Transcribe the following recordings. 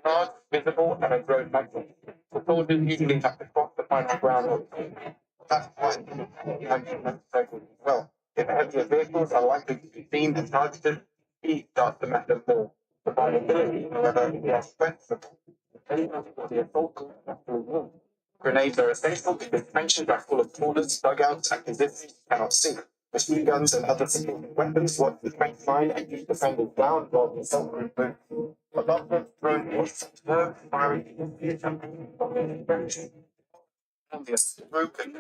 Large, visible, and a grown magnet. The soldiers usually have to cross the final ground. That's why motorcycles as well. If heavier vehicles are likely to be seen and targeted, speed starts to matter more. The vulnerability, however, is less flexible. For the assault after a war. Grenades are essential because trenches are full of corners, dugouts, and positions you cannot see. Machine guns and other supporting weapons work the trench line and keep defenders down rather than self-movement. A lot of thrown was firing in the direction. Obvious, broken.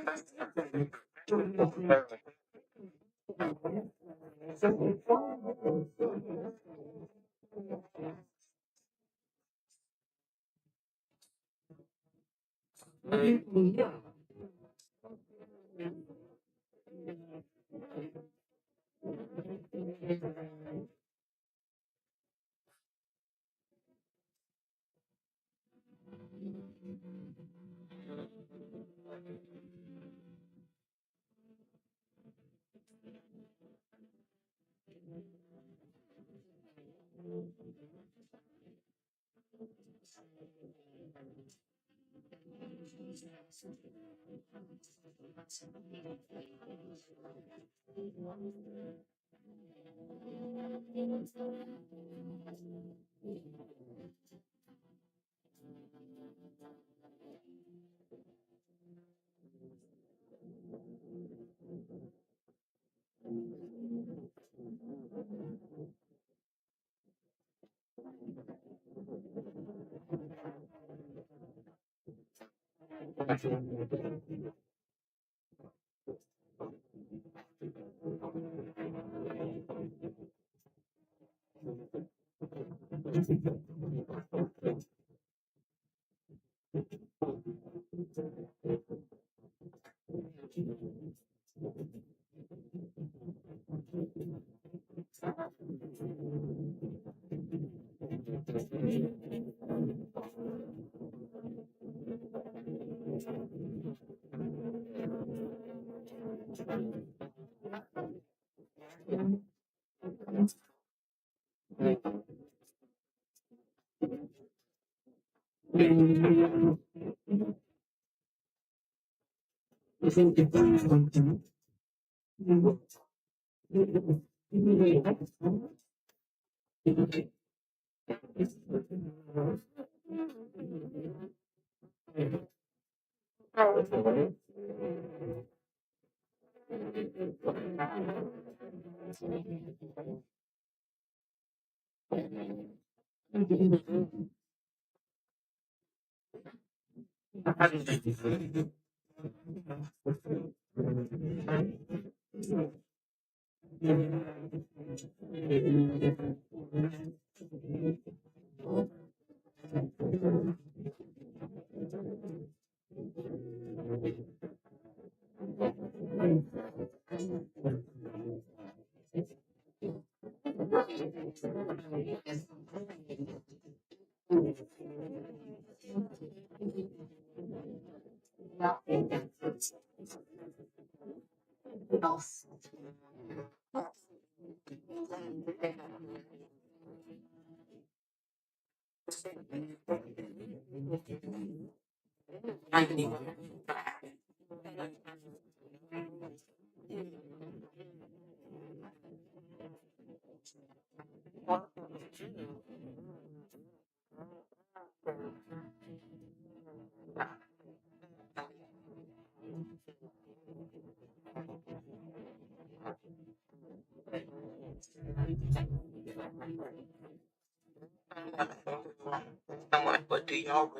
But do y'all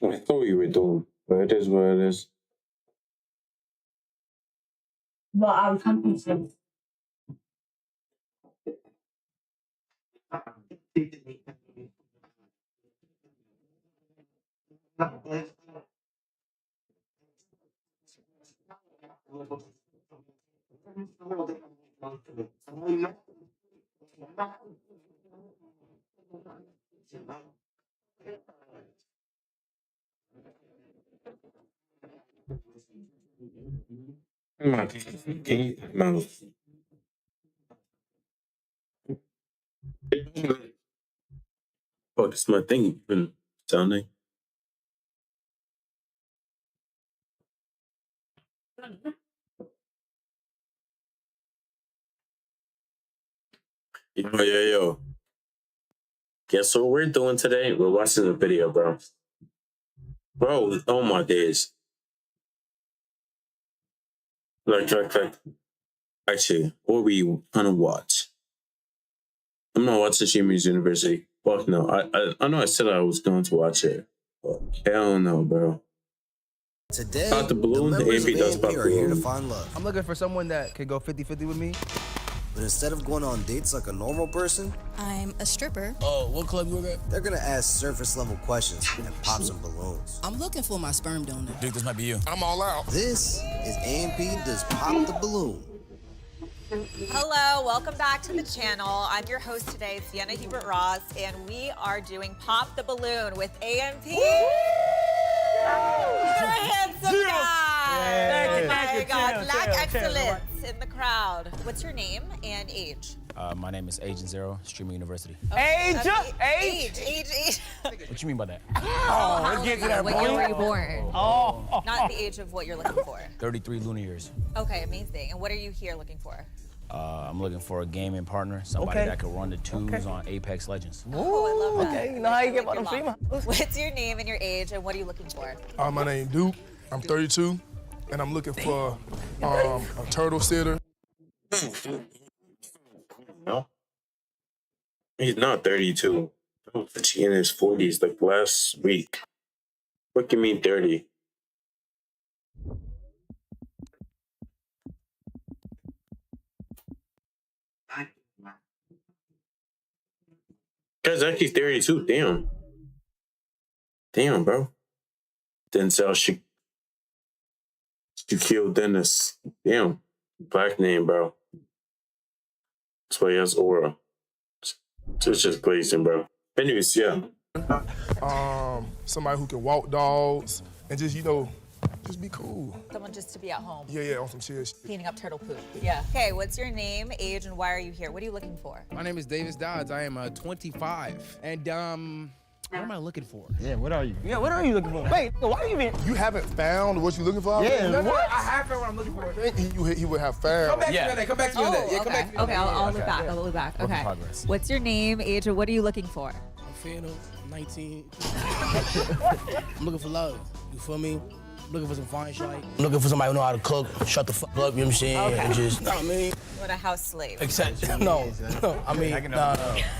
I thought you were doing, but it is what it is. Well, I was hoping so. No. Oh, this is my thing. You've been sounding. Yo. Guess what we're doing today? We're watching a video, bro. Bro, oh my days. Like. Actually, what were you gonna watch? I'm not watching Shimi's University. Fuck no. I know I said I was going to watch it. But hell no, bro. Today, Pop the balloon, the members AMP of does AMP pop the are here to balloon. find love. I'm looking for someone that could go 50-50 with me. But instead of going on dates like a normal person, I'm a stripper. Oh, what club you work at? they're gonna ask surface level questions and pop some balloons. I'm looking for my sperm donor. Dude, this might be you. I'm all out. This is AMP Does Pop the Balloon. Hello, welcome back to the channel. I'm your host today, Sienna Hubert Ross, and we are doing Pop the Balloon with AMP. You're a handsome guy. Thank you. God, black Chill. excellence in the crowd. What's your name and age? My name is Agent Zero, Streaming University. Age? Age. What you mean by that? Oh, let's get to that What year were point. you born? Oh. Not the age of what you're looking for. 33 lunar years. Okay, amazing. And what are you here looking for? I'm looking for a gaming partner, somebody Okay. that could run the twos on Apex Legends. Oh, I love that. Okay, you know how you get Like about them your females. What's your name and your age, and what are you looking for? My name Duke. I'm 32, and I'm looking for a turtle sitter. No. He's not 32. He's in his 40s like last week. What can mean 30? Guy's actually 32. Damn. Damn, bro. Denzel Shaquille Dennis. Damn. Black name, bro. That's why he has aura. It's just glazing, bro. Anyways, yeah. Somebody who can walk dogs and just, just be cool. Someone just to be at home. Yeah, on some chill shit. Cleaning up turtle poop. Yeah. Okay, what's your name, age, and why are you here? What are you looking for? My name is Davis Dodds. I am 25. And, what am I looking for? Yeah, what are you? Yeah, what are you looking for? Wait, why are you even? You haven't found what you're looking for? Yeah, No, what? I have found what I'm looking for. He would have found. Come back Yeah. to me on that. Come back to me on that. Yeah, come back to me on Okay, that. I'll look back. I'll look back. Work in Okay. progress. What's your name, age, and what are you looking for? I'm Fano, 19. I'm looking for love. You feel me? I'm looking for some fine shit. I'm looking for somebody who know how to cook, shut the fuck up, you know what I'm saying? Okay. And just, know what I mean? You want a house slave. Except, no. I mean, nah.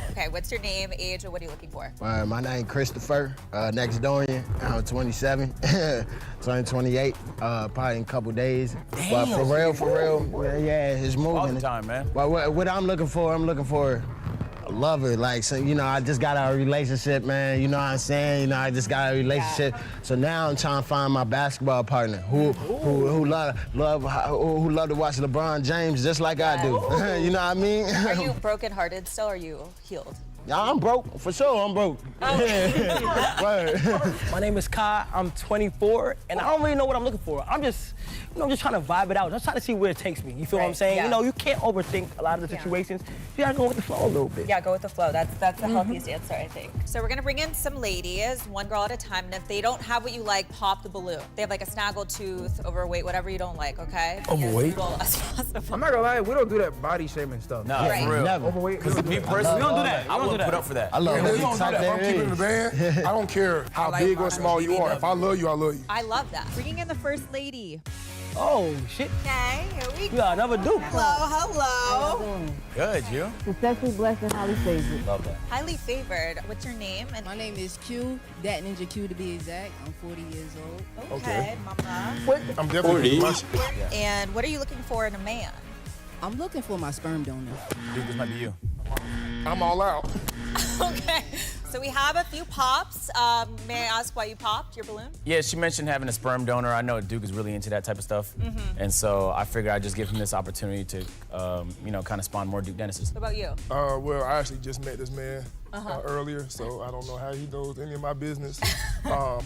Okay, what's your name, age, and what are you looking for? My name Christopher, next Dorian. I'm 27, 28, probably in a couple days. But for real, yeah, it's moving. All the time, man. But what I'm looking for a lover. Like, so, I just got out of a relationship, man. You know what I'm saying? I just got out of a relationship. So now I'm trying to find my basketball partner who love to watch LeBron James just like I do. You know what I mean? Are you brokenhearted still, or are you healed? Yeah, I'm broke. For sure, I'm broke. Word. My name is Kai. I'm 24, and I don't really know what I'm looking for. I'm just trying to vibe it out. Just trying to see where it takes me. You feel what I'm saying? Yeah. You can't overthink a lot of the situations. You gotta go with the flow a little bit. Yeah, go with the flow. That's the healthiest answer, I think. So we're gonna bring in some ladies, one girl at a time, and if they don't have what you like, pop the balloon. They have like a snaggle tooth, overweight, whatever you don't like, okay? Overweight? As little as possible. I'm not gonna lie, we don't do that body shaming stuff. Nah, Right. for real. Never. Overweight. Because me personally, We don't do that. I wouldn't put up for that. I love Yeah, when we you don't do type that. If I'm that keeping it in the in. band, I don't care how like big or my small you are. BBW. If I love you, I love you. I love that. Bringing in the first lady. Oh, shit. Okay, here we You go. got another Duke. Hello. Good, you? Successfully blessed and highly favored. Love that. Highly favored. What's your name? And My name is Q, Dat Ninja Q to be exact. I'm 40 years old. okay, mama. I'm definitely 40. And what are you looking for in a man? I'm looking for my sperm donor. Dude, this might be you. I'm all out. Okay, so we have a few pops. May I ask why you popped your balloon? Yeah, she mentioned having a sperm donor. I know Duke is really into that type of stuff. And so I figured I'd just give him this opportunity to, kind of spawn more Duke Dennises. What about you? Well, I actually just met this man earlier, so I don't know how he knows any of my business.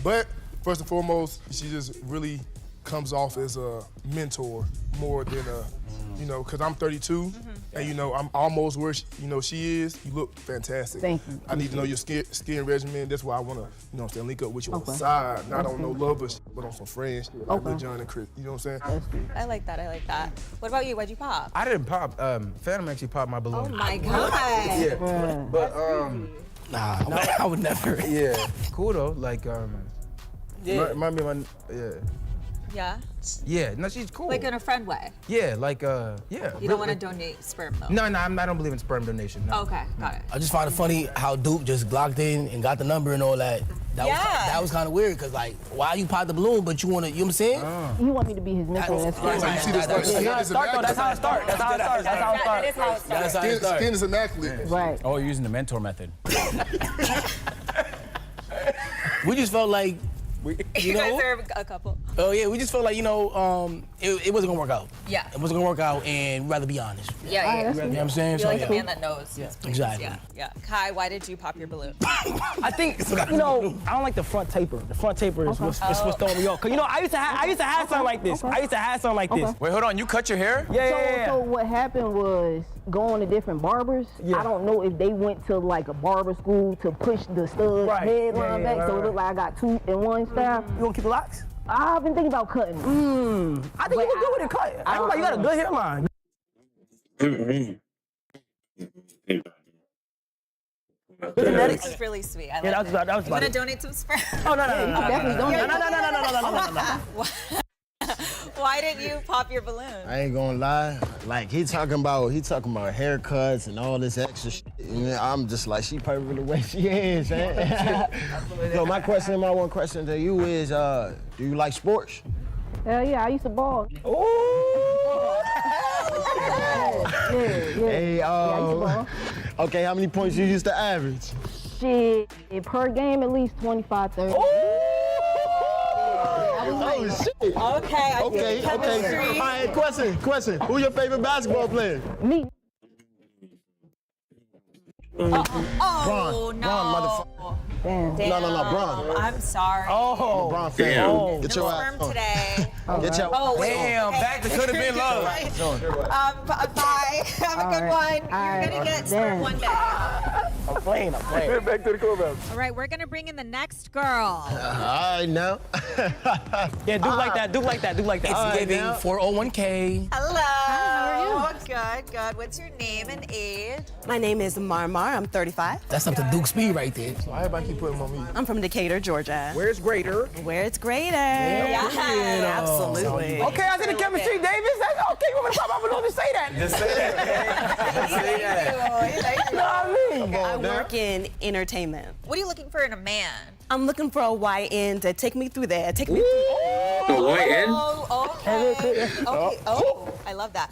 But first and foremost, she just really comes off as a mentor more than a, because I'm 32, and I'm almost where she is. You look fantastic. Thank you. I need to know your skin regimen. That's why I want to, link up with you on the side, not on no lovers, but on some friends, like Lil John and Chris. You know what I'm saying? I like that. What about you? Why'd you pop? I didn't pop. Phantom actually popped my Oh balloon. my God. Yeah. But Nah, I would never. yeah. Cool though. Like Yeah. remind me of my Yeah? Yeah, no, she's cool. Like in a friend way? Yeah, yeah. You don't want to donate sperm, though? No, I don't believe in sperm donation. No. Okay, got it. I just find it funny how Duke just glocked in and got the number and all that. That was kind of weird, because, like, why you pop the balloon, but you want to, you know what I'm saying? You want me to be his mentor. That's how it starts. That's how it starts. Skin is immaculate. Right. Oh, you're using the mentor method. We just felt like, You guys are a couple. oh yeah, we just felt like, it wasn't gonna work out. Yeah. It wasn't gonna work out, and we'd rather be honest. Yeah. You know what I'm saying? You're like So, the man that knows. Yeah, exactly. Yeah. Kai, why did you pop your balloon? I think, I don't like the front taper. The front taper is what's throwing me off. Cause I used to have something like this. I used to have something like this. Wait, hold on. You cut your hair? Yeah. So what happened was going to different barbers. Yeah. I don't know if they went to like a barber school to push the stud headline back, so it looked like I got 2 in 1 style. You want to keep the locks? I've been thinking about cutting. I think you were good with it cut. I feel like you got a good hairline. This is really sweet. I like that was it. about You want to donate some sperm? Oh, no. Definitely don't. No. Why didn't you pop your balloon? I ain't gonna lie. Like he talking about haircuts and all this extra shit. And I'm just like, she perfect the way she is, man. So my one question to you is, do you like sports? Hell yeah, I used to ball. Hey, I used to ball. okay, how many points you used to average? Shit, per game at least 25, 30. Oh shit. Okay. Okay. All right, question. Who your favorite basketball player? Me. Oh, Bron, no. motherfucker. Damn. No, Bron. I'm sorry. Oh. LeBron fan. Damn. Get No your sperm ass on. today. Get your Damn, back to could have been love. Bye. Have a good one. You're going to get sperm one day. I'm playing. Back to the clubhouse. All right, we're going to bring in the next girl. All right, now. Yeah, do like that. It's giving 401k. Hello. How are you? Good. What's your name and age? My name is Marmar. I'm 35. That's up to Duke speed right there. Why everybody keep putting them on me? I'm from Decatur, Georgia. Where's greater? Where it's greater. Yeah, absolutely. Okay, I see the chemistry, Davis. That's okay. You want me to pop my balloon? Just say that. Just say that. Just say that. You know what I mean? I work in entertainment. What are you looking for in a man? I'm looking for a YN to take me through there. Take me through. The white end? Oh, okay. Oh, I love that.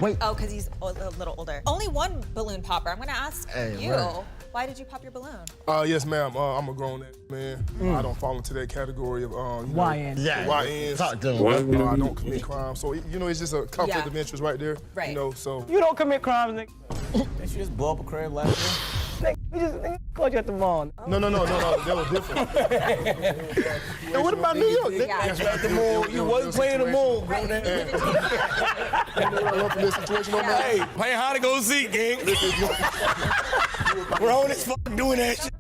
Wait. Oh, because he's a little older. Only one balloon popper. I'm going to ask you. right. Why did you pop your balloon? Yes, ma'am. I'm a grown man. I don't fall into that category of YN. Yeah. YNs. Talk to him. I don't commit crime. So, it's just a conflict of interest right there. Right. So. You don't commit crimes, nigga. Didn't you just blow up a crib last year? Nigga, we just caught you at the mall. No. That was different. And what about New York? Yeah. At the mall, you wasn't playing the mall, bro. Hey, playing hard to go see, gang. We're on this fucking doing that shit.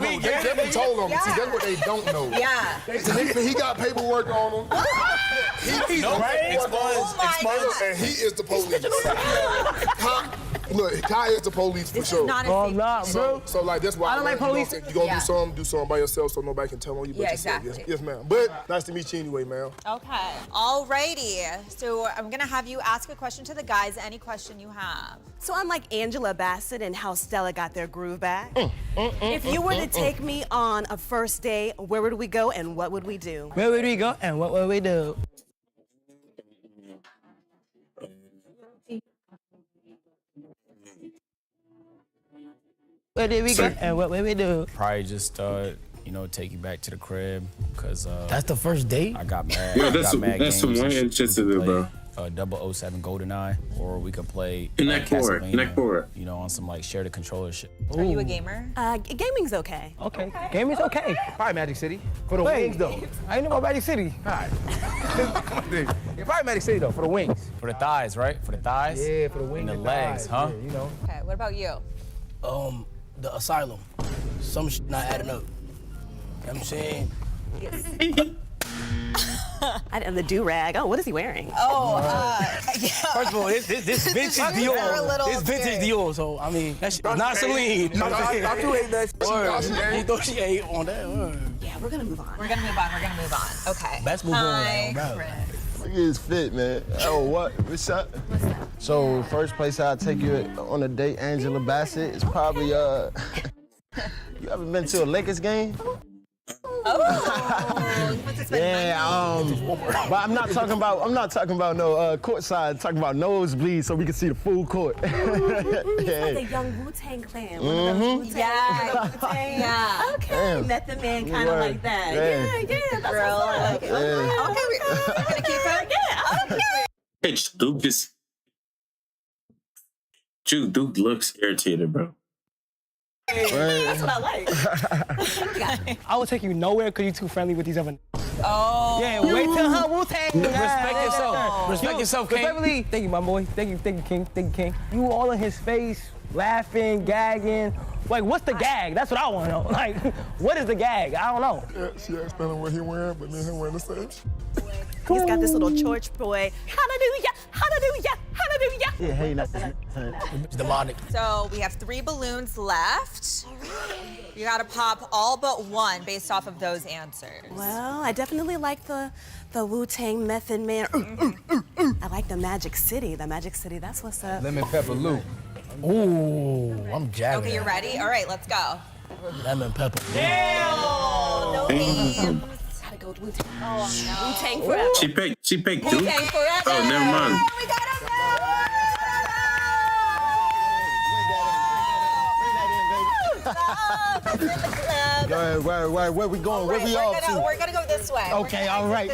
They definitely told on me. See, that's what they don't know. Yeah. He got paperwork on him. He's Oh and he is the police. Look, Kai is the police for This sure. is not a Oh, secret. nah, bro. So like that's why I don't like police. You're gonna do something by yourself so nobody can tell on you but Yeah, yourself. exactly. Yes, ma'am. But nice to meet you anyway, ma'am. Okay. Alrighty. So I'm going to have you ask a question to the guys. Any question you have. So I'm like Angela Bassett and how Stella got their groove back. If you were to take me on a first date, where would we go and what would we do? Where would we go and what would we do? Where did we go and what would we do? Probably just, take you back to the crib, because That's the first date? I got mad. Yo, I that's got mad some games and white shit to do, bro. 007 GoldenEye, or we could play Connect Four. Castlevania, on some like share the controller shit. Are you a gamer? Gaming's okay. Okay, gaming's okay. Probably Magic City. For the wings, though. I ain't know about Magic City. All right. Yeah, probably Magic City, though, for the wings. For the thighs, right? For the thighs? Yeah, for the wings And the legs, thighs. huh? Yeah, you know. Okay. What about you? The asylum. Some shit not adding up. You know what I'm saying? And the do-rag. Oh, what is he wearing? First of all, this vintage Dior. This vintage Dior, so I mean, that shit not Celine. I do hate that shit. Word. He thought she ate on that. Word. Yeah, We're gonna move on. We're gonna move on. Okay. Let's move on. Hi, Bro. Chris. Look at his fit, man. Oh, what? What's up? So, first place I'll take you on a date, Angela Bassett, is probably, you ever been to a Lakers game? But I'm not talking about no courtside. I'm talking about nosebleed so we can see the full court. Like a young Wu-Tang clan. One of those Wu-Tang. Yeah. Okay. Damn. Method Man kind of like that. Yeah. That's Girl, what's up. I like it. Okay, we're gonna keep it. Yeah. Okay. Hey, Duke looks irritated, bro. That's what I like. I will take you nowhere because you're too friendly with these other. Oh. Yeah, wait till her Wu-Tang. Respect yourself. Respect yourself, King. Respectfully, thank you, my boy. Thank you, King. Thank you, King. You all in his face, laughing, gagging. Like, what's the gag? That's what I want to know. Like, what is the gag? I don't know. Yeah, she asked him what he wearing, but me and him wearing the same. He's got this little church boy. Hallelujah, hallelujah, hallelujah. Yeah, hey, that's It's demonic. So we have 3 balloons left. You gotta pop all but one based off of those answers. Well, I definitely like the Wu-Tang Method Man. I like the Magic City. The Magic City, that's what's up. Lemon pepper Lou. Ooh, I'm jabbing. Okay, you ready? All right, let's go. Lemon pepper. No names. Gotta go with Wu-Tang. Oh no. Wu-Tang forever. She picked Duke. Wu-Tang forever. Oh, never mind. We got him now. Go ahead, where we going? Where we off to? We're gonna go this way. Okay, all right.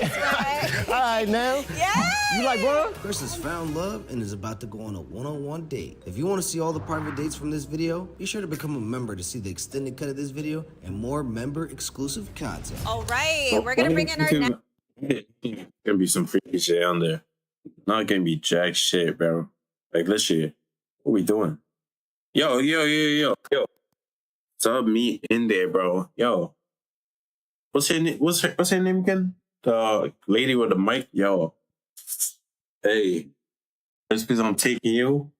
All right, now. Yeah. You like bro? Chris has found love and is about to go on a one-on-one date. If you want to see all the private dates from this video, be sure to become a member to see the extended cut of this video and more member-exclusive content. All right, we're gonna bring in our next. Gonna be some freaky shit on there. Not gonna be jack shit, bro. Like, let's shit. What we doing? Yo. Sub me in there, bro. Yo. What's her name? What's her name again? The lady with the mic? Yo. Hey. Just because I'm taking you,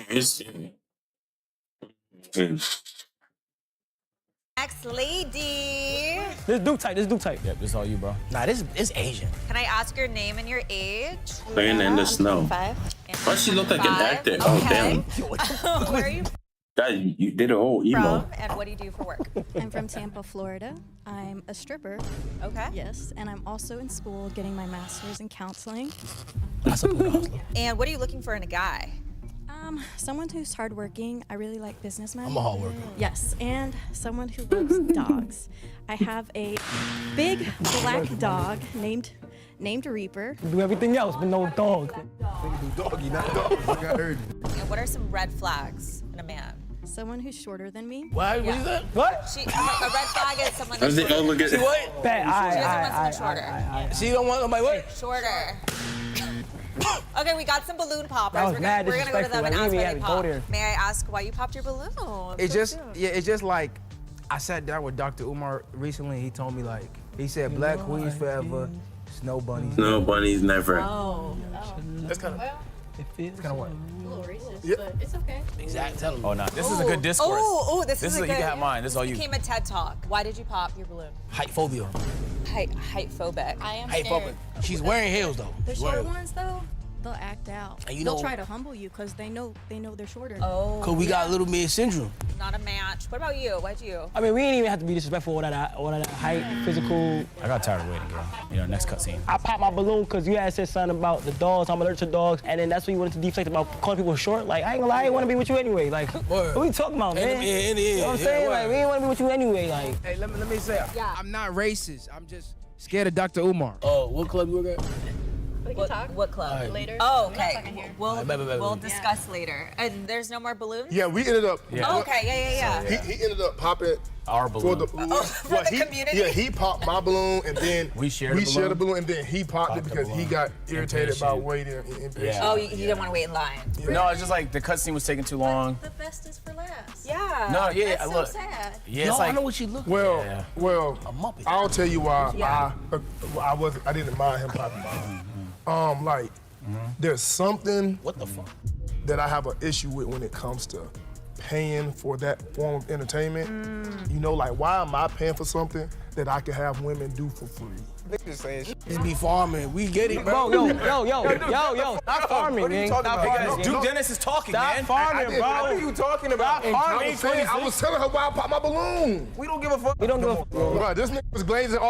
It's, Next lady. This Duke type. Yep, this is all you, bro. Nah, this is Asian. Can I ask your name and your age? playing in the snow. 25. Why she look like an actor? Okay. Oh, damn. Where are you God, you did a whole emo. from and what do you do for work? I'm from Tampa, Florida. I'm a stripper. Okay. Yes, and I'm also in school getting my master's in counseling. And what are you looking for in a guy? Someone who's hardworking. I really like businessmen. I'm a hard worker. Yes, and someone who loves dogs. I have a big black dog named Reaper. Do everything else, but no dog. Doggy, not dogs. Like I heard you. And what are some red flags in a man? Someone who's shorter than me. What is that? What? A red flag is someone that's shorter. Look at See what? Bad. She doesn't want someone shorter. She don't want nobody what? Shorter. Okay, we got some balloon poppers. That was We're mad gonna go to them and disrespectful. ask Like, we why had they to go pop. there. May I ask why you popped your balloon? It's just like I sat down with Dr. Umar recently. He told me he said black queens forever, snow bunnies. No bunnies never. Oh. That's kind of. It's kind of what? A little racist, Yeah. but it's okay. Exactly. Tell him. Oh, no. This is a good discourse. Oh, this This is is a you good. can have mine. This is all you. Became a TED Talk. Why did you pop your balloon? Height phobia. Height phobic. I am Height scared. phobia. She's wearing heels though. The She's short wearing- ones, though, they'll act out. And you They'll know- try to humble you because they know they're shorter. Oh. Cause we got little mid syndrome. Not a match. What about you? Why'd you? I mean, we ain't even have to be disrespectful or that height, physical. I got tired of waiting, girl. Next cutscene. I popped my balloon because you had said something about the dogs. I'm allergic to dogs, and then that's when you wanted to deflect about calling people short. Like, I ain't gonna lie, I ain't want to be with you anyway. Like, what we talking about, man? You know what I'm saying? Like, we ain't want to be with you anyway. Like, Hey, let me say, I'm not racist. I'm just scared of Dr. Umar. Oh, what club you work at? We can talk What club? Right. later. Oh, I'm not okay. talking here. We'll discuss later. And there's no more balloons? Yeah, we ended up. Oh, okay, yeah. He ended up popping Our balloon. For the community? Yeah, he popped my balloon and then We shared the balloon and then he popped it because he got irritated about waiting impatient. Yeah. Oh, you didn't want to wait in line. No, it's just like the cutscene was taking too long. The best is for last. Yeah. No, yeah, That's look. so sad. Yeah, No, it's I like know what she look. Well, Yeah. well, Muppet. I'll tell you why Yeah. I didn't mind him popping mine. There's something What the fuck? that I have an issue with when it comes to paying for that form of entertainment. You know, like, why am I paying for something that I can have women do for free? Niggas saying shit. Just be farming. We get it, bro. yo. Stop farming, What are you man. talking Stop about? farming. Duke Dennis is talking, Stop man. farming, bro. What are you talking about? Stop farming. I was telling her why I popped my balloon. We don't give a fuck. We don't give a fuck. Bro, this nigga was glazing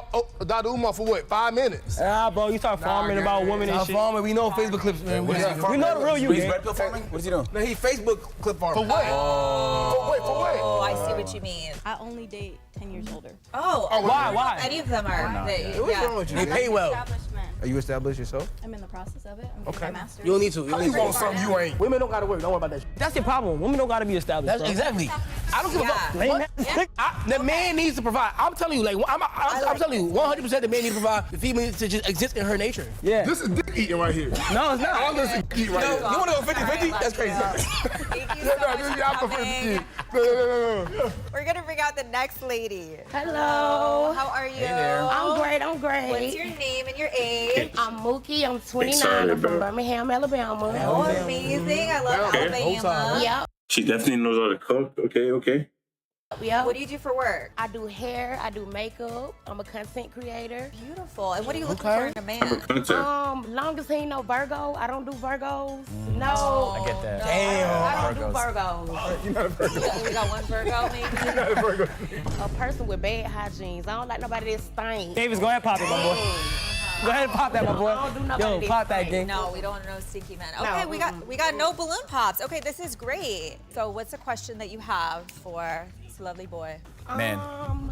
Dr. Umar for what, 5 minutes? Nah, bro, you start farming about women and Stop shit. farming. We know Facebook clips, man. What is he? We know the real you, He's man. red pill farming? What is he doing? No, he Facebook clip farming. For what? For what? Oh, I see what you mean. I only date 10 years older. Oh, Why? Any of them are. What's wrong with you? They pay well. Establishment. Are you established yourself? I'm in the process of it. I'm getting my master's. You don't need to. You How don't you need to. want something you ain't? Women don't gotta work. Don't worry about that shit. That's your problem. Women don't gotta be established, That's bro. exactly. I don't give a fuck. Lame What? The man needs to provide. I'm telling you, I'm telling you, 100% the man needs to provide. The female to just exist in her nature. Yeah. This is dick eating right here. No, it's All not. this is dick eating right here. You wanna go 50-50? That's crazy. Thank you so much This is for y'all for coming. 50. No. We're gonna bring out the next lady. Hello. How are you? Hey there. I'm great. I'm great. What's your name and your age? I'm Mookie. I'm 29. Excited, I'm from bro. Birmingham, Alabama. Oh, amazing. I love Alabama. Yep. She definitely knows how to cook. Okay. Yep. What do you do for work? I do hair. I do makeup. I'm a content creator. Beautiful. And what are you looking for in a man? Long as he ain't no Virgo, I don't do Virgos. No. I get that. I don't do Virgos. Virgos. You're not a Virgo. We got one Virgo, maybe? You're not a Virgo. A person with bad hygiene. I don't like nobody that stinks. Davis, go ahead and pop it, my boy. Go ahead and pop that, my boy. I don't do nobody Yo, that pop that, stinks. gang. No, we don't want no stinky men. No. Okay, we got no balloon pops. Okay, this is great. So what's the question that you have for this lovely boy? Man.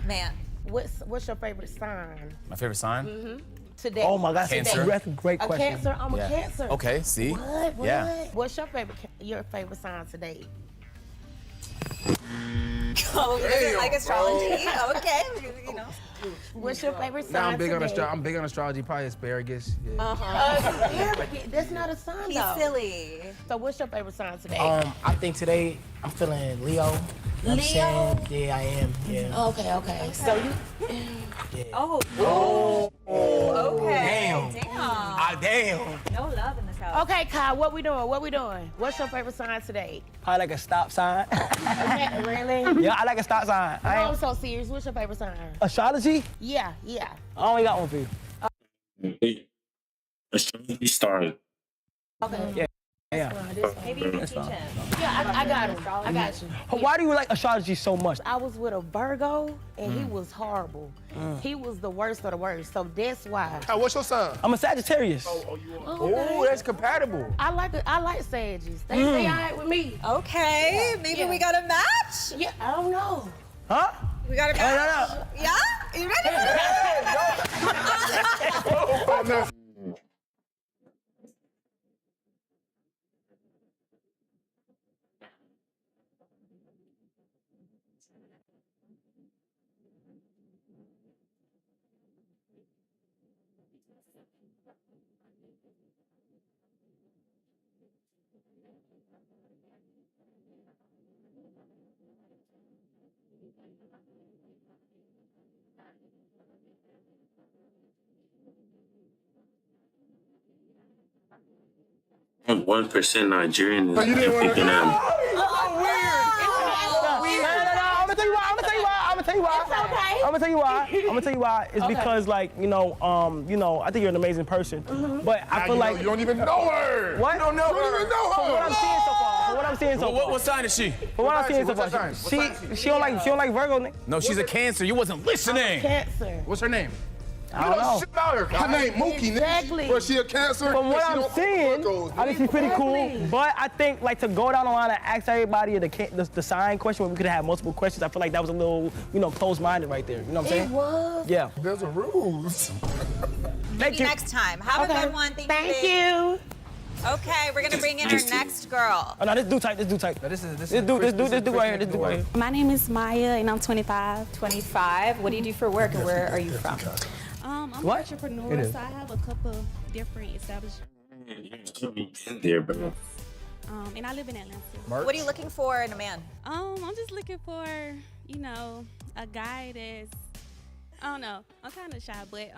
Man. What's your favorite sign? My favorite sign? Today. Oh my God, Cancer. that's a great A question. Cancer. I'm Yeah. a Cancer. Okay, see? What? Yeah. What's your favorite sign today? Oh, is it like astrology? Okay, you know. What's your favorite sign Nah, I'm big on today? I'm big on astrology. Probably asparagus. Yeah. Asparagus. That's not a sign He's though. silly. So what's your favorite sign today? I think today I'm feeling Leo. You know what I'm saying? Yeah, I am. Yeah. Okay. So you. Oh. Okay. Damn. Damn. Damn. No love in this house. Okay, Kyle, what we doing? What we doing? What's your favorite sign today? Probably like a stop sign. Really? Yeah, I like a stop sign. No, I'm so serious. What's your favorite sign? Astrology? Yeah. I only got one for you. Astrology started. Okay. Yeah. Maybe you can teach him. Yeah, I got him. I got you. Why do you like astrology so much? I was with a Virgo, and he was horrible. He was the worst of the worst, so that's why. Hey, what's your sign? I'm a Sagittarius. Oh, that's compatible. I like Sagittarius. They all right with me. Okay, maybe we got a match? Yeah, I don't know. Huh? We got a match? No. Yeah? You ready? I'm 1% Nigerian. Oh, you didn't want to. I'm gonna tell you why. It's because, like, I think you're an amazing person. But I feel like you don't even know her. What? You don't know her. You don't even know her. From what I'm seeing so far. What sign is she? From what I'm seeing so far. She don't like Virgo, nigga. No, she's a Cancer. You wasn't listening. Cancer. What's her name? I don't know. Shit about her. Her name Mookie, nigga. Exactly. Was she a Cancer? From what I'm seeing, I think she's pretty cool. Exactly. But I think, like, to go down the line and ask everybody the sign question when we could have multiple questions, I feel like that was a little, closed-minded right there. You know what I'm saying? It was. Yeah. There's a rules. Maybe next time. Have a good one. Thank you. Okay, we're gonna bring in our next girl. Oh, no, this dude tight. No, this dude right here. My name is Maya, and I'm 25. 25. What do you do for work, and where are you from? I'm an What? entrepreneur, so I have a couple different establishments. In there, bro. And I live in Atlanta. What are you looking for in a man? I'm just looking for, a guy that's, I don't know, I'm kind of shy, but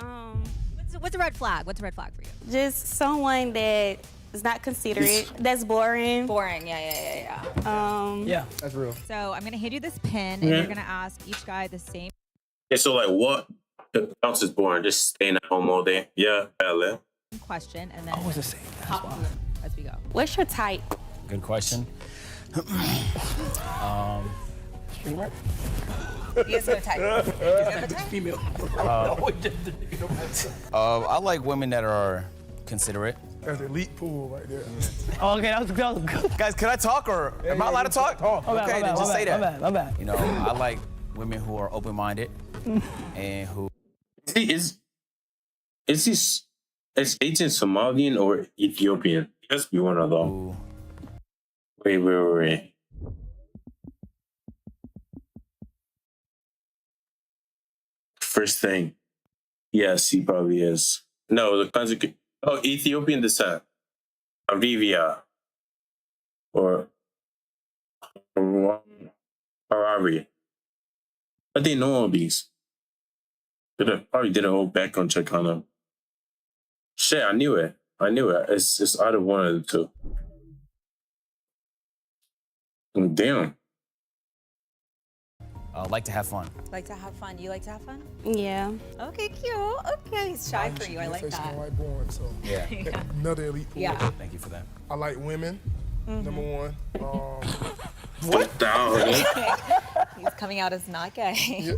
What's a red flag? What's a red flag for you? just someone that is not considerate, that's boring. Boring. Yeah. Yeah. That's real. So I'm gonna hand you this pin, and you're gonna ask each guy the same Yeah, so like what else is boring? Just staying at home all day? Yeah, LA. question, and then Always the same. hop on as we go. What's your type? Good question. Streamer? He is no type. Female. I like women that are considerate. That's elite pool right there. Oh, okay, that was good. Guys, can I talk or am I allowed to talk? Okay, then just say that. My bad. I like women who are open-minded and who. Is Asian Somalian or Ethiopian? It has to be one of them. Wait. First thing. Yes, he probably is. No, the country. Oh, Ethiopian descent. Avivia. Or Harari. I didn't know all these. Probably did a whole background check on them. Shit, I knew it. It's either one of the two. Damn. Like to have fun. Like to have fun. You like to have fun? Yeah. Okay, cute. Okay, he's shy for you. I like that. Right born, so Yeah. another elite pool. Yeah. Thank you for that. I like women. Number one. What the hell? He's coming out as not gay.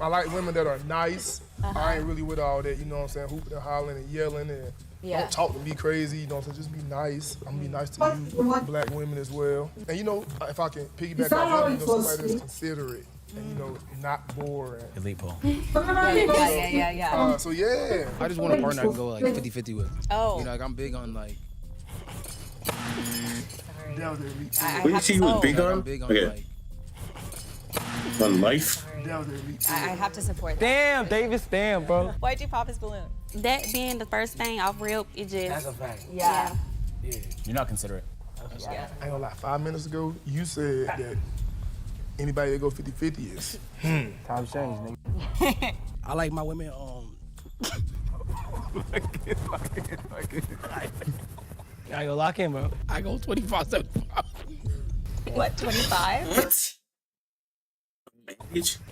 I like women that are nice. I ain't really with all that, you know what I'm saying, hooping and hollering and yelling and don't talk to me crazy, you know what I'm saying, just be nice. I'm gonna be nice to you, black women as well. And if I can piggyback off women, somebody that's considerate and not boring. Elite pool. Yeah. So yeah. I just want a partner I can go like 50-50 with. Oh. Like I'm big on like. That was the elite pool. What did you see he was big on? I'm big on Okay. On life? That was the elite pool. I have to support that. Damn, Davis, bro. Why'd you pop his balloon? That being the first thing off rip, it just. That's a fact. Yeah. You're not considerate. I ain't gonna lie, 5 minutes ago, you said that anybody that go 50-50 is. Times change, nigga. I like my women I go lock in, bro. I go 25-75. What, 25? What?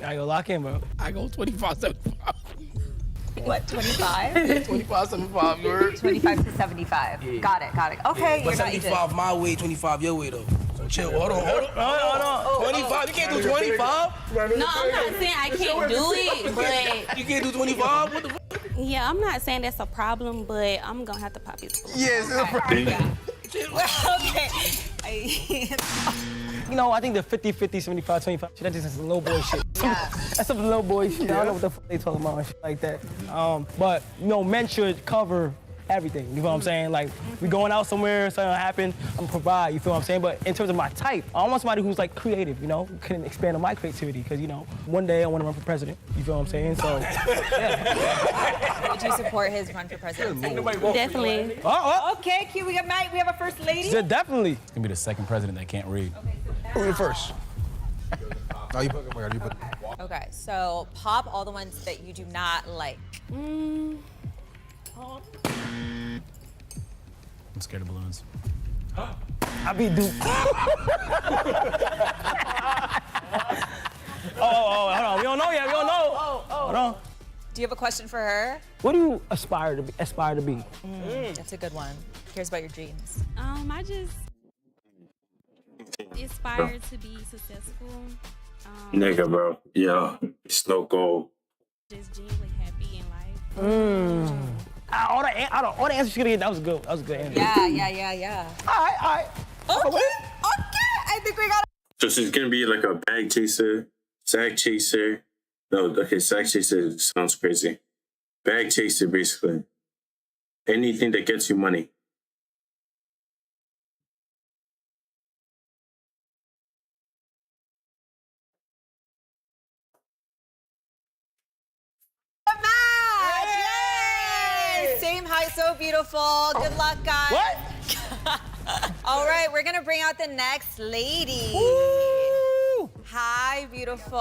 I go lock in, bro. I go 25-75. What, 25? 25-75, you heard? 25 to 75. Yeah. Got it. Okay, But you're not 75 my way, 25 your way, though. So chill. Hold on. 25? You can't do 25? No, I'm not saying I can't do it, but You can't do 25? What the fuck? yeah, I'm not saying that's a problem, but I'm gonna have to pop his balloon. Yes, it's a problem. Okay. You know, I think the 50-50, 75-25, that's just some little boy shit. That's some little boy shit. I don't know what the fuck they talking about and shit like that. But, you know, men should cover everything, you know what I'm saying? Like, we going out somewhere, something happen, I'm gonna provide, you feel what I'm saying? But in terms of my type, I want somebody who's like creative, you know, who can expand on my creativity, because, you know, one day I want to run for president, you feel what I'm saying? So, yeah. Would you support his run for president? Definitely. Okay, Q, we have a first lady. Yeah, definitely. He's gonna be the second president that can't read. Who you first? Oh, you put it. Okay, so pop all the ones that you do not like. I'm scared of balloons. I be dude. Hold on. We don't know yet. We don't know. Hold on. Do you have a question for her? What do you aspire to be? That's a good one. Cares about your dreams. I just aspire to be successful. Nigga, bro. Yeah, it's no goal. Just genuinely happy in life. All the answers you're gonna get, that was good. That was a good answer. Yeah. All right. Okay, I think we got it. So she's gonna be like a bag chaser, sack chaser. No, okay, sack chaser sounds crazy. Bag chaser, basically. Anything that gets you money. Same height, so beautiful. Good luck, guys. What? All right, we're gonna bring out the next lady. Woo! Hi, beautiful.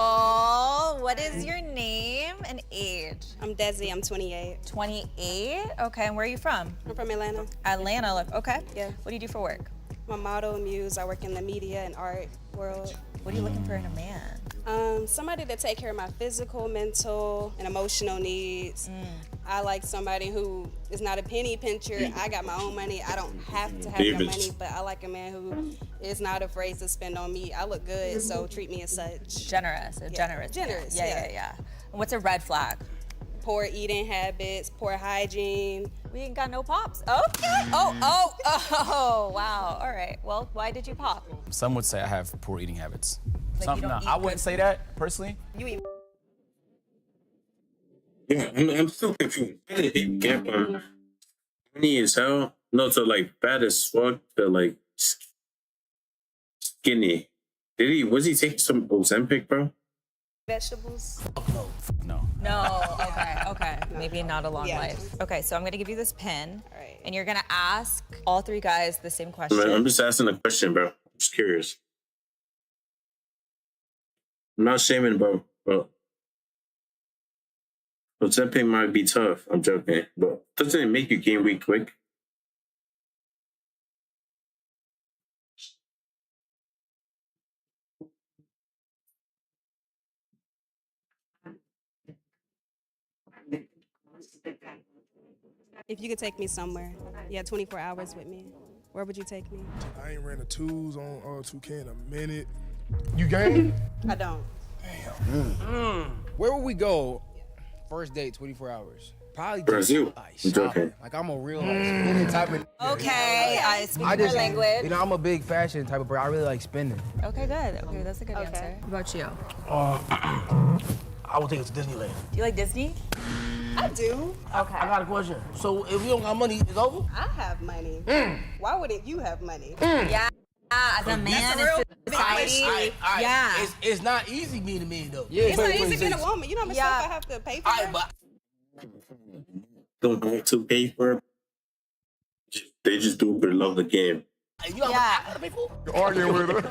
What is your name and age? I'm Desi, I'm 28. 28? Okay, and where are you from? I'm from Atlanta. Atlanta, okay. Yeah. What do you do for work? I'm a model, muse. I work in the media and art world. What are you looking for in a man? Somebody to take care of my physical, mental, and emotional needs. I like somebody who is not a penny pincher. I got my own money. I don't have to have your money, but I like a man who is not afraid to spend on me. I look good, so treat me as such. Generous. Generous, Yeah. And what's a red flag? Poor eating habits, poor hygiene. We ain't got no pops. Okay. Oh, wow. All right. Well, why did you pop? Some would say I have poor eating habits. Like you don't eat I wouldn't good say food? that personally. You eat. Yeah, I'm still confused. How did he get from skinny as hell? No, to like fat as fuck to like skinny. Was he taking some Ozempic, bro? Vegetables? No. No, okay. Maybe not a long life. Okay, so I'm gonna give you this pin, and you're gonna ask all three guys the same question. I'm just asking a question, bro. I'm just curious. I'm not shaming, bro. Ozempic might be tough. I'm joking, but doesn't it make you gain weight quick? If you could take me somewhere, you had 24 hours with me, where would you take me? I ain't ran the twos on 2K in a minute. You game? I don't. Where would we go? First date, 24 hours. Probably Brazil. Just, I'm joking. like I'm a real spending type of. Okay, I speak your language. You know, I'm a big fashion type of bro. I really like spending. Okay, good. Okay, that's a good answer. What about you? I will take it to Disneyland. Do you like Disney? I do. Okay. I got a question. So if you don't got money, it's over? I have money. Why wouldn't you have money? Yeah, as a man in society. Yeah. It's not easy being a man, though. It's not easy being a woman. You know how much stuff I have to pay for? Don't have to pay for it. They just do it for love of the game. You know how much I pay for? You're arguing with her.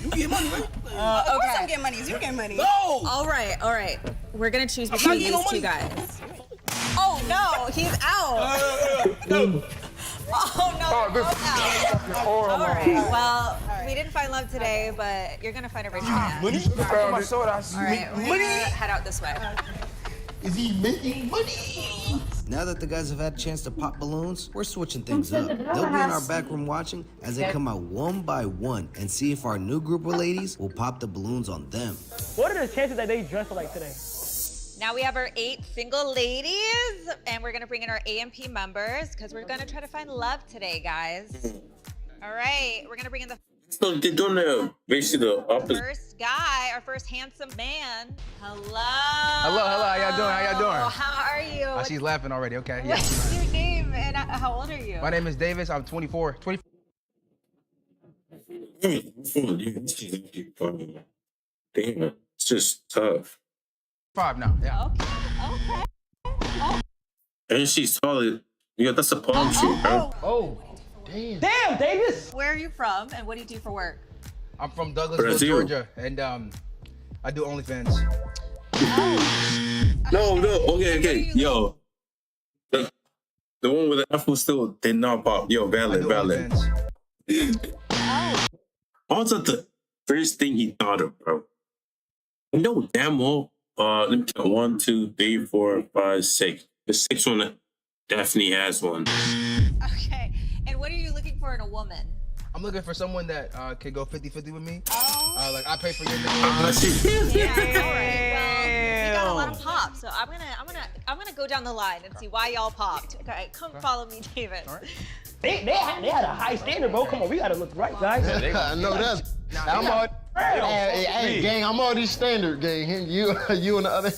You get money, right? Of course I'm getting money. You get money. No! All right. We're gonna choose between these two guys. Oh, No, he's out. No. Oh no, Oh, they're this both out. All All right. right. Well, we didn't find love today, but you're gonna find a rich man. Money? I put my soda. All right, we're gonna head out this way. Is he making money? Now that the guys have had a chance to pop balloons, we're switching things up. They'll be in our back room watching as they come out one by one and see if our new group of ladies will pop the balloons on them. What are the chances that they dress like today? Now we have our 8 single ladies, and we're gonna bring in our AMP members because we're gonna try to find love today, guys. All right, we're gonna bring in the So they're doing the basically the opposite. first guy, our first handsome man. Hello. Hello, how y'all doing? How y'all doing? How are you? Oh, she's laughing already. Okay. Yeah. What's your name and how old are you? My name is Davis. I'm 24. 24. Damn, it's just tough. 5 now. Yeah. Okay. And she's taller. Yeah, that's a palm tree, bro. Oh. Damn, Davis. Where are you from and what do you do for work? I'm from Douglasville, Brazil. Georgia, and I do OnlyFans. No, okay. Yo, the one with the apple still did not pop. Yo, valid. Also, the first thing he thought of, bro. No, damn well. Let me count 1, 2, 3, 4, 5, 6. The 6th one definitely has one. Okay. And what are you looking for in a woman? I'm looking for someone that can go 50-50 with me. Oh. Like I pay for your Yeah. All right. Well, we got a lot of pop, so I'm gonna go down the line and see why y'all popped. Okay, come follow me, David. They had a high standard, bro. Come on, we gotta look right, guys. I know that's. I'm on. Hey, gang, I'm on these standard, gang. You and the other.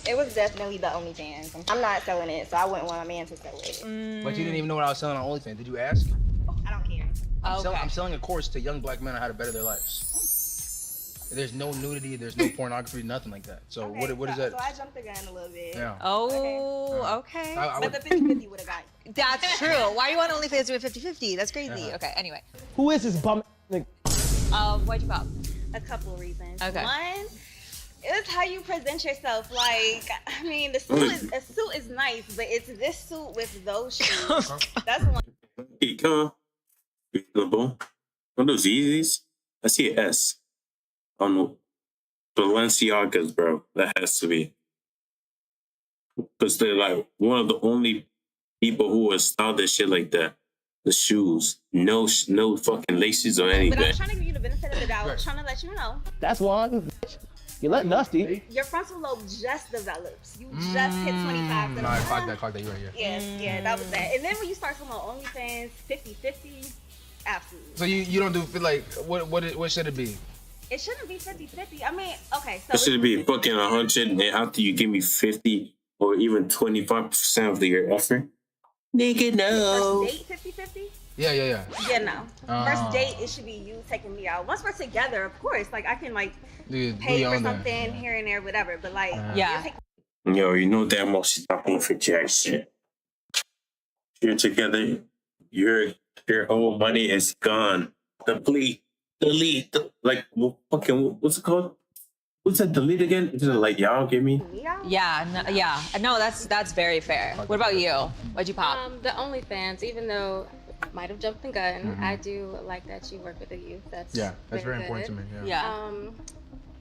It was definitely the OnlyFans. I'm not selling it, so I wouldn't want my man to sell it. But you didn't even know what I was selling on OnlyFans. Did you ask? I don't care. I'm selling a course to young black men on how to better their lives. There's no nudity, there's no pornography, nothing like that. So Okay, what is that? So I jumped the gun a little bit. Yeah. Oh, okay. I But the 50-50 would have got you. That's true. Why are you on OnlyFans doing 50-50? That's crazy. Okay, anyway. Who is this bum nigga? Why'd you pop? A couple of reasons. Okay. One, it's how you present yourself. Like, I mean, a suit is nice, but it's this suit with those shoes. That's one. Hey, come on. Reasonable. One of those Yeezys? I see an S. On the Balenciagas, bro. That has to be. Because they're like one of the only people who will style this shit like that. The shoes. No fucking laces or anything. But I'm trying to give you the benefit of the doubt. I'm trying to let you know. That's why you let Dusty. Your frontal lobe just develops. You just hit 25. No, I clocked that. You're right here. Yes, yeah, that was that. And then when you start talking about OnlyFans, 50-50, absolutely. So you don't do like what should it be? It shouldn't be 50-50. I mean, okay, so It should be fucking 100 and after you give me 50 or even 25% of your effort. Nigga, no. First date 50-50? Yeah. Yeah, no. First date, it should be you taking me out. Once we're together, of course, like I can like pay for something here and there, whatever. But like, Yo, you know damn well she's not paying for jack shit. You're together, your whole money is gone. Delete. Like, what's it called? What's that? Delete again? Is it like y'all give me? No, that's very fair. What about you? Why'd you pop? The OnlyFans, even though I might have jumped the gun, I do like that you work with the youth. That's very important to me. Yeah.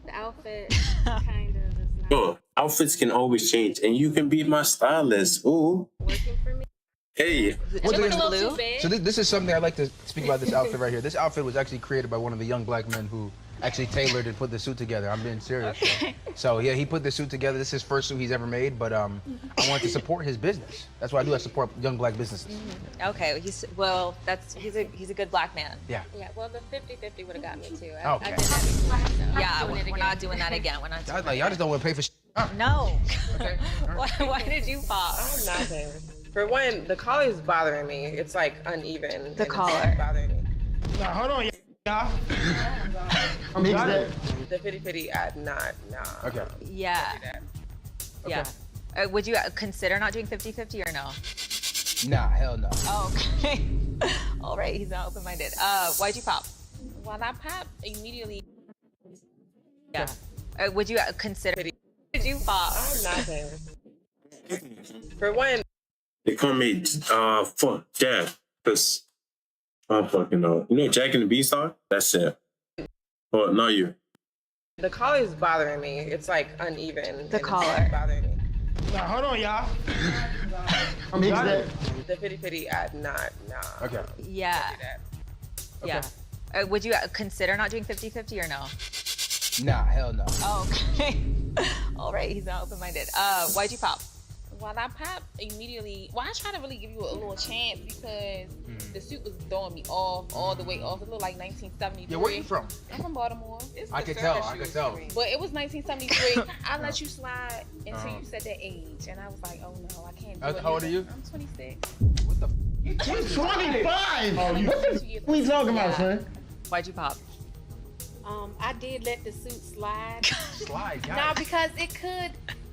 The outfit kind of is not Yo, outfits can always change, and you can be my stylist. Ooh. working for me. Hey. So this is something I'd like to speak about. This outfit right here. This outfit was actually created by one of the young black men who actually tailored and put the suit together. I'm being serious. So yeah, he put the suit together. This is his first suit he's ever made, but I wanted to support his business. That's what I do. I support young black businesses. Okay, he's a good black man. Yeah. Yeah, well, the 50-50 would have got me too. Okay. I did that before, so Yeah, I'm doing it we're not doing that again. We're not doing that. Y'all just don't want to pay for shit. No. Okay. Why did you pop? I'm not paying. For one, the collar is bothering me. It's like uneven. The collar. Bothering me. Nah, hold on, y'all. The 50-50, nah. Okay. Yeah. Yeah. Would you consider not doing 50-50 or no? Nah, hell no. Oh, okay. All right, he's not open-minded. Why'd you pop? Well, I popped immediately. Yeah. Would you consider? Did you pop? I'm not paying. For one, They call me fuck Jack, cause I don't fucking know. You know Jack and the Beanstalk? That's it. Well, not you. the collar is bothering me. It's like uneven. The and collar. It's bothering me. Nah, hold on, y'all. Mix that. The pity pity, nah. Okay. Yeah. Yeah. Would you consider not doing 50-50 or no? Nah, hell no. Oh, okay. All right, he's not open-minded. Why'd you pop? Well, I popped immediately. Well, I tried to really give you a little chance because the suit was throwing me off, all the way off. It looked like 1973. Yeah, where you from? I'm from Baltimore. I could tell. But it was 1973. I let you slide until you said that age, and I was like, oh no, I can't do it. How old are you? I'm 26. What the? You 25? What the we talking about, son? Why'd you pop? I did let the suit slide. Slide, got No, it. because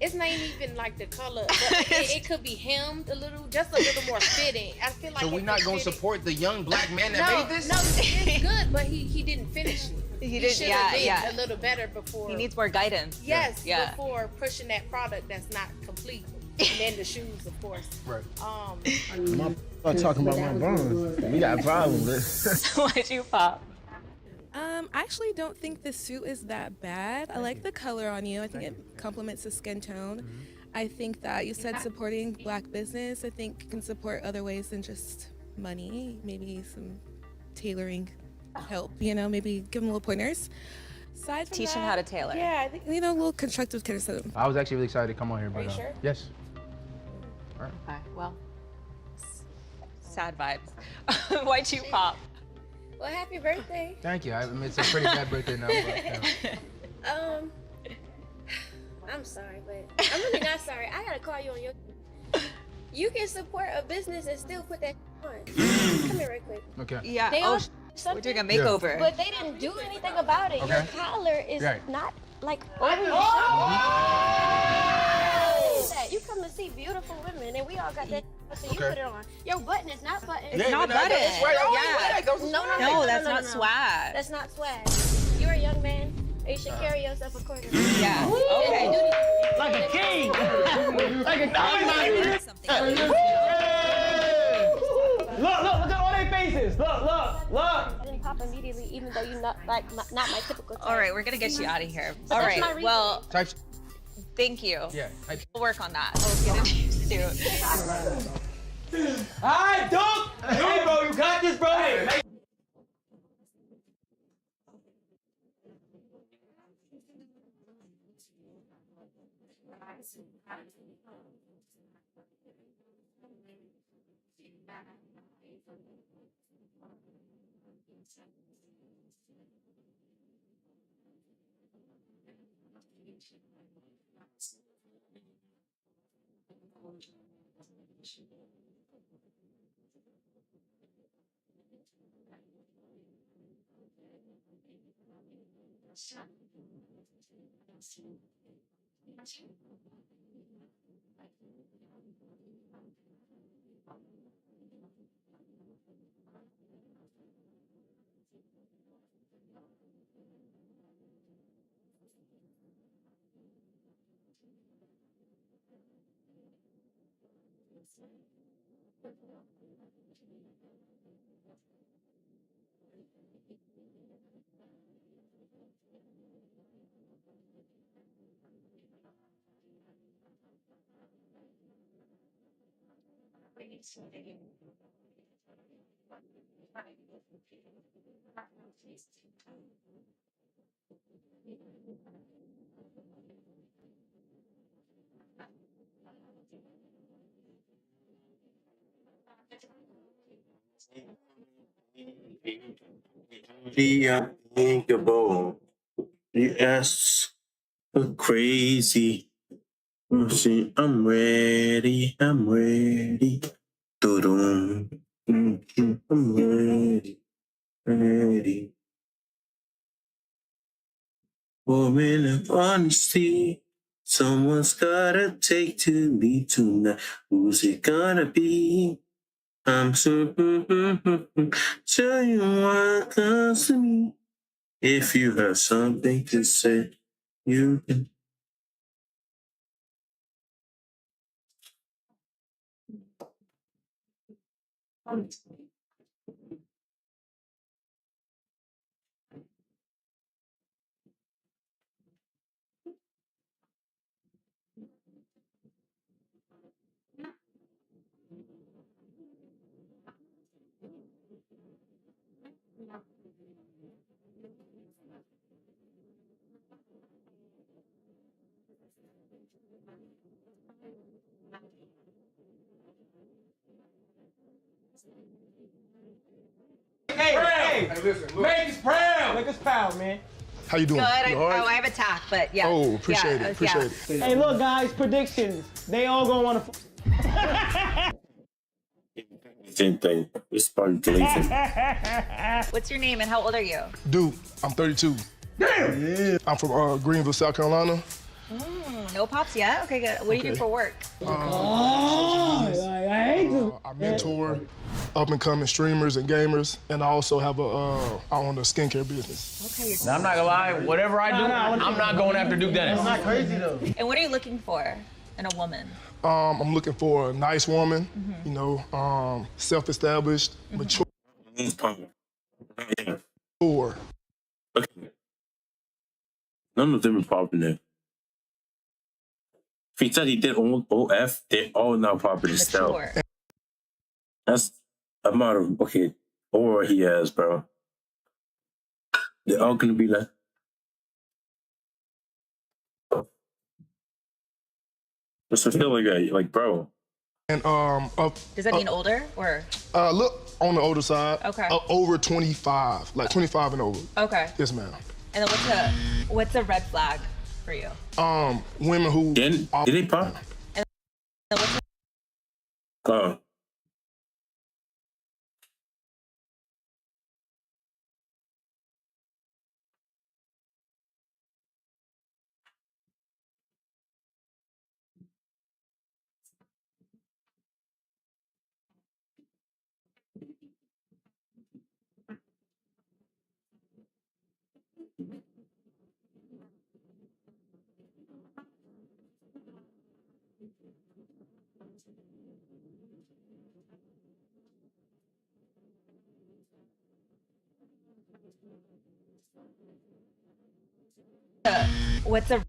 it's not even like the color, but it could be hemmed a little, just a little more fitting. I feel like. So we're not gonna support the young black man that made this? No, it's good, but he didn't finish it. He didn't, should have been yeah. a little better before. He needs more guidance. Yes, Yeah. before pushing that product that's not complete. And then the shoes, of course. Right. I'm talking about my bones. We got problems. Why'd you pop? I actually don't think the suit is that bad. I like the color on you. I think it complements the skin tone. I think that you said supporting black business. I think you can support other ways than just money. Maybe some tailoring help, maybe give them little pointers. Aside from Teach that, them how to tailor. Yeah, I think, a little constructive criticism. I was actually really excited to come on here, but Are you sure? yes. All right. Okay, well, sad vibes. Why'd you pop? Well, happy birthday. Thank you. I mean, it's a pretty bad birthday now. But, I'm sorry, but I'm really not sorry. I gotta call you on your. You can support a business and still put that on. Come here, right quick. Okay. Yeah. They Oh, all we're doing a makeover. But they didn't do anything about it. Okay. Your collar is Right. not like over your shoulder. You come to see beautiful women, and we all got that. So you Okay. put it on. Your button is not button. It's not button. It's right on Yeah. your leg. No, that's not swag. That's not swag. You're a young man. And you should carry yourself accordingly. Yeah. Okay. Like a king. Like a king. Look at all their faces. Look. I didn't pop immediately, even though you're not not my typical type. All right, we're gonna get you out of here. But All that's my right. reason. Well, Types. thank you. Yeah. We'll work on that. We'll get a new suit. All right, Duke. Hey, bro, you got this, bro. Hey. The unthinkable. Yes, crazy. See, I'm ready. Doo-dum. I'm ready. Woman of honesty. Someone's gotta take to me tonight. Who's it gonna be? I'm so tell you what comes to me. If you have something to say, you can. Hey, listen, look. make us proud. Make us proud, man. How you doing? Good. You all right? I have a tack, but yeah. Oh, appreciate yeah, it. Appreciate it. Hey, look, guys, predictions. They all gonna want to. Same thing. It's probably deleted. What's your name and how old are you? Dude, I'm 32. Damn! Yeah. I'm from Greenville, South Carolina. No pops yet? Okay, good. What do you do for work? I hate this. I mentor up-and-coming streamers and gamers, and I also have I own a skincare business. Okay. Now, I'm not gonna lie, whatever I do, I'm not going after Duke Dennis. It's not crazy though. And what are you looking for in a woman? I'm looking for a nice woman, you know, self-established, mature. Okay. None of them are popular. If he said he did OF, they're all now popular still. That's the amount of aura he has, bro. They're all gonna be like. Just feel like bro. And Does that mean older or? Look on the older side. Okay. Over 25, like 25 and over. Okay. Yes, ma'am. And then what's a red flag for you? Women who did they pop? And then what's what's a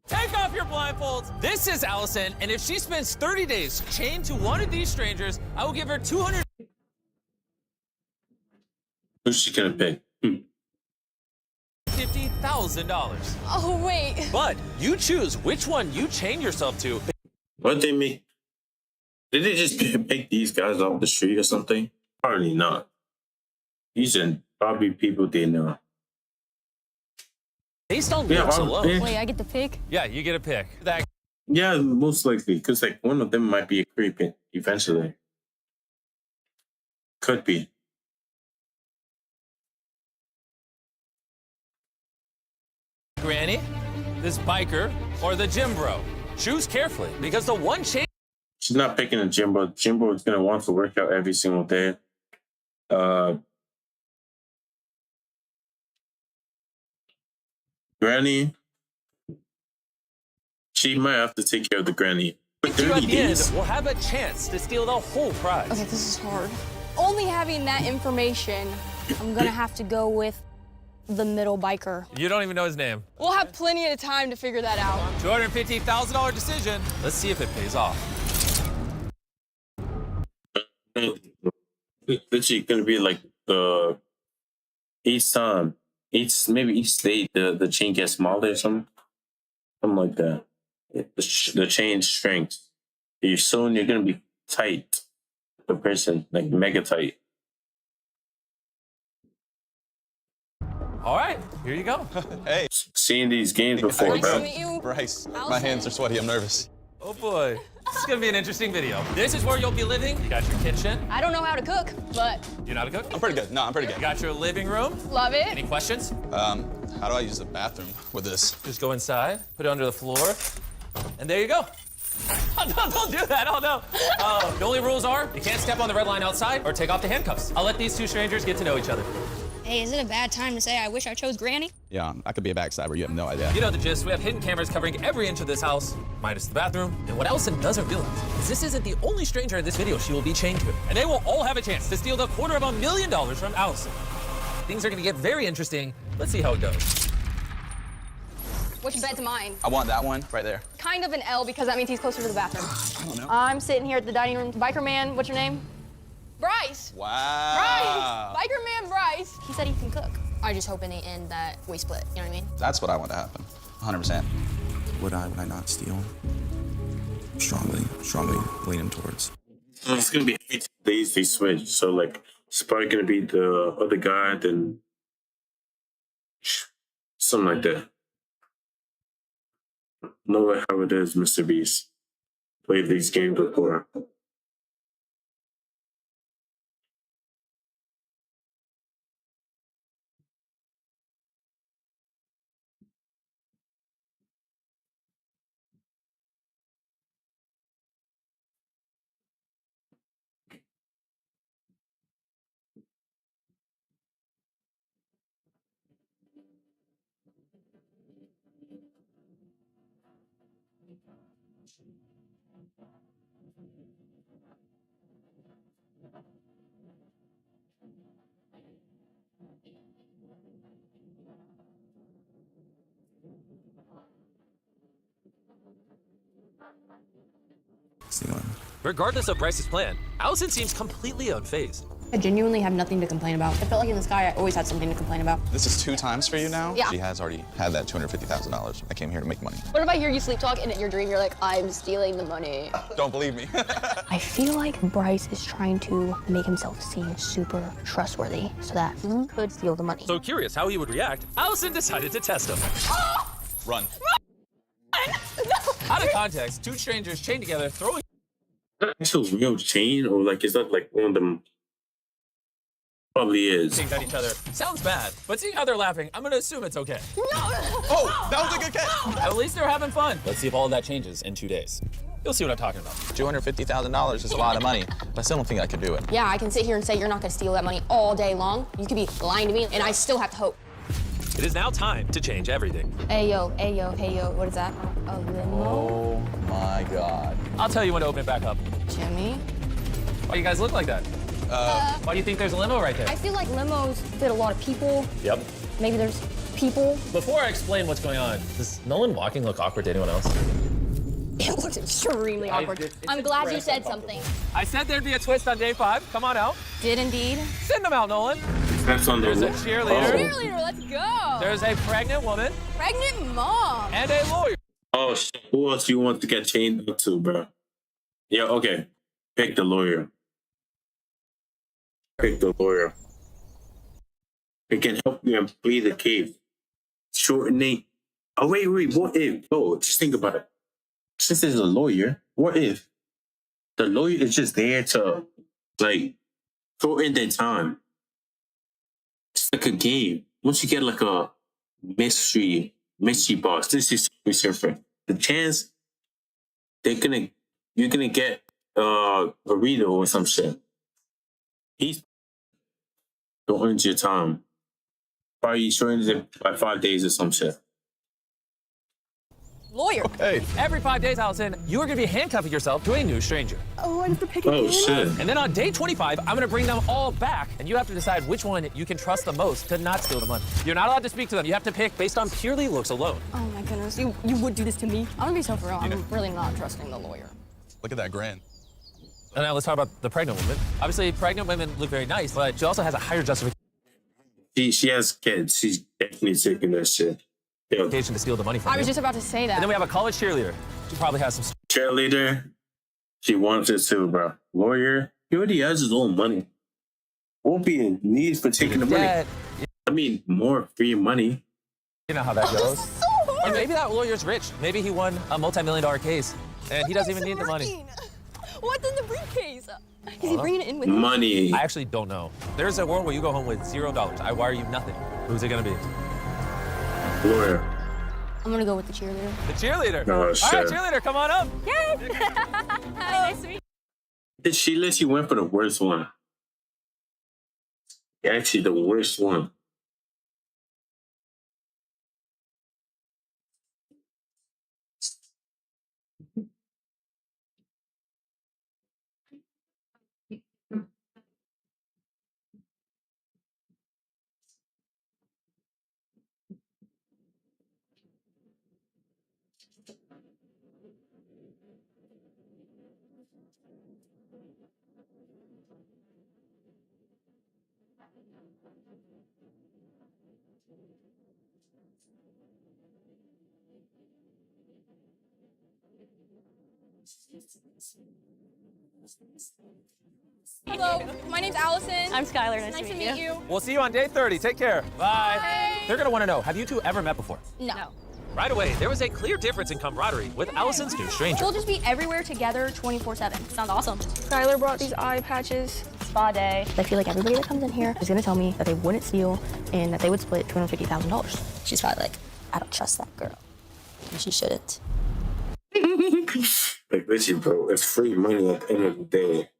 Take off your blindfolds. This is Allison, and if she spends 30 days chained to one of these strangers, I will give her $250,000. Who's she gonna pick? Oh, wait. But you choose which one you chain yourself to. What they make? Did they just pick these guys off the street or something? Probably not. These are probably people they know. Based on looks alone. Wait, I get to pick? Yeah, you get a pick. Yeah, most likely, because like one of them might be a creep eventually. Could be. Granny, this biker, or the gym bro. Choose carefully, because the one chain. She's not picking a gym bro. Gym bro is gonna want to work out every single day. Granny, she might have to take care of the granny. For 30 days. We'll have a chance to steal the whole prize. Okay, this is hard. Only having that information, I'm gonna have to go with the middle biker. You don't even know his name. We'll have plenty of time to figure that out. $250,000 decision. Let's see if it pays off. Literally gonna be like each time, maybe each state the chain gets smaller or something like that. The chain strength. You're gonna be tight. The person like mega tight. All right, here you go. Hey. Seen these games before, bro. Bryce, my hands are sweaty. I'm nervous. Oh boy, this is gonna be an interesting video. This is where you'll be living. You got your kitchen. I don't know how to cook, but You know how to cook? I'm pretty good. No, I'm pretty good. You got your living room. love it. Any questions? How do I use the bathroom with this? Just go inside, put it under the floor, and there you go. Oh, don't do that. Oh, no. The only rules are you can't step on the red line outside or take off the handcuffs. I'll let these two strangers get to know each other. Hey, is it a bad time to say I wish I chose Granny? Yeah, I could be a backstabber. You have no idea. You know the gist. We have hidden cameras covering every inch of this house, minus the bathroom. And what Allison doesn't realize is this isn't the only stranger in this video she will be chained to. And they will all have a chance to steal the $250,000 from Allison. Things are going to get very interesting. Let's see how it goes. Which bed's mine? I want that one right there. Kind of an L because that means he's closer to the bathroom. I don't know. I'm sitting here at the dining room. Biker man, what's your name? Bryce. Wow. Bryce. Biker man Bryce. He said he can cook. I just hope in the end that we split. You know what I mean? That's what I want to happen. 100%. Would I not steal? Strongly leaning towards. It's gonna be every 2 days they switch. So like it's probably gonna be the other guy, then something like that. Know how it is, Mr. Beast. Played these games before. Regardless of Bryce's plan, Allison seems completely unfazed. I genuinely have nothing to complain about. I felt like in the sky, I always had something to complain about. This is 2 times for you now? Yeah. She has already had that $250,000. I came here to make money. What if I hear you sleep talk and in your dream you're like, I'm stealing the money? Don't believe me. I feel like Bryce is trying to make himself seem super trustworthy so that he could steal the money. So curious how he would react, Allison decided to test him. Run. Out of context, 2 strangers chained together throwing. Is that actual real chain, or like is that like one of them? Probably is. At each other. Sounds bad, but seeing how they're laughing, I'm gonna assume it's okay. No! Oh, that was a good catch! At least they're having fun. Let's see if all of that changes in 2 days. You'll see what I'm talking about. $250,000 is a lot of money, but I still don't think I could do it. Yeah, I can sit here and say you're not gonna steal that money all day long. You could be lying to me, and I still have to hope. It is now time to change everything. Ayo, hey yo, what is that? A limo? Oh my God. I'll tell you when to open it back up. Jimmy? Why do you guys look like that? Why do you think there's a limo right there? I feel like limos fit a lot of people. Yep. Maybe there's people. Before I explain what's going on, does Nolan walking look awkward to anyone else? It looks extremely awkward. I'm glad you said something. I said there'd be a twist on day 5. Come on out. Did indeed. Send them out, Nolan. That's on the There's a cheerleader. Cheerleader, let's go. There's a pregnant woman. Pregnant mom. And a lawyer. Oh, shit. Who else you want to get chained up to, bro? Yeah, okay. Pick the lawyer. Pick the lawyer. It can help you and plead the case. Shortening. Oh, wait. What if? Oh, just think about it. Since there's a lawyer, what if the lawyer is just there to, like, shorten the time? It's like a game. Once you get, like, a mystery box, this is different. The chance you're gonna get a burrito or some shit. He's shortens your time. Probably shortens it by 5 days or some shit. Lawyer. Okay. Every 5 days, Allison, you are going to be handcuffing yourself to a new stranger. Oh, I have to pick Oh, again? shit. And then on day 25, I'm going to bring them all back, and you have to decide which one you can trust the most to not steal the money. You're not allowed to speak to them. You have to pick based on purely looks alone. Oh my goodness, you would do this to me? I'm gonna be so for real. I'm really not trusting the lawyer. Look at that grin. And now let's talk about the pregnant woman. Obviously, pregnant women look very nice, but she also has a higher justification She has kids. She's definitely taking that shit. Yo, to steal the money from I you. was just about to say that. And then we have a college cheerleader. She probably has some. cheerleader, she wants it too, bro. Lawyer, he already has his own money. Won't be in need for taking the money. Dad, I mean, more free money. you know how that goes. So hard. Or maybe that lawyer's rich. Maybe he won a multi-million-dollar case, and he doesn't even need the money. What's in the briefcase? Is he bringing it in with him? Money. I actually don't know. There's a world where you go home with $0. I wire you nothing. Who's it gonna be? Lawyer. I'm gonna go with the cheerleader. The cheerleader. Oh, All shit. right, cheerleader, come on up. Yay! Nice to meet you. She literally went for the worst one. Actually, the worst one. Hello, my name's Allison. I'm Skylar. Nice to meet you. We'll see you on day 30. Take care. Bye. They're gonna want to know, have you two ever met before? No. Right away, there was a clear difference in camaraderie with Allison's new stranger. We'll just be everywhere together 24/7. Sounds awesome. Skylar brought these eye patches. Spa day. I feel like everybody that comes in here is gonna tell me that they wouldn't steal and that they would split $250,000. She's probably like, I don't trust that girl. And she shouldn't. Like, literally, bro, it's free money at the end of the day.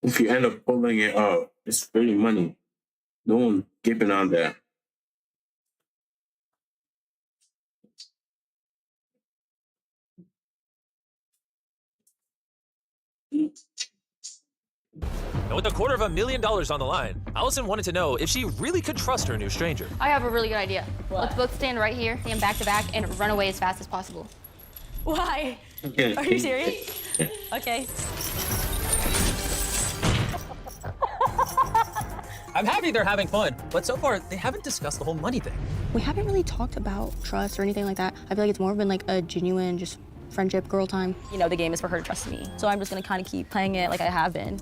If you end up pulling it out, it's free money. No one giving on that. And with $250,000 on the line, Allison wanted to know if she really could trust her new stranger. I have a really good idea. Let's both stand right here, stand back to back, and run away as fast as possible. Why? Okay. Are you serious? Okay. I'm happy they're having fun, but so far, they haven't discussed the whole money thing. We haven't really talked about trust or anything like that. I feel like it's more been like a genuine just friendship girl time. You know, the game is for her to trust me. So I'm just gonna kind of keep playing it like I have been.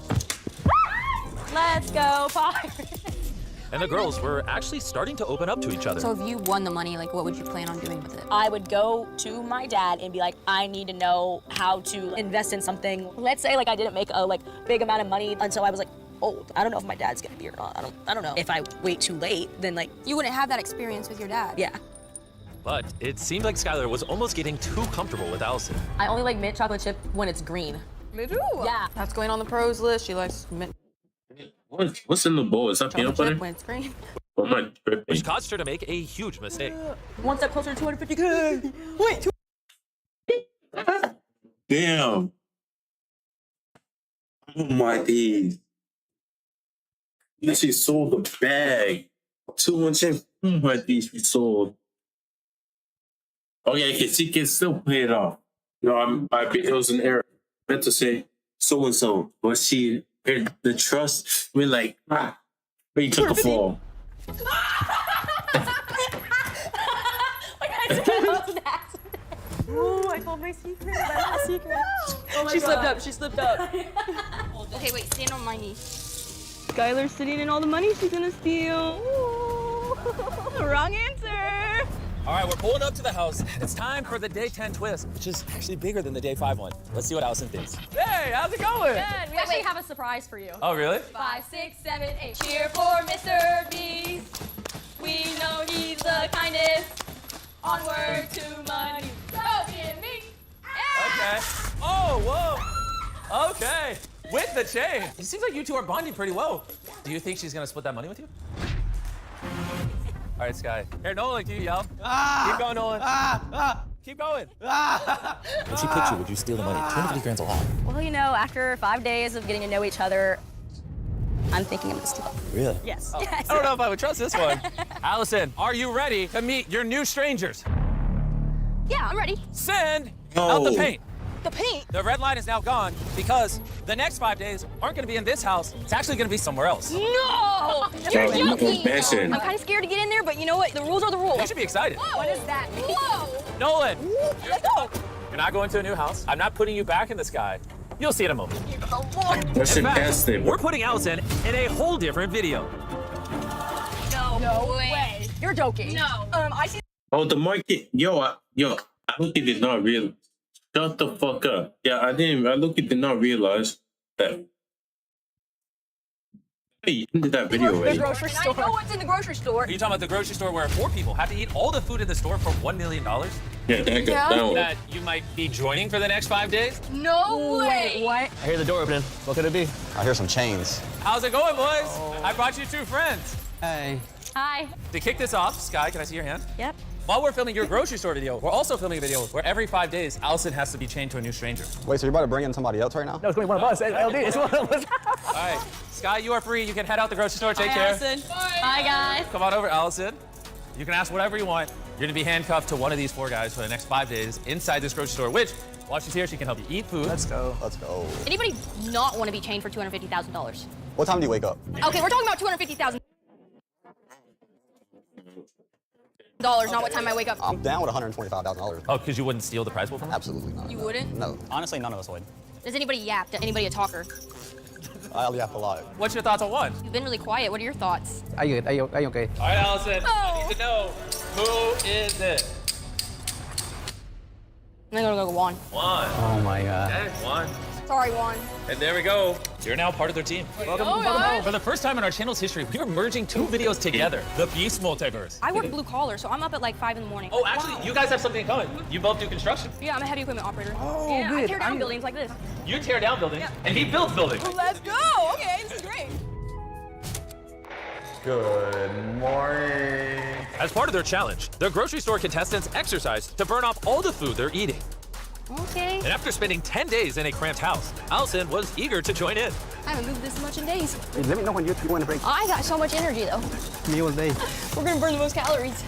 Let's go, Pirates! And the girls were actually starting to open up to each other. So if you won the money, like what would you plan on doing with it? I would go to my dad and be like, I need to know how to invest in something. Let's say like I didn't make a big amount of money until I was like old. I don't know if my dad's gonna be or not. I don't know. If I wait too late, then like you wouldn't have that experience with your dad. Yeah. But it seemed like Skylar was almost getting too comfortable with Allison. I only like mint chocolate chip when it's green. Me too. Yeah. That's going on the pros list. She likes mint What's in the bowl? Is that peanut chocolate butter? chip when it's green. What am I tripping? Which caused her to make a huge mistake. One step closer to 250K. Wait. Damn. Oh my days. She sold the bag. 200 what these she sold. Okay, she can still pay it off. No, it was an error. I meant to say so and so, but the trust. We're like, but you took a fall. Ooh, I told my secret. My secret. Oh my She slipped God. up. She slipped up. Okay, wait. Stand on my knee. Skylar's sitting in all the money she's gonna steal. Ooh. Wrong answer. All right, we're pulling up to the house. It's time for the day 10 twist, which is actually bigger than the day 5 one. Let's see what Allison thinks. Hey, how's it going? Good. We actually have a surprise for you. Oh, really? 5, 6, 7, 8. Cheer for Mr. B. We know he's the kindest. Onward to money. So be me. Okay. Oh, whoa. Okay. With the chain. It seems like you two are bonding pretty well. Do you think she's gonna split that money with you? All right, Sky. Here, Nolan, can you yell? Keep going, Nolan. Keep going. If she picked you, would you steal the money? 250 grand's a lot. Well, you know, after 5 days of getting to know each other, I'm thinking I'm gonna steal it. Really? Yes. Oh, Yes. I don't know if I would trust this one. Allison, are you ready to meet your new strangers? Yeah, I'm ready. Send out the paint. The paint? The red line is now gone because the next 5 days aren't gonna be in this house. It's actually gonna be somewhere else. No! You're Oh, joking. mansion. I'm kind of scared to get in there, but you know what? The rules are the rules. You should be excited. What does that mean? Whoa! Nolan, Let's go. you're not going to a new house. I'm not putting you back in the sky. You'll see in a moment. That's In fact, impressive. we're putting Allison in a whole different video. No way. You're joking. No. I see. Oh, the market. I look did not realize. Shut the fuck up. Yeah, I did not realize that. Hey, ended that video The already. grocery store. I know what's in the grocery store. Are you talking about the grocery store where 4 people have to eat all the food in the store for $1 million? Yeah, that one. That you might be joining for the next 5 days? No way. What? I hear the door opening. What could it be? I hear some chains. How's it going, boys? I brought you 2 friends. Hey. Hi. To kick this off, Sky, can I see your hand? Yep. While we're filming your grocery store video, we're also filming a video where every 5 days, Allison has to be chained to a new stranger. Wait, so you're about to bring in somebody else right now? No, it's going to be one of us. LD, it's one of us. All right, Sky, you are free. You can head out the grocery store. Take Hi, care. Allison. Bye, guys. Come on over, Allison. You can ask whatever you want. You're gonna be handcuffed to one of these 4 guys for the next 5 days inside this grocery store, which, while she's here, she can help you eat food. Let's go. Let's go. Anybody not want to be chained for $250,000? What time do you wake up? Okay, we're talking about $250,000. Not what time I wake up. I'm down with $125,000. Oh, because you wouldn't steal the prize pool from her? Absolutely not. You wouldn't? No. Honestly, none of us would. Does anybody yap? Does anybody a talker? I yap a lot. What's your thoughts on one? You've been really quiet. What are your thoughts? Are you okay? All right, Allison, I need to know, who is it? I'm gonna go Juan. Juan. Oh my God. Okay, Juan. Sorry, Juan. And there we go. You're now part of their team. Welcome home. For the first time in our channel's history, we are merging 2 videos together. The Beast Multiverse. I work blue collar, so I'm up at like 5 in the morning. Oh, actually, you guys have something in common. You both do construction. Yeah, I'm a heavy equipment operator. Oh, yeah, I good. tear down buildings like this. You tear down buildings, and he builds buildings. Let's go. Okay, this is great. Good morning. As part of their challenge, the grocery store contestants exercise to burn off all the food they're eating. Okay. And after spending 10 days in a cramped house, Allison was eager to join in. I haven't moved this much in days. Hey, let me know when you're going to break. I got so much energy though. Me all day. We're gonna burn the most calories.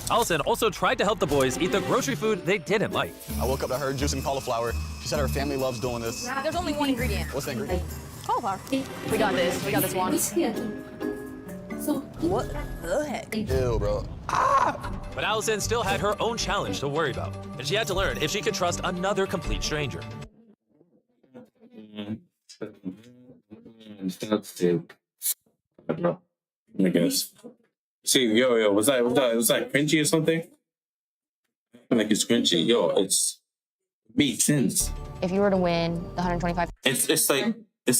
Allison also tried to help the boys eat the grocery food they didn't like. I woke up to her juicing cauliflower. She said her family loves doing this. There's only one ingredient. What's the ingredient? Cauliflower. We got this. We got this one. What the heck? Ew, bro. But Allison still had her own challenge to worry about, and she had to learn if she could trust another complete stranger. I guess. See, yo, was that cringy or something? I feel like it's cringy. Yo, it's makes sense. If you were to win the 125, It's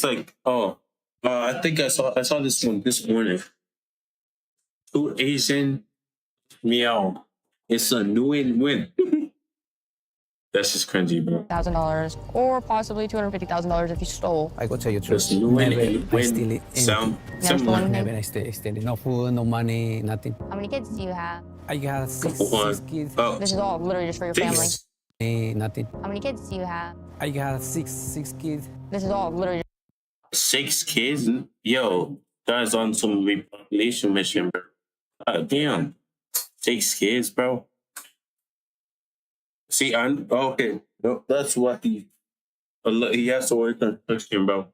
like I think I saw this one this morning. 2 Asian meow. It's a new win. That's just cringy, bro. $1,000 or possibly $250,000 if you stole. I go tell you the Just truth. new Never win. I steal it. Sound Never stolen similar. anything? Never I steal it. No food, no money, nothing. How many kids do you have? I got six kids. Oh, This is all literally just for your family. six. Nothing. How many kids do you have? I got six kids. This is all literally 6 kids? Yo, Guys on some repopulation mission, bro. God damn. 6 kids, bro. See, okay. No, that's what he has to work on construction, bro.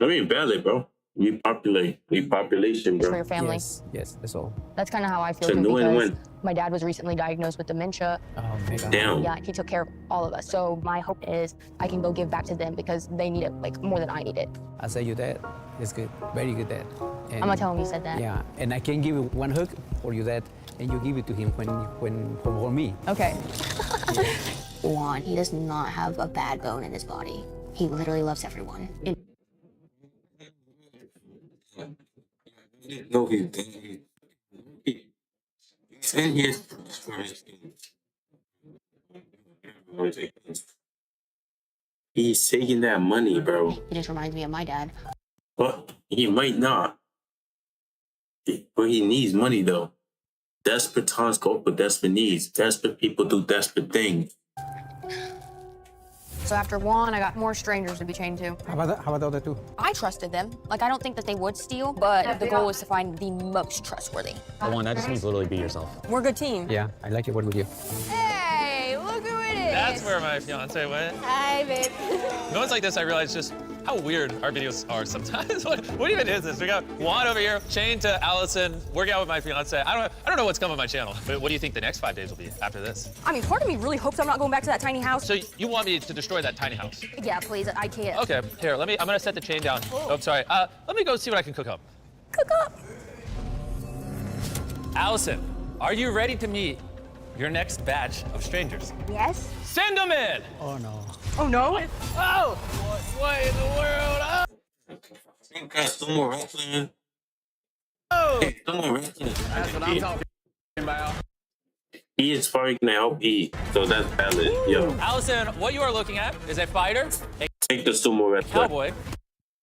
I mean, valid, bro. Repopulation, bro. For your family. Yes, that's all. That's kind of how I feel So too, no one because win. my dad was recently diagnosed with dementia. Oh, my God. Damn. Yeah, he took care of all of us. So my hope is I can go give back to them because they need it like more than I need it. I say you that. It's good. Very good dad. I'm gonna tell him you said that. Yeah, and I can give you one hug for you that, and you give it to him for me. Okay. Juan, he does not have a bad bone in his body. He literally loves everyone. No, he's in here. He's taking that money, bro. He just reminds me of my dad. But he might not. But he needs money, though. Desperate times call for desperate needs. Desperate people do desperate things. So after Juan, I got more strangers to be chained to. How about the other two? I trusted them. Like, I don't think that they would steal, but the goal is to find the most trustworthy. Juan, that just means literally be yourself. We're a good team. Yeah, I like to work with you. Hey, look who it is. That's where my fiance went. Hi, babe. Moments like this, I realize just how weird our videos are sometimes. What even is this? We got Juan over here, chained to Allison, working out with my fiance. I don't know what's coming on my channel. But what do you think the next 5 days will be after this? I mean, part of me really hopes I'm not going back to that tiny house. So you want me to destroy that tiny house? Yeah, please, I can't. Okay, here, I'm gonna set the chain down. Oh, I'm sorry. Let me go see what I can cook up. Cook up. Allison, are you ready to meet your next batch of strangers? Yes. Send them in! Oh, no. Oh, no? Oh! What in the world? Oh! You got some more wrestling. Oh! Hey, some more wrestling. That's what I'm talking about. He is probably gonna help eat, so that's valid. Yo, Allison, what you are looking at is a fighter, a take the sumo wrestler. cowboy,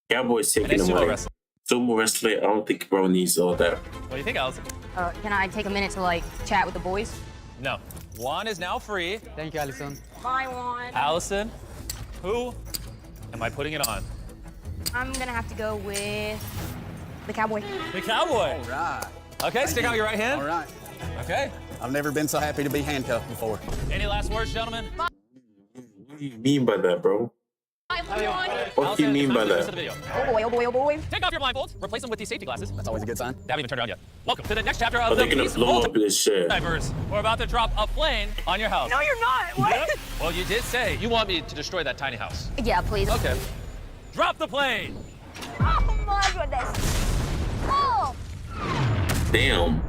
Cowboy's and a taking him sumo away. wrestler. Sumo wrestler, I don't think bro needs all that. What do you think, Allison? Can I take a minute to, like, chat with the boys? No. Juan is now free. Thank you, Allison. Bye, Juan. Allison, who am I putting it on? I'm gonna have to go with the cowboy. The cowboy. All right. Okay, stick out your right hand. All right. Okay. I've never been so happy to be handcuffed before. Any last words, gentlemen? What do you mean by that, bro? What do you mean by that? Oh boy, oh boy, oh boy. Take off your blindfolds, replace them with these safety glasses. That's always a good sign. They haven't even turned around yet. Welcome to the next chapter Are of they the gonna Peace blow up this shit? Divers. We're about to drop a plane on your house. No, you're not. What? Yep. Well, you did say you want me to destroy that tiny house. Yeah, please. Okay. Drop the plane. Oh my goodness. Oh. Damn.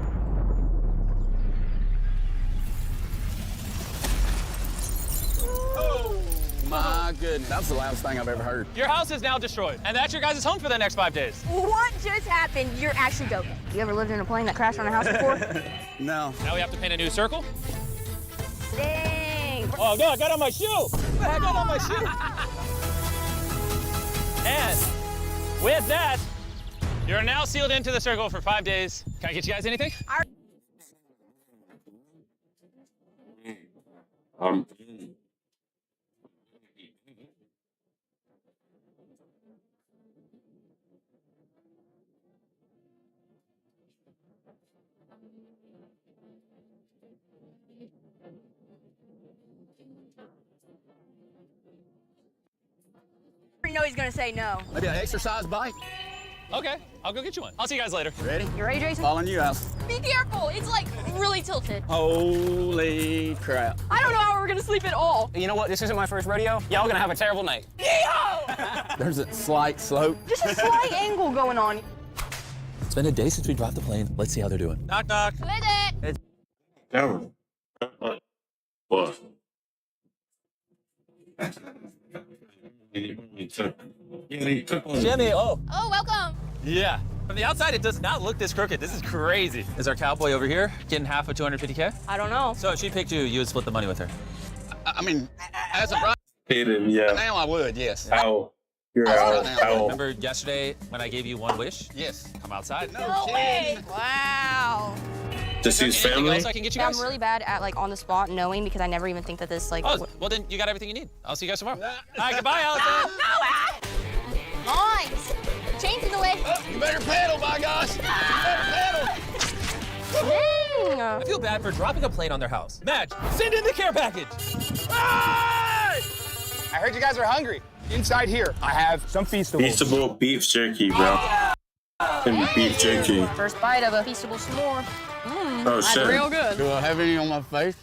My goodness, that's the loudest thing I've ever heard. Your house is now destroyed, and that's your guys' home for the next 5 days. What just happened? You're actually joking. You ever lived in a plane that crashed on a house before? No. Now we have to paint a new circle. Dang. Oh no, I got on my shoe. I got on my shoe. And with that, you're now sealed into the circle for 5 days. Can I get you guys anything? You know he's gonna say no. Maybe an exercise bike? Okay, I'll go get you one. I'll see you guys later. Ready? You ready, Jason? Following you out. Be careful. It's like really tilted. Holy crap. I don't know how we're gonna sleep at all. You know what? This isn't my first rodeo. Y'all gonna have a terrible night. There's a slight slope. Just a slight angle going on. It's been a day since we dropped the plane. Let's see how they're doing. Knock, knock. With it. What? Jimmy, oh. Oh, welcome. Yeah. From the outside, it does not look this crooked. This is crazy. Is our cowboy over here getting half of 250K? I don't know. So if she picked you, you would split the money with her. I mean, as a bride, Hit him, yeah. now I would, yes. Ow. You're out. Ow. Remember yesterday when I gave you one wish? Yes. Come outside. No way. Wow. Just his Anything family? else I can get you Yeah, guys? I'm really bad at like on the spot knowing because I never even think that this like. Oh, well then you got everything you need. I'll see you guys tomorrow. All right, goodbye, Allison. Nice. Change in the way. You better pedal, my gosh. You better pedal. Dang. I feel bad for dropping a plate on their house. Madge, send in the care package. I heard you guys are hungry. Inside here, I have some Feastables. Feastable beef jerky, bro. And beef jerky. First bite of a Feastable s'more. Oh, That's shit. real good. Do I have any on my face?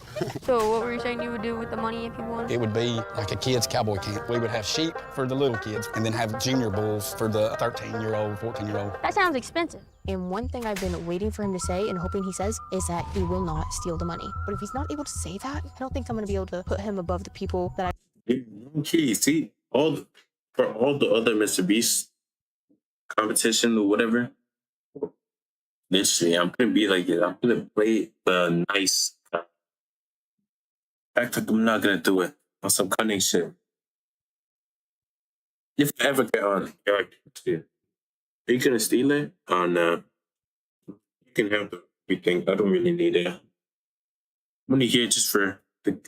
So what were you saying you would do with the money if you won? It would be like a kid's cowboy camp. We would have sheep for the little kids and then have junior bulls for the 13-year-old, 14-year-old. That sounds expensive. And one thing I've been waiting for him to say and hoping he says is that he will not steal the money. But if he's not able to say that, I don't think I'm going to be able to put him above the people that I... Okay, see, for all the other Mr. Beast competition or whatever, literally, I'm gonna be like, I'm gonna play the nice. Act like I'm not gonna do it on some cunning shit. If I ever get on, are you gonna steal it? Oh no, you can have everything. I don't really need it. I'm only here just for the.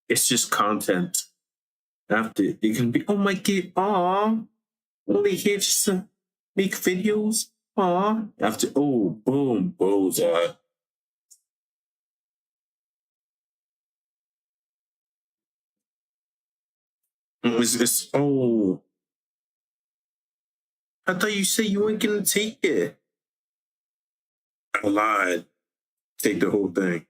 It's just content. After you can be, oh my god, aw, only here just to make videos, aw. After, oh, boom, bullseye. Oh, I thought you said you weren't gonna take it. I lied. Take the whole thing.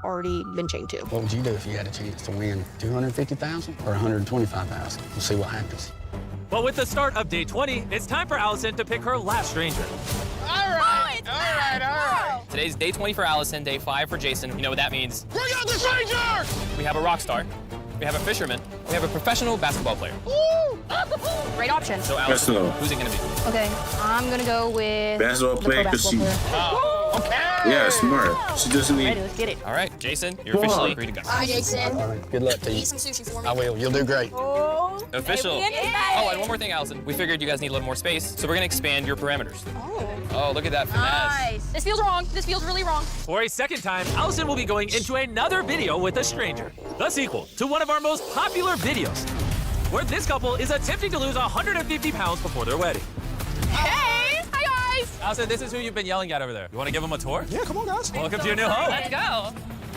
already been chained to. What would you do if you had a chance to win $250,000 or $125,000? We'll see what happens. Well, with the start of day 20, it's time for Allison to pick her last stranger. All right. Today's day 20 for Allison, day 5 for Jason. You know what that means? Bring out the stranger! We have a rock star, we have a fisherman, we have a professional basketball player. Great option. So Allison, who's it gonna be? Okay, I'm gonna go with Basketball the player, pro because basketball player. Yeah, smart. She doesn't need. Ready, let's get it. All right, Jason, you're officially free to go. Hi, Jason. All right, good luck to you. Eat some sushi for me. I will. You'll do great. Official. Oh, and one more thing, Allison. We figured you guys need a little more space, so we're gonna expand your parameters. Oh, look at that finesse. Nice. This feels wrong. This feels really wrong. For a second time, Allison will be going into another video with a stranger, the sequel to one of our most popular videos, where this couple is attempting to lose 150 pounds before their wedding. Hey! Hi, guys! Allison, this is who you've been yelling at over there. You want to give them a tour? Yeah, come on, guys. Welcome to your new home. Let's go.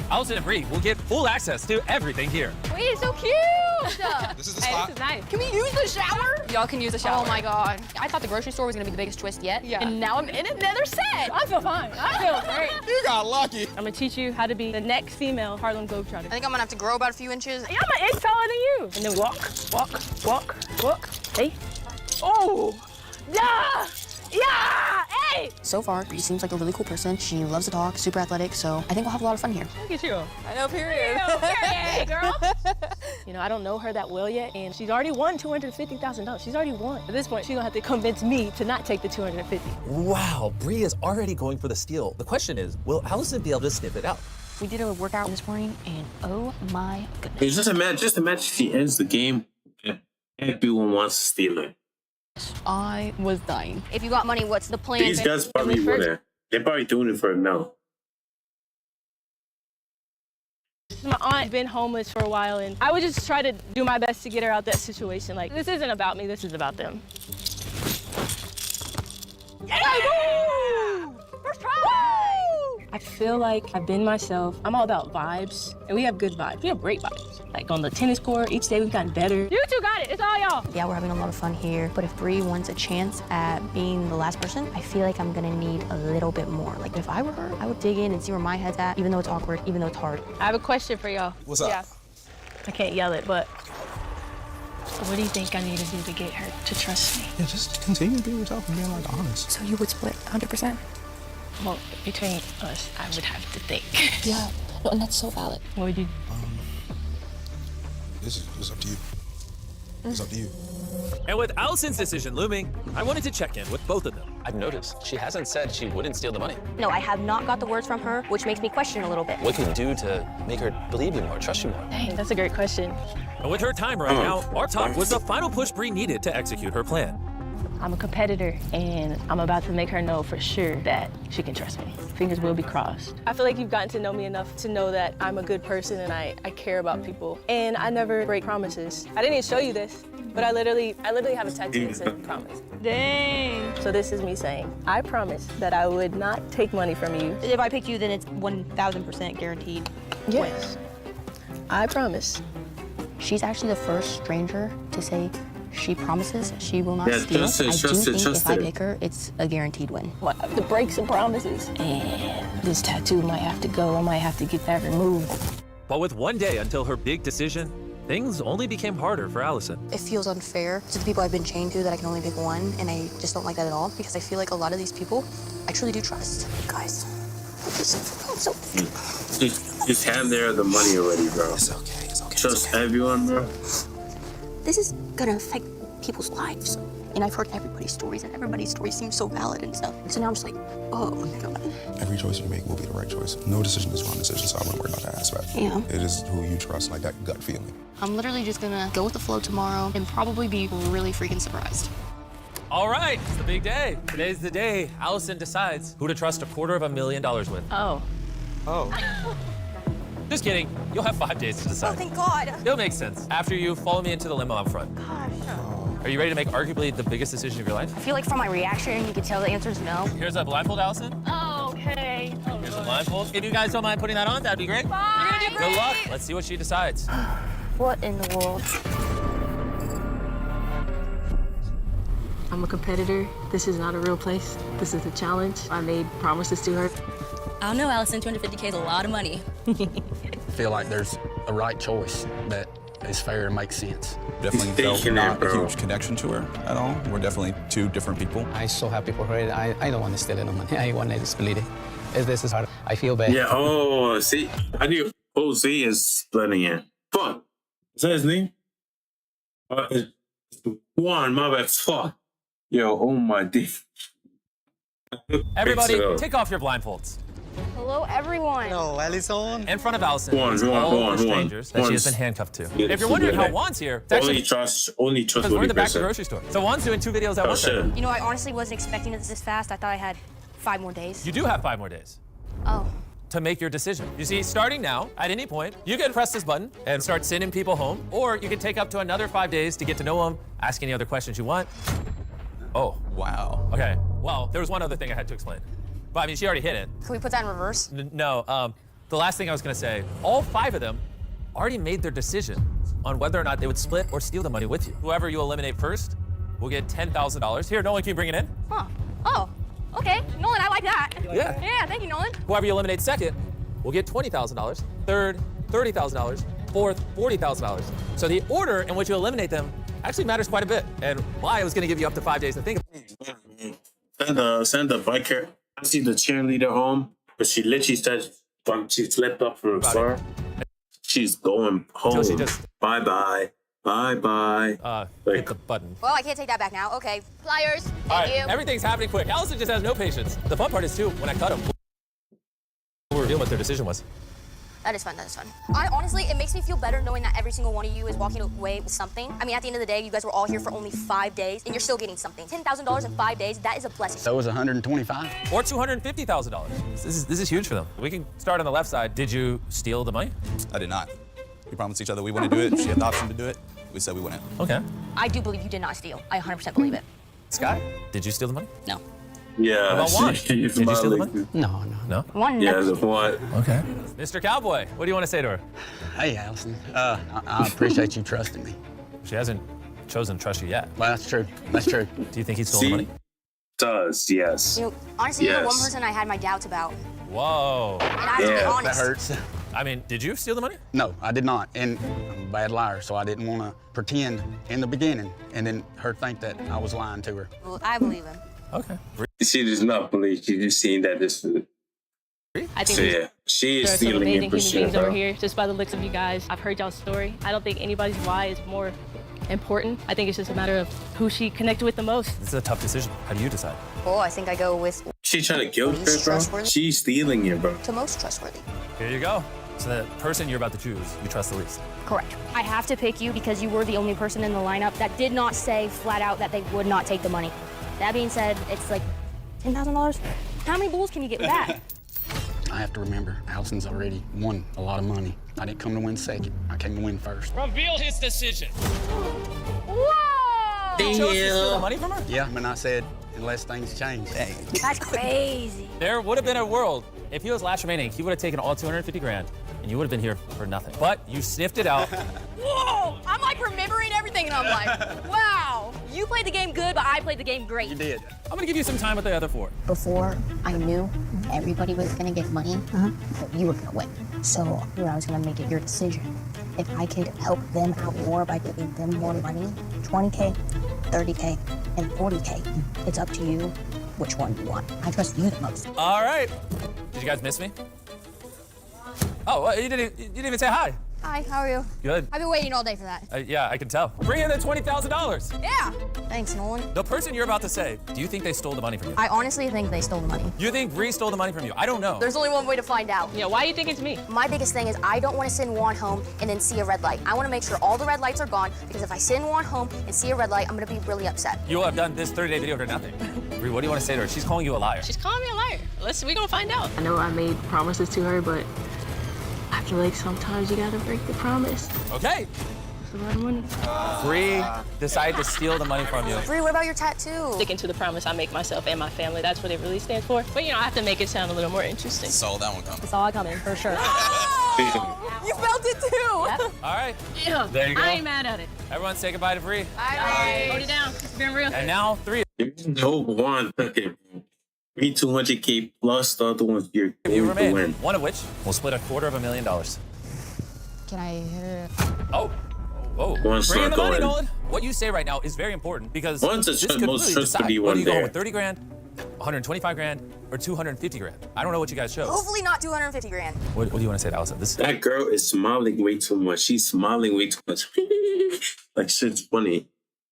Allison and Bree will get full access to everything here. Wait, it's so cute. This is the Hey, spot. this is nice. Can we use the shower? Y'all can use the shower. Oh my God. I thought the grocery store was gonna be the biggest twist yet. Yeah. And now I'm in another set. I feel fine. I feel great. You got lucky. I'm gonna teach you how to be the next female Harlem Globetrotter. I think I'm gonna have to grow about a few inches. Yeah, I'm an inch taller than you. And then walk, walk, walk, walk. Hey. Oh. Yeah. Yeah. Hey. So far, Bree seems like a really cool person. She loves to talk, super athletic, so I think we'll have a lot of fun here. Look at you. I know, period. Period, girl. You know, I don't know her that well yet, and she's already won $250,000. She's already won. At this point, she's gonna have to convince me to not take the 250. Wow, Bree is already going for the steal. The question is, will Allison be able to sniff it out? We did a workout this morning, and oh my goodness. Hey, just imagine she ends the game and everyone wants to steal it. I was dying. If you got money, what's the plan? These guys probably wouldn't. They're probably doing it for it now. My aunt been homeless for a while, and I would just try to do my best to get her out that situation. Like, this isn't about me, this is about them. Yeah! First try! Woo! I feel like I've been myself. I'm all about vibes, and we have good vibes. We have great vibes. Like on the tennis court, each day we've gotten better. You two got it, it's all y'all. Yeah, we're having a lot of fun here, but if Bree wants a chance at being the last person, I feel like I'm gonna need a little bit more. Like, if I were her, I would dig in and see where my head's at, even though it's awkward, even though it's hard. I have a question for y'all. What's up? Yeah. I can't yell it, but what do you think I need to do to get her to trust me? Yeah, just continue being yourself and being like honest. So you would split 100%? Well, between us, I would have to think. Yeah, no, and that's so valid. What would you? This is up to you. It's up to you. And with Allison's decision looming, I wanted to check in with both of them. I've noticed she hasn't said she wouldn't steal the money. No, I have not got the words from her, which makes me question a little bit. What can you do to make her believe you more, trust you more? Dang, that's a great question. And with her time right now, our talk was the final push Bree needed to execute her plan. I'm a competitor, and I'm about to make her know for sure that she can trust me. Fingers will be crossed. I feel like you've gotten to know me enough to know that I'm a good person and I care about people. And I never break promises. I didn't even show you this, but I literally have a tattoo that says promise. Dang. So this is me saying, I promise that I would not take money from you. If I picked you, then it's 1,000% guaranteed. Yes. I promise. She's actually the first stranger to say she promises she will not steal. Trust it, I trust do it, think trust if I it. pick her, it's a guaranteed win. Well, I have to break some promises. And this tattoo might have to go. I might have to get that removed. But with one day until her big decision, things only became harder for Allison. It feels unfair to the people I've been chained to that I can only pick one, and I just don't like that at all because I feel like a lot of these people I truly do trust. Guys, so Just hand there the money already, bro. It's okay. Trust everyone, bro. this is gonna affect people's lives. And I've heard everybody's stories, and everybody's stories seem so valid and stuff. So now I'm just like, oh my God. Every choice you make will be the right choice. No decision is wrong decision, so I wouldn't worry about that aspect. Yeah. It is who you trust, like that gut feeling. I'm literally just gonna go with the flow tomorrow and probably be really freaking surprised. All right, it's the big day. Today's the day Allison decides who to trust $250,000 with. Oh. Just kidding. You'll have 5 days to decide. Oh, thank God. It'll make sense. After you follow me into the limo out front. Are you ready to make arguably the biggest decision of your life? I feel like from my reaction, you can tell the answer is no. Here's a blindfold, Allison. Oh, okay. Oh, Here's a blindfold. If you guys don't mind putting that on, that'd be great. Bye. Good luck. Let's see what she decides. What in the world? I'm a competitor. This is not a real place. This is a challenge. I made promises to her. I don't know, Allison, 250K is a lot of money. I feel like there's a right choice that is fair and makes sense. Definitely felt not a huge connection to her at all. We're definitely two different people. I'm so happy for her. I don't want to steal any money. I want to split it. This is hard. I feel bad. Yeah, oh, see, I knew OZ is splitting it. Fuck. Is that his name? It's Juan, my bad. Fuck. Yo, oh my D. Everybody, take off your blindfolds. Hello, everyone. Hello, Allison. In front of Allison, Juan, is Juan, all Juan, the strangers that Juan. she has been handcuffed to. Yeah, If you're wondering how yeah. Juan's here, it's actually Only because we're in the back of the grocery store. So Juan's doing 2 videos at Oh, once. shit. You know, I honestly wasn't expecting it this fast. I thought I had 5 more days. You do have 5 more days Oh. to make your decision. You see, starting now, at any point, you can press this button and start sending people home, or you can take up to another 5 days to get to know them, ask any other questions you want. Oh. Wow. Okay. Well, there was one other thing I had to explain. But I mean, she already hit it. Can we put that in reverse? No, the last thing I was gonna say, all 5 of them already made their decision on whether or not they would split or steal the money with you. Whoever you eliminate first will get $10,000. Here, Nolan, can you bring it in? Huh. Oh, okay. Nolan, I like that. Yeah. Yeah, thank you, Nolan. Whoever you eliminate second will get $20,000. Third, $30,000. Fourth, $40,000. So the order in which you eliminate them actually matters quite a bit, and why I was gonna give you up to 5 days to think about it. Send the biker. I see the cheerleader home, but she literally said she flipped up from the car. She's going home. Until she just- Bye-bye. Bye-bye. Hit the button. Well, I can't take that back now. Okay. Pliers. Thank All right, you. everything's happening quick. Allison just has no patience. The fun part is, too, when I cut them, we'll reveal what their decision was. That is fun, that is fun. Honestly, it makes me feel better knowing that every single one of you is walking away with something. I mean, at the end of the day, you guys were all here for only 5 days, and you're still getting something. $10,000 in 5 days, that is a blessing. So was 125. Or $250,000. This is huge for them. We can start on the left side. Did you steal the money? I did not. We promised each other we wouldn't do it. She had the option to do it. We said we wouldn't. Okay. I do believe you did not steal. I 100% believe it. Scott, did you steal the money? No. Yeah. What about Juan? Did you steal the money? No. No? One Yeah, never the what? Okay. Mr. Cowboy, what do you want to say to her? Hey, Allison. I appreciate you trusting me. She hasn't chosen to trust you yet. Well, that's true. That's true. Do you think he stole the money? Does, yes. You know, honestly, you're the one Yes. person I had my doubts about. Whoa. And I have to be That honest. hurts. I mean, did you steal the money? No, I did not. And I'm a bad liar, so I didn't want to pretend in the beginning and then her think that I was lying to her. Well, I believe him. Okay. She does not believe. She just seen that this is. I think So yeah, she is there are some stealing amazing it for human beings sure. over here, just by the looks of you guys. I've heard y'all's story. I don't think anybody's why is more important. I think it's just a matter of who she connected with the most. This is a tough decision. How do you decide? Oh, I think I go with She trying to guilt least trip, bro. trustworthy She's stealing it, bro. to most trustworthy. Here you go. So the person you're about to choose, you trust the least. Correct. I have to pick you because you were the only person in the lineup that did not say flat out that they would not take the money. That being said, it's like $10,000. How many bulls can you get with that? I have to remember, Allison's already won a lot of money. I didn't come to win second. I came to win first. Reveal his decision. Whoa! You chose to steal the money from her? Yeah, but I said, unless things change. Hey. That's crazy. There would have been a world if he was last remaining. He would have taken all 250 grand, and you would have been here for nothing. But you sniffed it out. Whoa! I'm like remembering everything, and I'm like, wow. You played the game good, but I played the game great. You did. I'm gonna give you some time with the other four. Before I knew everybody was gonna get money, but you were gonna win. So I knew I was gonna make it your decision. If I could help them out more by giving them more money, 20K, 30K, and 40K, it's up to you which one you want. I trust you the most. All right. Did you guys miss me? Oh, well, you didn't even say hi. Hi, how are you? Good. I've been waiting all day for that. Yeah, I can tell. Bring in the $20,000. Yeah. Thanks, Nolan. The person you're about to say, do you think they stole the money from you? I honestly think they stole the money. You think Bree stole the money from you? I don't know. There's only one way to find out. Yeah, why do you think it's me? My biggest thing is I don't want to send Juan home and then see a red light. I want to make sure all the red lights are gone because if I send Juan home and see a red light, I'm going to be really upset. You will have done this 30-day video for nothing. Bree, what do you want to say to her? She's calling you a liar. She's calling me a liar. We're gonna find out. I know I made promises to her, but I feel like sometimes you gotta break the promise. Okay. It's a lot of money. Bree decided to steal the money from you. Bree, what about your tattoo? Sticking to the promise I make myself and my family. That's what it really stands for. But I have to make it sound a little more interesting. Saw that one coming. Saw it coming, for sure. You felt it too. Yep. All right. Yeah. There you go. I ain't mad at it. Everyone say goodbye to Bree. Bye. Hold it down. It's been real. And now 3. No one fucking me 200K plus the other ones you're You going to remain. win. One of which will split $250,000. Can I hit it? Oh. Whoa. One's Bring in not the money, going. Nolan. What you say right now is very important because One's the this could most really trust to decide be whether one you go there. with 30 grand, 125 grand, or 250 grand. I don't know what you guys chose. Hopefully not 250 grand. What do you want to say to Allison? That girl is smiling way too much. She's smiling way too much. Like, shit's funny.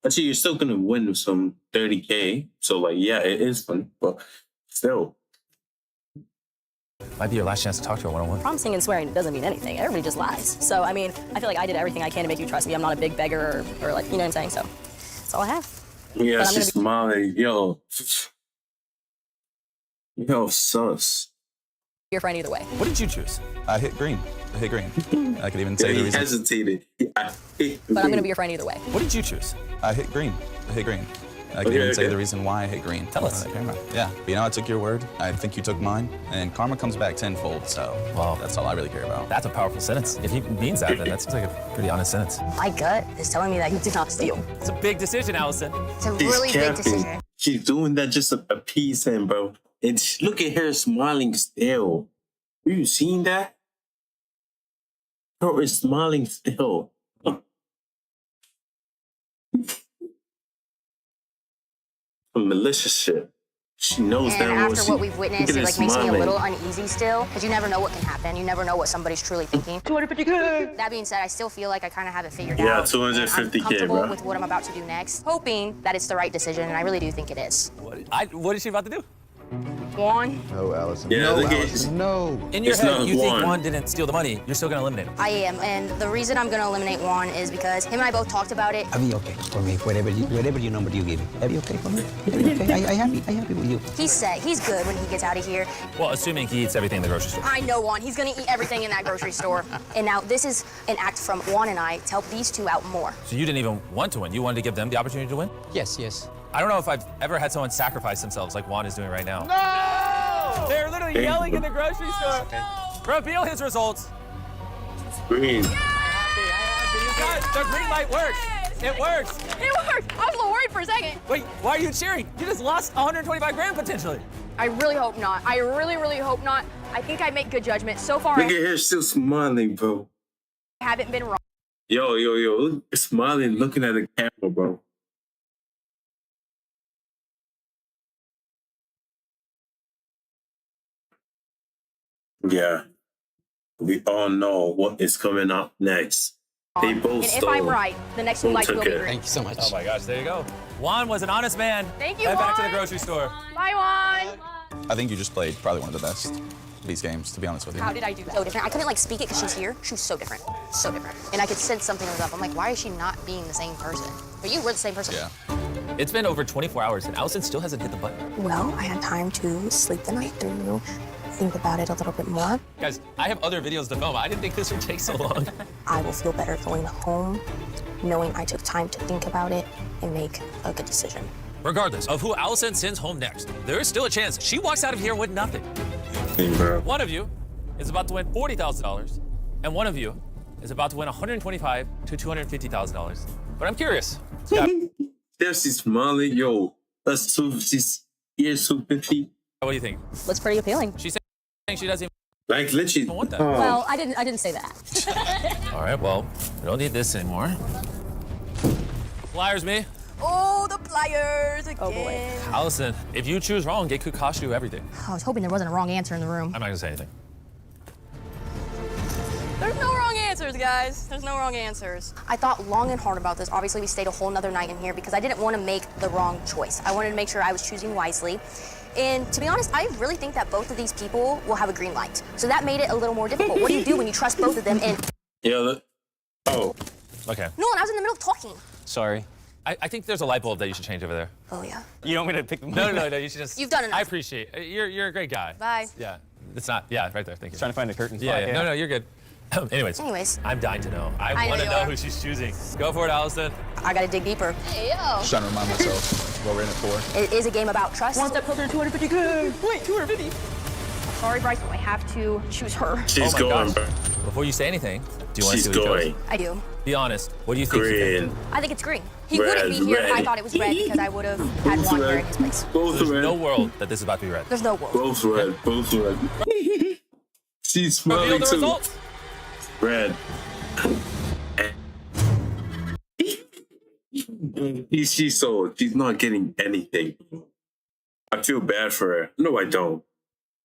Actually, you're still going to win some 30K. So, like, yeah, it is fun. But still. Might be your last chance to talk to her one-on-one. Promising and swearing doesn't mean anything. Everybody just lies. So, I mean, I feel like I did everything I can to make you trust me. I'm not a big beggar or like, you know what I'm saying? So, that's all I have. Yeah, But I'm she's smiling. Yo, sus. Your friend either way. What did you choose? I hit green. I hit green. I could even say the He reason. hesitated. But I'm going to be your friend either way. What did you choose? I hit green. I hit green. I could Okay, even say okay. the reason why I hit green. Tell us. Yeah. But I took your word. I think you took mine. And karma comes back tenfold. So, Wow. that's all I really care about. That's a powerful sentence. If he means that, then that seems like a pretty honest sentence. My gut is telling me that you did not steal. It's a big decision, Allison. It's a She's really big capping. decision. She's doing that just to appease him, bro. And look at her smiling still. Have you seen that? Her is smiling still. Some malicious shit. She knows And that after what we've witnessed, it like makes me a little smiling. uneasy still, because you never know what can happen. You never know what somebody's truly thinking. 250K. That being said, I still feel like I kind of have it figured Yeah, out. 250K, I'm comfortable bro. with what I'm about to do next, hoping that it's the right decision, and I really do think it is. What is she about to do? Juan, No, Allison. Yeah, no, look at- Allison. No. In your It's head, not you think Juan. Juan didn't steal the money. You're still going to eliminate him. I am, and the reason I'm gonna eliminate Juan is because him and I both talked about it. I'll be okay for me, whatever your number you give me. I'll be okay for me. I'll be okay. I happy with you. He's set. He's good when he gets out of here. Well, assuming he eats everything in the grocery store. I know Juan. He's gonna eat everything in that grocery store. And now this is an act from Juan and I to help these two out more. So you didn't even want to win. You wanted to give them the opportunity to win? Yes, yes. I don't know if I've ever had someone sacrifice themselves like Juan is doing right now. No! They're literally yelling in the grocery store. Reveal his results. Green. You guys, the green light works. It works. It worked. I was a little worried for a second. Wait, why are you cheering? You just lost 125 grand potentially. I really hope not. I really, really hope not. I think I make good judgment. So far, Look at her still smiling, bro. I haven't been wrong. Yo. Look, smiling, looking at the camera, bro. Yeah. We all know what is coming up next. They both And if stole. I'm right, the next blue light will be green. Thank you so much. Oh my gosh, there you go. Juan was an honest man. Thank you, Head back to the Juan. grocery store. Bye, Juan. I think you just played probably one of the best of these games, to be honest with you. How did I do that? So different. I couldn't like speak it because she's here. She was so different. So different. And I could sense something was up. I'm like, why is she not being the same person? But you were the same person. Yeah. It's been over 24 hours and Allison still hasn't hit the button. Well, I had time to sleep the night through, think about it a little bit more. Guys, I have other videos to film. I didn't think this would take so long. I will feel better going home, knowing I took time to think about it and make a good decision. Regardless of who Allison sends home next, there is still a chance she walks out of here with nothing. Hey, bro. One of you is about to win $40,000, and one of you is about to win $125,000 to $250,000. But I'm curious. Scott, There she's smiling. Yo, that's two. She's years 250. what do you think? Looks pretty appealing. She's saying she doesn't Like literally. even want that. Well, I didn't say that. All right, well, we don't need this anymore. Flyers me. Oh, the pliers again. Oh boy. Allison, if you choose wrong, it could cost you everything. I was hoping there wasn't a wrong answer in the room. I'm not gonna say anything. There's no wrong answers, guys. There's no wrong answers. I thought long and hard about this. Obviously, we stayed a whole nother night in here because I didn't want to make the wrong choice. I wanted to make sure I was choosing wisely. And to be honest, I really think that both of these people will have a green light. So that made it a little more difficult. What do you do when you trust both of them and... Yeah. Oh. Okay. Nolan, I was in the middle of talking. Sorry. I think there's a light bulb that you should change over there. Oh, yeah. You want me to pick them? No, you should just... You've done enough. I appreciate it. You're a great guy. Bye. Yeah. It's not... Yeah, right there. Thank you. Trying to find a curtain Yeah, spot. yeah. No, you're good. Anyways. I'm dying to know. I I know want to you know are. who she's choosing. Go for it, Allison. I gotta dig deeper. Hey, yo. Just trying to remind myself what we're in it for. It is a game about trust. One step closer to 250K. Wait, 250. Sorry, Bryce, but I have to choose her. She's Oh my going, gosh. bro. Before you say anything, do you want to She's see what he going. chose? I do. Be honest. What do you think? Green. I think it's green. He Red, wouldn't be here if I red. thought it was red because I would have had Both blonde hair red. in his place. Both There's red. no world that this is about to be red. There's no world. Both red. Both red. She's Reveal smiling the too. results. Red. She's sold. She's not getting anything. I feel bad for her. No, I don't.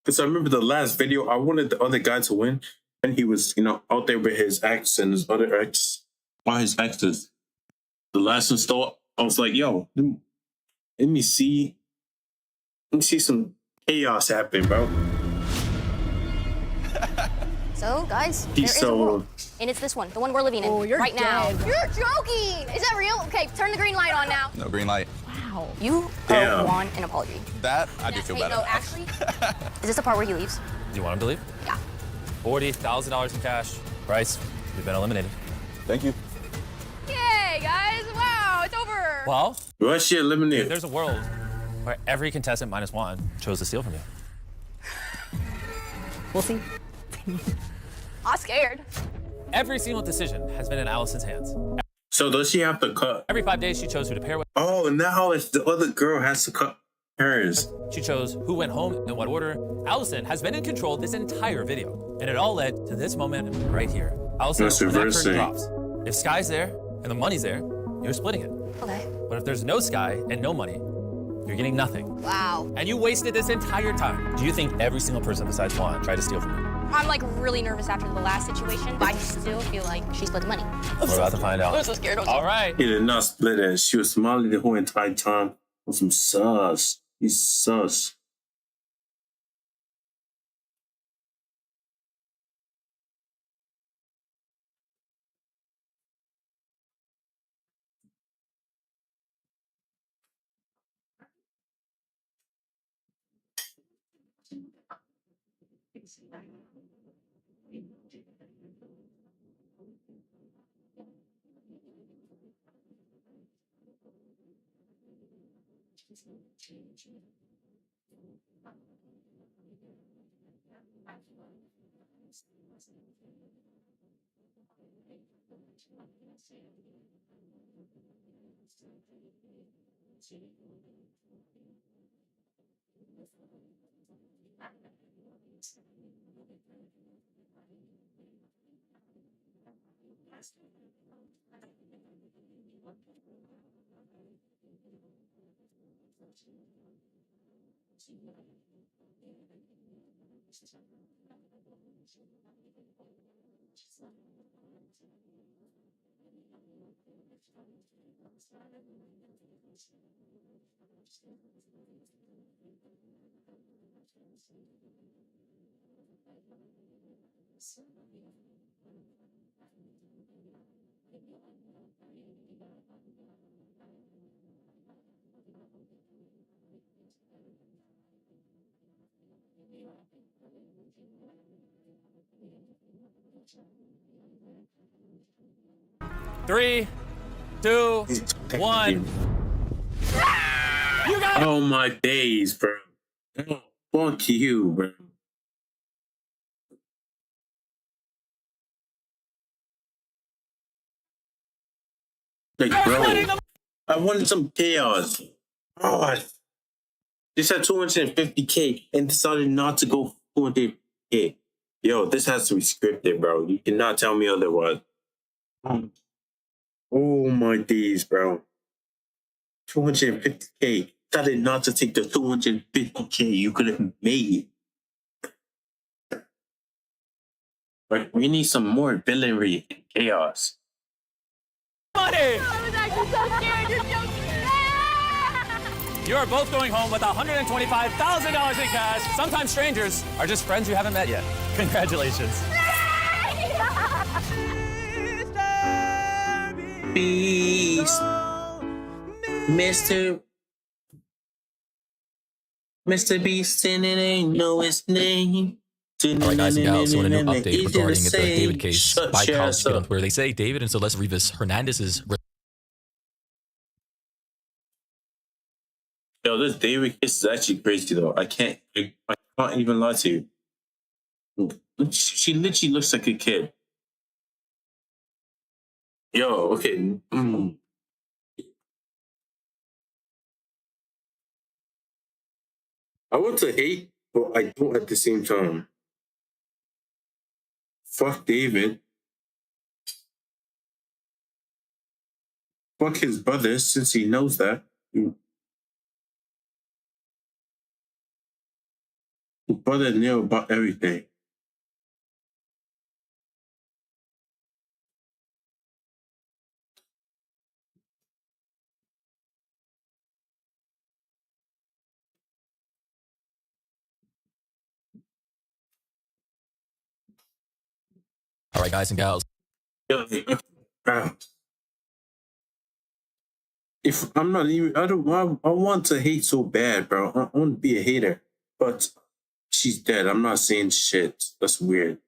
Because I remember the last video, I wanted the other guy to win, and he was, out there with his ex and his other ex. Or his exes. The last install, I was like, yo, let me see some chaos happen, bro. So, guys, He's there is a so- world. And it's this one, the one we're living in right now. dead. You're joking! Is that real? Okay, turn the green light on now. No green light. Wow. You Damn. owe Juan an apology. That, I do feel Wait, better. no, actually, is this the part where he leaves? Do you want him to leave? Yeah. $40,000 in cash. Bryce, you've been eliminated. Thank you. Yay, guys. Wow, it's over. Well, Why is she eliminated? there's a world where every contestant minus one chose to steal from you. We'll see. I'm scared. Every single decision has been in Allison's hands. So does she have to cut? Every 5 days, she chose who to pair with. Oh, now it's the other girl has to cut hers. She chose who went home in what order. Allison has been in control this entire video, and it all led to this moment right here. Allison, That's when that curtain reversing. drops, if Sky's there and the money's there, you're splitting it. Okay. But if there's no Sky and no money, you're getting nothing. Wow. And you wasted this entire time. Do you think every single person besides Juan tried to steal from you? I'm like really nervous after the last situation, but I still feel like she split the money. We're about to find out. I'm so scared. All right. He did not split it. She was smiling the whole entire time with some sus. He's sus. 3, 2, 1. You got it! Oh my days, bro. Oh, fuck you, bro. Like, bro, I wanted some chaos. Oh, they said 250K and decided not to go 200K. Yo, this has to be scripted, bro. You cannot tell me otherwise. Oh my days, bro. 250K. Decided not to take the 250K you could have made. But we need some more villainy and chaos. Money! I was actually so scared. You're joking. You are both going home with $125,000 in cash. Sometimes strangers are just friends you haven't met yet. Congratulations. Beast. Mr. Beast, and it ain't know his name. All right, guys and gals, so in a new update regarding the David case by college kid on Twitter, they say David and Celeste Rivas Hernandez's. Yo, this David case is actually crazy though. I can't even lie to you. She literally looks like a kid. Yo, okay. I want to hate, but I don't at the same time. Fuck David. Fuck his brother, since he knows that. His brother knew about everything. All right, guys and gals. If I'm not even, I want to hate so bad, bro. I want to be a hater, but she's dead. I'm not saying shit. That's weird.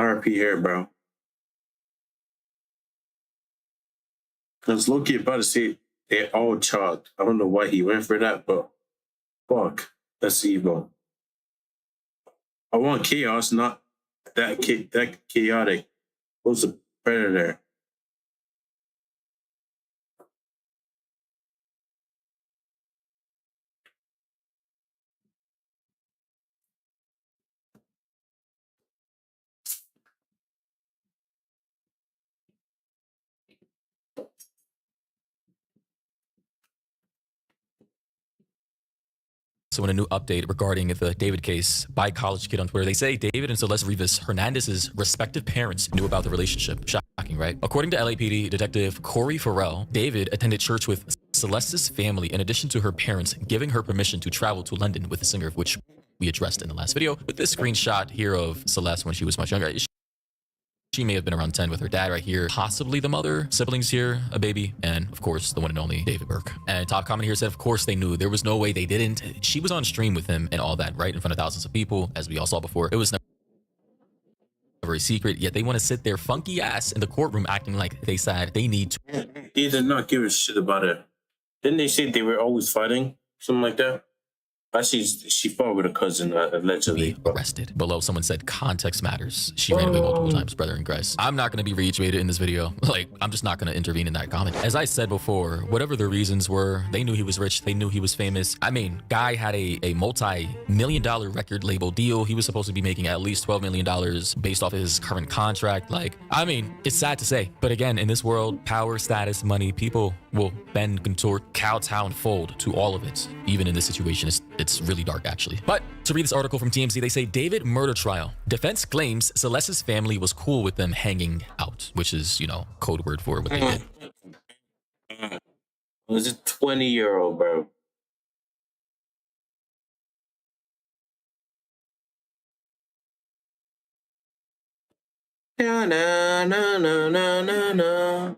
RP here, bro. Because Loki about to say they're all chalked. I don't know why he went for that, but fuck, that's evil. I want chaos, not that chaotic. Who's a predator? So in a new update regarding the David case by college kid on Twitter, they say David and Celeste Rivas Hernandez's respective parents knew about the relationship. Shocking, right? According to LAPD Detective Corey Farrell, David attended church with Celeste's family in addition to her parents giving her permission to travel to London with the singer, which we addressed in the last video. With this screenshot here of Celeste when she was much younger, she may have been around 10 with her dad right here, possibly the mother, siblings here, a baby, and of course, the one and only David Burke. And top comment here said, of course they knew. There was no way they didn't. She was on stream with him and all that, right? In front of thousands of people, as we all saw before. It was never a secret, yet they want to sit their funky ass in the courtroom acting like they said they need to. They did not give a shit about it. Didn't they say they were always fighting? Something like that? Actually, she fought with a cousin, allegedly. Arrested. Below, someone said context matters. She ran away multiple times, brother in Christ. I'm not going to be reiterated in this video. Like, I'm just not going to intervene in that comment. As I said before, whatever the reasons were, they knew he was rich. They knew he was famous. I mean, guy had a multi-million-dollar record label deal. He was supposed to be making at least $12 million based off of his current contract. Like, I mean, it's sad to say. But again, in this world, power, status, money, people will bend, contort, kowtow, and fold to all of it. Even in this situation, it's It's really dark, actually. But to read this article from TMZ, they say David murder trial. Defense claims Celeste's family was cool with them hanging out, which is, you know, code word for what they did. It was a 20-year-old, bro. Na na na na na na.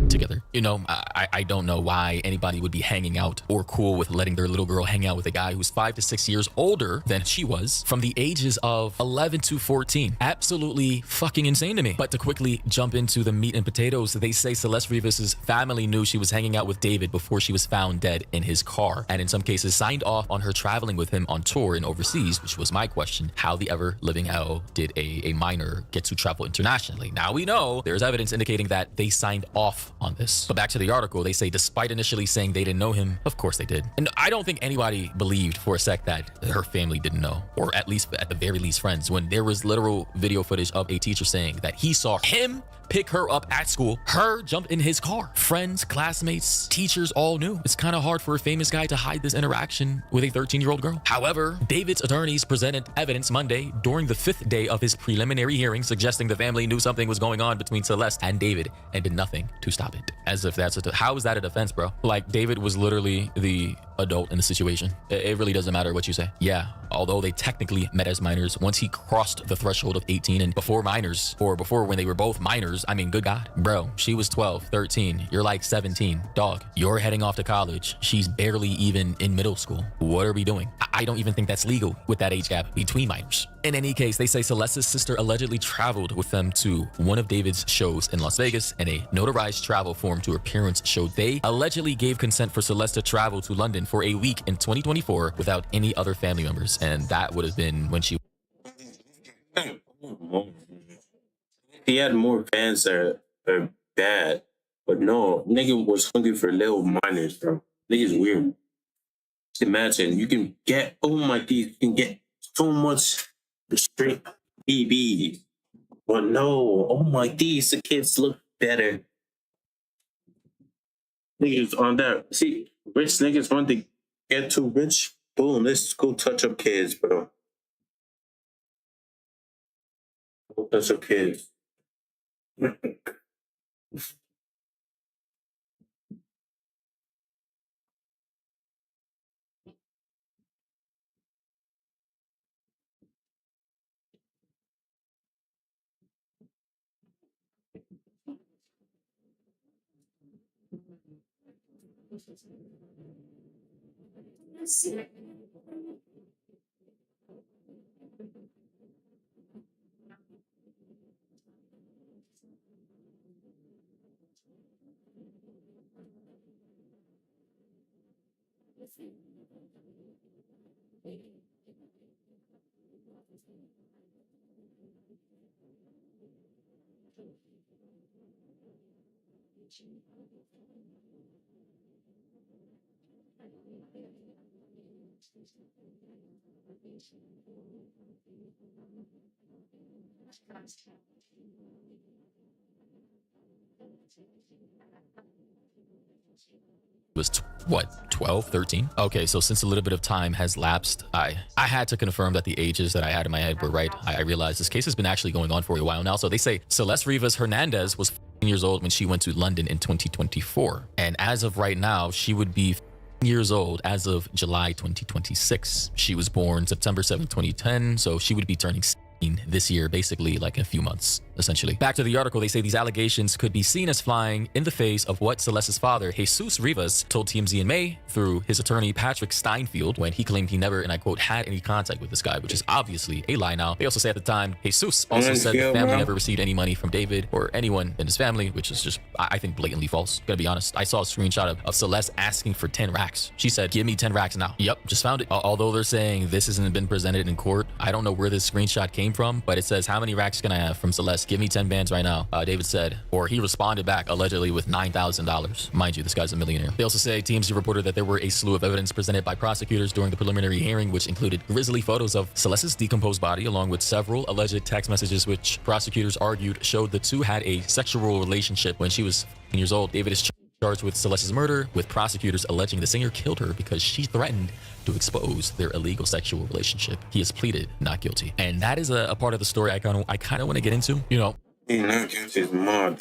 Together. You know, I don't know why anybody would be hanging out or cool with letting their little girl hang out with a guy who's 5 to 6 years older than she was from the ages of 11 to 14. Absolutely fucking insane to me. But to quickly jump into the meat and potatoes, they say Celeste Rivas's family knew she was hanging out with David before she was found dead in his car, and in some cases signed off on her traveling with him on tour and overseas, which was my question. How the ever living hell did a minor get to travel internationally? Now we know there's evidence indicating that they signed off on this. But back to the article, they say despite initially saying they didn't know him, of course they did. And I don't think anybody believed for a sec that her family didn't know, or at least at the very least friends, when there was literal video footage of a teacher saying that he saw him pick her up at school, her jump in his car. Friends, classmates, teachers all knew. It's kind of hard for a famous guy to hide this interaction with a 13-year-old girl. However, David's attorneys presented evidence Monday during the 5th day of his preliminary hearing, suggesting the family knew something was going on between Celeste and David and did nothing to stop it. As if that's how is that a defense, bro? Like, David was literally the adult in the situation. It really doesn't matter what you say. Yeah, although they technically met as minors, once he crossed the threshold of 18 and before minors, or before when they were both minors, I mean, good God. Bro, she was 12, 13. You're like 17. Dog, you're heading off to college. She's barely even in middle school. What are we doing? I don't even think that's legal with that age gap between minors. In any case, they say Celeste's sister allegedly traveled with them to one of David's shows in Las Vegas, and a notarized travel form to her parents showed they allegedly gave consent for Celeste to travel to London for a week in 2024 without any other family members. And that would have been when she... He had more fans that are bad, but no, nigga was hungry for little minors, bro. Nigga's weird. Just imagine, you can get, oh my God, you can get so much straight BB, but no, oh my these the kids look better. Niggas on that, see, rich niggas want to get too rich. Boom, let's go touch up kids, bro. Go touch up kids. was what, 12, 13? Okay, so since a little bit of time has lapsed, I had to confirm that the ages that I had in my head were right. I realized this case has been actually going on for a while now. So they say Celeste Rivas Hernandez was 14 years old when she went to London in 2024. And as of right now, she would be 15 years old as of July 2026. She was born September 7, 2010, so she would be turning 16 this year, basically like in a few months, essentially. Back to the article, they say these allegations could be seen as flying in the face of what Celeste's father, Jesus Rivas, told TMZ in May through his attorney, Patrick Steinfeld, when he claimed he never, and I quote, had any contact with this guy, which is obviously a lie now. They also say at the time, Jesus also said the family never received any money from David or anyone in his family, which is just, I think, blatantly false. Gotta be honest. I saw a screenshot of Celeste asking for 10 racks. She said, give me 10 racks now. Yep, just found it. Although they're saying this hasn't been presented in court, I don't know where this screenshot came from, but it says, how many racks can I have from Celeste? Give me 10 bands right now. David said, or he responded back allegedly with $9,000. Mind you, this guy's a millionaire. They also say TMZ reported that there were a slew of evidence presented by prosecutors during the preliminary hearing, which included grisly photos of Celeste's decomposed body, along with several alleged text messages, which prosecutors argued showed the two had a sexual relationship when she was 15 years old. David is charged with Celeste's murder, with prosecutors alleging the singer killed her because she threatened to expose their illegal sexual relationship. He has pleaded not guilty. And that is a part of the story I kind of want to get into. You know, He not guilty is mad,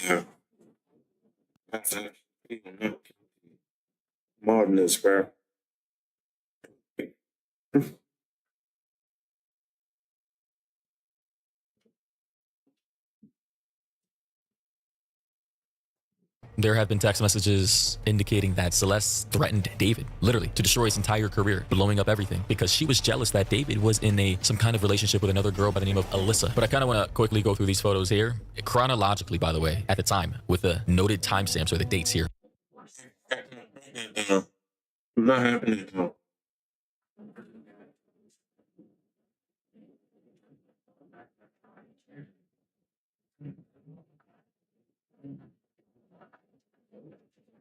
That's actually not guilty. Madness, bro. there have been text messages indicating that Celeste threatened David, literally, to destroy his entire career, blowing up everything, because she was jealous that David was in some kind of relationship with another girl by the name of Alyssa. But I kind of want to quickly go through these photos here, chronologically, by the way, at the time, with the noted timestamps or the dates here. Not happening, though.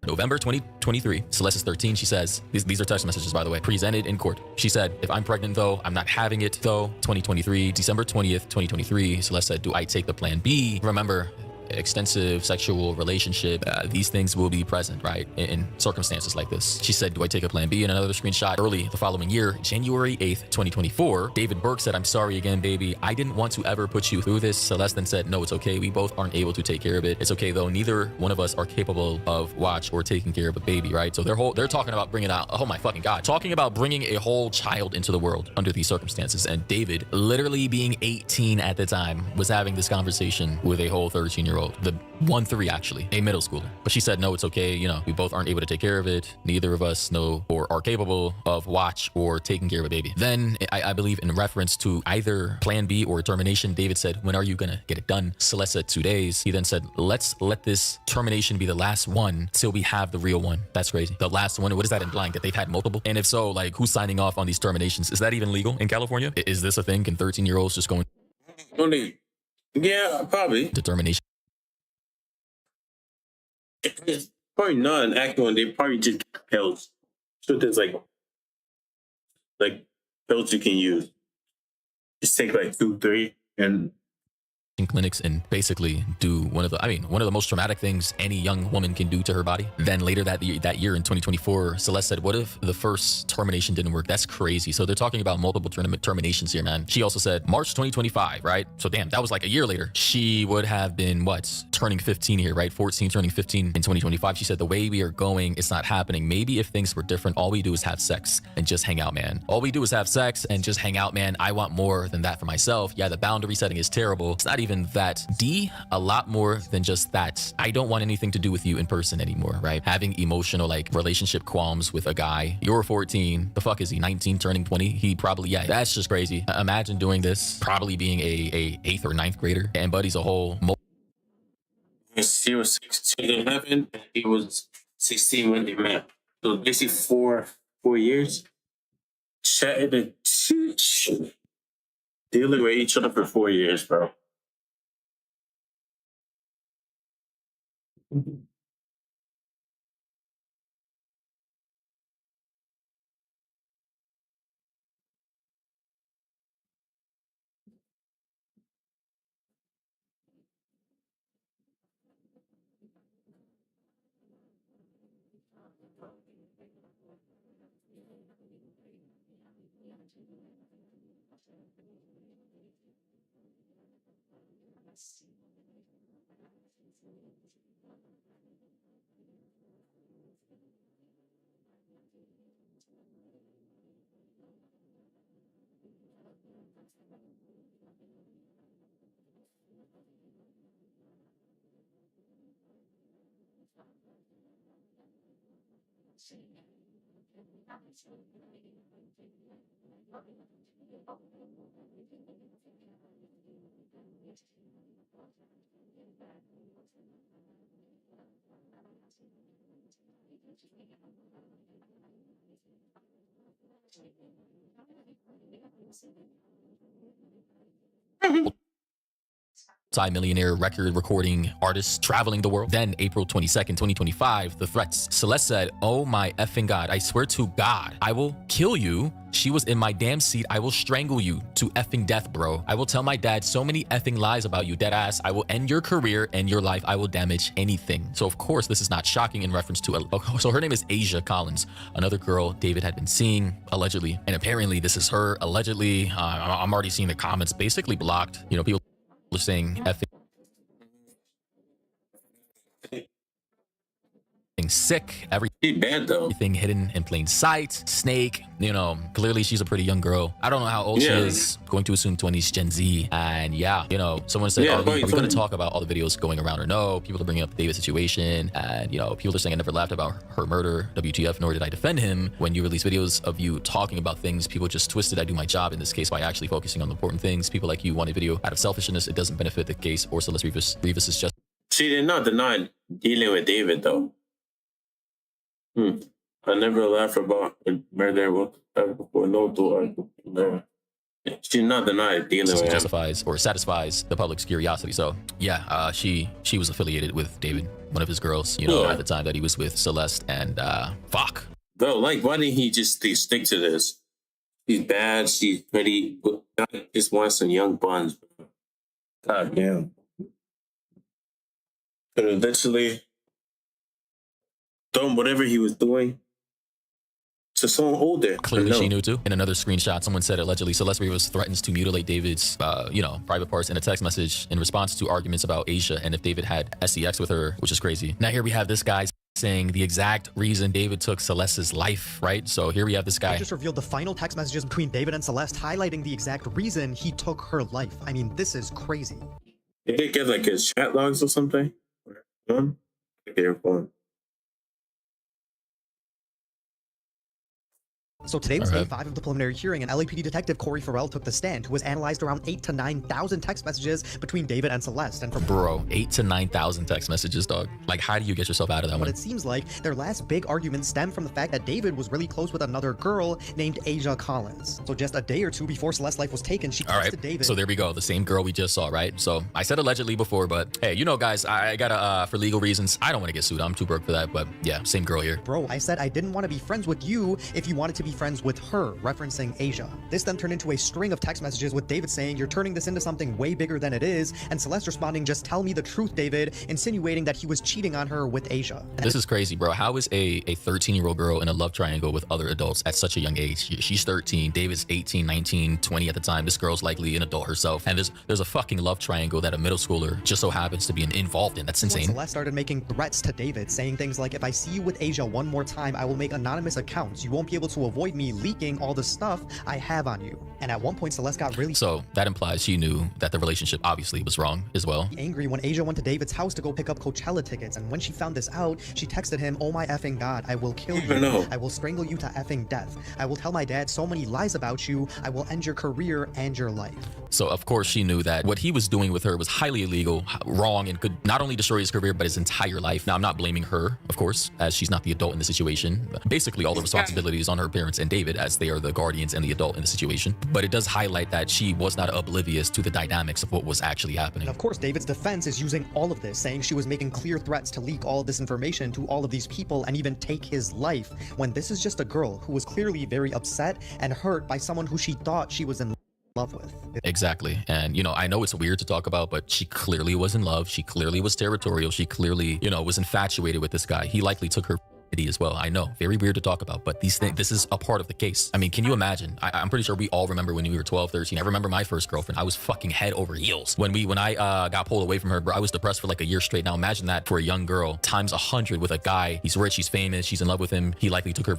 November 2023, Celeste is 13. She says, these are text messages, by the way, presented in court. She said, if I'm pregnant, though, I'm not having it, though. 2023, December 20th, 2023, Celeste said, do I take the plan B? Remember, extensive sexual relationship, these things will be present, right, in circumstances like this. She said, do I take a plan B? And another screenshot early the following year, January 8th, 2024, David Burke said, I'm sorry again, baby. I didn't want to ever put you through this. Celeste then said, no, it's okay. We both aren't able to take care of it. It's okay, though. Neither one of us are capable of watch or taking care of a baby, right? So they're talking about bringing out, oh my fucking God, talking about bringing a whole child into the world under these circumstances. And David, literally being 18 at the time, was having this conversation with a whole 13-year-old. The 1-3 actually, a middle schooler. But she said, no, it's okay. You know, we both aren't able to take care of it. Neither of us know or are capable of watch or taking care of a baby. Then I believe in reference to either plan B or termination, David said, when are you gonna get it done? Celeste said 2 days. He then said, let's let this termination be the last one till we have the real one. That's crazy. The last one, what is that implying? That they've had multiple? And if so, like, who's signing off on these terminations? Is that even legal in California? Is this a thing? Can 13-year-olds just go in? Yeah, probably. Determination. It's probably not an act one. They probably just get pills. So there's like pills you can use. Just take like 2, 3, and in clinics and basically do one of the most traumatic things any young woman can do to her body. Then later that year in 2024, Celeste said, what if the first termination didn't work? That's crazy. So they're talking about multiple terminations here, man. She also said March 2025, right? So damn, that was like a year later. She would have been turning 15 here, right? 14, turning 15 in 2025. She said, the way we are going, it's not happening. Maybe if things were different, all we do is have sex and just hang out, man. All we do is have sex and just hang out, man. I want more than that for myself. Yeah, the boundary setting is terrible. It's not even that. D, a lot more than just that. I don't want anything to do with you in person anymore, right? Having emotional relationship qualms with a guy. You're 14. The fuck is he? 19, turning 20? He probably, yeah, that's just crazy. Imagine doing this, probably being a 8th or 9th grader, and Buddy's a whole. He was 16, 11, and he was 16 when they met. So basically 4 years. Chatting and dealing with each other for 4 years, bro. multi-millionaire record recording artist traveling the world. Then April 22nd, 2025, the threats. Celeste said, "Oh my effing God, I swear to God, I will kill you. She was in my damn seat. I will strangle you to effing death, bro. I will tell my dad so many effing lies about you, dead ass. I will end your career and your life. I will damage anything." So of course, this is not shocking in reference to, so her name is Asia Collins, another girl David had been seeing, allegedly. And apparently this is her, allegedly. I'm already seeing the comments basically blocked. You know, people are saying effing sick, everything hidden in plain sight, snake, you know, clearly she's a pretty young girl. I don't know how old she is, going to assume 20s, Gen Z. And yeah, you know, someone said, are we going to talk about all the videos going around or no? People are bringing up the David situation, and you know, people are saying I never laughed about her murder, WTF, nor did I defend him. When you release videos of you talking about things, people just twisted I do my job in this case by actually focusing on the important things. People like you want a video out of selfishness. It doesn't benefit the case or Celeste Rivas. Rivas is just... She did not deny dealing with David, though. I never laughed about murder before. No door. She not denied dealing with him. Justifies or satisfies the public's curiosity. So yeah, she was affiliated with David, one of his girls, you know, at the time that he was with Celeste, and fuck. Though, like, why didn't he just stick to this? She's bad. She's pretty. I just want some young buns. God damn. Could have literally done whatever he was doing to someone older. Clearly she knew too. In another screenshot, someone said allegedly Celeste Rivas threatens to mutilate David's, you know, private parts in a text message in response to arguments about Asia and if David had sex with her, which is crazy. Now here we have this guy saying the exact reason David took Celeste's life, right? So here we have this guy. He just revealed the final text messages between David and Celeste, highlighting the exact reason he took her life. I mean, this is crazy. Did they get like his chat logs or something? They're fun. So today was day 5 of the preliminary hearing, and LAPD detective Corey Farrell took the stand, who has analyzed around 8,000 to 9,000 text messages between David and Celeste. And from bro, 8,000 to 9,000 text messages, dog. Like, how do you get yourself out of that one? But it seems like their last big argument stemmed from the fact that David was really close with another girl named Asia Collins. So just a day or two before Celeste's life was taken, she texted David. So there we go, the same girl we just saw, right? So I said allegedly before, but hey, you know, guys, I gotta for legal reasons, I don't want to get sued. I'm too broke for that, but yeah, same girl here. Bro, I said I didn't want to be friends with you if you wanted to be friends with her, referencing Asia. This then turned into a string of text messages with David saying, "You're turning this into something way bigger than it is," and Celeste responding, "Just tell me the truth, David," insinuating that he was cheating on her with Asia. This is crazy, bro. How is a 13-year-old girl in a love triangle with other adults at such a young age? She's 13, David's 18, 19, 20 at the time. This girl's likely an adult herself, and there's a fucking love triangle that a middle schooler just so happens to be involved in. That's insane. When Celeste started making threats to David, saying things like, "If I see you with Asia one more time, I will make anonymous accounts. You won't be able to avoid me leaking all the stuff I have on you." And at one point, Celeste got really so that implies she knew that the relationship obviously was wrong as well. Angry when Asia went to David's house to go pick up Coachella tickets, and when she found this out, she texted him, "Oh my effing God, I will kill you. I will strangle you to effing death. I will tell my dad so many lies about you. I will end your career and your life." So of course she knew that what he was doing with her was highly illegal, wrong, and could not only destroy his career but his entire life. Now I'm not blaming her, of course, as she's not the adult in the situation. Basically all the responsibilities on her parents and David, as they are the guardians and the adult in the situation. But it does highlight that she was not oblivious to the dynamics of what was actually happening. And of course, David's defense is using all of this, saying she was making clear threats to leak all of this information to all of these people and even take his life, when this is just a girl who was clearly very upset and hurt by someone who she thought she was in love with. Exactly. And you know, I know it's weird to talk about, but she clearly was in love. She clearly was territorial. She clearly, you know, was infatuated with this guy. He likely took her as well. I know, very weird to talk about, but these things, this is a part of the case. I mean, can you imagine? I'm pretty sure we all remember when we were 12, 13. I remember my first girlfriend. I was fucking head over heels. When I got pulled away from her, bro, I was depressed for like a year straight. Now imagine that for a young girl times 100 with a guy. He's rich, he's famous, she's in love with him. He likely took her,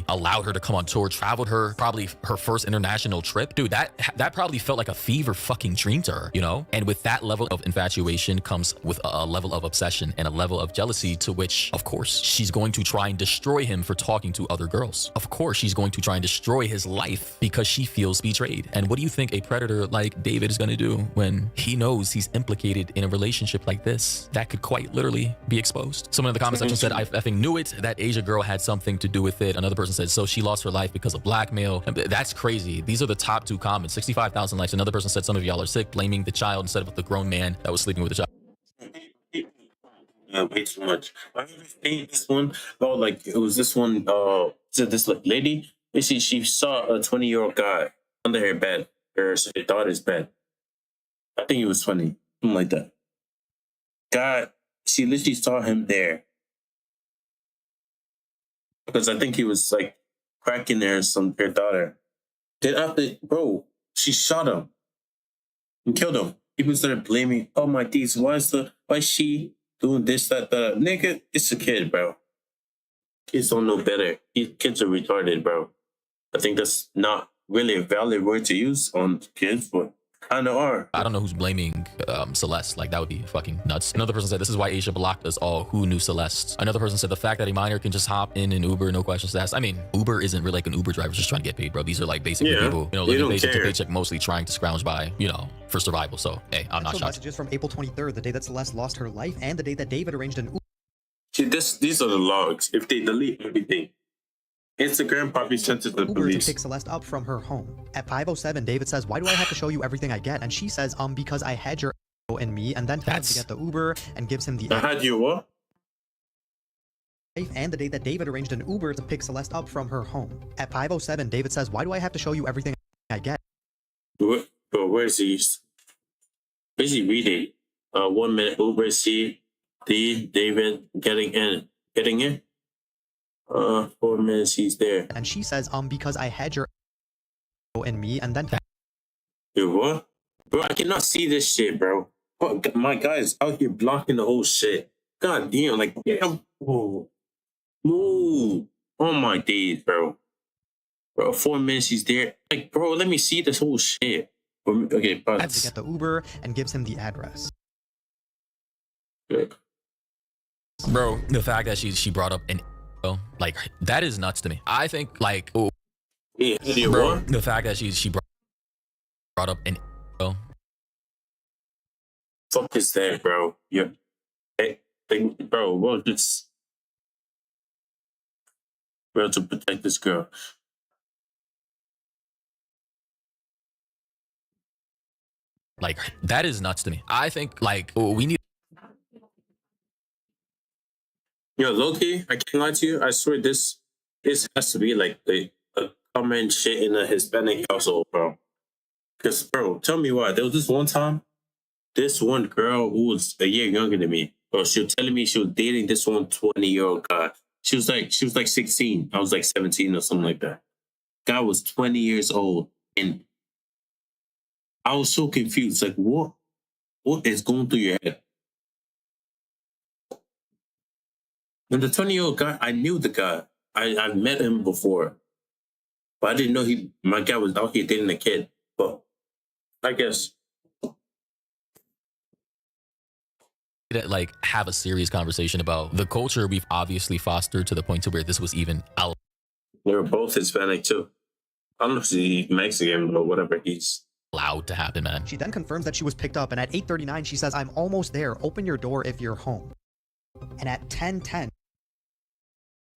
allowed her to come on tour, traveled her, probably her first international trip. Dude, that probably felt like a fever fucking dream to her, you know? And with that level of infatuation comes with a level of obsession and a level of jealousy, to which, of course, she's going to try and destroy him for talking to other girls. Of course, she's going to try and destroy his life because she feels betrayed. And what do you think a predator like David is going to do when he knows he's implicated in a relationship like this that could quite literally be exposed? Someone in the comment section said, "I effing knew it. That Asia girl had something to do with it." Another Another person said, so she lost her life because of blackmail. That's crazy. These are the top 2 comments. 65,000 likes. Another person said, some of y'all are sick, blaming the child instead of the grown man that was sleeping with the child. Yeah, way too much. I remember seeing this one. Oh, like it was this one. So this like lady. Basically, she saw a 20-year-old guy under her bed, her daughter's bed. I think he was 20, something like that. God, she literally saw him there because I think he was like cracking her daughter. Then after, bro, she shot him and killed him. People started blaming. Oh my days, why is she doing this, that, nigga? It's a kid, bro. Kids don't know better. Kids are retarded, bro. I think that's not really a valid word to use on kids, but I know who's blaming Celeste. Like, that would be fucking nuts. Another person said, this is why Asia blocked us all. Who knew Celeste? Another person said, the fact that a minor can just hop in an Uber, no questions asked. I mean, Uber isn't really like an Uber driver just trying to get paid, bro. These are like basically people, living paycheck to paycheck, mostly trying to scrounge by, for survival. So, hey, I'm not shocked. Messages from April 23rd, the day that Celeste lost her life, and the day that David arranged an Uber. See, these are the logs. If they delete everything, Instagram probably sent it to the police. To pick Celeste up from her home. At 5:07, David says, why do I have to show you everything I get? And she says, because I had your and me, and then tells him to get the Uber and gives him the... I had you what? And the day that David arranged an Uber to pick Celeste up from her home. At 5:07, David says, why do I have to show you everything I get? But where's he? Where's he reading? 1 minute Uber C D David getting in. 4 minutes he's there. And she says, because I had your and me, and then... Dude, what? Bro, I cannot see this shit, bro. Oh, my guy's out here blocking the whole shit. God damn, like, damn. Oh, move. Oh my days, bro. Bro, 4 minutes he's there. Like, bro, let me see this whole shit. Okay, pause. To get the Uber and gives him the address. Good. Bro, the fact that she brought up an like, that is nuts to me. I think, like, bro, the fact that she brought up an fuck is that, bro? Yeah. Hey, bro, well, just bro, to protect this girl. Like, that is nuts to me. I think, like, we need... Yo, low-key, I can't lie to you. I swear this has to be like a common shit in a Hispanic household, bro. Because, bro, tell me why. There was this one time, this one girl who was a year younger than me, bro, she was telling me she was dating this one 20-year-old guy. She was like 16. I was like 17 or something like that. Guy was 20 years old. And I was so confused. Like, what is going through your head? And the 20-year-old guy, I knew the guy. I met him before. But I didn't know my guy was out here dating a kid. But I guess. Like, have a serious conversation about the culture we've obviously fostered to the point to where this was even out. They were both Hispanic too. I don't know if he's Mexican or whatever he's allowed to happen, man. She then confirms that she was picked up, and at 8:39 she says, I'm almost there. Open your door if you're home. And at 10:10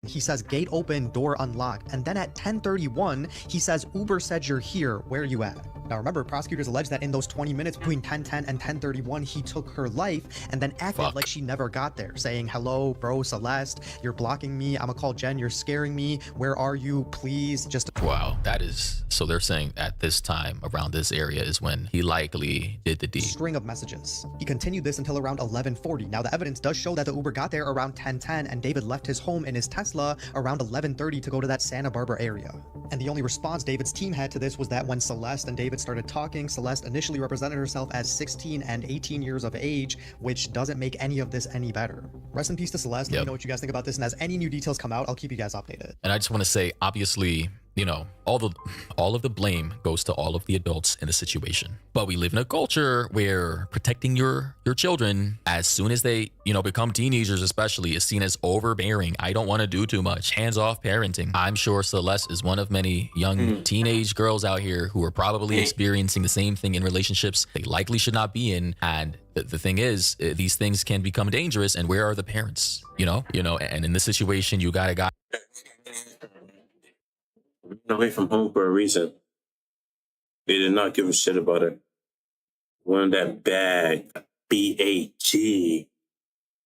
he says, gate open, door unlocked. And then at 10:31 he says, Uber said you're here. Where are you at? Now remember, prosecutors allege that in those 20 minutes between 10:10 and 10:31 he took her life and then acted like she never got there, saying, hello, bro, Celeste, you're blocking me. I'm gonna call Jen. You're scaring me. Where are you? Please just... Wow, that is... So they're saying at this time, around this area, is when he likely did the deed. String of messages. He continued this until around 11:40. Now the evidence does show that the Uber got there around 10:10 and David left his home in his Tesla around 11:30 to go to that Santa Barbara area. And the only response David's team had to this was that when Celeste and David started talking, Celeste initially represented herself as 16 and 18 years of age, which doesn't make any of this any better. Rest in peace to Celeste. Let me know what you guys think about this, and as any new details come out, I'll keep you guys updated. And I just want to say, obviously, you know, all of the blame goes to all of the adults in the situation. But we live in a culture where protecting your children as soon as they, you know, become teenagers especially is seen as overbearing. I don't want to do too much. Hands-off parenting. I'm sure Celeste is one of many young teenage girls out here who are probably experiencing the same thing in relationships they likely should not be in. And the thing is, these things can become dangerous. And where are the parents? You know, and in this situation, you got a guy. ran away from home for a reason. They did not give a shit about it. Wanted that bag, BAG,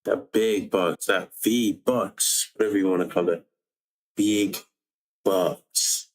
that big bucks, that V bucks, whatever you want to call it. Big bucks.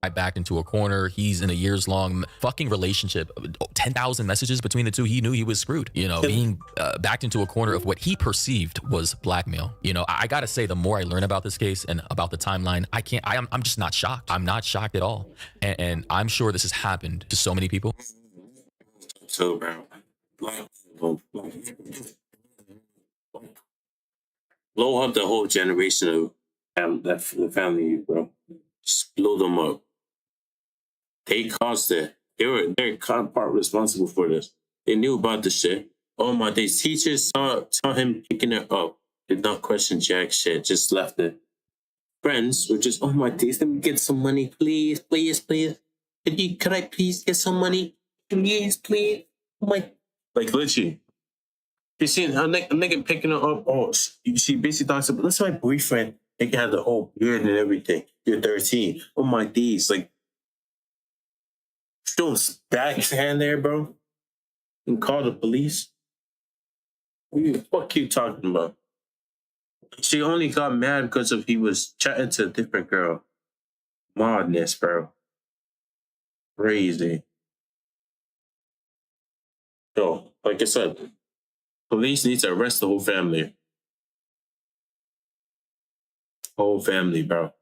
I backed into a corner. He's in a years-long fucking relationship. 10,000 messages between the two. He knew he was screwed. You know, being backed into a corner of what he perceived was blackmail. You know, I gotta say, the more I learn about this case and about the timeline, I'm just not shocked. I'm not shocked at all. And I'm sure this has happened to so many people. So, bro, blow up the whole generation of the family, bro. Just blow them up. They caused it. They're part responsible for this. They knew about this shit. Oh my days. Teachers saw him picking it up. Did not question jack shit. Just left it. Friends were just, oh my days, let me get some money, please, please, please. Could I please get some money? Please, please. Oh my, like literally. You see a nigga picking her up. Oh, she basically talks about, that's my boyfriend. Nigga had the whole beard and everything. You're 13. Oh my days, like. Don't back his hand there, bro, and call the police. What the fuck you talking about? She only got mad because of he was chatting to a different girl. Madness, bro. Crazy. So, like I said, police need to arrest the whole family. Whole family, bro.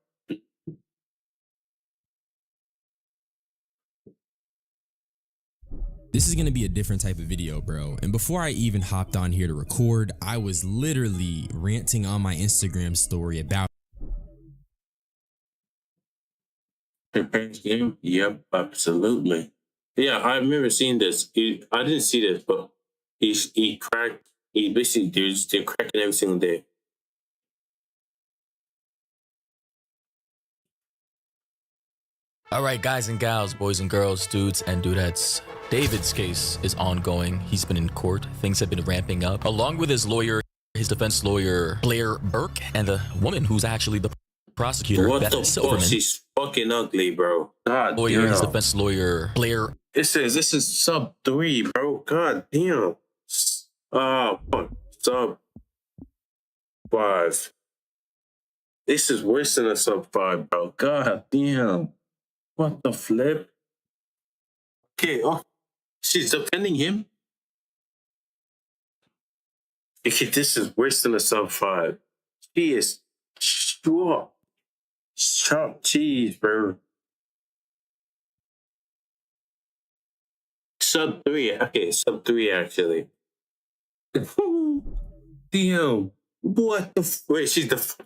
This is gonna be a different type of video, bro. And before I even hopped on here to record, I was literally ranting on my Instagram story about Her parents' game? Yep, absolutely. Yeah, I remember seeing this. I didn't see this, but he cracked. He basically they're cracking every single day. All right, guys and gals, boys and girls, dudes and dudettes. David's case is ongoing. He's been in court. Things have been ramping up. Along with his lawyer, his defense lawyer, Pelloyr Burke, and the woman who's actually the prosecutor, What Beth the Silverman. fuck? She's fucking ugly, bro. God Lawyer, damn. his defense lawyer, Pelloyr. It says this is sub 3, bro. God damn. Fuck. Sub 5. This is worse than a sub 5, bro. God damn. What the flip? Okay, she's defending him? Okay, this is worse than a sub 5. She is chopped cheese, bro. Sub 3. Okay, sub 3 actually. Damn. What the wait,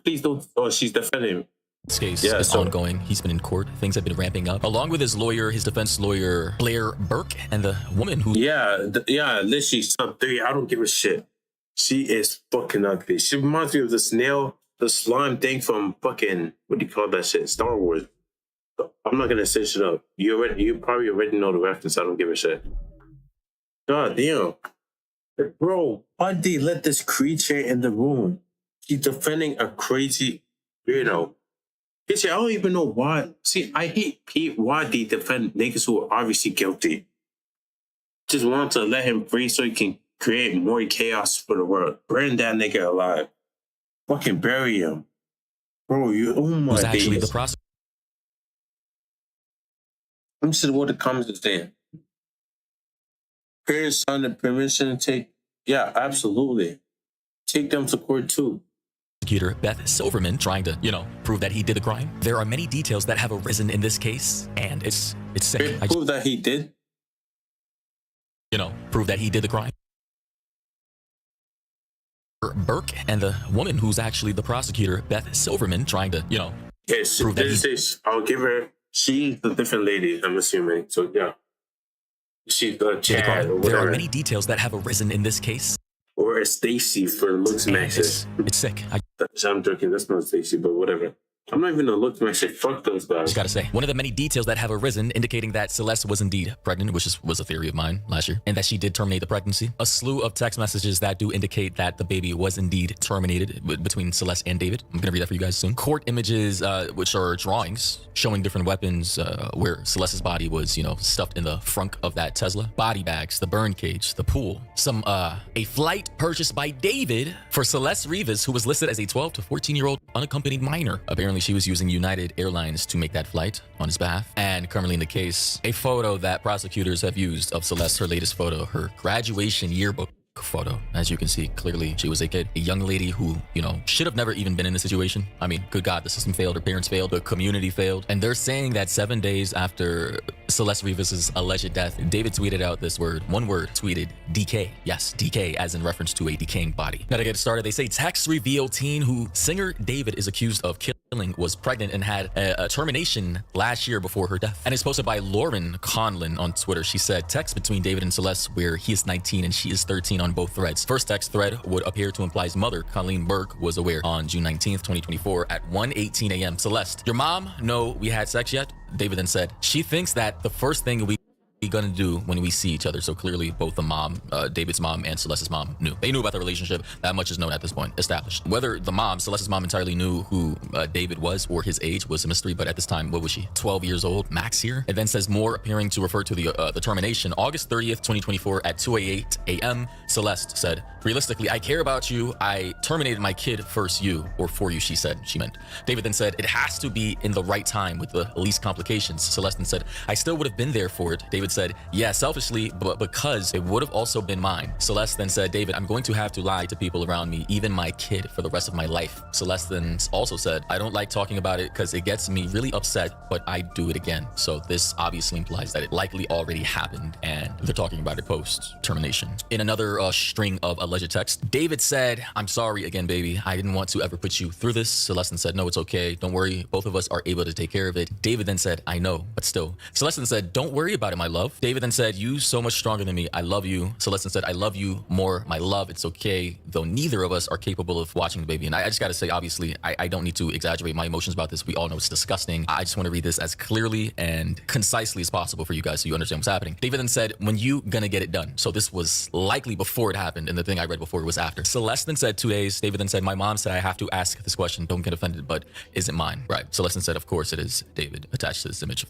please don't. Oh, she's defending him. This case is ongoing. He's been in court. Things have been ramping up. Along with his lawyer, his defense lawyer, Pelloyr Burke, and the woman who... Yeah, literally sub 3. I don't give a shit. She is fucking ugly. She reminds me of the snail, the slime thing from fucking, what do you call that shit? Star Wars. I'm not gonna say shit up. You probably already know the reference. I don't give a shit. God damn. Bro, why did they let this creature in the room? She's defending a crazy weirdo. I don't even know why. See, I hate why they defend niggas who are obviously guilty. Just want to let him free so he can create more chaos for the world. Burn that nigga alive. Fucking bury him. Bro, oh my who's actually days. the prosecutor. I'm just what the comments is saying. Parents signed the permission to take, yeah, absolutely. Take them to court too. Prosecutor Beth Silverman trying to, prove that he did the crime. There are many details that have arisen in this case, and it's sick. Prove that he did? Prove that he did the crime. Burke and the woman who's actually the prosecutor, Beth Silverman, trying to, yes, prove that I'll give her, she's the different lady, I'm assuming. So, yeah. She's the Chad or whatever. There are many details that have arisen in this case. Or a Stacy for looks maxes. It's sick. I'm joking, that's not Stacy, but whatever. I'm not even a look maxes. Fuck those guys. Just gotta say, one of the many details that have arisen indicating that Celeste was indeed pregnant, which was a theory of mine last year, and that she did terminate the pregnancy. A slew of text messages that do indicate that the baby was indeed terminated between Celeste and David. I'm gonna read that for you guys soon. Court images, which are drawings showing different weapons where Celeste's body was, stuffed in the front of that Tesla. Body bags, the burn cage, the pool. A flight purchased by David for Celeste Rivas, who was listed as a 12 to 14-year-old unaccompanied minor. Apparently, she was using United Airlines to make that flight on his behalf. And currently in the case, a photo that prosecutors have used of Celeste, her latest photo, her graduation yearbook photo. As you can see, clearly she was a kid, a young lady who, should have never even been in this situation. I mean, good God, the system failed, her parents failed, the community failed. And they're saying that 7 days after Celeste Rivas' alleged death, David tweeted out this one word, tweeted DK. Yes, DK, as in reference to a decaying body. Now to get started, they say text reveal teen who singer David is accused of killing was pregnant and had a termination last year before her death. And it's posted by Lauren Conlin on Twitter. She said, text between David and Celeste where he is 19 and she is 13 on both threads. First text thread would appear to imply his mother, Colleen Burke, was aware on June 19th, 2024 at 1:18 a.m. Celeste, your mom know we had sex yet? David then said, she thinks that the first thing we gonna do when we see each other. So clearly both the mom, David's mom and Celeste's mom knew. They knew about the relationship. That much is known at this point, established. Whether the mom, Celeste's mom, entirely knew who David was or his age was a mystery, but at this time, what was she? 12 years old, max here. It then says more appearing to refer to the termination. August 30th, 2024 at 2:08 a.m. Celeste said, realistically, I care about you. I terminated my kid first you, or for you, she said. She meant. David then said, it has to be in the right time with the least complications. Celeste then said, I still would have been there for it. David said, yeah, selfishly, but because it would have also been mine. Celeste then said, David, I'm going to have to lie to people around me, even my kid, for the rest of my life. Celeste then also said, I don't like talking about it because it gets me really upset, but I do it again. So this obviously implies that it likely already happened and they're talking about it post termination. In another string of alleged text, David said, I'm sorry again, baby. I didn't want to ever put you through this. Celeste then said, no, it's okay. Don't worry. Both of us are able to take care of it. David then said, I know, but still. Celeste then said, don't worry about it, my love. David then said, you so much stronger than me. I love you. Celeste then said, I love you more, my love. It's okay, though neither of us are capable of watching the baby. And I just got to say, obviously, I don't need to exaggerate my emotions about this. We all know it's disgusting. I just want to read this as clearly and concisely as possible for you guys so you understand what's happening. David then said, when you gonna get it done? So this was likely before it happened, and the thing I read before was after. Celeste then said 2 days. David then said, my mom said I have to ask this question. Don't get offended, but is it mine? Right. Celeste then said, of course it is. David attached to this image.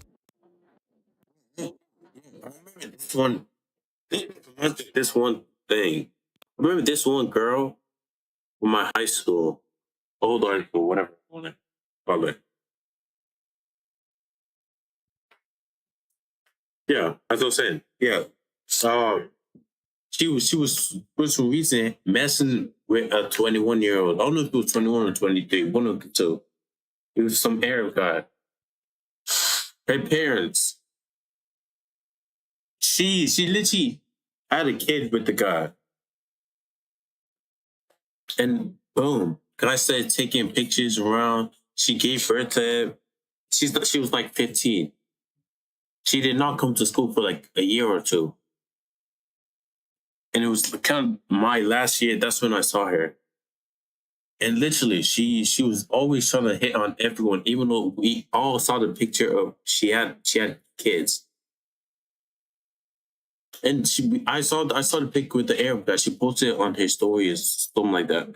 This one thing. I remember this one girl from my high school, old high school, whatever. Probably. Yeah, as I was saying. Yeah. She was for some reason messing with a 21-year-old. I don't know if it was 21 or 23. One of the two. It was some Arab guy. Her parents. She literally had a kid with the guy. And boom. Can I say taking pictures around? She gave birth to him. She was like 15. She did not come to school for like a year or two. And it was kind of my last year. That's when I saw her. And literally, she was always trying to hit on everyone, even though we all saw the picture of she had kids. And I saw the picture with the Arab guy. She posted it on her story or something like that.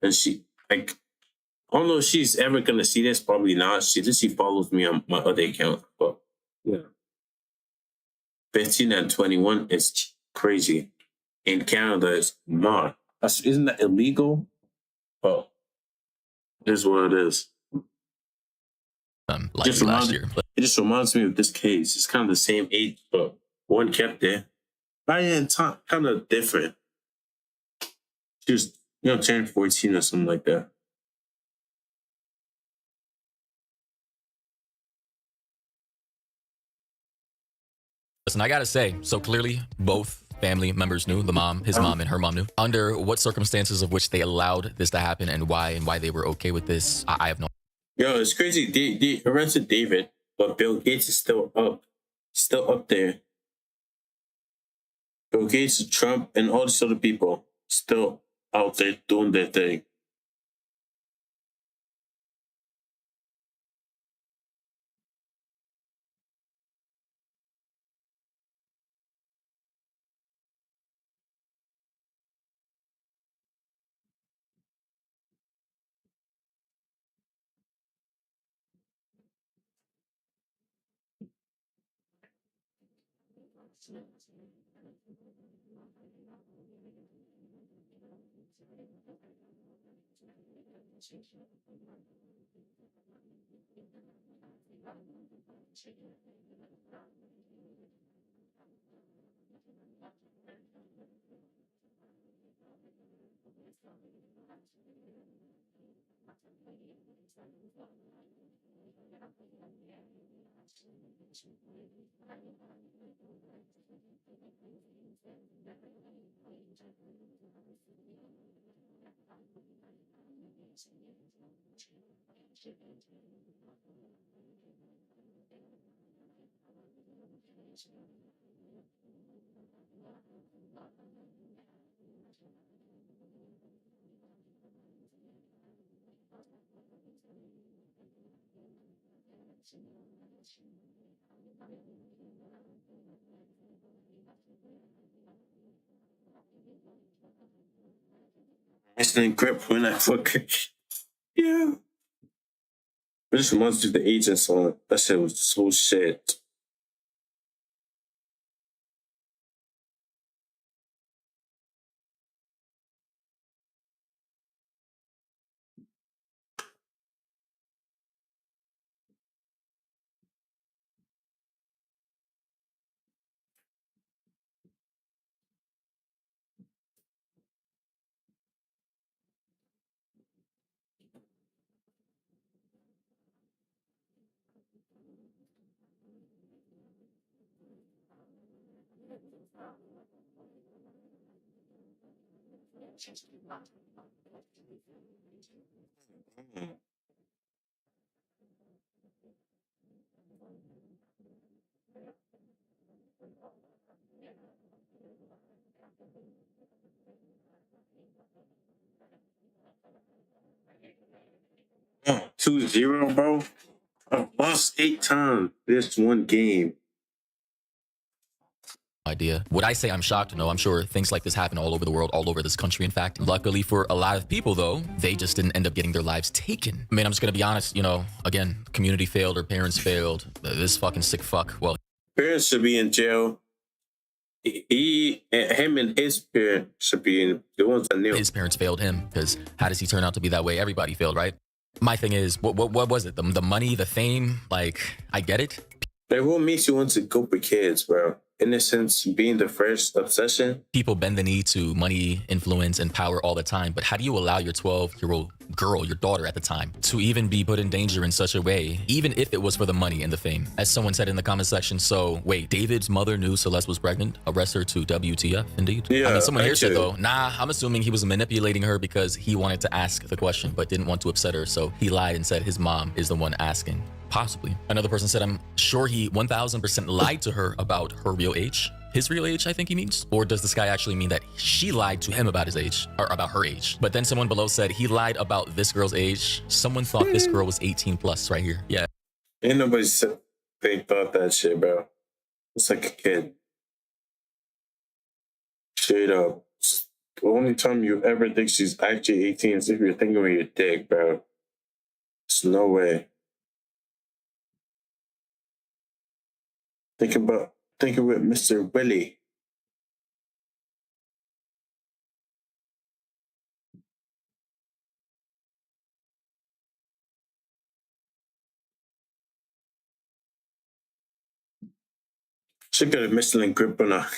And she, like, I don't know if she's ever going to see this. Probably not. She follows me on my other account. But, yeah. 15 and 21 is crazy. in Canada is not. Isn't that illegal? Well, it is what it is. It just reminds me of this case. It's kind of the same age, but one kept there. By kind of different. She was, turned 14 or something like that. Listen, I gotta say, so clearly both family members knew, the mom, his mom, and her mom knew. Under what circumstances of which they allowed this to happen and why they were okay with this, I have no. Yo, it's crazy. They arrested David, but Bill Gates is still up there. Bill Gates, Trump, and all these other people still out there doing their thing. It's an grip when I fucking yeah. I just reminds me of the agent song. That shit was so shit. Oh, 2-0, bro. I lost 8 times this one game. Idea. Would I say I'm shocked? No, I'm sure things like this happen all over the world, all over this country. In fact, luckily for a lot of people, though, they just didn't end up getting their lives taken. I mean, I'm just gonna be honest. Again, community failed or parents failed. This fucking sick fuck. Well, Parents should be in jail. Him and his parents should be in the ones that knew. His parents failed him because how does he turn out to be that way? Everybody failed, right? My thing is, what was it? The money, the fame? Like, I get it. Like, what makes you want to go for kids, bro? Innocence being the first obsession. People bend the knee to money, influence, and power all the time. But how do you allow your 12-year-old girl, your daughter at the time, to even be put in danger in such a way, even if it was for the money and the fame? As someone said in the comment section, so wait, David's mother knew Celeste was pregnant? Arrest her to WTF, indeed? Yeah, I mean, someone here said, though, nah, I'm assuming he was manipulating her because he wanted to ask the question, but didn't want to upset her. So he lied and said his mom is the one asking. Possibly. Another person said, I'm sure he 1000% lied to her about her real age. His real age, I think he means? Or does this guy actually mean that she lied to him about his age, or about her age? But then someone below said he lied about this girl's age. Someone thought this girl was 18 plus right here. Yeah. Ain't nobody said they thought that shit, bro. It's like a kid. Straight up. The only time you ever think she's actually 18 is if you're thinking with your dick, bro. There's no way. Think with Mr. Willie. She could have Michelin grip on her.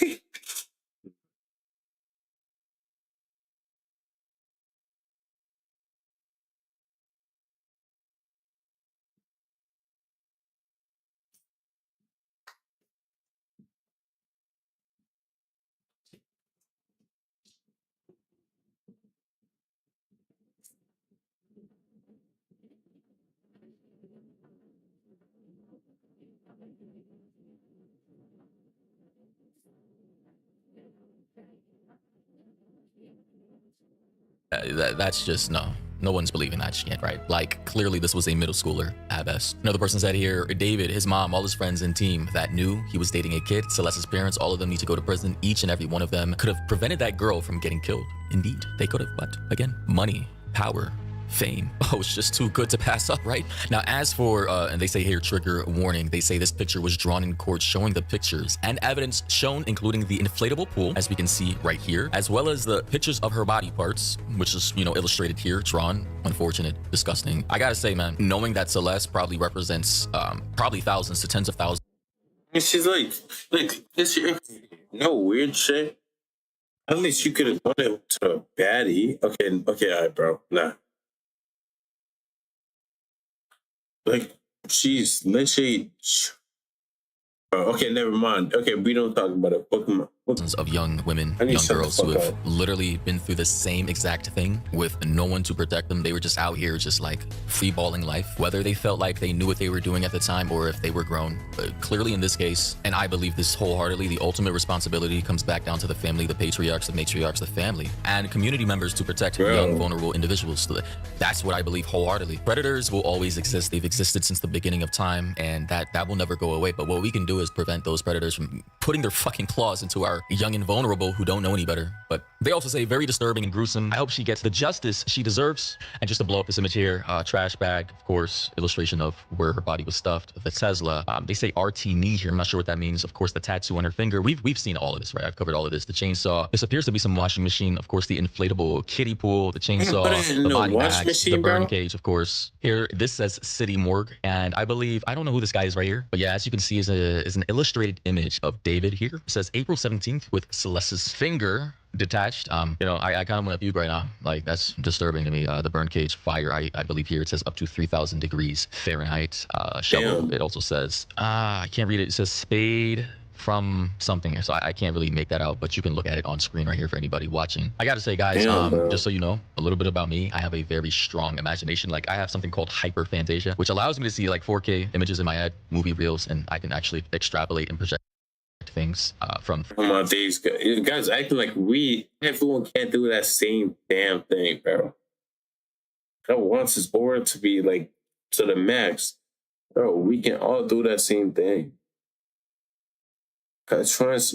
That's just no one's believing that shit, right? Like, clearly this was a middle schooler at best. Another person said here, David, his mom, all his friends and team that knew he was dating a kid, Celeste's parents, all of them need to go to prison. Each and every one of them could have prevented that girl from getting killed. Indeed, they could have, but again, money, power, fame. Oh, it's just too good to pass up, right? Now, as for, and they say here, trigger warning, they say this picture was drawn in court showing the pictures and evidence shown, including the inflatable pool, as we can see right here, as well as the pictures of her body parts, which is, you know, illustrated here, drawn, unfortunate, disgusting. I gotta say, man, knowing that Celeste probably represents, probably thousands to tens of thousands. And she's like, this no weird shit. At least you could have done it to a baddie. Okay, all right, bro. Nah. Like, she's literally. Okay, never mind. Okay, we don't talk about it. Pokemon. Of young women, young girls who have literally been through the same exact thing with no one to protect them. They were just out here just like free-balling life, whether they felt like they knew what they were doing at the time or if they were grown. But clearly in this case, and I believe this wholeheartedly, the ultimate responsibility comes back down to the family, the patriarchs, the matriarchs, the family, and community members to protect young, vulnerable individuals. That's what I believe wholeheartedly. Predators will always exist. They've existed since the beginning of time, and that will never go away. But what we can do is prevent those predators from putting their fucking claws into our young and vulnerable who don't know any better. But they also say very disturbing and gruesome. I hope she gets the justice she deserves. And just to blow up this image here, trash bag, of course, illustration of where her body was stuffed, the Tesla. They say RT knee here. I'm not sure what that means. Of course, the tattoo on her finger. We've seen all of this, right? I've covered all of this. The chainsaw. This appears to be some washing machine. Of course, the inflatable kiddie pool, the chainsaw, the body bags, the burn cage, of course. Here, this says City Morgue. And I believe, I don't know who this guy is right here, but yeah, as you can see, is an illustrated image of David here. It says April 17th with Celeste's finger detached. You know, I kind of want to puke right now. Like, that's disturbing to me. The burn cage fire, I believe here it says up to 3,000 degrees Fahrenheit. Shovel, it also says, I can't read it. It says spade from something, so I can't really make that out, but you can look at it on screen right here for anybody watching. I gotta say, guys, just so you know a little bit about me, I have a very strong imagination. Like, I have something called hyperphantasia, which allows me to see like 4K images in my head, movie reels, and I can actually extrapolate and project things from. Come on, these guys acting like everyone can't do that same damn thing, bro. God wants his aura to be like to the max, bro. We can all do that same thing. Cause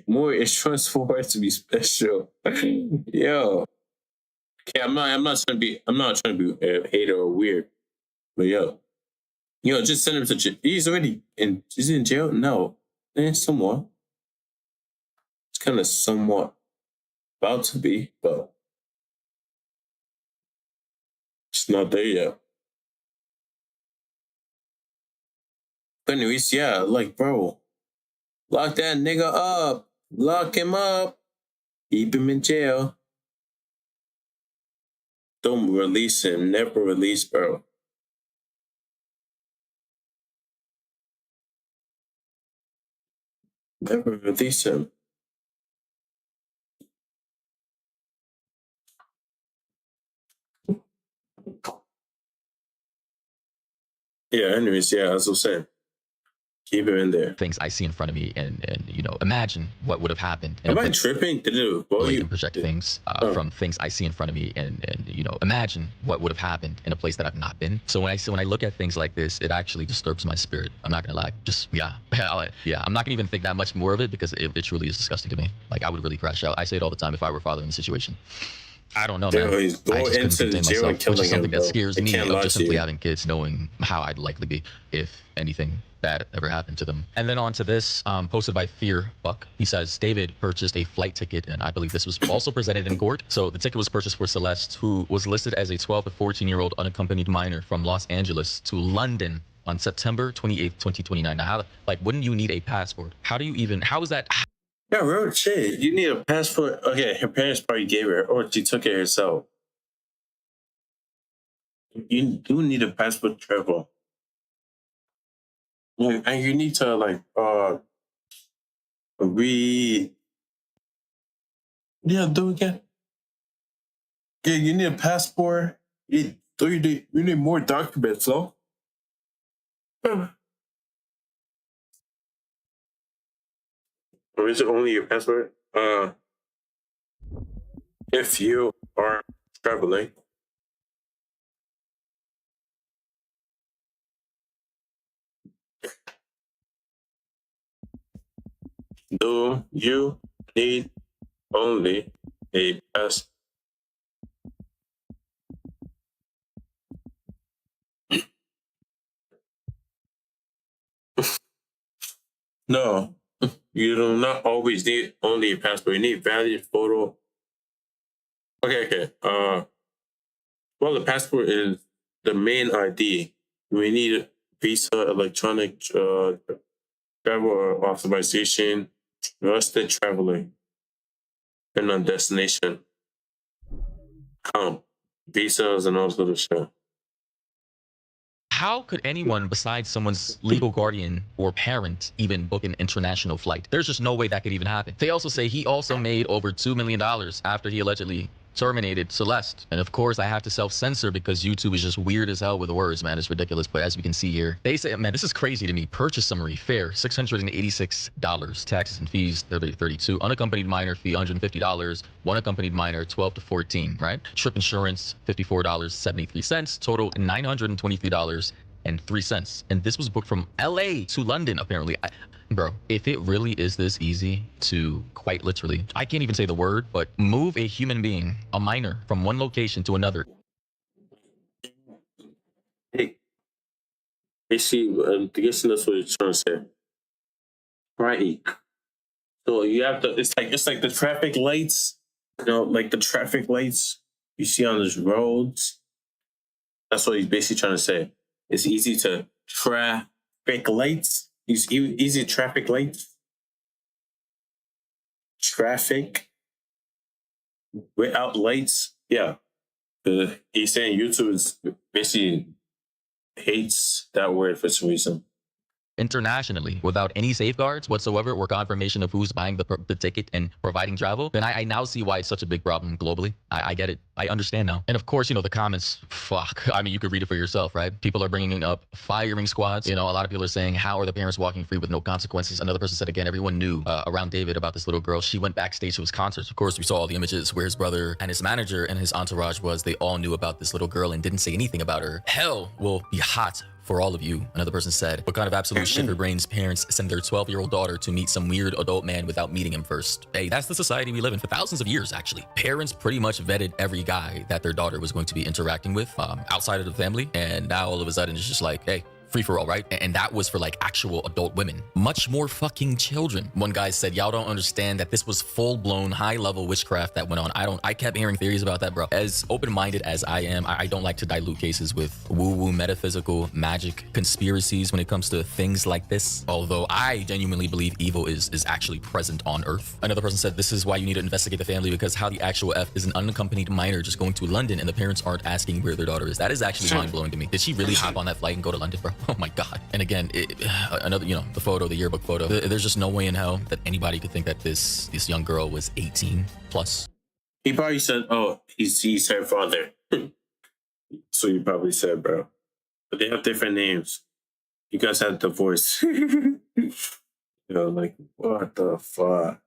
more is transformed to be special. Yo, okay, I'm not trying to be a hater or weird, but yo, just send him to jail. He's in jail. No, somewhat. It's kind of somewhat about to be, but it's not there yet. But anyways, yeah, like, bro, lock that nigga up. Lock him up. Keep him in jail. Don't release him. Never release, bro. Never release him. Yeah, anyways, yeah, as I was saying. Keep him in there. Things I see in front of me, and imagine what would have happened. Am I tripping? Did it and project things from things I see in front of me, and imagine what would have happened in a place that I've not been. So when I look at things like this, it actually disturbs my spirit. I'm not gonna lie. Just I'm not gonna even think that much more of it because it truly is disgusting to me. Like, I would really crash out. I say it all the time if I were father in the situation. I don't know, man. He's going into the jail and killing which is something him, that scares me of just simply you. having kids, knowing how I'd likely be if anything bad ever happened to them. And then on to this, posted by Fear Buck. He says, David purchased a flight ticket, and I believe this was also presented in court. So the ticket was purchased for Celeste, who was listed as a 12 to 14-year-old unaccompanied minor from Los Angeles to London on September 28th, 2029. Now, how, like, wouldn't you need a passport? How do you even, how is that? Yeah, real shit. You need a passport. Okay, her parents probably gave her, or she took it herself. You do need a passport to travel. Yeah, and you need to like re yeah, do it again. Yeah, you need a passport. You need more documents, though. Or is it only your passport? If you are traveling. Do you need only a pass? No, you do not always need only a passport. You need valid photo. Okay. Well, the passport is the main ID. We need visa, electronic travel authorization, trusted traveler, and on destination. Visas and all this other stuff. How could anyone besides someone's legal guardian or parent even book an international flight? There's just no way that could even happen. They also say he also made over $2 million after he allegedly terminated Celeste. And of course, I have to self-censor because YouTube is just weird as hell with words, man. It's ridiculous. But as we can see here, they say, man, this is crazy to me. Purchase summary, fare, $686. Taxes and fees, $32. Unaccompanied minor fee, $150. One accompanied minor, $12 to $14, right? Trip insurance, $54.73. Total, $923.03. And this was booked from LA to London, apparently. Bro, if it really is this easy to, quite literally, I can't even say the word, but move a human being, a minor, from one location to another. Hey, basically, guessing that's what you're trying to say. Right. So you have to. It's like the traffic lights. You know, like the traffic lights you see on those roads. That's what he's basically trying to say. It's easy to traffic lights. Easy traffic lights. Traffic without lights. Yeah. He's saying YouTube is basically hates that word for some reason. Internationally, without any safeguards whatsoever or confirmation of who's buying the ticket and providing travel, then I now see why it's such a big problem globally. I get it. I understand now. And of course, you know, the comments, fuck. I mean, you could read it for yourself, right? People are bringing up firing squads. You know, a lot of people are saying, how are the parents walking free with no consequences? Another person said, again, everyone knew around David about this little girl. She went backstage to his concerts. Of course, we saw all the images where his brother and his manager and his entourage was. They all knew about this little girl and didn't say anything about her. Hell will be hot for all of you. Another person said, what kind of absolute shiver-brains parents send their 12-year-old daughter to meet some weird adult man without meeting him first? Hey, that's the society we live in for thousands of years, actually. Parents pretty much vetted every guy that their daughter was going to be interacting with outside of the family. And now all of a sudden it's just like, hey, free for all, right? And that was for like actual adult women, much more fucking children. One guy said, y'all don't understand that this was full-blown high-level witchcraft that went on. I kept hearing theories about that, bro. As open-minded as I am, I don't like to dilute cases with woo-woo metaphysical magic conspiracies when it comes to things like this. Although I genuinely believe evil is actually present on Earth. Another person said, this is why you need to investigate the family, because how the actual F is an unaccompanied minor just going to London and the parents aren't asking where their daughter is. That is actually mind-blowing to me. Did she really hop on that flight and go to London, bro? Oh my God. And again, another, you know, the photo, the yearbook photo, there's just no way in hell that anybody could think that this young girl was 18 plus. He probably said, oh, he's her father. So you probably said, bro. But they have different names. You guys have divorce. You know, like, what the fuck?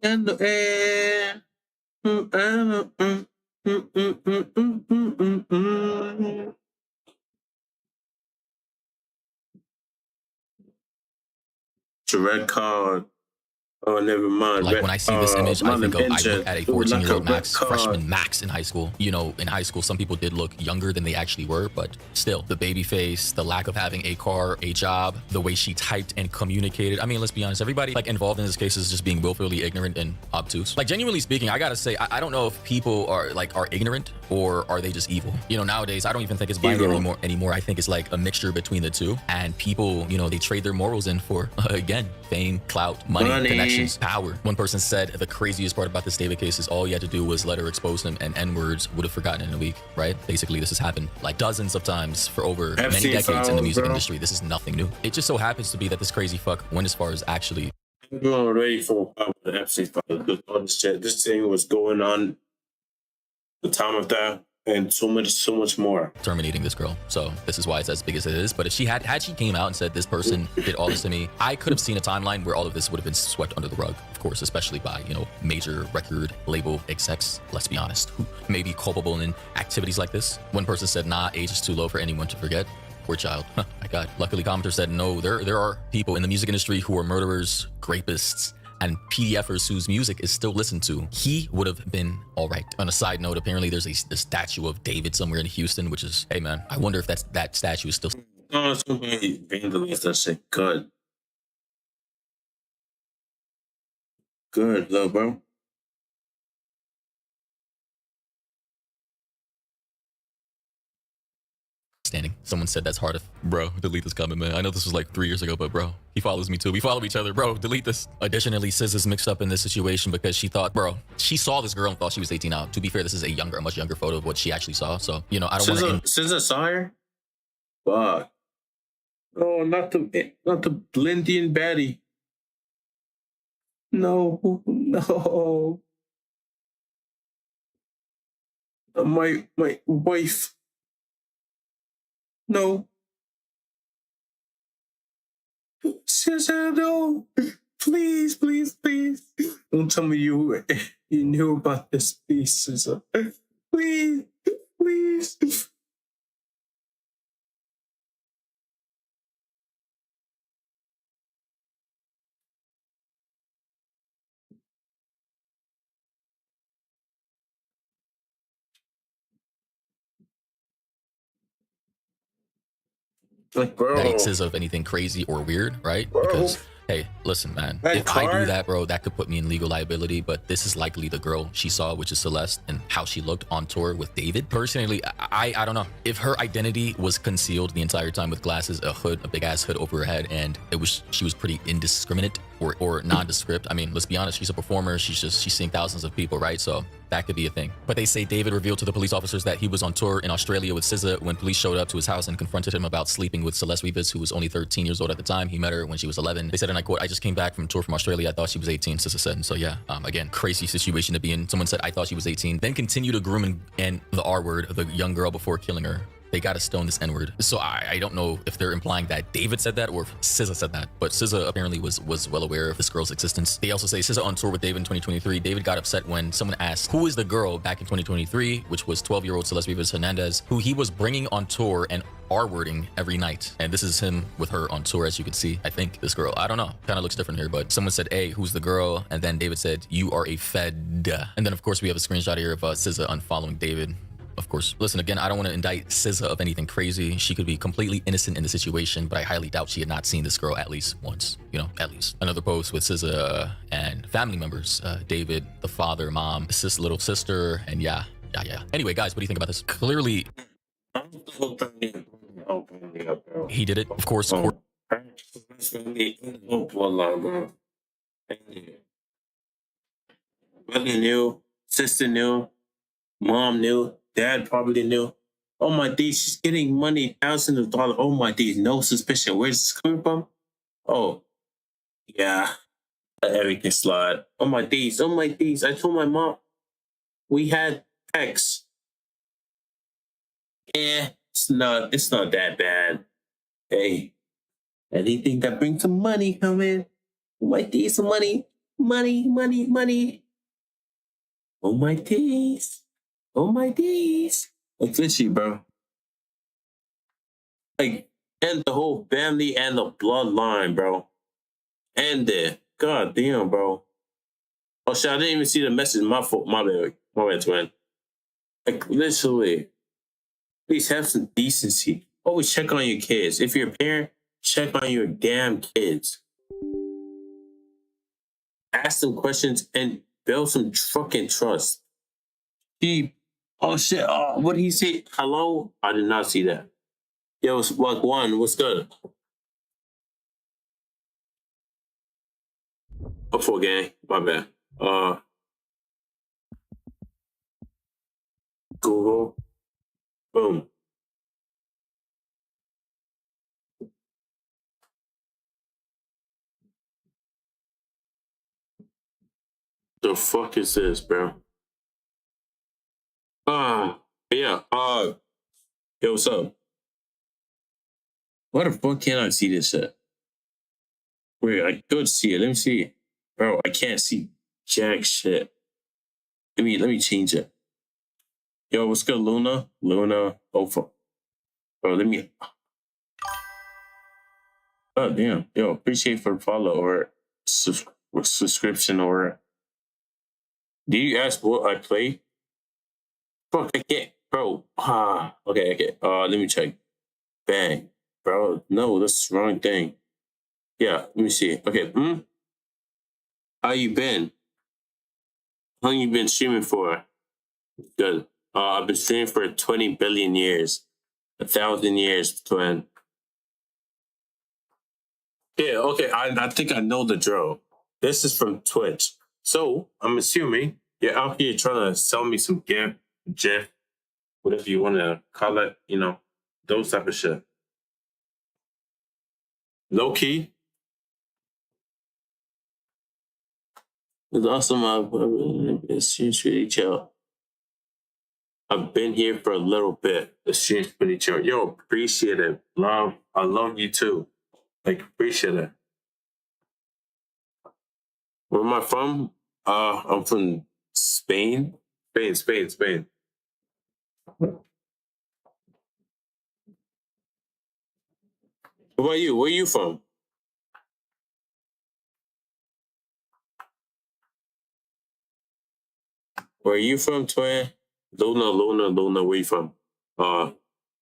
In the air. It's a red card. Oh, never mind. Like when I see this image, I think of, I look at a Ooh, like 14-year-old red Max, card. freshman Max in high school. You know, in high school, some people did look younger than they actually were, but still, the baby face, the lack of having a car, a job, the way she typed and communicated. I mean, let's be honest, everybody like involved in this case is just being willfully ignorant and obtuse. Like genuinely speaking, I gotta say, I don't know if people are ignorant or are they just evil. You know, nowadays, I don't even think it's binary anymore. I think it's like a mixture between the two, and people, you know, they trade their morals in for, again, fame, clout, money, connections, power. One person said the craziest part about this David case is all you had to do was let her expose him and N-words would have forgotten in a week, right? Basically, this has happened like dozens of times for over many decades in the music industry. This is nothing new. It just so happens to be that this crazy fuck went as far as actually... I'm not ready for the Epstein file because all this shit, this thing was going on the time of that and so much more. Terminating this girl. So this is why it's as big as it is. But if she had she came out and said this person did all this to me, I could have seen a timeline where all of this would have been swept under the rug, of course, especially by, you know, major record label execs, let's be honest, who may be culpable in activities like this. One person said, nah, age is too low for anyone to forget. Poor child. Huh, my God. Luckily, commenter said, no, there are people in the music industry who are murderers, rapists, and PDFers whose music is still listened to. He would have been all right. On a side note, apparently there's a statue of David somewhere in Houston, which is, hey man, I wonder if that statue is still... Oh, somebody vandalized that shit. Good, little bro. standing. Someone said that's hard if, bro, delete this comment, man. I know this was like 3 years ago, but bro, he follows me too. We follow each other, bro, delete this. Additionally, SZA's mixed up in this situation because she thought, bro, she saw this girl and thought she was 18 out. To be fair, this is a much younger photo of what she actually saw. So, you know, I don't want to... SZA saw her? Fuck. Oh, not the Blindian baddie. No. My wife. No. SZA, no. Please. Don't tell me you knew about this, please, SZA. Please. Like, bro. That says of anything crazy or weird, right? Because, hey, listen, man, if I do that, bro, that could put me in legal liability, but this is likely the girl she saw, which is Celeste, and how she looked on tour with David. Personally, I don't know. If her identity was concealed the entire time with glasses, a hood, a big ass hood over her head, and she was pretty indiscriminate or nondescript. I mean, let's be honest, she's a performer. She's seeing thousands of people, right? So that could be a thing. But they say David revealed to the police officers that he was on tour in Australia with SZA when police showed up to his house and confronted him about sleeping with Celeste Rivas, who was only 13 years old at the time. He met her when she was 11. They said, and I quote, "I just came back from tour from Australia. I thought she was 18, SZA said." And so yeah, again, crazy situation to be in. Someone said, "I thought she was 18. Then continue to groom and the R word of the young girl before killing her. They got to stone this N-word." So I don't know if they're implying that David said that or if SZA said that, but SZA apparently was well aware of this girl's existence. They also say SZA on tour with David in 2023. David got upset when someone asked who is the girl back in 2023, which was 12-year-old Celeste Rivas Hernandez, who he was bringing on tour and R-wording every night. And this is him with her on tour, as you can see. I think this girl, I don't know, kind of looks different here, but someone said, "Hey, who's the girl?" And then David said, "You are a fed." And then of course we have a screenshot here of SZA unfollowing David. Of course. Listen, again, I don't want to indict SZA of anything crazy. She could be completely innocent in the situation, but I highly doubt she had not seen this girl at least once, you know, at least. Another post with SZA and family members, David, the father, mom, little sister, and yeah. Anyway, guys, what do you think about this? Clearly, he did it, of course. Brother knew, sister knew, mom knew, dad probably knew. Oh my days, she's getting money, thousands of dollars. Oh my days, no suspicion. Where's this coming from? Oh, yeah. Everything slide. Oh my days. I told my mom we had sex. Yeah, it's not that bad. Hey, anything that brings some money come in. Oh my days, some money. Money. Oh my days. Oh my days. Like literally, bro. Like, and the whole family and the bloodline, bro. And it. God damn, bro. Oh shit, I didn't even see the message. My fault. My bad. My bad, twin. Like literally. Please have some decency. Always check on your kids. If you're a parent, check on your damn kids. Ask them questions and build some fucking trust. Oh shit. Oh, what did he say? Hello? I did not see that. Yo, it's like one. What's good? Up for gang. My bad. Google. Boom. The fuck is this, bro? Yeah. Yo, what's up? Why the fuck can't I see this shit? Wait, I could see it. Let me see. Bro, I can't see jack shit. Let me change it. Yo, what's good, Luna? Luna. Oh, fuck. Bro, let me. Oh, damn. Yo, appreciate for follow or subscription or. Do you ask what I play? Fuck, I can't. Bro. Okay. Let me check. Bang. Bro, no, that's the wrong thing. Yeah, let me see. Okay. How you been? How long you been streaming for? Good. I've been streaming for 20 billion years. 1,000 years, twin. Yeah, okay. I think I know the drill. This is from Twitch. So I'm assuming you're out here trying to sell me some gift, Jeff, whatever you want to call it, those type of shit. Low key. It's awesome. It's really chill. I've been here for a little bit. The stream's pretty chill. Yo, appreciate it. Love. I love you too. Like, appreciate it. Where am I from? I'm from Spain. Spain. What about you? Where you from? Where you from, twin? Luna, where you from? Or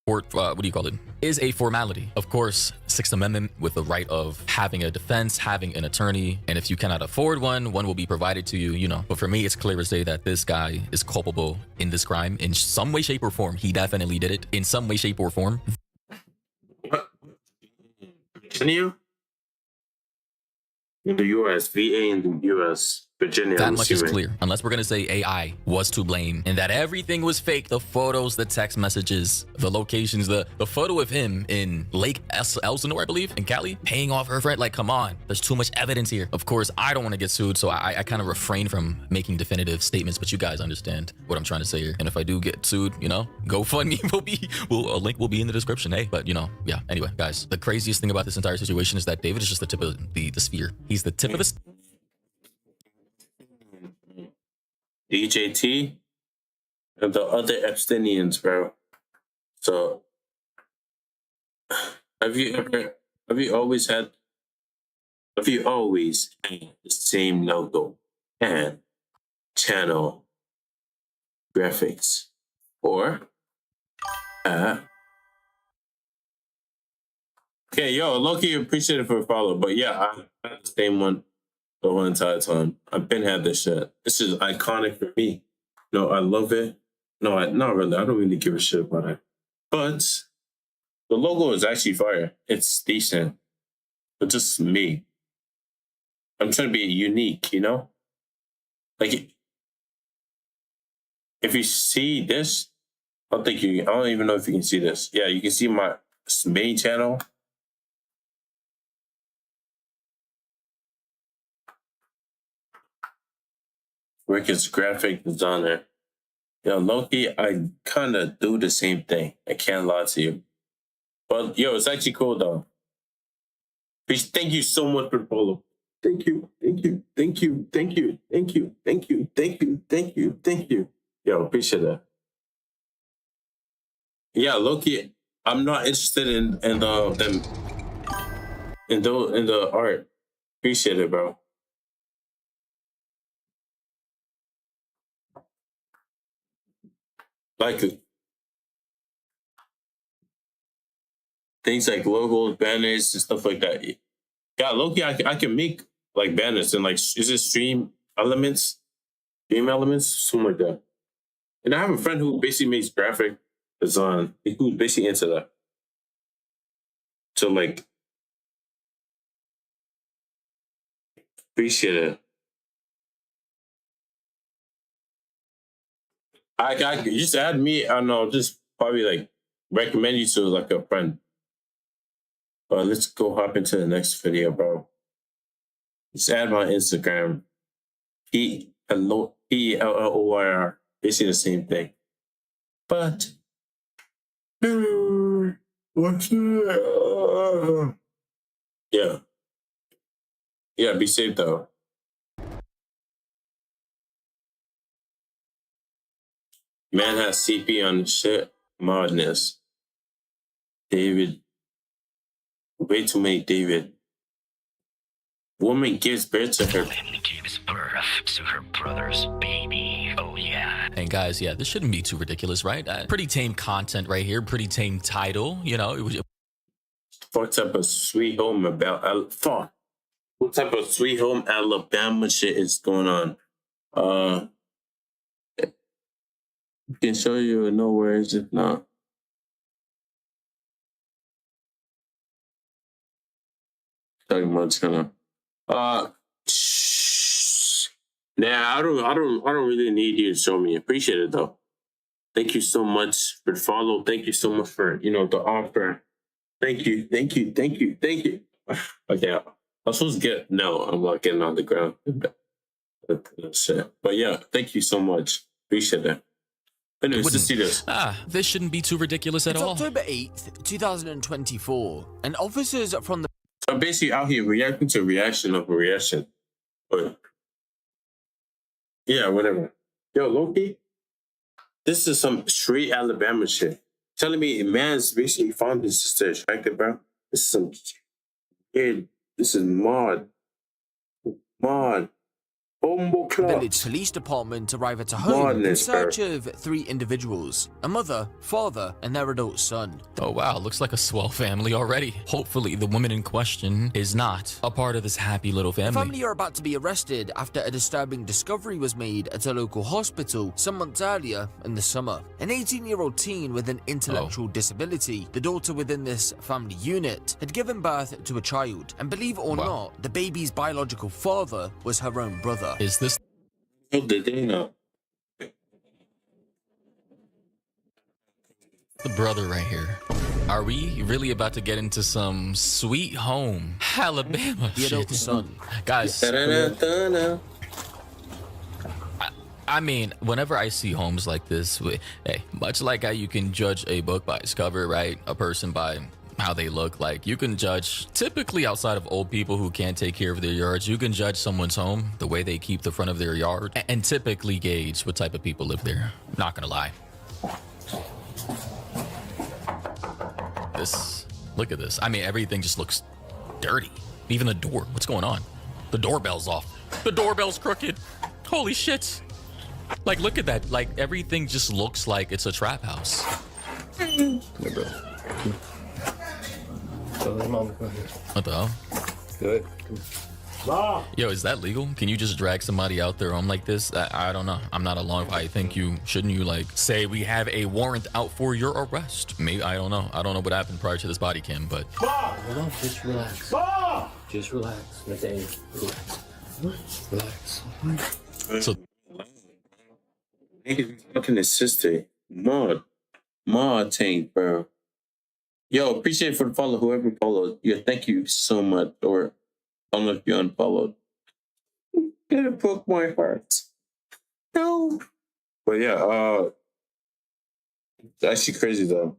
what do you call it? Is a formality. Of course, Sixth Amendment with the right of having a defense, having an attorney, and if you cannot afford one will be provided to you, But for me, it's clear as day that this guy is culpable in this crime in some way, shape, or form. He definitely did it in some way, shape, or form. Virginia? In the U.S., VA in the U.S., Virginia. That much is clear. Unless we're going to say AI was to blame and that everything was fake. The photos, the text messages, the locations, the photo of him in Lake Elsinore, I believe, in Cali, paying off her friend. Like, come on. There's too much evidence here. Of course, I don't want to get sued, so I kind of refrain from making definitive statements, but you guys understand what I'm trying to say here. And if I do get sued, GoFundMe a link will be in the description. Hey, but yeah. Anyway, guys, the craziest thing about this entire situation is that David is just the tip of the sphere. He's the tip of the DJT and the other Epsteinians, bro. So, have you always had the same logo and channel graphics? Or, okay, yo, Loki, appreciate it for a follow, but yeah, I had the same one the whole entire time. I've been had this shit. This is iconic for me. I love it. No, not really. I don't really give a shit about it. But the logo is actually fire. It's decent. But just me. I'm trying to be unique, Like, if you see this, I don't even know if you can see this. Yeah, you can see my main channel. Rick's graphic designer. Yo, Loki, I kind of do the same thing. I can't lie to you. But, yo, it's actually cool, though. Thank you so much for following. Thank you. Yo, appreciate that. Yeah, Loki. I'm not interested in them in the art. Appreciate it, bro. Like things like logos, banners, and stuff like that. Yeah, Loki. I can make like banners and like is it stream elements, something like that. And I have a friend who basically makes graphic design. Who's basically into that. So like, appreciate it. I you just add me. I don't know. Just probably like recommend you to like a friend. But let's go hop into the next video, bro. Just add my Instagram. Pelloyr. Basically the same thing. But what's it? Yeah. Yeah, be safe though. Man has CP on the shit. Madness. David. Way too many David. Woman gives birth to her. Gives birth to her brother's baby. Oh yeah. And guys, yeah, this shouldn't be too ridiculous, right? Pretty tame content right here. Pretty tame title. You know, it was. What type of sweet home about fuck? What type of sweet home Alabama shit is going on? Can show you nowhere is it not? Talking about China. Nah, I don't really need you to show me. Appreciate it though. Thank you so much for the follow. Thank you so much for the offer. Thank you. Okay, I'm supposed to get no. I'm not getting on the ground. Shit. But yeah, thank you so much. Appreciate it. Anyways, to see this. This shouldn't be too ridiculous at all. October 8th, 2024, and officers from the... I'm basically out here reacting to a reaction of a reaction. But yeah, whatever. Yo, Loki, this is some straight Alabama shit. Telling me a man's basically found his sister attractive, bro. This is some weird. This is mod. Village Police Department arrive at a home in search of 3 individuals, a mother, father, and their adult son. Oh wow, looks like a swell family already. Hopefully the woman in question is not a part of this happy little The family. family are about to be arrested after a disturbing discovery was made at a local hospital some months earlier in the summer. An 18-year-old teen with an intellectual disability, the daughter within this family unit, had given birth to a child, and believe it or not, the baby's biological father was her own brother. Is this the brother right here? Are we really about to get into some sweet home Alabama The adult shit? son. Guys, I mean, whenever I see homes like this, hey, much like how you can judge a book by its cover, right? A person by how they look, like you can judge, typically outside of old people who can't take care of their yards, you can judge someone's home the way they keep the front of their yard and typically gauge what type of people live there. Not gonna lie. Look at this. I mean, everything just looks dirty. Even the door. What's going on? The doorbell's off. The doorbell's crooked. Holy shit. Like, look at that. Like, everything just looks like it's a trap house. Come here, bro. What the hell? Good. Yo, is that legal? Can you just drag somebody out their home like this? I don't know. I'm not along. I think shouldn't you like say we have a warrant out for your arrest? Maybe, I don't know. I don't know what happened prior to this body cam, but Hold on, just relax. Just relax, Nathan. Relax. So niggas fucking his sister. Mod tank, bro. Yo, appreciate it for the follow, whoever followed. Yeah, thank you so much. Or I don't know if you unfollowed. Gonna broke my heart. No. But yeah, it's actually crazy though.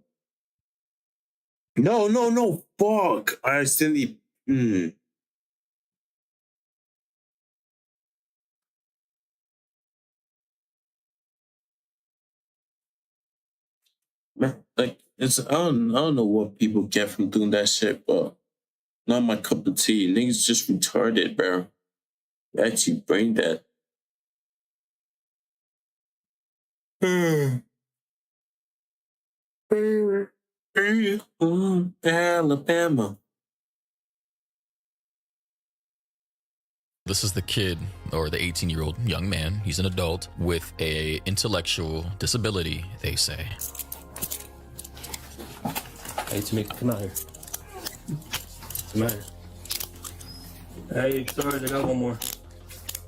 No. Fuck. I accidentally. Man, like I don't know what people get from doing that shit, but not my cup of tea. Niggas just retarded, bro. They actually brain dead. Alabama. This is the kid, or the 18-year-old young man. He's an adult with a intellectual disability, they say. Hey, Tamika, come out here. Come out here. Hey, sorry, I got one more.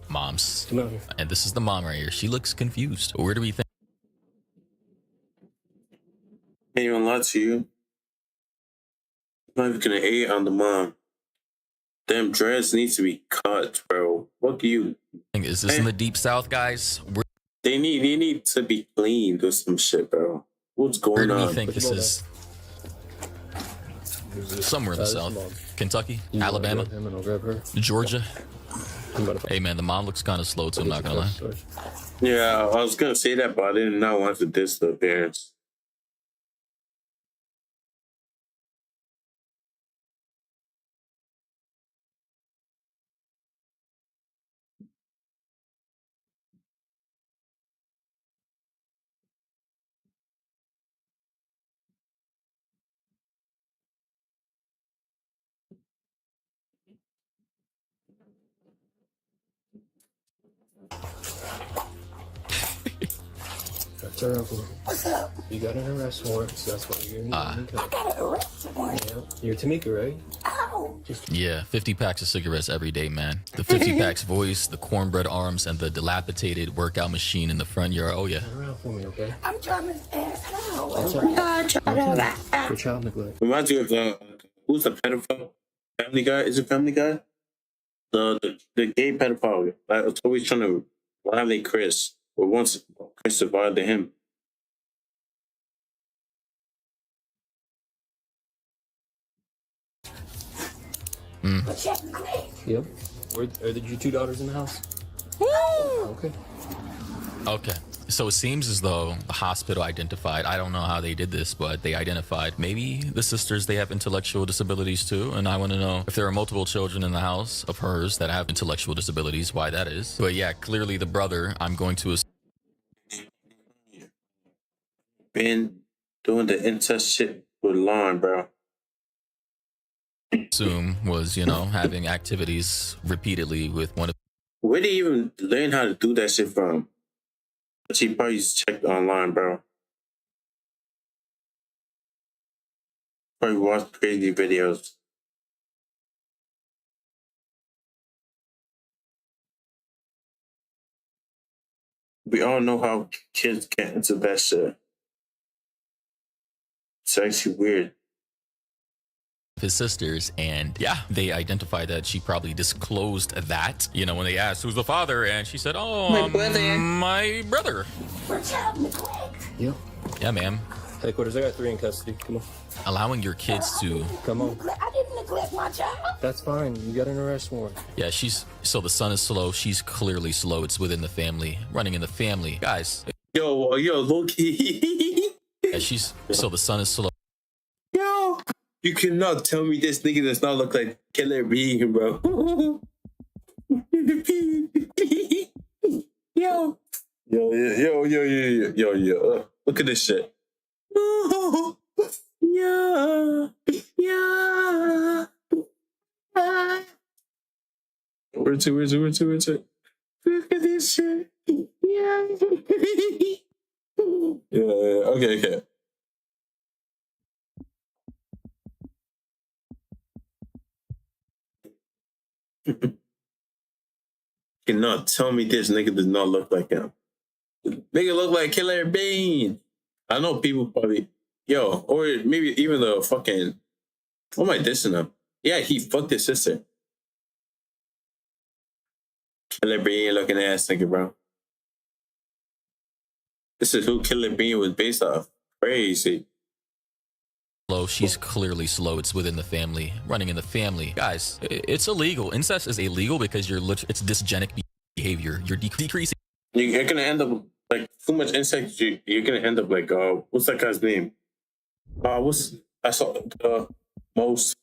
Moms. Come out here. And this is the mom right here. She looks confused. Where do we think? Can't even lie to you. I'm not even gonna hate on the mom. Them dreads need to be cut, bro. Fuck you. Is this in the deep south, guys? They need to be cleaned or some shit, bro. What's going on? Where do we think this is? Somewhere in the south. Kentucky? Alabama? Georgia? Hey man, the mom looks kind of slow too, I'm not gonna lie. Yeah, I was gonna say that, but I did not want to diss the parents. That's our uncle. What's up? You got an arrest warrant, so that's why you're in I got an arrest warrant? Yeah. You're Tamika, right? Yeah, 50 packs of cigarettes every day, man. The 50 packs voice, the cornbread arms, and the dilapidated workout machine in the front yard. Oh, yeah. Turn around for me, okay? I'm trying to ask how. For child neglect. Reminds you of who's the pedophile? Family Guy? Is it Family Guy? The gay pedophile. Like, it's always trying to violate Chris. Or once Chris violated him. Yep. Are your two daughters in the house? Okay. Okay. So it seems as though the hospital identified, I don't know how they did this, but they identified maybe the sisters, they have intellectual disabilities too. And I want to know if there are multiple children in the house of hers that have intellectual disabilities, why that is. But yeah, clearly the brother, I'm going to Been doing the incest shit with Lauren, bro. assume was, you know, having activities repeatedly with one of. Where did he even learn how to do that shit from? She probably just checked online, bro. Probably watched crazy videos. We all know how kids get into that shit. It's actually weird. His sisters, and yeah, they identified that she probably disclosed that, you know, when they asked who's the father, and she said, oh, my brother. For child neglect. Yep. Yeah, ma'am. Headquarters, I got 3 in custody. Come on. Allowing your kids to come on. I didn't neglect my child. That's fine. You got an arrest warrant. Yeah, so the son is slow. She's clearly slow. It's within the family, running in the family, guys. Yo, low-key. Yeah, so the son is slow. Yo, you cannot tell me this nigga does not look like Killer Bean, bro. Yo. Yo. Look at this shit. Yeah. Where to? Look at this shit. Yeah. Okay. Cannot tell me this nigga does not look like him. Nigga look like Killer Bean. I know people probably, or maybe even the fucking, what am I dissing him? Yeah, he fucked his sister. Killer Bean looking ass nigga, bro. This is who Killer Bean was based off. Crazy. Slow. She's clearly slow. It's within the family, running in the family. Guys, it's illegal. Incest is illegal because it's dysgenic behavior. You're decreasing. You're gonna end up like too much incest. You're gonna end up like what's that guy's name? I saw the most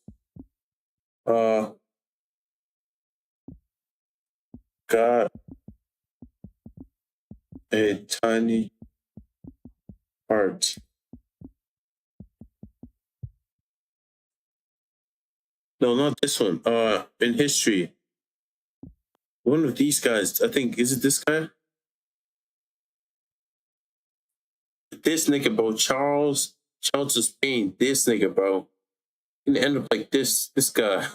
got a tiny heart. No, not this one. In history, one of these guys. I think is it this guy? This nigga, bro. Charles of Spain. This nigga, bro. And end up like this. This guy.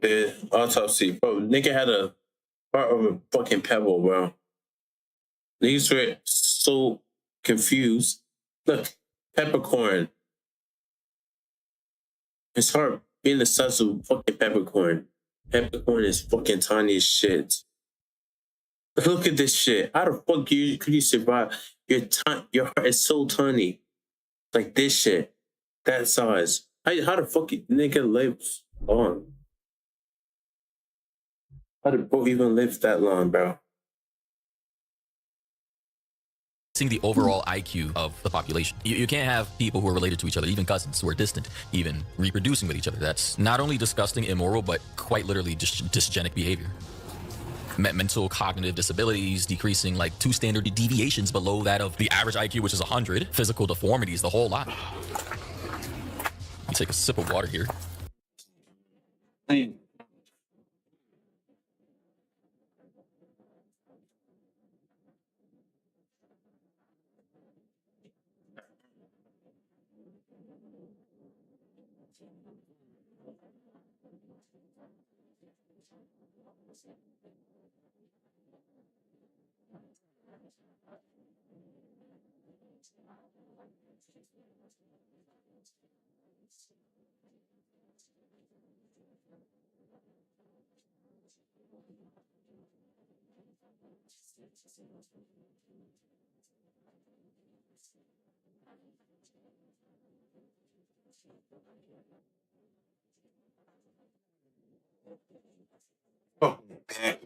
The autopsy, bro. Nigga had a part of a fucking pebble, bro. Niggas were so confused. Look, peppercorn. His heart being the size of fucking peppercorn. Peppercorn is fucking tiny as shit. Look at this shit. How the fuck could you survive? Your heart is so tiny. Like this shit. That size. How the fuck nigga lives long? How did bro even live that long, bro? Seeing the overall IQ of the population. You can't have people who are related to each other, even cousins who are distant, even reproducing with each other. That's not only disgusting, immoral, but quite literally just dysgenic behavior. Mental cognitive disabilities decreasing like 2 standard deviations below that of the average IQ, which is 100. Physical deformities, the whole lot. Let me take a sip of water here. Oh, man.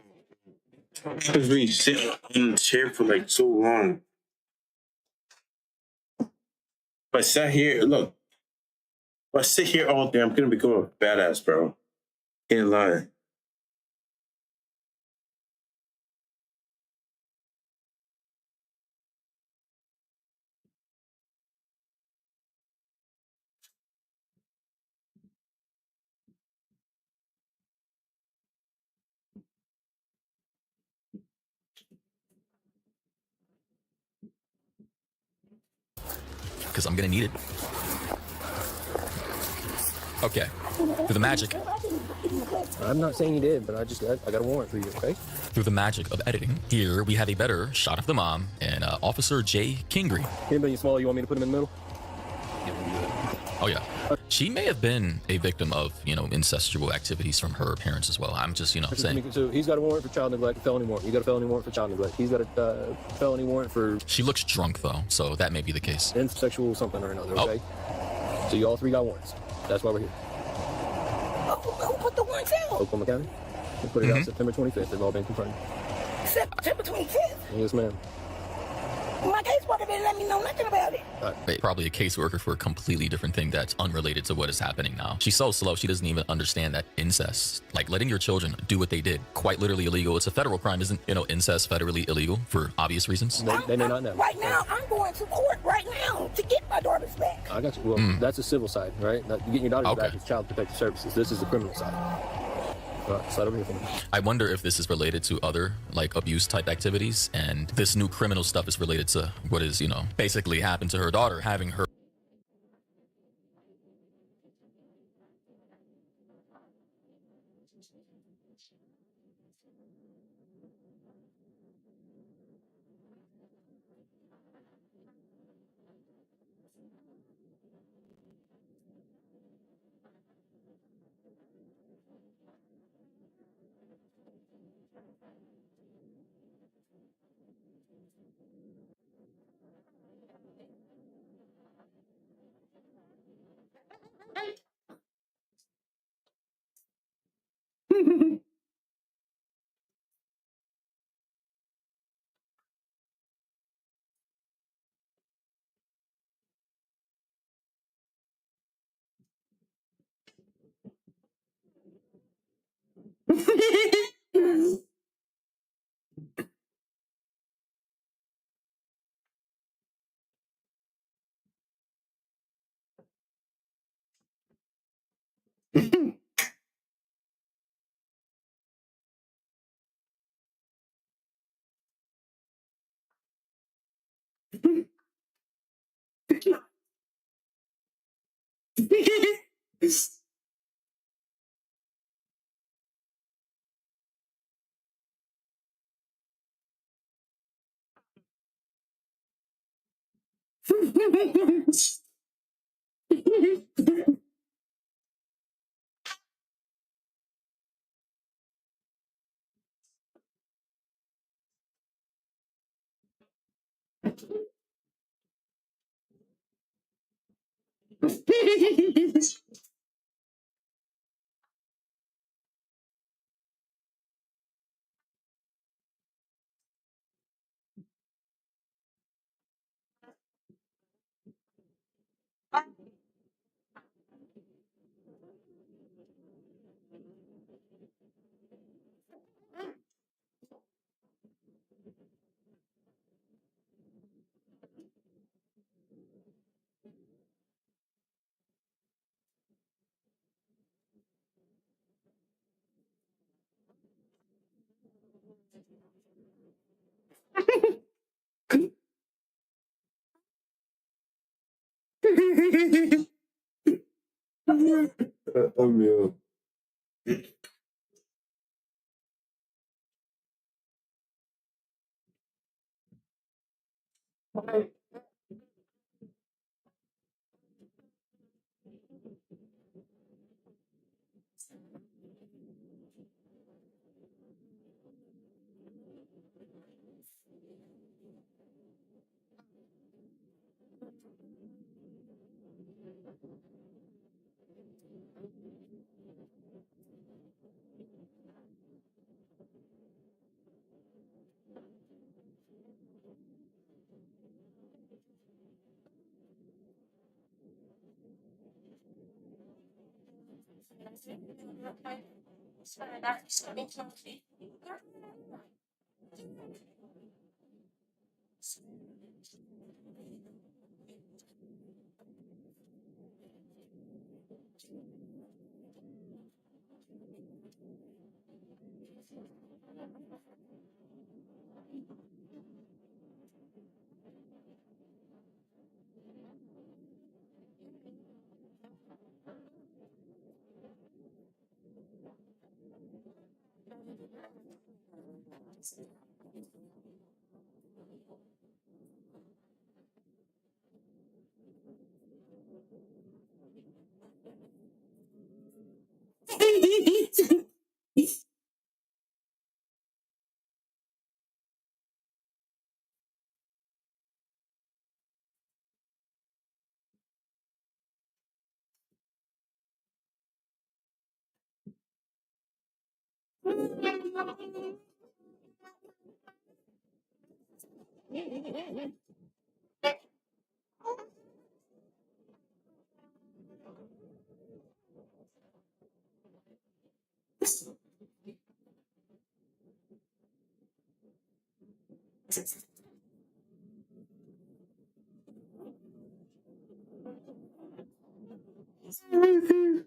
Because when you sit in the chair for like so long. If I sat here, look. If I sit here all day, I'm gonna become a badass, bro. Can't lie. Because I'm gonna need it. Okay. Through the magic. I'm not saying you did, but I got a warrant for you, okay? Through the magic of editing, here we have a better shot of the mom and Officer Jay Kingery. Anybody small, you want me to put him in the middle? Oh yeah. She may have been a victim of, incestual activities from her parents as well. I'm just, saying. So he's got a warrant for child neglect, a felony warrant. You got a felony warrant for child neglect. He's got a felony warrant for... She looks drunk though, so that may be the case. And sexual something or another, okay? So you all 3 got warrants. That's why we're here. Who put the warrants out? Oklahoma County. We put it out September 25th. They've all been confirmed. September 25th? Yes, ma'am. My caseworker didn't let me know nothing about it. Probably a caseworker for a completely different thing that's unrelated to what is happening now. She's so slow, she doesn't even understand that incest, like letting your children do what they did, quite literally illegal. It's a federal crime, isn't, incest federally illegal for obvious reasons? They may not know. Right now, I'm going to court right now to get my daughters back. I got you. Well, that's the civil side, right? Getting your daughters back is child protective services. This is the criminal side. Slide over here for me. I wonder if this is related to other like abuse type activities, and this new criminal stuff is related to what is, basically happened to her daughter, having her.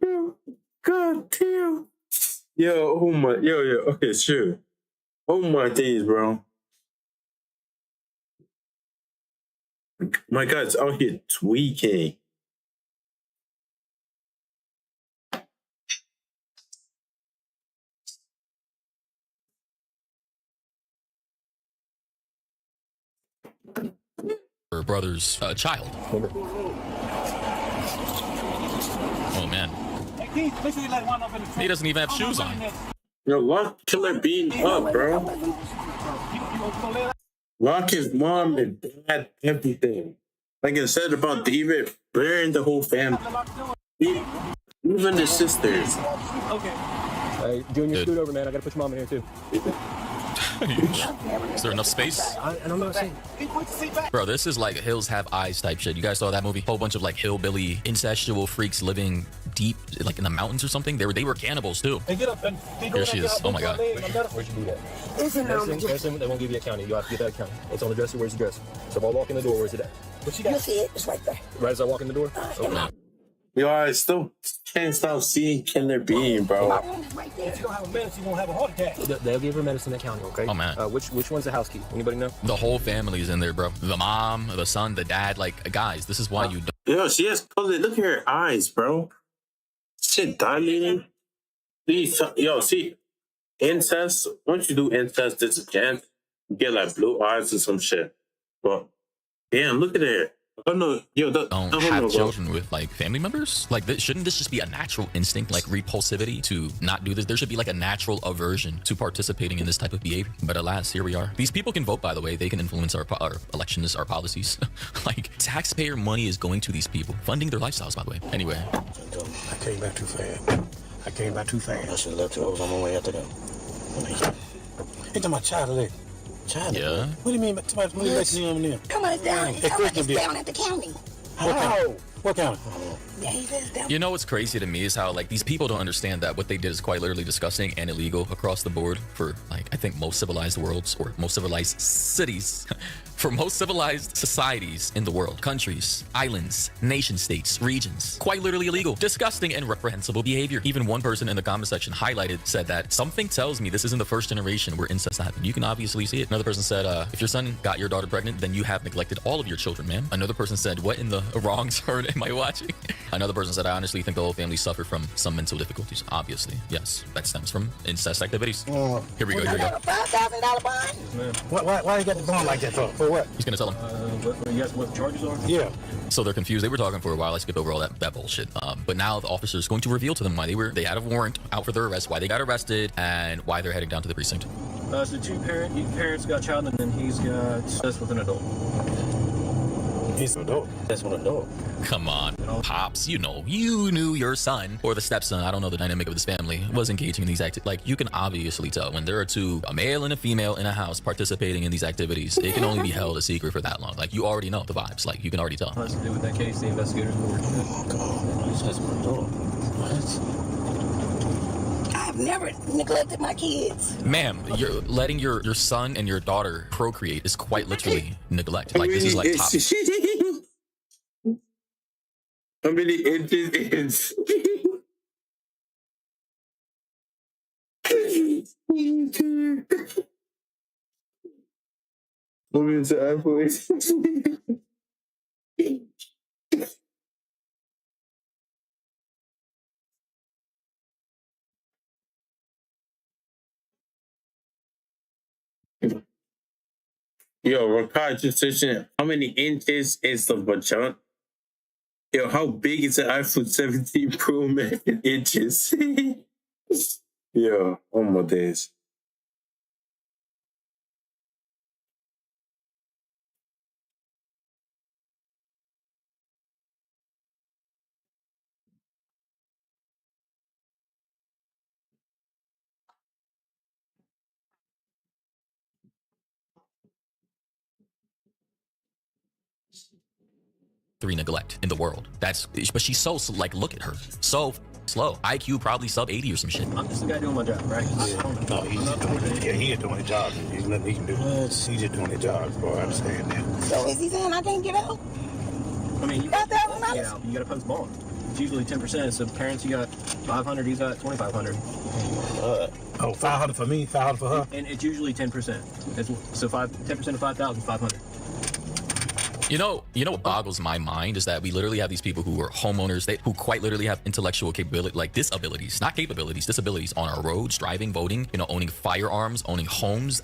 Yo. God damn. Yo, oh my, yo, okay, sure. Oh my days, bro. My God, it's out here tweaking. Her brother's child. Oh man. He doesn't even have shoes on. Yo, Lock Killer beating up, bro. Lock his mom and dad, everything. Like I said about David, burying the whole family. Even the sisters. Okay. Hey, Junior, scoot over, man. I gotta put your mom in here too. Is there enough space? I don't know. Bro, this is like Hills Have Eyes type shit. You guys saw that movie? Whole bunch of like hillbilly incestual freaks living deep, like in the mountains or something. They were cannibals too. Hey, get up and Here she is. Oh my God. Where'd you do that? It's in Medicine, they won't give you a county. You have to get that county. It's on the dresser. Where's the dresser? So if I walk in the door, where's it at? What you got? You see it? It's right there. Right as I walk in the door? Okay. Yo, I still can't stop seeing Killer Bean, bro. Right there. If you don't have a medicine, you won't have a heart attack. They'll give her medicine at county, okay? Oh man. Which one's the house key? Anybody know? The whole family's in there, bro. The mom, the son, the dad. Like, guys, this is why you don't. Yo, she has color. Look at her eyes, bro. Shit dilating. Yo, see, incest. Once you do incest, there's a chance you get like blue eyes or some shit. But damn, look at her. Oh no, yo, don't have children with like family members. Like, shouldn't this just be a natural instinct, like repulsivity to not do this? There should be like a natural aversion to participating in this type of behavior. But alas, here we are. These people can vote, by the way. They can influence our elections, our policies. Like, taxpayer money is going to these people, funding their lifestyles, by the way. Anyway. I came back too fast. I should have left you. I was on my way out to them. It's my child today. China. Yeah. What do you mean? Somebody's moving back to them? Come on down. It's down at the county. What county? Yeah, he says down. You know what's crazy to me is how like these people don't understand that what they did is quite literally disgusting and illegal across the board for like I think most civilized worlds or most civilized cities. For most civilized societies in the world, countries, islands, nation states, regions, quite literally illegal, disgusting and reprehensible behavior. Even one person in the comment section said that something tells me this isn't the first generation where incest happened. You can obviously see it. Another person said, if your son got your daughter pregnant, then you have neglected all of your children, man. Another person said, what in the wrong turn am I watching? Another person said, I honestly think the whole family suffered from some mental difficulties. Obviously, yes, that stems from incest activities. Here we go. $5,000 bond? Why you got the bond like that for? For what? He's gonna tell them. What the charges are? Yeah. So they're confused. They were talking for a while. I skipped over all that bullshit. But now the officer is going to reveal to them why they had a warrant out for their arrest, why they got arrested, and why they're heading down to the precinct. So parents got a child, and then he's got sex with an adult. He's an adult. That's an adult. Come on, pops. You knew your son or the stepson. I don't know the dynamic of this family was engaging in these activities. Like, you can obviously tell when there are a male and a female in a house participating in these activities. It can only be held a secret for that long. Like, you already know the vibes. Like, you can already tell. Has to do with that case. The investigators were. Oh God, he's just an adult. What? I've never neglected my kids. Ma'am, you're letting your son and your daughter procreate is quite literally neglect. Like, this is like top. How many inches is? Moving to Apple. Yo, Rakai just searching how many inches is the vagina? Yo, how big is the iPhone 17 Pro Max in inches? Yo, oh my days. Three neglect in the world. But she's so, like, look at her. So slow. IQ probably sub 80 or some shit. I'm just the guy doing my job, right? No, he's doing his job. There's nothing he can do. He's just doing his job, bro. I understand that. So is he saying I can't get out? I mean, you got $5,000. You got to post bond. It's usually 10%. So parents, you got $500. He's got $2,500. 500 for me, 500 for her. And it's usually 10%. So 10% of 5,000 is 500. You know what boggles my mind is that we literally have these people who are homeowners, who quite literally have intellectual capability, like disabilities, not capabilities, disabilities on our roads, driving, voting, owning firearms, owning homes.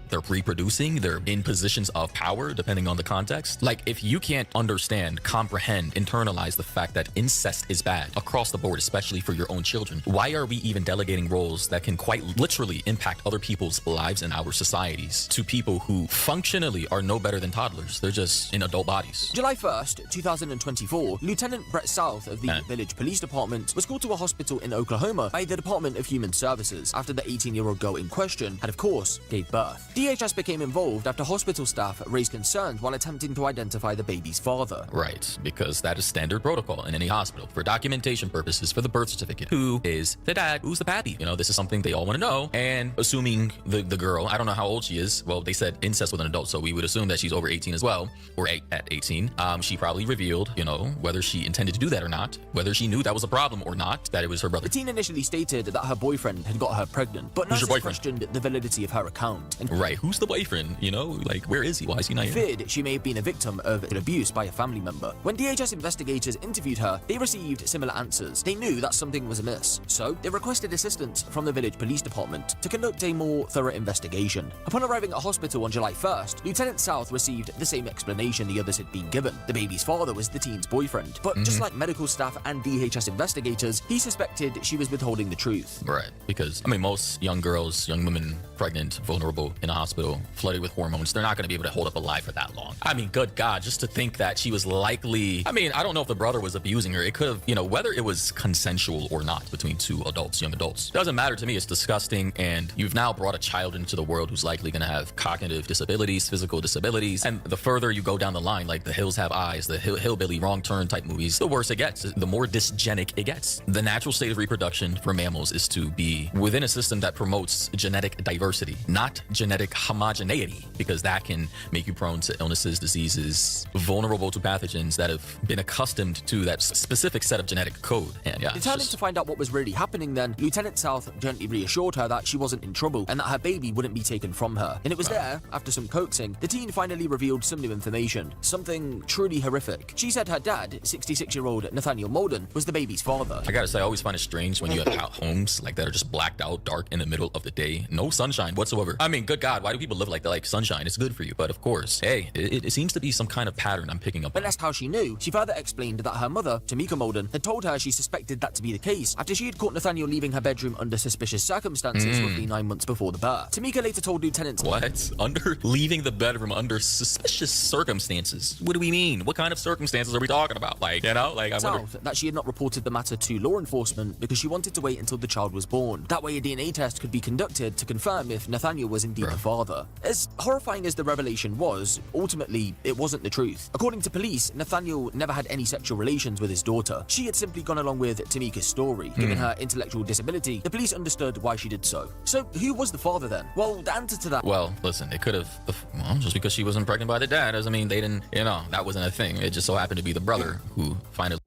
They're reproducing, they're in positions of power, depending on the context. Like, if you can't understand, comprehend, internalize the fact that incest is bad across the board, especially for your own children, why are we even delegating roles that can quite literally impact other people's lives and our societies to people who functionally are no better than toddlers? They're just in adult adult bodies. July 1st, 2024, Lieutenant Brett South of the Village Police Department was called to a hospital in Oklahoma by the Department of Human Services after the 18-year-old girl in question had, of course, gave birth. DHS became involved after hospital staff raised concerns while attempting to identify the baby's father. Right, because that is standard protocol in any hospital for documentation purposes for the birth certificate. Who is the dad? Who's the pappy? You know, this is something they all want to know. And assuming the girl, I don't know how old she is. Well, they said incest with an adult, so we would assume that she's over 18 as well, or at 18. She probably revealed, you know, whether she intended to do that or not, whether she knew that was a problem or not, that it was her brother. The teen initially stated that her boyfriend had got her pregnant, but nurses questioned the validity of her account. And right, who's the boyfriend? You know, like, where is he? Why is he not here? Feared she may have been a victim of abuse by a family member. When DHS investigators interviewed her, they received similar answers. They knew that something was amiss, so they requested assistance from the Village Police Department to conduct a more thorough investigation. Upon arriving at hospital on July 1st, Lieutenant South received the same explanation the others had been given. The baby's father was the teen's boyfriend, but just like medical staff and DHS investigators, he suspected she was withholding the truth. Right, because, I mean, most young girls, young women, pregnant, vulnerable, in a hospital, flooded with hormones, they're not going to be able to hold up alive for that long. I mean, good God, just to think that she was likely, I mean, I don't know if the brother was abusing her. It could have, you know, whether it was consensual or not between two adults, young adults, doesn't matter to me. It's disgusting, and you've now brought a child into the world who's likely going to have cognitive disabilities, physical disabilities, and the further you go down the line, like The Hills Have Eyes, the hillbilly wrong turn type movies, the worse it gets, the more dysgenic it gets. The natural state of reproduction for mammals is to be within a system that promotes genetic diversity, not genetic homogeneity, because that can make you prone to illnesses, diseases, vulnerable to pathogens that have been accustomed to that specific set of genetic code. And yeah, determined to find out what was really happening then, Lieutenant South gently reassured her that she wasn't in trouble and that her baby wouldn't be taken from her. And it was there, after some coaxing, the teen finally revealed some new information, something truly horrific. She said her dad, 66-year-old Nathaniel Molden, was the baby's father. I gotta say, I always find it strange when you have homes like that are just blacked out, dark in the middle of the day, no sunshine whatsoever. I mean, good God, why do people live like that? Like, sunshine is good for you, but of course, hey, it seems to be some kind of pattern I'm picking up. But that's how she knew. She further explained that her mother, Tamika Molden, had told her she suspected that to be the case after she had caught Nathaniel leaving her bedroom under suspicious circumstances roughly 9 months before the birth. Tamika later told Lieutenant What? Under leaving the bedroom under suspicious circumstances? What do we mean? What kind of circumstances are we talking about? Like, you know, like I wonder. South that she had not reported the matter to law enforcement because she wanted to wait until the child was born. That way a DNA test could be conducted to confirm if Nathaniel was indeed the father. As horrifying as the revelation was, ultimately it wasn't the truth. According to police, Nathaniel never had any sexual relations with his daughter. She had simply gone along with Tamika's story. Given her intellectual disability, the police understood why she did so. So who was the father then? Well, the answer to that... Well, listen, it could have... Well, just because she wasn't pregnant by the dad doesn't mean they didn't, you know, that wasn't a thing. It just so happened to be the brother who finally...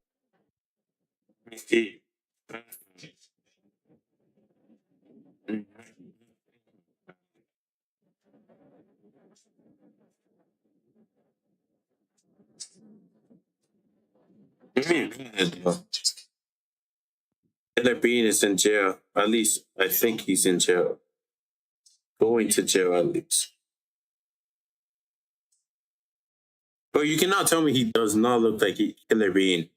Killer Bean is in jail. At least I think he's in jail. Going to jail at least. But you cannot tell me he does not look like Killer Bean.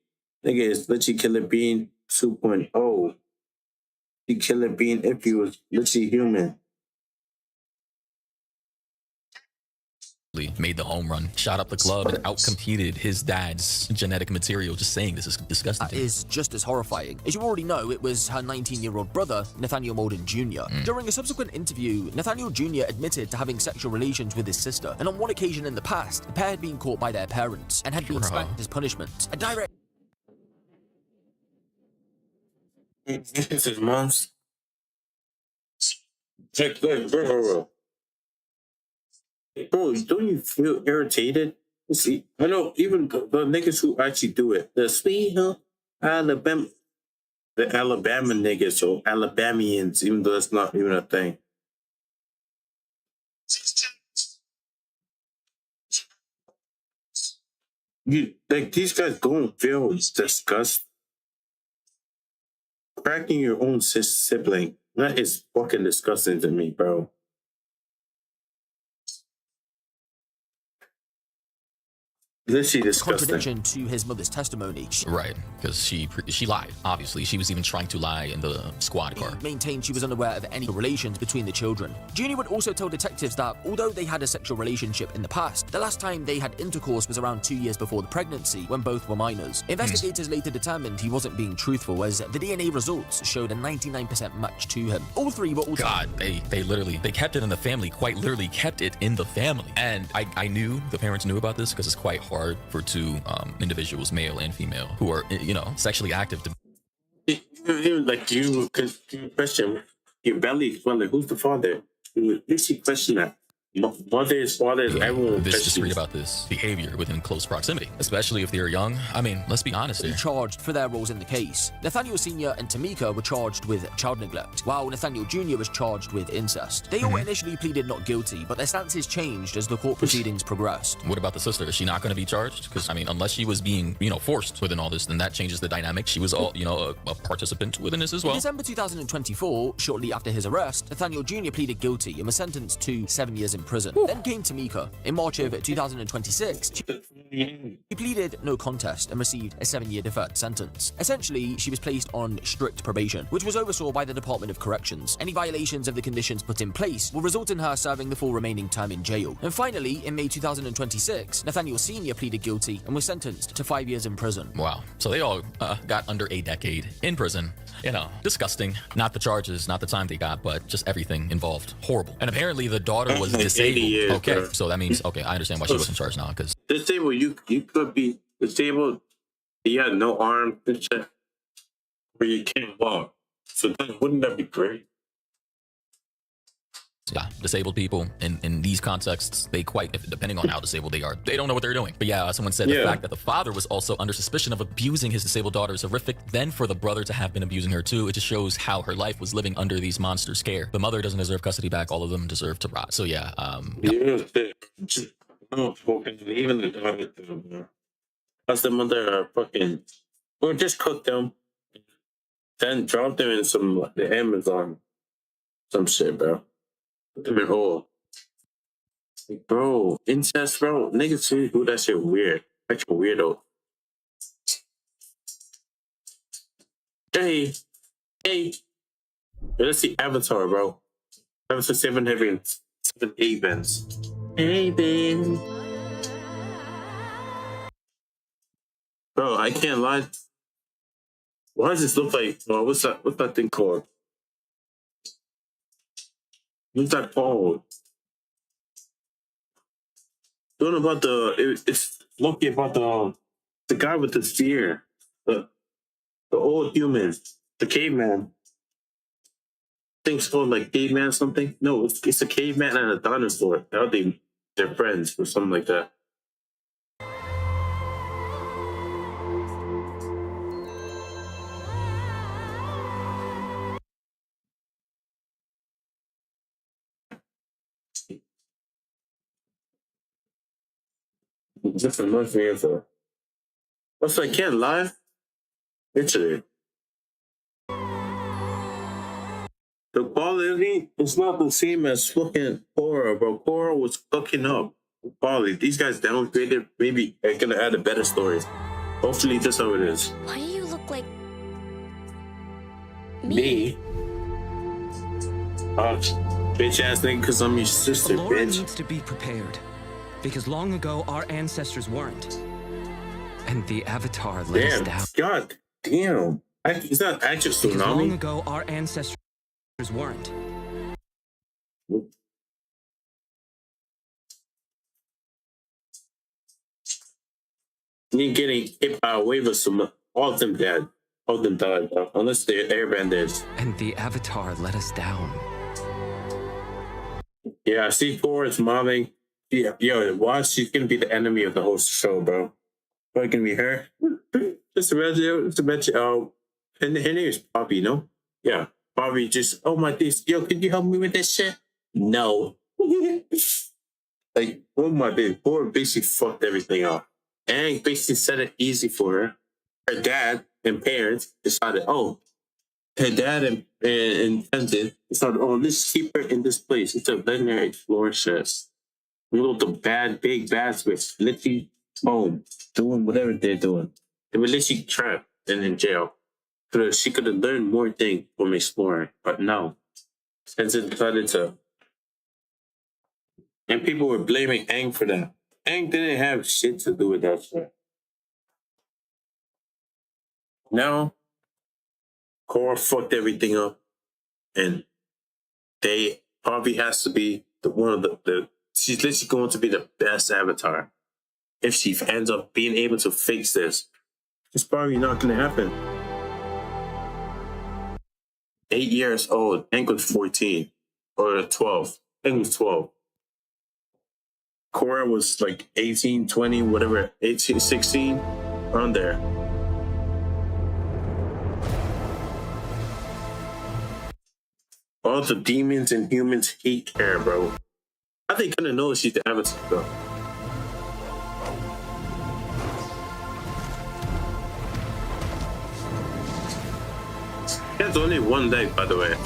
Nigga, it's literally Killer Bean 2.0. He Killer Bean if he was literally human. Made the home run, shot up the club, and outcompeted his dad's genetic material. Just saying, this is disgusting. That is just as horrifying. As you already know, it was her 19-year-old brother, Nathaniel Molden Jr. During a subsequent interview, Nathaniel Jr. admitted to having sexual relations with his sister, and on one occasion in the past, the pair had been caught by their parents and had been spanked as punishment. A direct... This is mom's. Check that, bro. Bro, don't you feel irritated? See, I know even the niggas who actually do it. The Sweet Home Alabama, the Alabama niggas or Alabamians, even though that's not even a thing. You like these guys don't feel disgust. Cracking your own sibling. That is fucking disgusting to me, bro. Literally disgusting. Contradiction to his mother's testimony. Right, because she lied. Obviously, she was even trying to lie in the squad car. Maintained she was unaware of any relations between the children. Junior would also tell detectives that although they had a sexual relationship in the past, the last time they had intercourse was around 2 years before the pregnancy, when both were minors. Investigators later determined he wasn't being truthful, as the DNA results showed a 99% match to him. All three were also— God, they literally, they kept it in the family, quite literally kept it in the family. And I knew, the parents knew about this because it's quite hard for two individuals, male and female, who are, you know, sexually active to— Like you question your belly, who's the father? You see question that. Mothers, fathers, everyone this disagreed about this behavior within close proximity, especially if they're young. I mean, let's be honest here. Charged for their roles in the case. Nathaniel Sr. and Tamika were charged with child neglect, while Nathaniel Jr. was charged with incest. They all initially pleaded not guilty, but their stances changed as the court proceedings progressed. What about the sister? Is she not going to be charged? Because, I mean, unless she was being, you know, forced within all this, then that changes the dynamic. She was all, you know, a participant within this as well. In December 2024, shortly after his arrest, Nathaniel Jr. pleaded guilty and was sentenced to 7 years in prison. Then came Tamika. In March of 2026, she pleaded no contest and received a 7-year deferred sentence. Essentially, she was placed on strict probation, which was oversaw by the Department of Corrections. Any violations of the conditions put in place will result in her serving the full remaining time in jail. And finally, in May 2026, Nathaniel Sr. pleaded guilty and was sentenced to 5 years in prison. Wow. So they all got under a decade in prison. You know, disgusting. Not the charges, not the time they got, but just everything involved. Horrible. And apparently the daughter was disabled. Okay, so that means, okay, I understand why she wasn't charged now, because disabled, you could be disabled. You had no arm and shit, where you can't walk. So then, wouldn't that be great? yeah, disabled people in these contexts, they quite, depending on how disabled they are, they don't know what they're doing. But yeah, someone said the fact that the father was also under suspicion of abusing his disabled daughter is horrific. Then for the brother to have been abusing her too, it just shows how her life was living under these monsters' care. The mother doesn't deserve custody back. All of them deserve to rot. So yeah, even the daughter too, man. As the mother fucking, or just cook them, then drop them in the Amazon, some shit, bro. Put them in oil. Like, bro, incest, bro. Niggas who do that shit weird. Like a weirdo. Hey. Let's see Avatar, bro. Avatar 7 heavens. 7 heavens. Hey, babe. Bro, I can't lie. Why does this look like? Oh, what's that thing called? What's that called? Don't know about it's lucky about the guy with the spear, the old human, the caveman. Thing's called like caveman or something. No, it's a caveman and a dinosaur. They're friends or something like that. Just reminds me of a. Also, I can't lie. Literally. The quality is not the same as fucking Korra, bro. Korra was fucking up. Quality. These guys downgraded. Maybe they're gonna add a better story. Hopefully, that's how it is. Why do you look like Me? Bitch ass nigga, because I'm your sister, Pelloyr bitch. needs to be prepared, because long ago our ancestors weren't, and the Avatar let us down. God damn. It's not actual Because long tsunami. ago our ancestors weren't. Me getting hit by a wave of some. All of them dead. All of them died, bro. Unless they're airbenders. And the Avatar let us down. Yeah, C4 is mobbing. Yeah, yo, watch. She's gonna be the enemy of the whole show, bro. But gonna be her. Just imagine. Oh, and her name is Poppy, no? Yeah, Poppy. Just my days. Yo, can you help me with this shit? No. Like, oh my baby, poor basically fucked everything up, and basically set it easy for her. Her dad and parents decided, her dad and intended decided, let's keep her in this place. It's a legendary explorer chest. We look the big bad switch. Literally home, doing whatever they're doing. They were literally trapped and in jail. She could have learned more things from exploring, but no. Spencer decided to. And people were blaming Aang for that. Aang didn't have shit to do with that shit. Now, Korra fucked everything up, and they probably has to be one of the she's literally going to be the best Avatar. If she ends up being able to fix this, it's probably not going to happen. 8 years old, Aang was 14 or 12. Aang was 12. Korra was like 18, 20, whatever, 18, 16, around there. All the demons and humans hate her, bro. How they gonna know she's the Avatar, though? There's only one leg, by the way.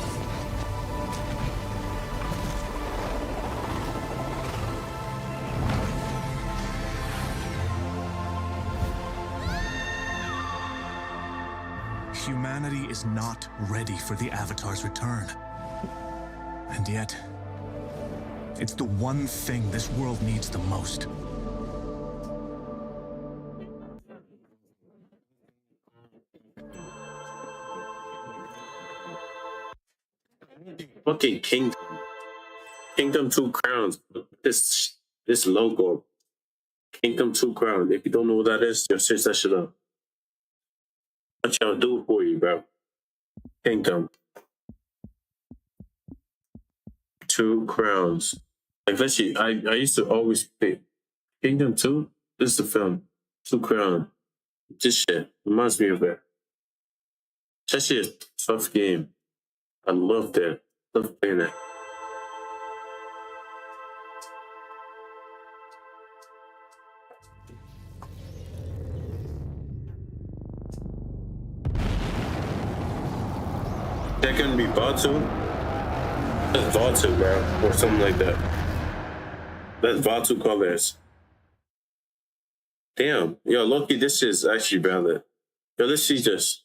Humanity is not ready for the Avatar's return. And yet, it's the one thing this world needs the most. Fucking Kingdom. Kingdom Two Crowns. This logo. Kingdom Two Crowns. If you don't know what that is, just search that shit up. What y'all do for you, bro? Kingdom. Two Crowns. Like, let's see, I used to always pick Kingdom 2. This is the film. Two Crowns. This shit reminds me of it. That shit is a tough game. I love that. Love playing that. That gonna be Batu? That's Batu, bro. Or something like that. That's Batu colors. Damn. Yo, Loki, this is actually valid. Yo, this is just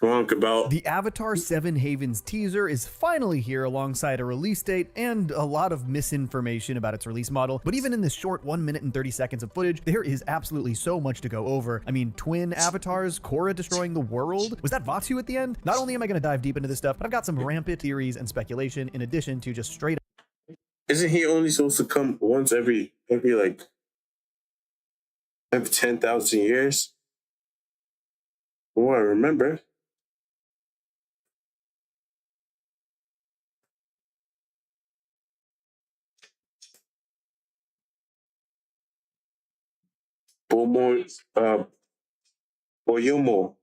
wrong about. The Avatar 7 Havens teaser is finally here alongside a release date and a lot of misinformation about its release model. But even in this short 1 minute and 30 seconds of footage, there is absolutely so much to go over. I mean, twin avatars, Korra destroying the world. Was that Vatu at the end? Not only am I going to dive deep into this stuff, but I've got some rampant theories and speculation in addition to just straight up. Isn't he only supposed to come once every like 10,000 years? From what I remember. Boyomo.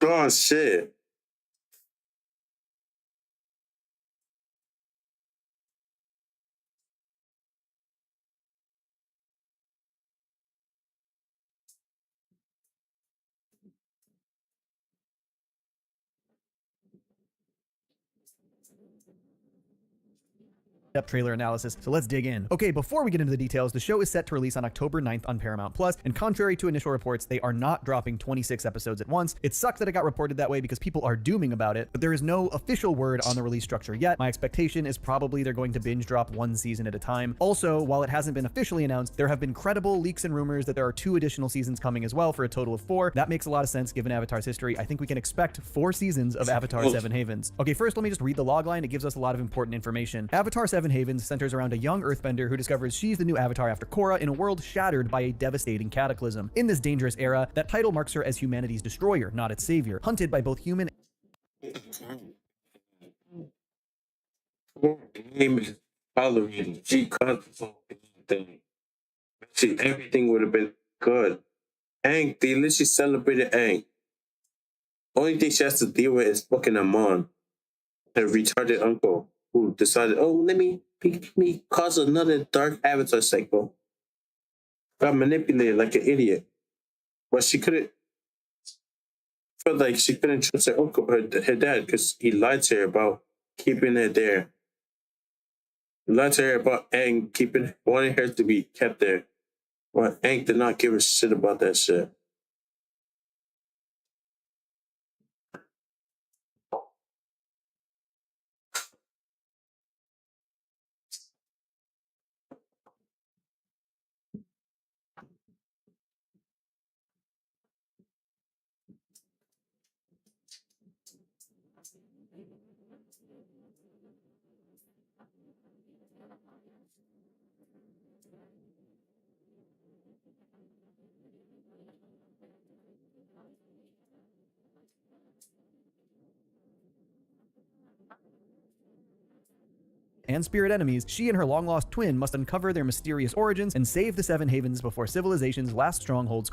Oh, shit. Up trailer analysis, so let's dig in. Okay, before we get into the details, the show is set to release on October 9th on Paramount Plus, and contrary to initial reports, they are not dropping 26 episodes at once. It sucks that it got reported that way because people are dooming about it, but there is no official word on the release structure yet. My expectation is probably they're going to binge drop one season at a time. Also, while it hasn't been officially announced, there have been credible leaks and rumors that there are 2 additional seasons coming as well for a total of 4. That makes a lot of sense given Avatar's history. I think we can expect 4 seasons of Avatar 7 Havens. Okay, first let me just read the logline. It gives us a lot of important information. Avatar 7 Havens centers around a young earthbender who discovers she's the new Avatar after Korra in a world shattered by a devastating cataclysm. In this dangerous era, that title marks her as humanity's destroyer, not its savior, hunted by both human Name is tolerated. She controls everything. See, everything would have been good. Aang, they literally celebrated Aang. Only thing she has to deal with is fucking Amon, her retarded uncle, who decided, oh, let me cause another dark Avatar cycle. Got manipulated like an idiot. But she couldn't. felt like she couldn't trust her dad because he lied to her about keeping it there. He lied to her about Aang wanting her to be kept there. Well, Aang did not give a shit about that shit. And spirit enemies, she and her long-lost twin must uncover their mysterious origins and save the Seven Havens before civilization's last strongholds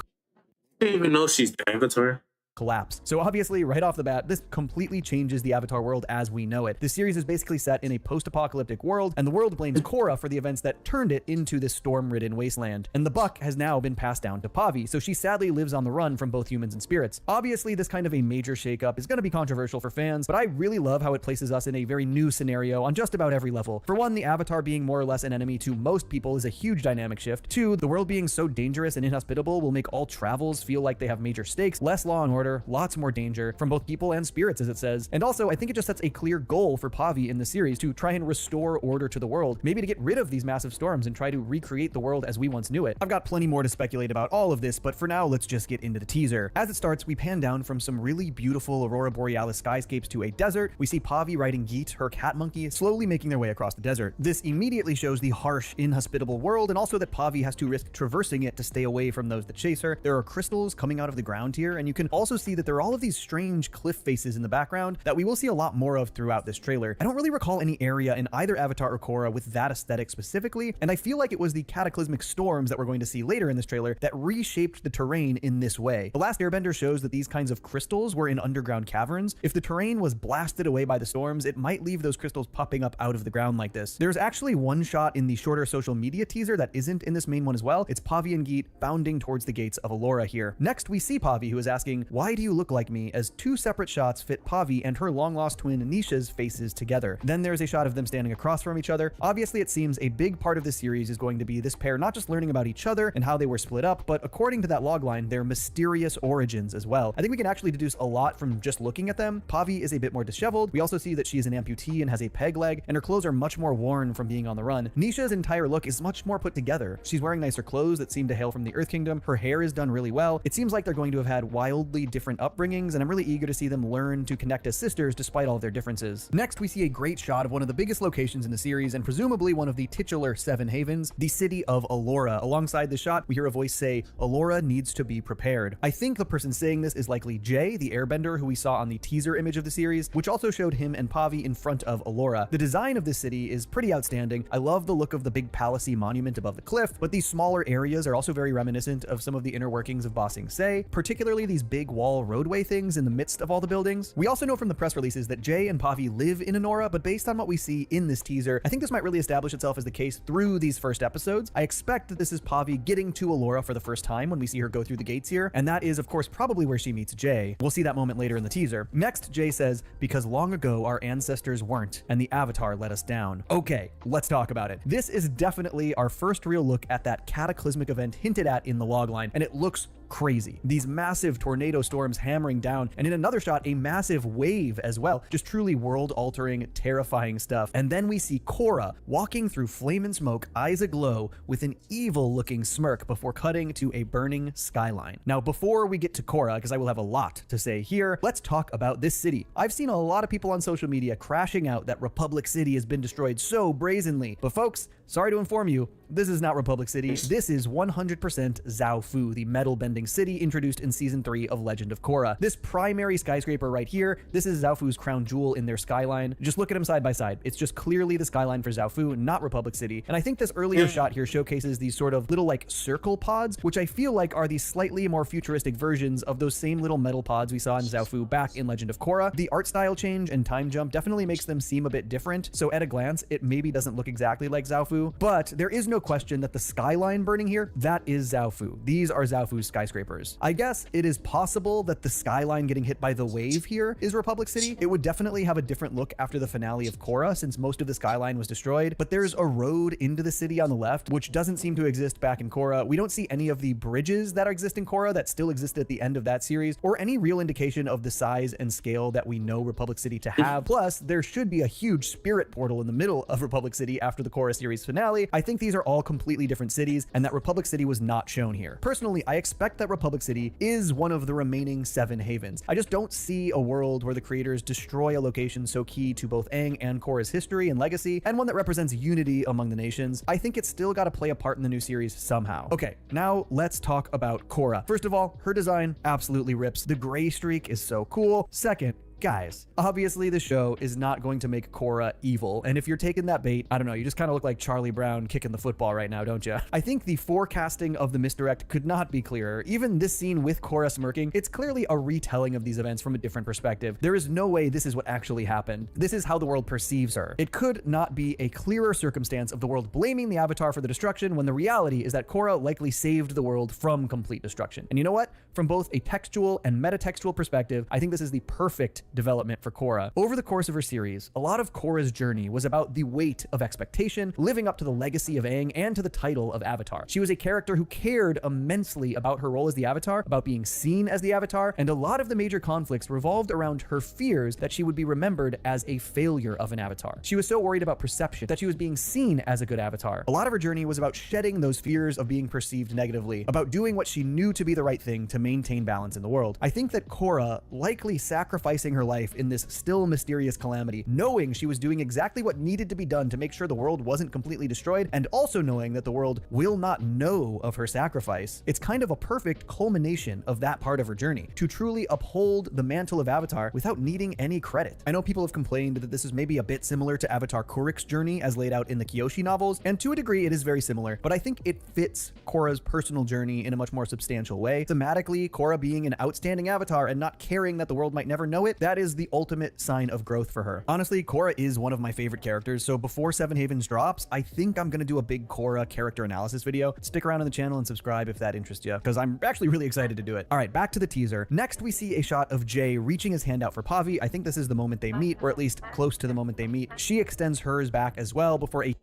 I didn't even know she's the Avatar. collapse. So obviously, right off the bat, this completely changes the Avatar world as we know it. This series is basically set in a post-apocalyptic world, and the world blames Korra for the events that turned it into this storm-ridden wasteland. And the buck has now been passed down to Pavi, so she sadly lives on the run from both humans and spirits. Obviously, this kind of a major shakeup is going to be controversial for fans, but I really love how it places us in a very new scenario on just about every level. For one, the Avatar being more or less an enemy to most people is a huge dynamic shift. Two, the world being so dangerous and inhospitable will make all travels feel like they have major stakes, less law and order, lots more danger from both people and spirits, as it says. And also, I think it just sets a clear goal for Pavi in the series to try and restore order to the world, maybe to get rid of these massive storms and try to recreate the world as we once knew it. I've got plenty more to speculate about all of this, but for now, let's just get into the teaser. As it starts, we pan down from some really beautiful Aurora Borealis skyscapes to a desert. We see Pavi riding Geet, her cat monkey, slowly making their way across the desert. This immediately shows the harsh, inhospitable world, and also that Pavi has to risk traversing it to stay away from those that chase her. There are crystals coming out of the ground here, and you can also see that there are all of these strange cliff faces in the background that we will see a lot more of throughout this trailer. I don't really recall any area in either Avatar or Korra with that aesthetic specifically, and I feel like it was the cataclysmic storms that we're going to see later in this trailer that reshaped the terrain in this way. The Last Airbender shows that these kinds of crystals were in underground caverns. If the terrain was blasted away by the storms, it might leave those crystals popping up out of the ground like this. There's actually one shot in the shorter social media teaser that isn't in this main one as well. It's Pavi and Geet bounding towards the gates of Elora here. Next, we see Pavi, who is asking, "Why do you look like me?" as two separate shots fit Pavi and her long-lost twin Nisha's faces together. Then there's a shot of them standing across from each other. Obviously, it seems a big part of the series is going to be this pair not just learning about each other and how they were split up, but according to that logline, their mysterious origins as well. I think we can actually deduce a lot from just looking at them. Pavi is a bit more disheveled. We also see that she is an amputee and has a peg leg, and her clothes are much more worn from being on the run. Nisha's entire look is much more put together. She's wearing nicer clothes that seem to hail from the Earth Kingdom. Her hair is done really well. It seems like they're going to have had wildly different upbringings, and I'm really eager to see them learn to connect as sisters despite all of their differences. Next, we see a great shot of one of the biggest locations in the series, and presumably one of the titular Seven Havens, the city of Elora. Alongside the shot, we hear a voice say, "Elora needs to be prepared." I think the person saying this is likely Jay, the airbender who we saw on the teaser image of the series, which also showed him and Pavi in front of Elora. The design of this city is pretty outstanding. I love the look of the big palacey monument above the cliff, but these smaller areas are also very reminiscent of some of the inner workings of Ba Sing Se, particularly these big wall roadway things in the midst of all the buildings. We also know from the press releases that Jay and Pavi live in Enora, but based on what we see in this teaser, I think this might really establish itself as the case through these first episodes. I expect that this is Pavi getting to Elora for the first time when we see her go through the gates here, and that is, of course, probably where she meets Jay. We'll see that moment later in the teaser. Next, Jay says, "Because long ago our ancestors weren't, and the Avatar let us down." Okay, let's talk about it. This is definitely our first real look at that cataclysmic event hinted at in the logline, and it looks crazy. These massive tornado storms hammering down, and in another shot, a massive wave as well. Just truly world-altering, terrifying stuff. And then we see Korra walking through flame and smoke, eyes aglow, with an evil-looking smirk before cutting to a burning skyline. Now, before we get to Korra, because I will have a lot to say here, let's talk about this city. I've seen a lot of people on social media crashing out that Republic City has been destroyed so brazenly. But folks, sorry to inform you, this is not Republic City. This is 100% Zaofu, the metal-bending city introduced in Season 3 of Legend of Korra. This primary skyscraper right here, this is Zaofu's crown jewel in their skyline. Just look at them side by side. It's just clearly the skyline for Zaofu, not Republic City. And I think this earlier shot here showcases these sort of little like circle pods, which I feel like are these slightly more futuristic versions of those same little metal pods we saw in Zaofu back in Legend of Korra. The art style change and time jump definitely makes them seem a bit different, so at a glance, it maybe doesn't look exactly like Zaofu, Zaofu, but there is no question that the skyline burning here, that is Zaofu. These are Zaofu's skyscrapers. I guess it is possible that the skyline getting hit by the wave here is Republic City. It would definitely have a different look after the finale of Korra, since most of the skyline was destroyed, but there's a road into the city on the left, which doesn't seem to exist back in Korra. We don't see any of the bridges that exist in Korra that still existed at the end of that series, or any real indication of the size and scale that we know Republic City to have. Plus, there should be a huge spirit portal in the middle of Republic City after the Korra series finale. I think these are all completely different cities, and that Republic City was not shown here. Personally, I expect that Republic City is one of the remaining 7 havens. I just don't see a world where the creators destroy a location so key to both Aang and Korra's history and legacy, and one that represents unity among the nations. I think it's still got to play a part in the new series somehow. Okay, now let's talk about Korra. First of all, her design absolutely rips. The gray streak is so cool. Second, guys, obviously the show is not going to make Korra evil, and if you're taking that bait, I don't know, you just kind of look like Charlie Brown kicking the football right now, don't you? I think the forecasting of the misdirect could not be clearer. Even this scene with Korra smirking, it's clearly a retelling of these events from a different perspective. There is no way this is what actually happened. This is how the world perceives her. It could not be a clearer circumstance of the world blaming the Avatar for the destruction, when the reality is that Korra likely saved the world from complete destruction. And you know what? From both a textual and metatextual perspective, I think this is the perfect development for Korra. Over the course of her series, a lot of Korra's journey was about the weight of expectation, living up to the legacy of Aang and to the title of Avatar. She was a character who cared immensely about her role as the Avatar, about being seen as the Avatar, and a lot of the major conflicts revolved around her fears that she would be remembered as a failure of an Avatar. She was so worried about perception, that she was being seen as a good Avatar. A lot of her journey was about shedding those fears of being perceived negatively, about doing what she knew to be the right thing to maintain balance in the world. I think that Korra, likely sacrificing her life in this still mysterious calamity, knowing she was doing exactly what needed to be done to make sure the world wasn't completely destroyed, and also knowing that the world will not know of her sacrifice, it's kind of a perfect culmination of that part of her journey, to truly uphold the mantle of Avatar without needing any credit. I know people have complained that this is maybe a bit similar to Avatar Kurik's journey as laid out in the Kyoshi novels, and to a degree it is very similar, but I think it fits Korra's personal journey in a much more substantial way. Thematically, Korra being an outstanding Avatar and not caring that the world might never know it, that is the ultimate sign of growth for her. Honestly, Korra is one of my favorite characters, so before Seven Havens drops, I think I'm gonna do a big Korra character analysis video. Stick around on the channel and subscribe if that interests you, because I'm actually really excited to do it. All right, back to the teaser. Next, we see a shot of Jay reaching his hand out for Pavi. I think this is the moment they meet, or at least close to the moment they meet. She extends hers back as well before a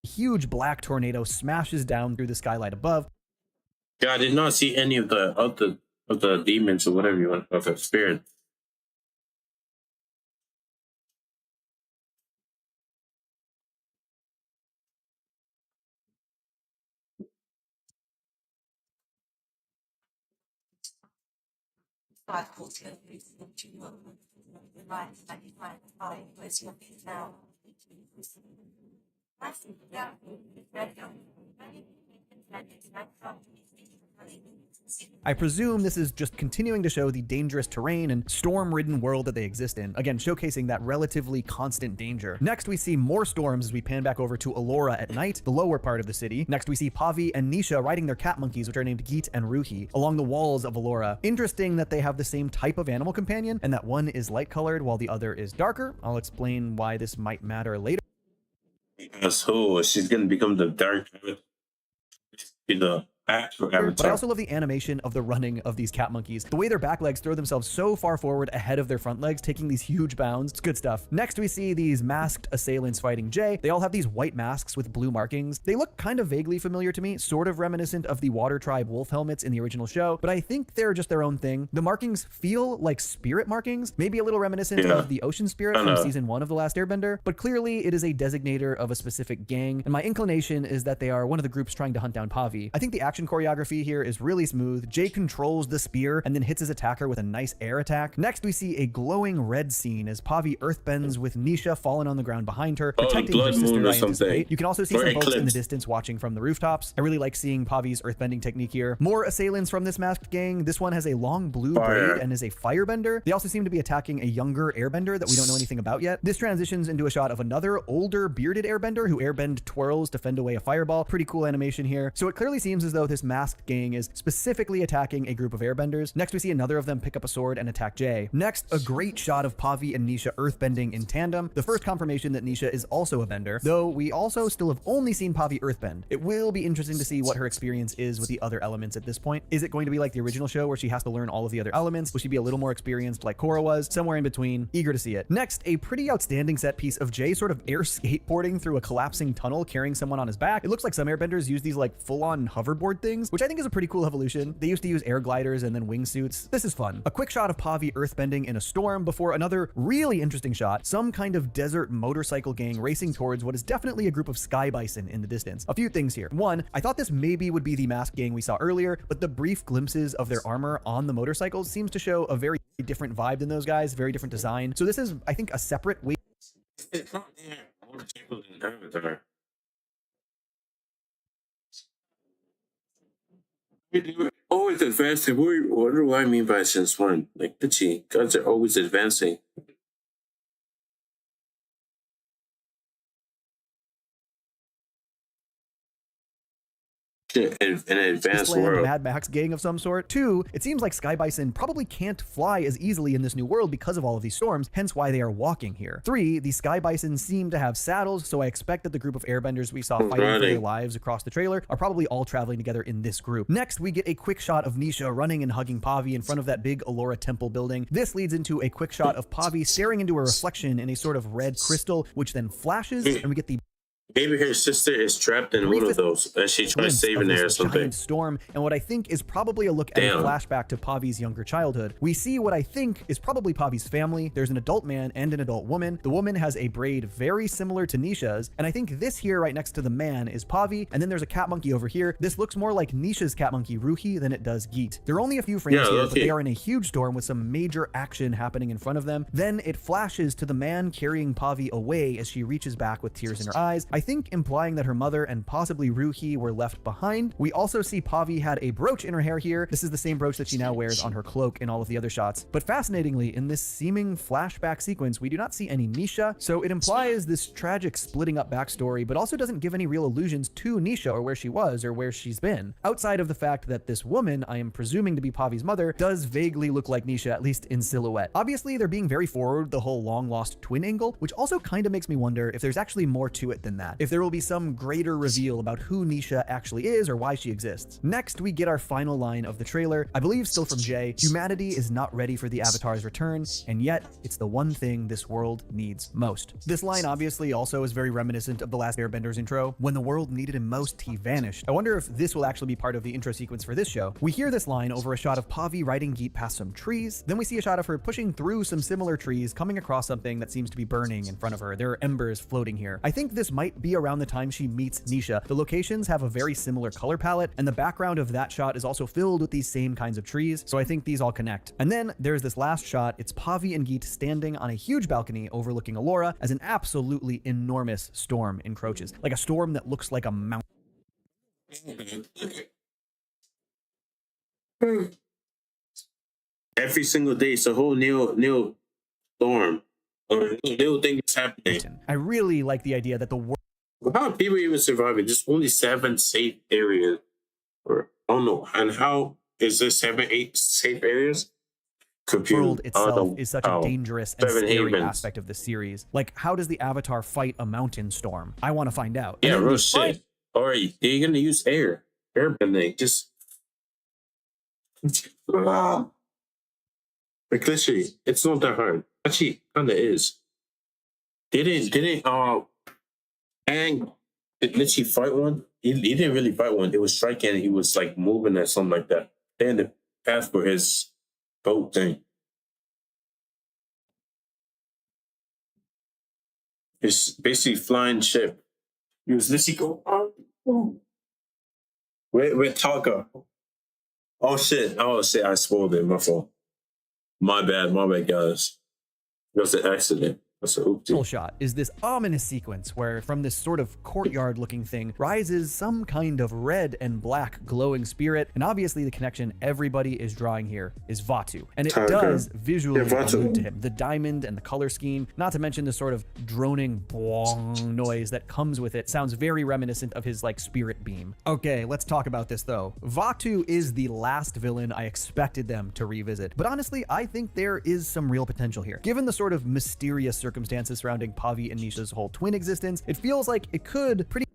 huge black tornado smashes down through the skylight above. Yeah, I did not see any of the demons or whatever you want, of the spirit. I presume this is just continuing to show the dangerous terrain and storm-ridden world that they exist in, again showcasing that relatively constant danger. Next, we see more storms as we pan back over to Elora at night, the lower part of the city. Next, we see Pavi and Nisha riding their cat monkeys, which are named Geet and Ruhi, along the walls of Elora. Interesting that they have the same type of animal companion, and that one is light-colored while the other is darker. I'll explain why this might matter later. So she's gonna become the dark, actual Avatar. But I also love the animation of the running of these cat monkeys. The way their back legs throw themselves so far forward ahead of their front legs, taking these huge bounds. It's good stuff. Next, we see these masked assailants fighting Jay. They all have these white masks with blue markings. They look kind of vaguely familiar to me, sort of reminiscent of the Water Tribe wolf helmets in the original show, but I think they're just their own thing. The markings feel like spirit markings, maybe a little reminiscent of the ocean spirit from season 1 of The Last Airbender, but clearly it is a designator of a specific gang, and my inclination is that they are one of the groups trying to hunt down Pavi. I think the action choreography here is really smooth. Jay controls the spear and then hits his attacker with a nice air attack. Next, we see a glowing red scene as Pavi earthbends with Nisha fallen on the ground behind her, protecting her sister. I anticipate. You can also see some folks in the distance watching from the rooftops. I really like seeing Pavi's earthbending technique here. More assailants from this masked gang. This one has a long blue blade and is a firebender. They also seem to be attacking a younger airbender that we don't know anything about yet. This transitions into a shot of another older bearded airbender who airbend twirls to fend away a fireball. Pretty cool animation here. So it clearly seems as though though this masked gang is specifically attacking a group of airbenders. Next, we see another of them pick up a sword and attack Jay. Next, a great shot of Pavi and Nisha earthbending in tandem, the first confirmation that Nisha is also a bender, though we also still have only seen Pavi earthbend. It will be interesting to see what her experience is with the other elements at this point. Is it going to be like the original show where she has to learn all of the other elements? Will she be a little more experienced like Korra was? Somewhere in between. Eager to see it. Next, a pretty outstanding set piece of Jay sort of air skateboarding through a collapsing tunnel carrying someone on his back. It looks like some airbenders use these like full-on hoverboard things, which I think is a pretty cool evolution. They used to use air gliders and then wingsuits. This is fun. A quick shot of Pavi earthbending in a storm before another really interesting shot, some kind of desert motorcycle gang racing towards what is definitely a group of sky bison in the distance. A few things here. One, I thought this maybe would be the masked gang we saw earlier, but the brief glimpses of their armor on the motorcycles seems to show a very different vibe than those guys, very different design. So this is, I think, a separate way. It's not there. Motorcycles in Avatar. Always advancing. What do I mean by since when? Like, bitchy. Gods are always advancing. An advanced world. Mad Max gang of some sort. Two, it seems like sky bison probably can't fly as easily in this new world because of all of these storms, hence why they are walking here. Three, the sky bison seem to have saddles, so I expect that the group of airbenders we saw fighting for their lives across the trailer are probably all traveling together in this group. Next, we get a quick shot of Nisha running and hugging Pavi in front of that big Elora temple building. This leads into a quick shot of Pavi staring into a reflection in a sort of red crystal, which then flashes, and we get the maybe her sister is trapped in one of those, and she tries saving her or something. Storm, and what I think is probably a look at a flashback to Pavi's younger childhood. We see what I think is probably Pavi's family. There's an adult man and an adult woman. The woman has a braid very similar to Nisha's, and I think this here right next to the man is Pavi, and then there's a cat monkey over here. This looks more like Nisha's cat monkey Ruhi than it does Geet. There are only a few frames here, but they are in a huge storm with some major action happening in front of them. Then it flashes to the man carrying Pavi away as she reaches back with tears in her eyes. I think implying that her mother and possibly Ruhi were left behind. We also see Pavi had a brooch in her hair here. This is the same brooch that she now wears on her cloak in all of the other shots. But fascinatingly, in this seeming flashback sequence, we do not see any Nisha, so it implies this tragic splitting up backstory, but also doesn't give any real allusions to Nisha or where she was or where she's been. Outside of the fact that this woman, I am presuming to be Pavi's mother, does vaguely look like Nisha, at least in silhouette. Obviously, they're being very forward the whole long-lost twin angle, which also kind of makes me wonder if there's actually more to it than that. If there will be some greater reveal about who Nisha actually is or why she exists. Next, we get our final line of the trailer, I believe still from Jay. Humanity is not ready for the Avatar's return, and yet it's the one thing this world needs most. This line obviously also is very reminiscent of the last Airbender's intro. When the world needed him most, he vanished. I wonder if this will actually be part of the intro sequence for this show. We hear this line over a shot of Pavi riding Geet past some trees. Then we see a shot of her pushing through some similar trees, coming across something that seems to be burning in front of her. There are embers floating here. I think this might be around the time she meets Nisha. The locations have a very similar color palette, and the background of that shot is also filled with these same kinds of trees, so I think these all connect. And then there's this last shot. It's Pavi and Geet standing on a huge balcony overlooking Elora as an absolutely enormous storm encroaches, like a storm that looks like a mountain. Every single day, it's a whole new storm or new thing is happening. I really like the idea that the world. How are people even surviving? There's only 7 safe areas, or I don't know. And how is there 7, 8 safe areas? The world itself is such a dangerous and scary aspect of the series. Like, how does the Avatar fight a mountain storm? I want to find out. Yeah, real shit. All right, they're gonna use airbending. Just like literally, it's not that hard. Actually, kinda is. Didn't and did she fight one? He didn't really fight one. It was striking. He was like moving or something like that. Then the path for his boat thing. It's basically flying ship. He was literally go. Where Taka? Oh shit! I spoiled it. My fault. My bad, guys. It was an accident. Full shot is this ominous sequence where from this sort of courtyard looking thing rises some kind of red and black glowing spirit, and obviously the connection everybody is drawing here is Vaatu, and it does visually allude to him. The diamond and the color scheme, not to mention the sort of droning boing noise that comes with it, sounds very reminiscent of his like spirit beam. Okay, let's talk about this though. Vaatu is the last villain I expected them to revisit, but honestly I think there is some real potential here. Given the sort of mysterious circumstances surrounding Pavi and Nisha's whole twin existence, it feels like it could pretty...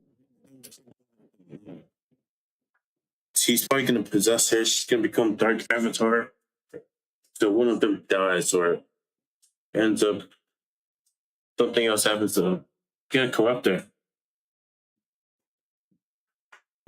She's probably going to possess her. She's going to become Dark Avatar. So one of them dies or ends up... something else happens to them. Gonna corrupt her.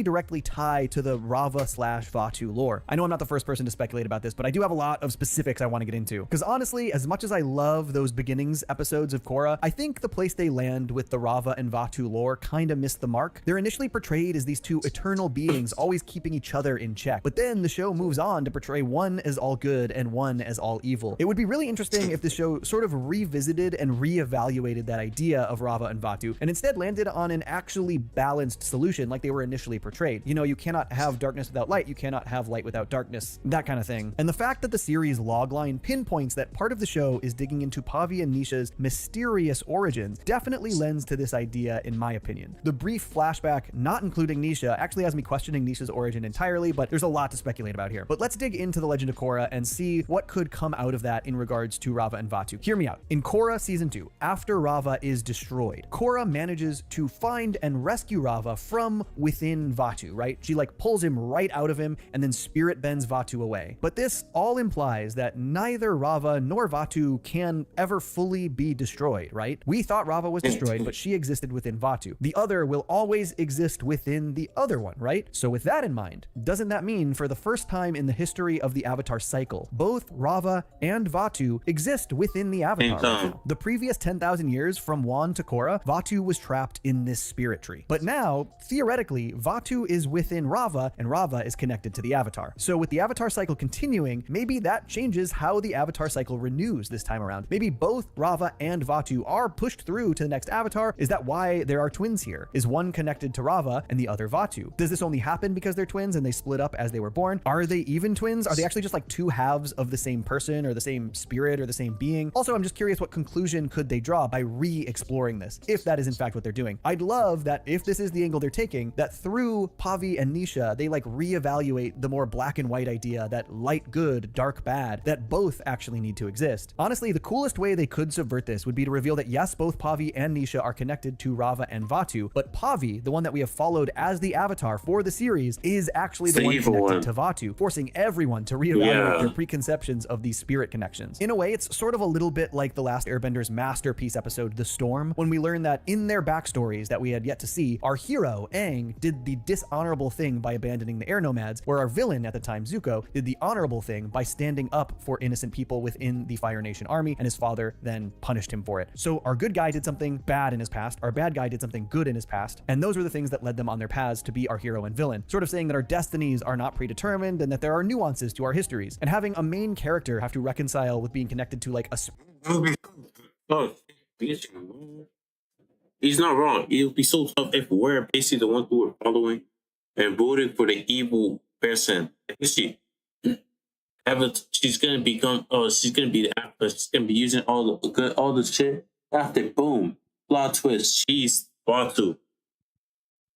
directly tie to the Rava/Vaatu lore. I know I'm not the first person to speculate about this, but I do have a lot of specifics I want to get into. Because honestly, as much as I love those beginnings episodes of Korra, I think the place they land with the Rava and Vaatu lore kind of missed the mark. They're initially portrayed as these two eternal beings always keeping each other in check, but then the show moves on to portray one as all good and one as all evil. It would be really interesting if the show sort of revisited and reevaluated that idea of Rava and Vaatu, and instead landed on an actually balanced solution like they were initially portrayed. You know, you cannot have darkness without light, you cannot have light without darkness, that kind of thing. And the fact that the series logline pinpoints that part of the show is digging into Pavi and Nisha's mysterious origins definitely lends to this idea, in my opinion. The brief flashback, not including Nisha, actually has me questioning Nisha's origin entirely, but there's a lot to speculate about here. But let's dig into the Legend of Korra and see what could come out of that in regards to Rava and Vaatu. Hear me out. In Korra Season 2, after Rava is destroyed, Korra manages to find and rescue Rava from within Vaatu, right? She like pulls him right out of him and then spirit bends Vaatu away. But this all implies that neither Rava nor Vaatu can ever fully be destroyed, right? We thought Rava was destroyed, but she existed within Vaatu. The other will always exist within the other one, right? So with that in mind, doesn't that mean for the first time in the history of the Avatar cycle, both Rava and Vaatu exist within the Avatar right now? The previous 10,000 years from Wan to Korra, Vaatu was trapped in this spirit tree. But now, theoretically, Vaatu is within Rava and Rava is connected to the Avatar. So with the Avatar cycle continuing, maybe that changes how the Avatar cycle renews this time around. Maybe both Rava and Vaatu are pushed through to the next Avatar. Is that why there are twins here? Is one connected to Rava and the other Vaatu? Does this only happen because they're twins and they split up as they were born? Are they even twins? Are they actually just like two halves of the same person or the same spirit or the same being? Also, I'm just curious, what conclusion could they draw by re-exploring this, if that is in fact what they're doing? I'd love that if this is the angle they're taking, that through Pavi and Nisha, they like reevaluate the more black and white idea that light good, dark bad, that both actually need to exist. Honestly, the coolest way they could subvert this would be to reveal that yes, both Pavi and Nisha are connected to Rava and Vaatu, but Pavi, the one that we have followed as the Avatar for the series, is actually the one connected to Vaatu, forcing everyone to reevaluate their preconceptions of these spirit connections. In a way, it's sort of a little bit like the last Airbender's masterpiece episode, The Storm, when we learn that in their backstories that we had yet to see, our hero, Aang, did the dishonorable thing by abandoning the air nomads, where our villain at the time, Zuko, did the honorable thing by standing up for innocent people within the Fire Nation army, and his father then punished him for it. So our good guy did something bad in his past, our bad guy did something good in his past, and those were the things that led them on their paths to be our hero and villain, sort of saying that our destinies are not predetermined and that there are nuances to our histories, and having a main character have to reconcile with being connected to like a he's not wrong. It would be so tough if we're basically the ones who were following and voting for the evil person. She's gonna become. Oh, she's gonna be the actor. She's gonna be using all the good, all the shit. After boom, plot twist. She's Vaatu,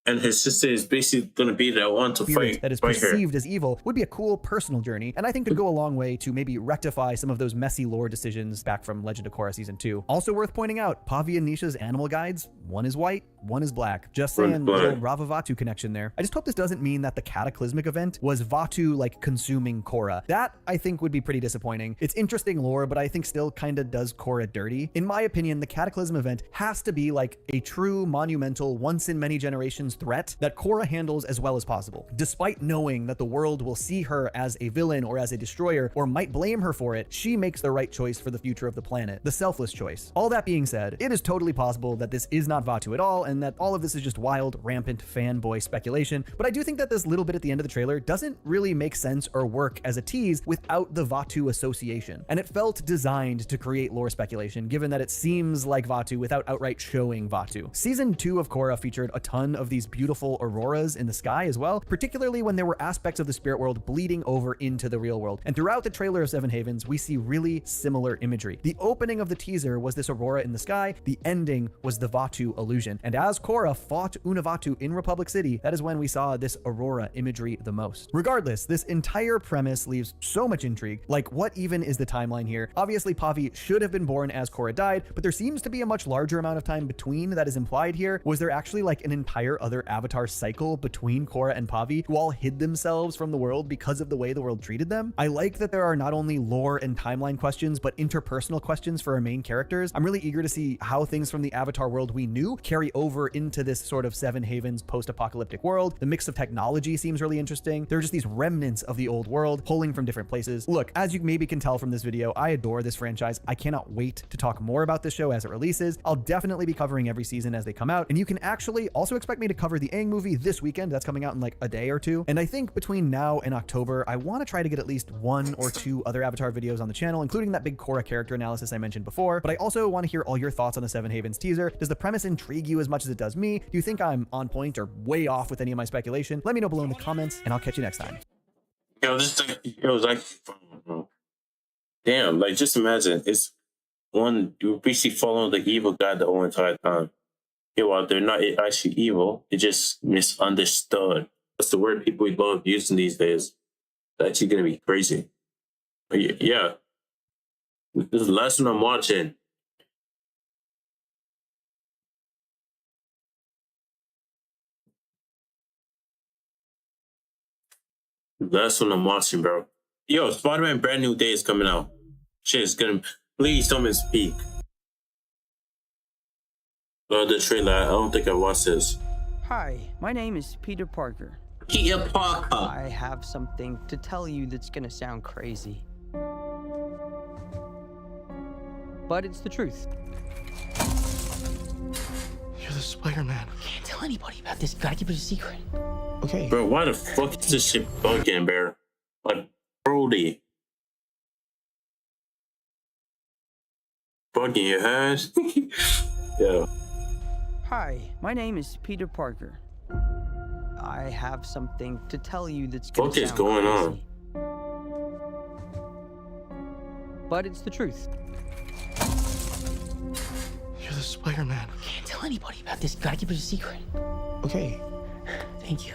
and his sister is basically gonna be the one to fight. That is perceived as evil would be a cool personal journey, and I think could go a long way to maybe rectify some of those messy lore decisions back from Legend of Korra Season 2. Also worth pointing out, Pavi and Nisha's animal guides, one is white, one is black. Just saying, little Rava Vaatu connection there. I just hope this doesn't mean that the cataclysmic event was Vaatu like consuming Korra. That I think would be pretty disappointing. It's interesting lore, but I think still kind of does Korra dirty. In my opinion, the cataclysm event has to be like a true monumental once in many generations threat that Korra handles as well as possible. Despite knowing that the world will see her as a villain or as a destroyer or might blame her for it, she makes the right choice for the future of the planet, the selfless choice. All that being said, it is totally possible that this is not Vaatu at all, and that all of this is just wild, rampant fanboy speculation, but I do think that this little bit at the end of the trailer doesn't really make sense or work as a tease without the Vaatu association. And it felt designed to create lore speculation, given that it seems like Vaatu without outright showing Vaatu. Season 2 of Korra featured a ton of these beautiful auroras in the sky as well, particularly when there were aspects of the spirit world bleeding over into the real world. And throughout the trailer of Seven Havens, we see really similar imagery. The opening of the teaser was this aurora in the sky, the ending was the Vaatu illusion. And as Korra fought Unavatu in Republic City, that is when we saw this aurora imagery the most. Regardless, this entire premise leaves so much intrigue. Like, what even is the timeline here? Obviously, Pavi should have been born as Korra died, but there seems to be a much larger amount of time between that is implied here. Was there actually like an entire other Avatar cycle between Korra and Pavi who all hid themselves from the world because of the way the world treated them? I like that there are not only lore and timeline questions, but interpersonal questions for our main characters. I'm really eager to see how things from the Avatar world we knew carry over into this sort of Seven Havens post-apocalyptic world. The mix of technology seems really interesting. There are just these remnants of the old world pulling from different places. Look, as you maybe can tell from this video, I adore this franchise. I cannot wait to talk more about this show as it releases. I'll definitely be covering every season as they come out, and you can actually also expect me to cover the Aang movie this weekend. That's coming out in like a day or two. And I think between now and October, I want to try to get at least 1 or 2 other Avatar videos on the channel, including that big Korra character analysis I mentioned before. But I also want to hear all your thoughts on the Seven Havens teaser. Does the premise intrigue you as much as it does me? Do you think I'm on point or way off with any of my speculation? Let me know below in the comments, and I'll catch you next time. Yo, damn, like just imagine it's one, you're basically following the evil guy the whole entire time. Yeah, well, they're not actually evil, they're just misunderstood. That's the word people love using these days. It's actually gonna be crazy. But yeah, this is the last one I'm watching. Last one I'm watching, bro. Yo, Spider-Man Brand New Day is coming out. Shit, it's gonna. Please don't misspeak. The trailer. I don't think I watched this. Hi, my name is Peter Parker. Peter Parker. I have something to tell you that's gonna sound crazy, but it's the truth. You're the Spider-Man. Can't tell anybody about this. You gotta keep it a secret. Okay. Bro, why the fuck is this shit bugging, bro? Like, Brody. Bugging your head? Yeah. Hi, my name is Peter Parker. I have something to tell you that's gonna What is sound going crazy, on? but it's the truth. You're the Spider-Man. Can't tell anybody about this. You gotta keep it a secret. Okay. Thank you.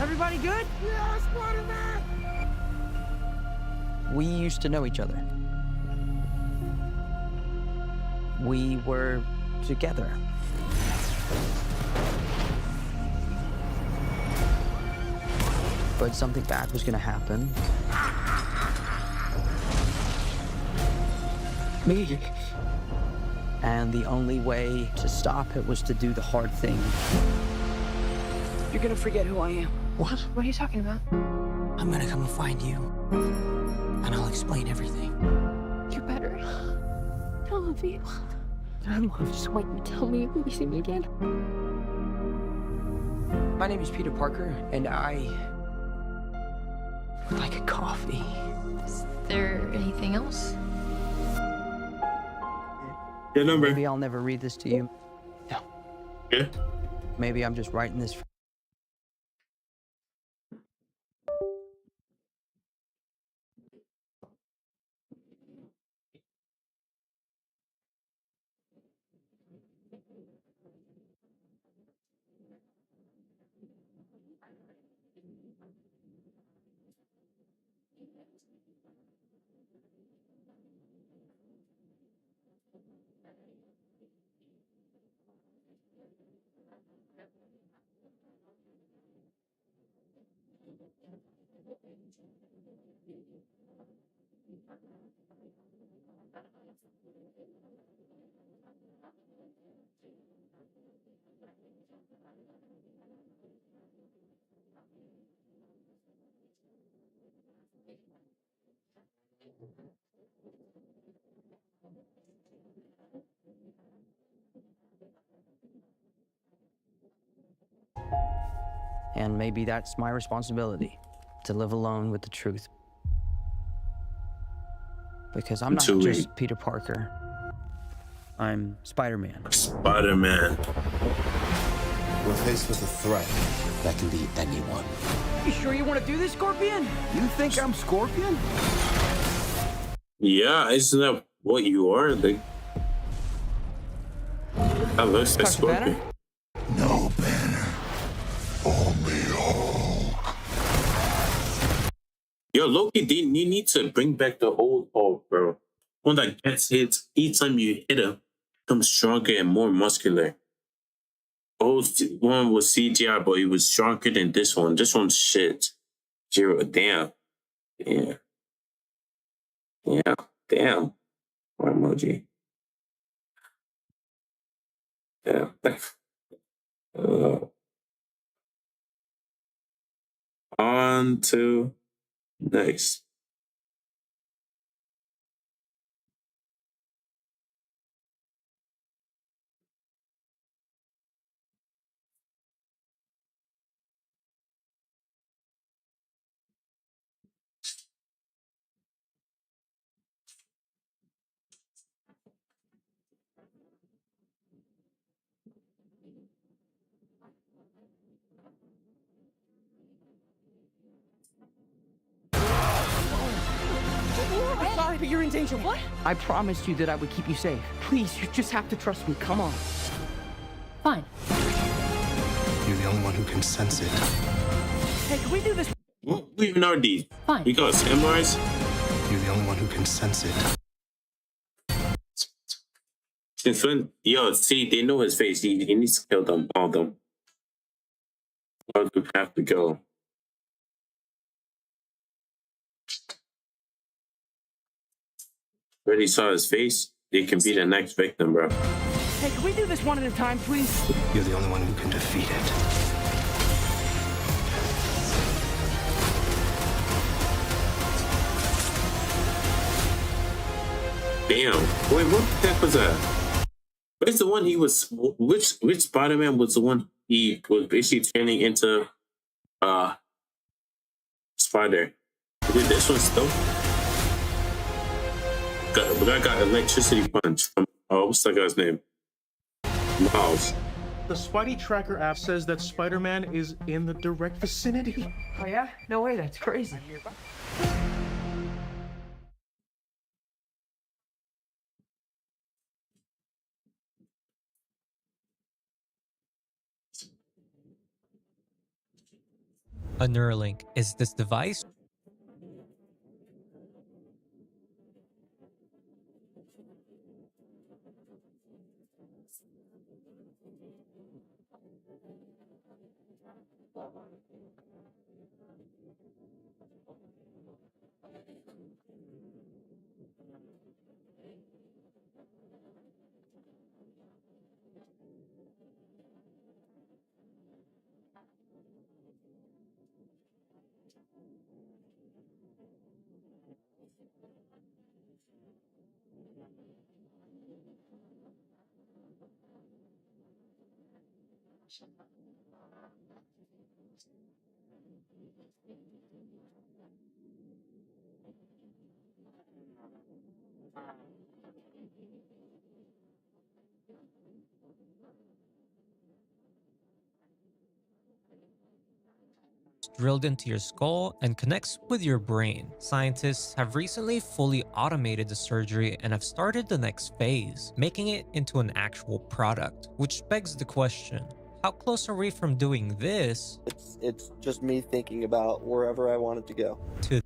Everybody good? Yeah, Spider-Man! We used to know each other. We were together. But something bad was gonna happen. Me. And the only way to stop it was to do the hard thing. You're gonna forget who I am. What? What are you talking about? I'm gonna come and find you. And I'll explain everything. You better. I love you. I love you. Just wait and tell me when you see me again. My name is Peter Parker, and I would like a coffee. Is there anything else? Your number. Maybe I'll never read this to you. No. Yeah. Maybe I'm just writing this. And maybe that's my responsibility, to live alone with the truth. Because I'm not just Peter Parker. I'm Spider-Man. Spider-Man. We're faced with a threat that can be anyone. You sure you want to do this, Scorpion? You think I'm Scorpion? Yeah, isn't that what you are? Like, that looks like Scorpion. No banner. Only Hulk. Yo, Loki, you need to bring back the old Hulk, bro. One that gets hits, each time you hit him, becomes stronger and more muscular. Old one was CGI, but he was stronger than this one. This one's shit. Zero. Damn. Yeah. Yeah. Damn. Or emoji. Yeah. On to next. I'm sorry, but you're in danger. What? I promised you that I would keep you safe. Please, you just have to trust me. Come on. Fine. You're the only one who can sense it. Hey, can we do this? We even are these. Fine. You got samurais? You're the only one who can sense it. Since when? Yo, see, they know his face. He needs to kill them, all of them. Or we have to go. Already saw his face. They can be the next victim, bro. Hey, can we do this one at a time, please? You're the only one who can defeat it. Damn. Wait, what the heck was that? Where's the one he was... Which Spider-Man was the one he was basically turning into... Spider? Did this one still? The guy got electricity punch from... Oh, what's that guy's name? Miles. The Spidey Tracker app says that Spider-Man is in the direct vicinity. Oh yeah? No way, that's crazy. A Neuralink is this device drilled into your skull and connects with your brain. Scientists have recently fully automated the surgery and have started the next phase, making it into an actual product, which begs the question, how close are we from doing this? It's just me thinking about wherever I want it to go. To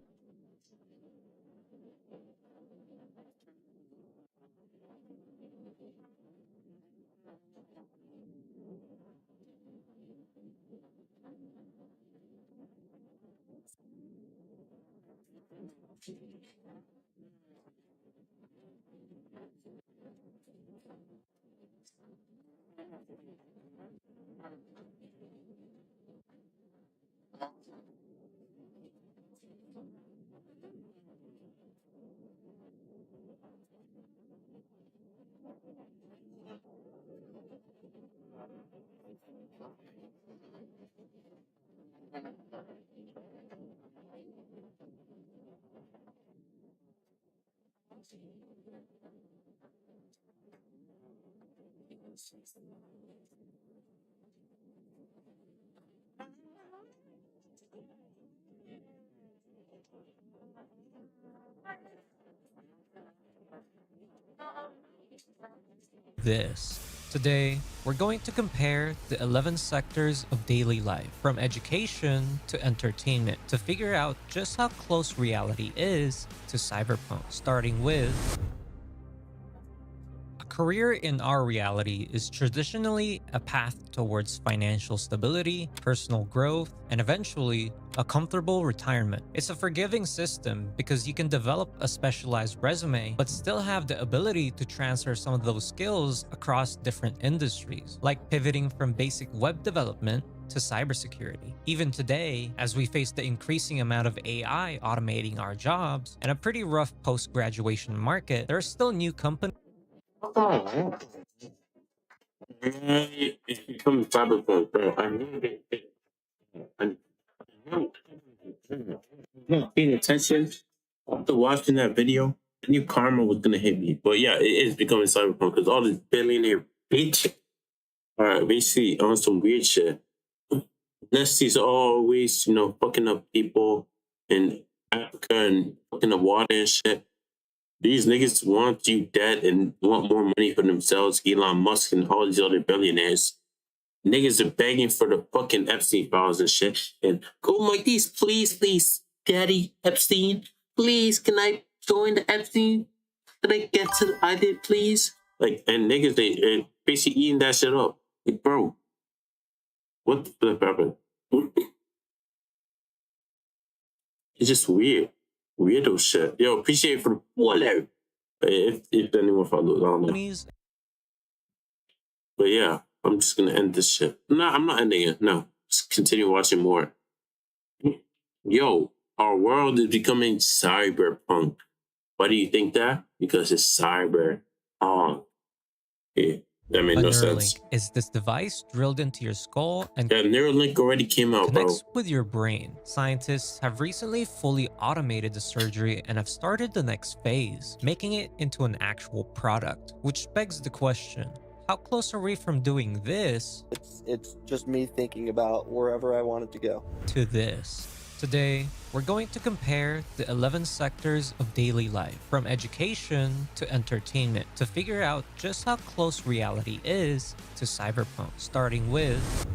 This. Today, we're going to compare the 11 sectors of daily life, from education to entertainment, to figure out just how close reality is to cyberpunk, starting with a career in our reality is traditionally a path towards financial stability, personal growth, and eventually a comfortable retirement. It's a forgiving system because you can develop a specialized resume but still have the ability to transfer some of those skills across different industries, like pivoting from basic web development to cybersecurity. Even today, as we face the increasing amount of AI automating our jobs and a pretty rough post-graduation market, there are still new companies. It's becoming cyberpunk, bro. I need it. I'm not paying attention. After watching that video, I knew karma was gonna hit me. But yeah, it is becoming cyberpunk because all this billionaire bitch are basically on some weird shit. Nestie's always, fucking up people in Africa and fucking up water and shit. These niggas want you dead and want more money for themselves, Elon Musk and all these other billionaires. Niggas are begging for the fucking Epstein files and shit. And go like these, please, Daddy Epstein, please, can I join the Epstein? Can I get to the I did, please? Like, and niggas, they basically eating that shit up. Like, bro, what the flip happened? It's just weird. Weirdo shit. Yo, appreciate it for the follow. If anyone follows, I don't know. But yeah, I'm just gonna end this shit. No, I'm not ending it. No, just continue watching more. Yo, our world is becoming cyberpunk. Why do you think that? Because it's cyber. Yeah, that made no sense. Neuralink is this device drilled into your skull and Neuralink already came out, bro. connects with your brain. Scientists have recently fully automated the surgery and have started the next phase, making it into an actual product, which begs the question, how close are we from doing this It's just me thinking about wherever I wanted to go. to this? Today, we're going to compare the 11 sectors of daily life, from education to entertainment, to figure out just how close reality is to cyberpunk, starting with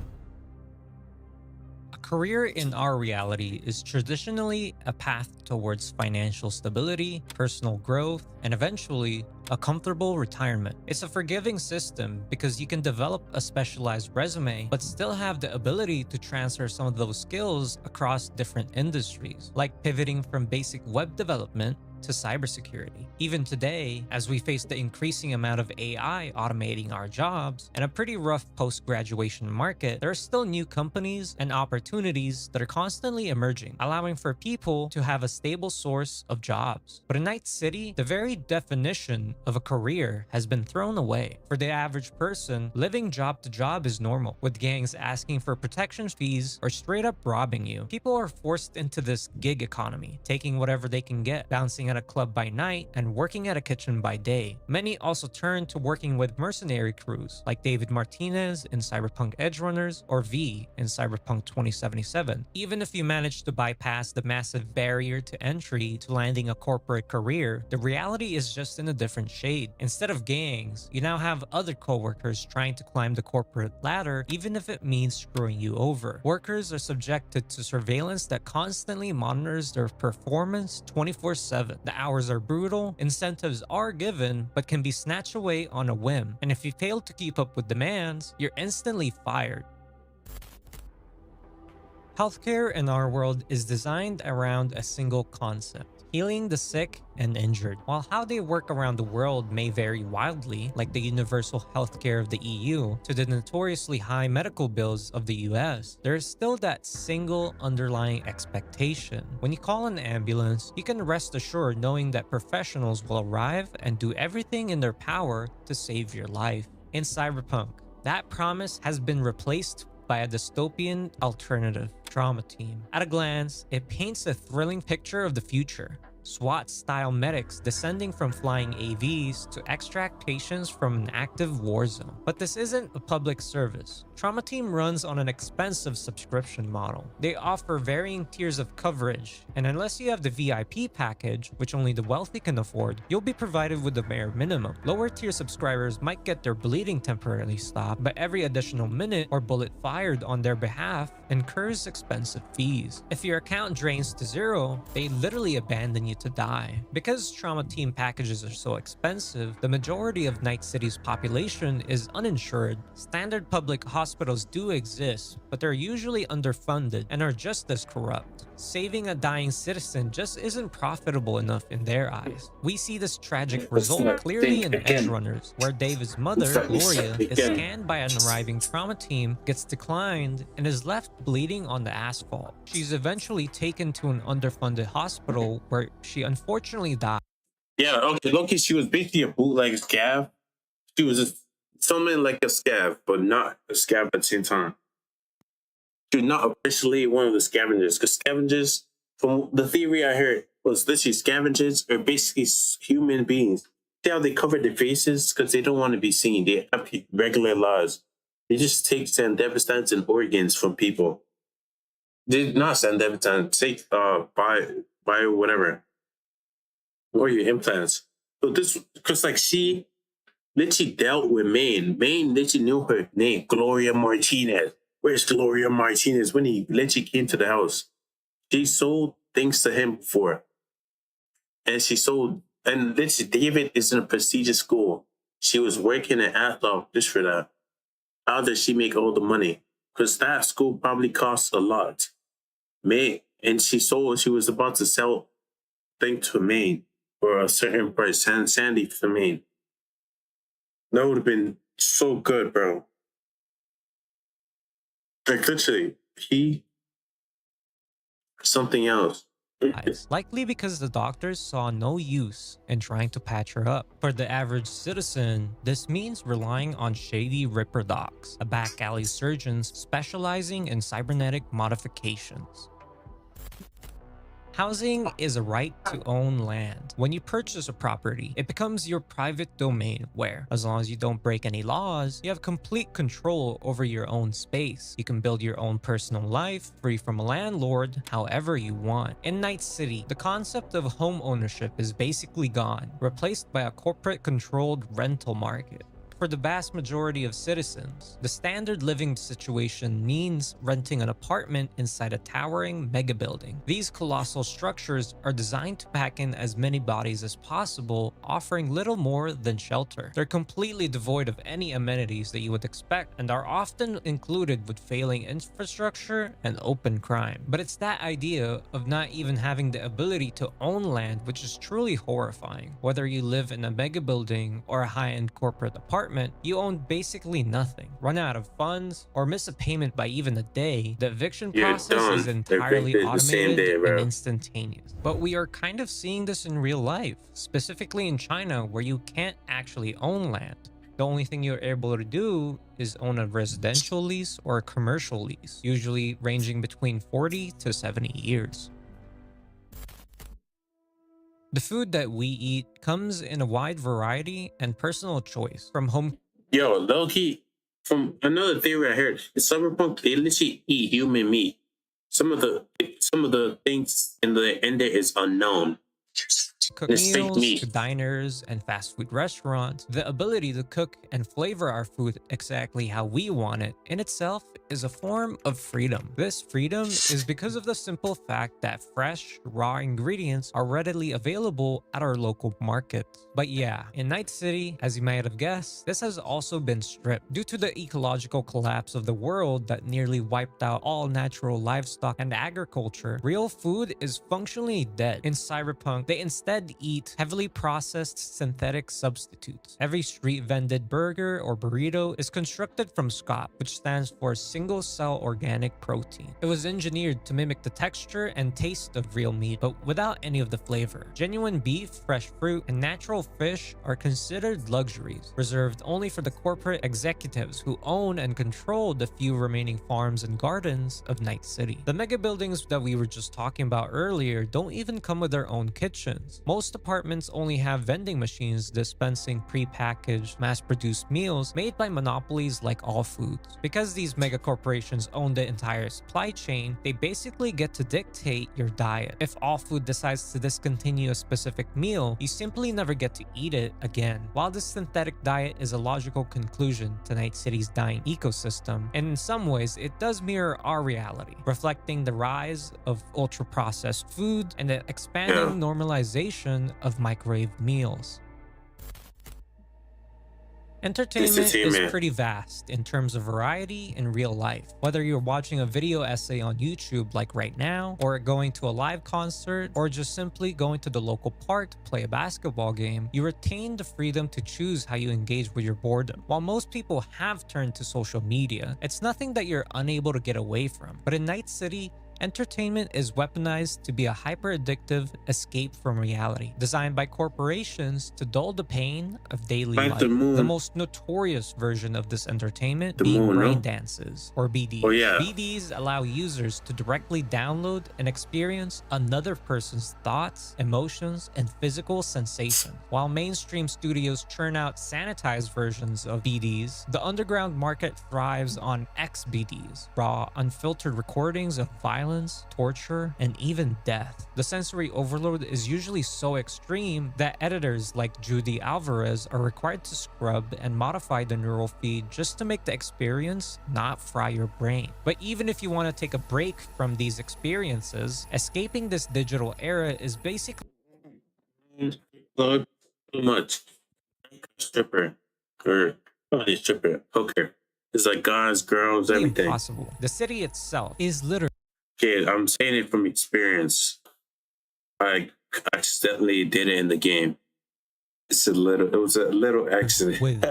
a career in our reality is traditionally a path towards financial stability, personal growth, and eventually a comfortable retirement. It's a forgiving system because you can develop a specialized resume but still have the ability to transfer some of those skills across different industries, like pivoting from basic web development to cybersecurity. Even today, as we face the increasing amount of AI automating our jobs and a pretty rough post-graduation market, there are still new companies and opportunities that are constantly emerging, allowing for people to have a stable source of jobs. But in Night City, the very definition of a career has been thrown away. For the average person, living job to job is normal, with gangs asking for protection fees or straight up robbing you. People are forced into this gig economy, taking whatever they can get, bouncing at a club by night and working at a kitchen by day. Many also turn to working with mercenary crews like David Martinez in Cyberpunk Edgerunners or V in Cyberpunk 2077. Even if you manage to bypass the massive barrier to entry to landing a corporate career, the reality is just in a different shade. Instead of gangs, you now have other coworkers trying to climb the corporate ladder, even if it means screwing you over. Workers are subjected to surveillance that constantly monitors their performance 24/7. The hours are brutal, incentives are given, but can be snatched away on a whim. And if you fail to keep up with demands, you're instantly fired. Healthcare in our world is designed around a single concept: healing the sick and injured. While how they work around the world may vary wildly, like the universal healthcare of the EU to the notoriously high medical bills of the US, there is still that single underlying expectation. When you call an ambulance, you can rest assured knowing that professionals will arrive and do everything in their power to save your life. In Cyberpunk, that promise has been replaced by a dystopian alternative. Trauma Team. At a glance, it paints a thrilling picture of the future. SWAT-style medics descending from flying AVs to extract patients from an active war zone. But this isn't a public service. Trauma Team runs on an expensive subscription model. They offer varying tiers of coverage, and unless you have the VIP package, which only the wealthy can afford, you'll be provided with the bare minimum. Lower tier subscribers might get their bleeding temporarily stopped, but every additional minute or bullet fired on their behalf incurs expensive fees. If your account drains to zero, they literally abandon you to die. Because Trauma Team packages are so expensive, the majority of Night City's population is uninsured. Standard public hospitals do exist, but they're usually underfunded and are just as corrupt. Saving a dying citizen just isn't profitable enough in their eyes. We see this tragic result clearly in Edge Runners, where David's mother, Gloria, is scanned by an arriving trauma team, gets declined, and is left bleeding on the asphalt. She's eventually taken to an underfunded hospital where she unfortunately died. Yeah, okay, Loki, she was basically a bootleg scav. She was just something like a scav, but not a scav at the same time. She was not officially one of the scavengers, because scavengers, from the theory I heard, was literally scavengers are basically human beings. See how they cover their faces? Because they don't want to be seen. They have regular laws. They just take sandevistats and organs from people. They not sandevistats, take bio whatever. Or your implants. So this, because like she literally dealt with Maine. Maine literally knew her name, Gloria Martinez. Where's Gloria Martinez? When he literally came to the house, she sold things to him before. And she sold, and literally David is in a prestigious school. She was working at Athlon just for that. How does she make all the money? Because that school probably costs a lot. May, and she was about to sell thing to Maine for a certain price, Sandy for Maine. That would have been so good, bro. Like literally, something else. Likely because the doctors saw no use in trying to patch her up. For the average citizen, this means relying on shady Ripper docs, a back alley surgeons specializing in cybernetic modifications. Housing is a right to own land. When you purchase a property, it becomes your private domain where, as long as you don't break any laws, you have complete control over your own space. You can build your own personal life, free from a landlord, however you want. In Night City, the concept of home ownership is basically gone, replaced by a corporate-controlled rental market. For the vast majority of citizens, the standard living situation means renting an apartment inside a towering mega building. These colossal structures are designed to pack in as many bodies as possible, offering little more than shelter. They're completely devoid of any amenities that you would expect and are often included with failing infrastructure and open crime. But it's that idea of not even having the ability to own land which is truly horrifying. Whether you live in a mega building or a high-end corporate apartment, you own basically nothing. Run out of funds or miss a payment by even a day, the eviction process is entirely automated and instantaneous. But we are kind of seeing this in real life, specifically in China, where you can't actually own land. The only thing you're able to do is own a residential lease or a commercial lease, usually ranging between 40 to 70 years. The food that we eat comes in a wide variety and personal choice from home. Yo, low-key, from another theory I heard, in Cyberpunk, they literally eat human meat. Some of the things in there is unknown. Cook meals to diners and fast food restaurants, the ability to cook and flavor our food exactly how we want it in itself is a form of freedom. This freedom is because of the simple fact that fresh, raw ingredients are readily available at our local markets. But yeah, in Night City, as you might have guessed, this has also been stripped. Due to the ecological collapse of the world that nearly wiped out all natural livestock and agriculture, real food is functionally dead. In Cyberpunk, they instead instead eat heavily processed synthetic substitutes. Every street vended burger or burrito is constructed from SCOP, which stands for single cell organic protein. It was engineered to mimic the texture and taste of real meat, but without any of the flavor. Genuine beef, fresh fruit, and natural fish are considered luxuries, reserved only for the corporate executives who own and control the few remaining farms and gardens of Night City. The mega buildings that we were just talking about earlier don't even come with their own kitchens. Most apartments only have vending machines dispensing pre-packaged, mass-produced meals made by monopolies like All Foods. Because these mega corporations own the entire supply chain, they basically get to dictate your diet. If All Food decides to discontinue a specific meal, you simply never get to eat it again. While this synthetic diet is a logical conclusion to Night City's dying ecosystem, and in some ways it does mirror our reality, reflecting the rise of ultra-processed food and the expanding normalization of microwave meals. Entertainment is pretty vast in terms of variety in real life. Whether you're watching a video essay on YouTube like right now, or going to a live concert, or just simply going to the local park to play a basketball game, you retain the freedom to choose how you engage with your boredom. While most people have turned to social media, it's nothing that you're unable to get away from. But in Night City, entertainment is weaponized to be a hyper-addictive escape from reality, designed by corporations to dull the pain of daily life. The most notorious version of this entertainment being brain dances, or BDs. BDs allow users to directly download and experience another person's thoughts, emotions, and physical sensations. While mainstream studios churn out sanitized versions of BDs, the underground market thrives on XBDs, raw, unfiltered recordings of violence, torture, and even death. The sensory overload is usually so extreme that editors like Judy Alvarez are required to scrub and modify the neural feed just to make the experience not fry your brain. But even if you want to take a break from these experiences, escaping this digital era is basically too much. Stripper, or probably stripper, poker. It's like guys, girls, everything. Impossible. The city itself is literally. Yeah, I'm saying it from experience. I accidentally did it in the game. It was a little accident.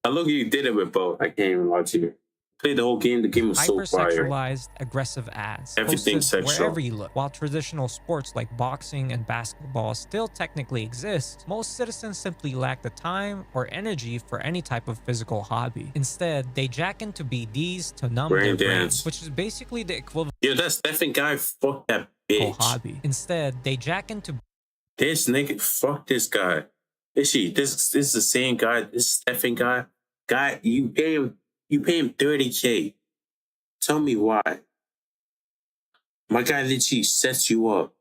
I look, you did it with both. I can't even lie to you. Played the whole game. The game was so fire. Hypersexualized, aggressive ads. Everything sexual. Wherever you look. While traditional sports like boxing and basketball still technically exist, most citizens simply lack the time or energy for any type of physical hobby. Instead, they jack into BDs to numb their brains, which is basically the equivalent. Yeah, that Stephen guy. Fuck that bitch. Hobby. Instead, they jack into this nigga. Fuck this guy. This is the same guy. This Stephen guy. Guy, you pay him 30K. Tell me why. My guy literally sets you up,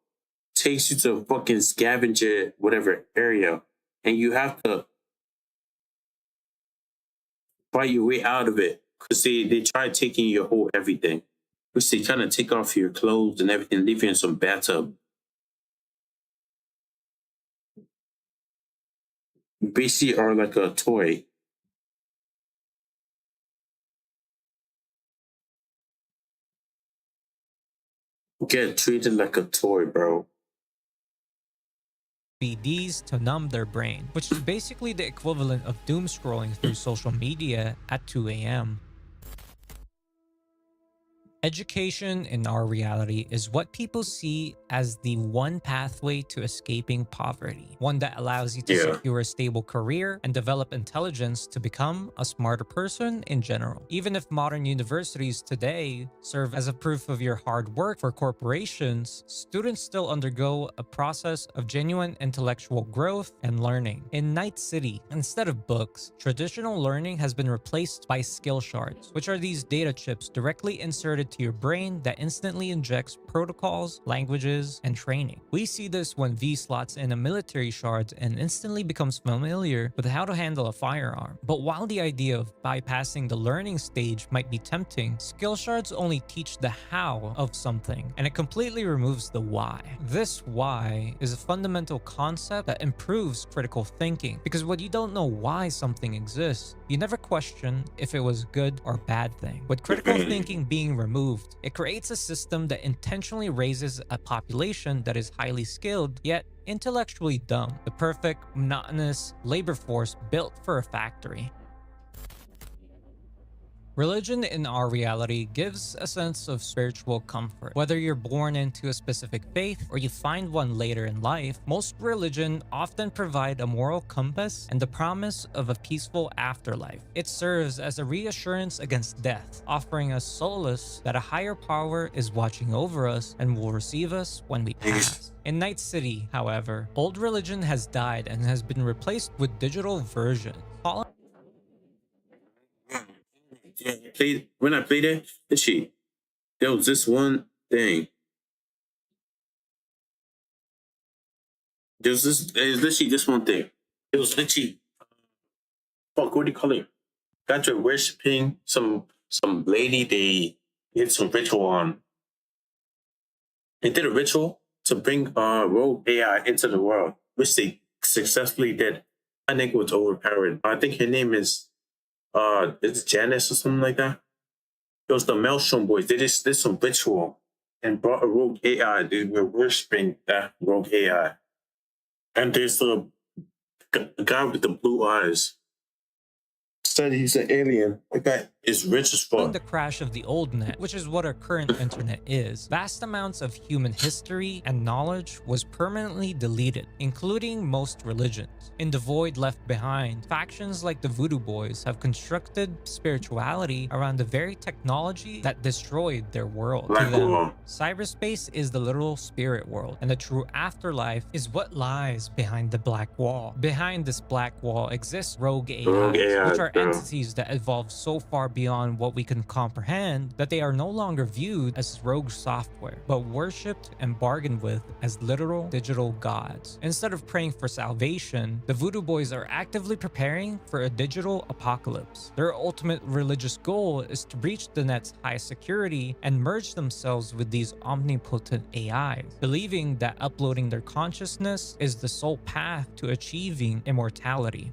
takes you to a fucking scavenger, whatever area, and you have to fight your way out of it. Because they try taking your whole everything. Which they kind of take off your clothes and everything, leave you in some bathtub. Basically are like a toy. Get treated like a toy, bro. BDs to numb their brain, which is basically the equivalent of doom scrolling through social media at 2 a.m. Education in our reality is what people see as the one pathway to escaping poverty, one that allows you to secure a stable career and develop intelligence to become a smarter person in general. Even if modern universities today serve as a proof of your hard work for corporations, students still undergo a process of genuine intellectual growth and learning. In Night City, instead of books, traditional learning has been replaced by skill shards, which are these data chips directly inserted to your brain that instantly injects protocols, languages, and training. We see this when V slots in a military shard and instantly becomes familiar with how to handle a firearm. But while the idea of bypassing the learning stage might be tempting, skill shards only teach the how of something, and it completely removes the why. This why is a fundamental concept that improves critical thinking, because when you don't know why something exists, you never question if it was a good or bad thing. With critical thinking being removed, it creates a system that intentionally raises a population that is highly skilled, yet intellectually dumb, the perfect, monotonous labor force built for a factory. Religion in our reality gives a sense of spiritual comfort. Whether you're born into a specific faith or you find one later in life, most religion often provide a moral compass and the promise of a peaceful afterlife. It serves as a reassurance against death, offering us solace that a higher power is watching over us and will receive us when we pass. In Night City, however, old religion has died and has been replaced with digital versions. When I played it, there was this one thing. There's literally this one thing. It was literally, fuck, what do you call it? Got you worshiping some lady they did some ritual on. They did a ritual to bring rogue AI into the world, which they successfully did. I think it was overpowered. I think her name is it's Janice or something like that. It was the Maelstrom boys. They just did some ritual and brought a rogue AI. They were worshiping that rogue AI. And there's the guy with the blue eyes. Said he's an alien. That guy is rich as fuck. The crash of the old net, which is what our current internet is, vast amounts of human history and knowledge was permanently deleted, including most religions. In the void left behind, factions like the Voodoo Boys have constructed spirituality around the very technology that destroyed their world. To them, cyberspace is the literal spirit world, and the true afterlife is what lies behind the black wall. Behind this black wall exists rogue AIs, which are entities that evolve so far beyond what we can comprehend that they are no longer viewed as rogue software, but worshipped and bargained with as literal digital gods. Instead of praying for salvation, the Voodoo Boys are actively preparing for a digital apocalypse. Their ultimate religious goal is to breach the net's high security and merge themselves with these omnipotent AIs, believing that uploading their consciousness is the sole path to achieving immortality.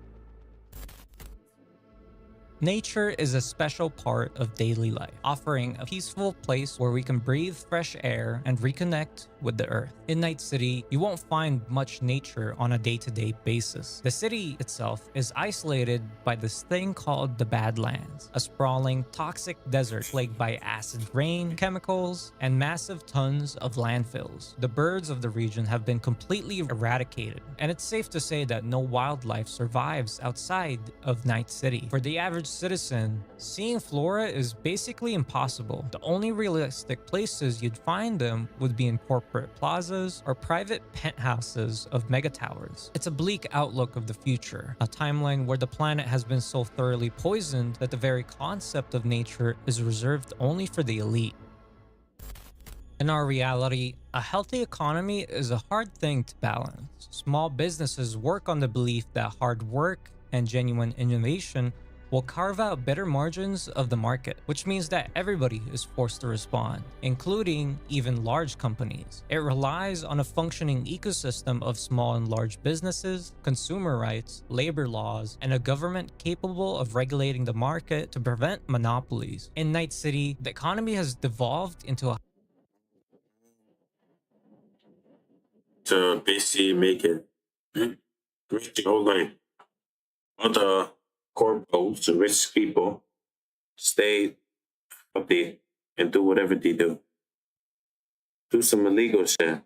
Nature is a special part of daily life, offering a peaceful place where we can breathe fresh air and reconnect with the earth. In Night City, you won't find much nature on a day-to-day basis. The city itself is isolated by this thing called the Badlands, a sprawling, toxic desert plagued by acid rain, chemicals, and massive tons of landfills. The birds of the region have been completely eradicated, and it's safe to say that no wildlife survives outside of Night City. For the average citizen, seeing flora is basically impossible. The only realistic places you'd find them would be in corporate plazas or private penthouses of mega towers. It's a bleak outlook of the future, a timeline where the planet has been so thoroughly poisoned that the very concept of nature is reserved only for the elite. In our reality, a healthy economy is a hard thing to balance. Small businesses work on the belief that hard work and genuine innovation will carve out better margins of the market, which means that everybody is forced to respond, including even large companies. It relies on a functioning ecosystem of small and large businesses, consumer rights, labor laws, and a government capable of regulating the market to prevent monopolies. In Night City, the economy has devolved into a to basically make it like all the corpos, the rich people, stay up there and do whatever they do. Do some illegal shit.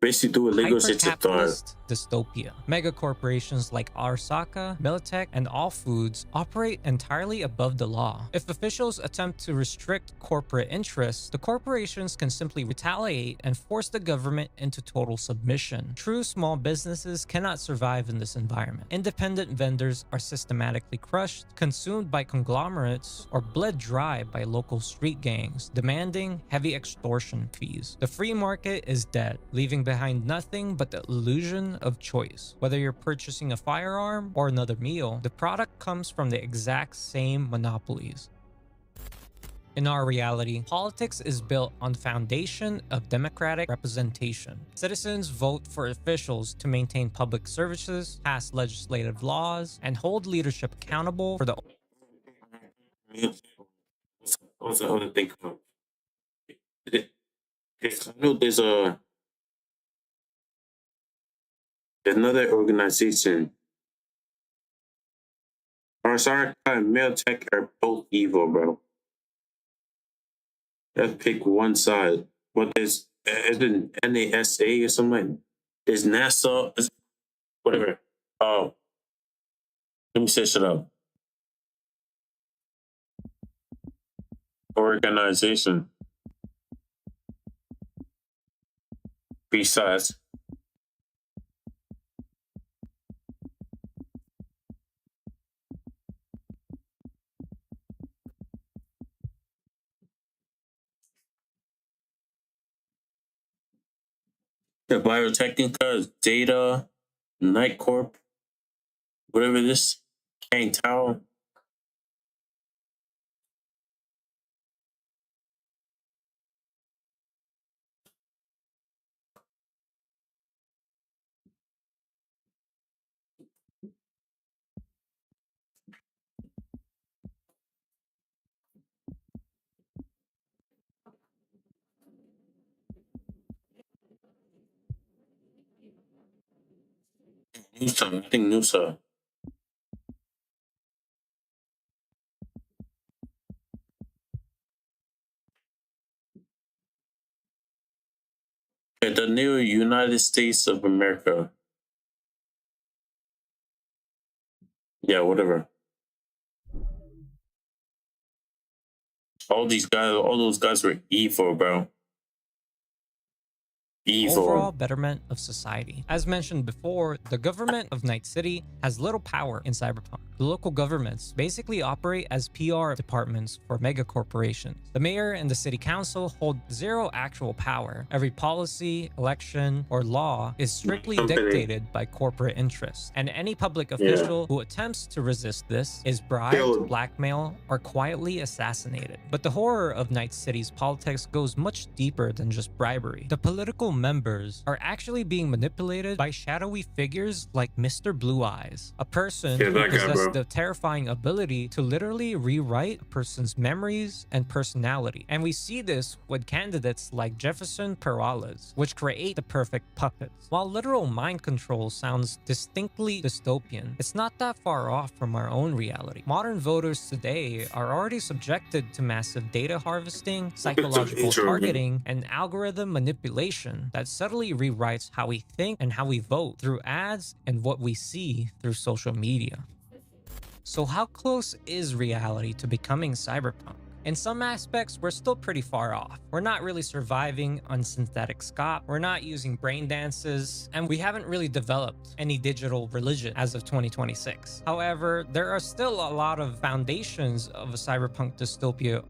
Basically do illegal shit to thrive. Dystopia. Mega corporations like Arasaka, Militech, and All Foods operate entirely above the law. If officials attempt to restrict corporate interests, the corporations can simply retaliate and force the government into total submission. True small businesses cannot survive in this environment. Independent vendors are systematically crushed, consumed by conglomerates, or bled dry by local street gangs, demanding heavy extortion fees. The free market is dead, leaving behind nothing but the illusion of choice. Whether you're purchasing a firearm or another meal, the product comes from the exact same monopolies. In our reality, politics is built on the foundation of democratic representation. Citizens vote for officials to maintain public services, pass legislative laws, and hold leadership accountable for the What's the other thing called? I know there's another organization. Arasaka and Miltech are both evil, bro. Let's pick one side. What is it NASA or something? Is NASA? Whatever. Oh, let me say shut up. Organization. Besides. The Biotechnica, Data, Night Corp, whatever this, Kang Tao. Noosa, I think Noosa. The new United States of America. Yeah, whatever. All those guys were evil, bro. Evil. Overall betterment of society. As mentioned before, the government of Night City has little power in Cyberpunk. The local governments basically operate as PR departments for mega corporations. The mayor and the city council hold zero actual power. Every policy, election, or law is strictly dictated by corporate interests. And any public official who attempts to resist this is bribed, blackmailed, or quietly assassinated. But the horror of Night City's politics goes much deeper than just bribery. The political members are actually being manipulated by shadowy figures like Mr. Blue Eyes, a person who possesses the terrifying ability to literally rewrite a person's memories and personality. And we see this with candidates like Jefferson Perales, which create the perfect puppets. While literal mind control sounds distinctly dystopian, it's not that far off from our own reality. Modern voters today are already subjected to massive data harvesting, psychological targeting, and algorithm manipulation that subtly rewrites how we think and how we vote through ads and what we see through social media. So how close is reality to becoming cyberpunk? In some aspects, we're still pretty far off. We're not really surviving on synthetic scop, we're not using brain dances, and we haven't really developed any digital religion as of 2026. However, there are still a lot of foundations of a cyberpunk dystopia.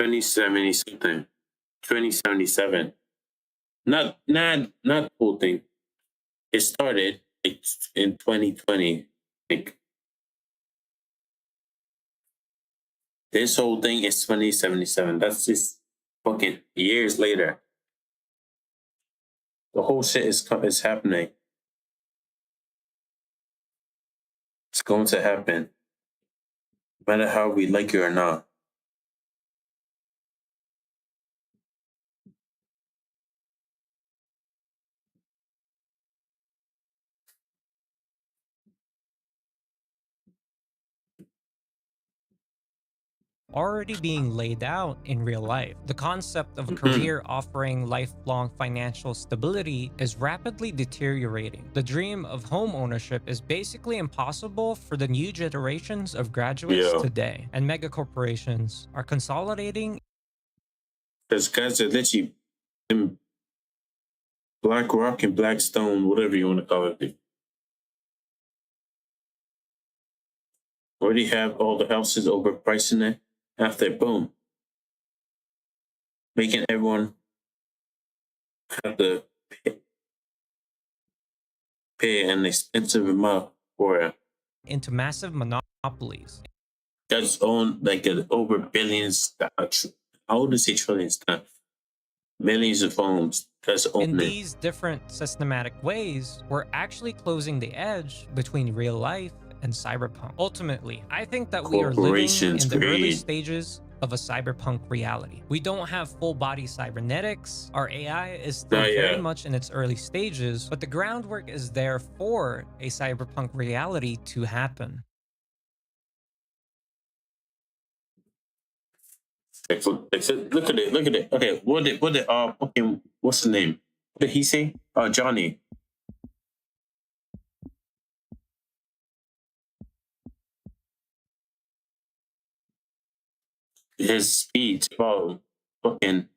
2070 something. 2077. Not the whole thing. It started in 2020. I think. This whole thing is 2077. That's just fucking years later. The whole shit is happening. It's going to happen. No matter how we like it or not. Already being laid out in real life. The concept of a career offering lifelong financial stability is rapidly deteriorating. The dream of home ownership is basically impossible for the new generations of graduates today, and mega corporations are consolidating. There's guys that literally in BlackRock and Blackstone, whatever you want to call it. Already have all the houses overpriced in there. After boom, making everyone have to pay an expensive amount for it. Into massive monopolies. That's owned like over billions. I wouldn't say trillions. Millions of homes. That's owned. In these different systematic ways, we're actually closing the edge between real life and cyberpunk. Ultimately, I think that we are living in the early stages of a cyberpunk reality. We don't have full body cybernetics. Our AI is still Not very yet. much in its early stages, but the groundwork is there for a cyberpunk reality to happen. Look at it. Look at it. Okay, what did fucking what's his name? What did he say? Johnny. His speech about fucking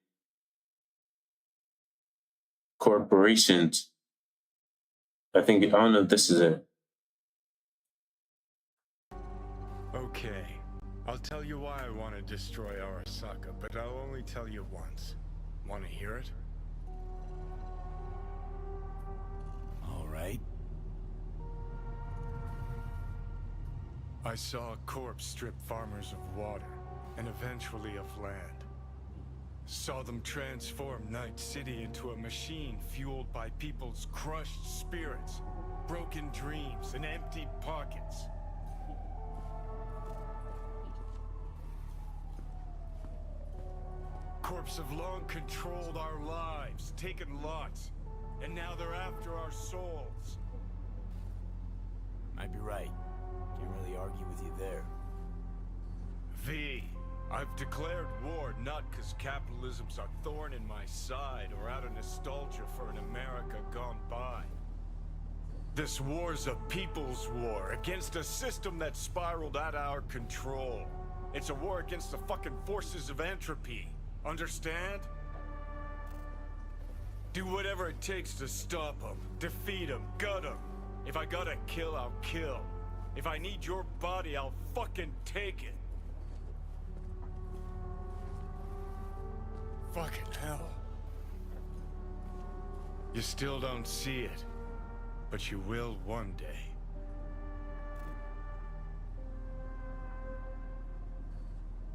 corporations. I don't know if this is it. Okay, I'll tell you why I want to destroy Arasaka, but I'll only tell you once. Want to hear it? All right. I saw a corpse strip farmers of water, and eventually of land. Saw them transform Night City into a machine fueled by people's crushed spirits, broken dreams, and emptied pockets. Corps have long controlled our lives, taken lots, and now they're after our souls. Might be right. Can't really argue with you there. V, I've declared war not because capitalism's a thorn in my side or out of nostalgia for an America gone by. This war's a people's war against a system that spiraled out of our control. It's a war against the fucking forces of entropy. Understand? Do whatever it takes to stop them, defeat them, gut them. If I gotta kill, I'll kill. If I need your body, I'll fucking take it. Fucking hell. You still don't see it, but you will one day.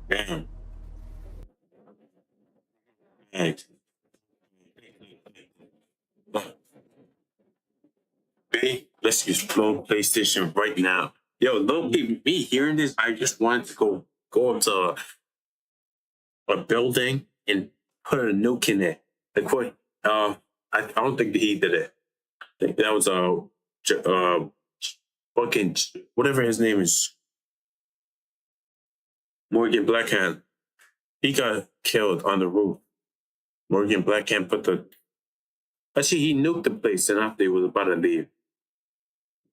Damn. Right. B, let's explode PlayStation right now. Yo, don't be me hearing this. I just wanted to go up to a building and put a nuke in it. Like what? I don't think he did it. I think that was fucking whatever his name is, Morgan Blackhand. He got killed on the roof. Morgan Blackhand actually he nuked the place and after he was about to leave.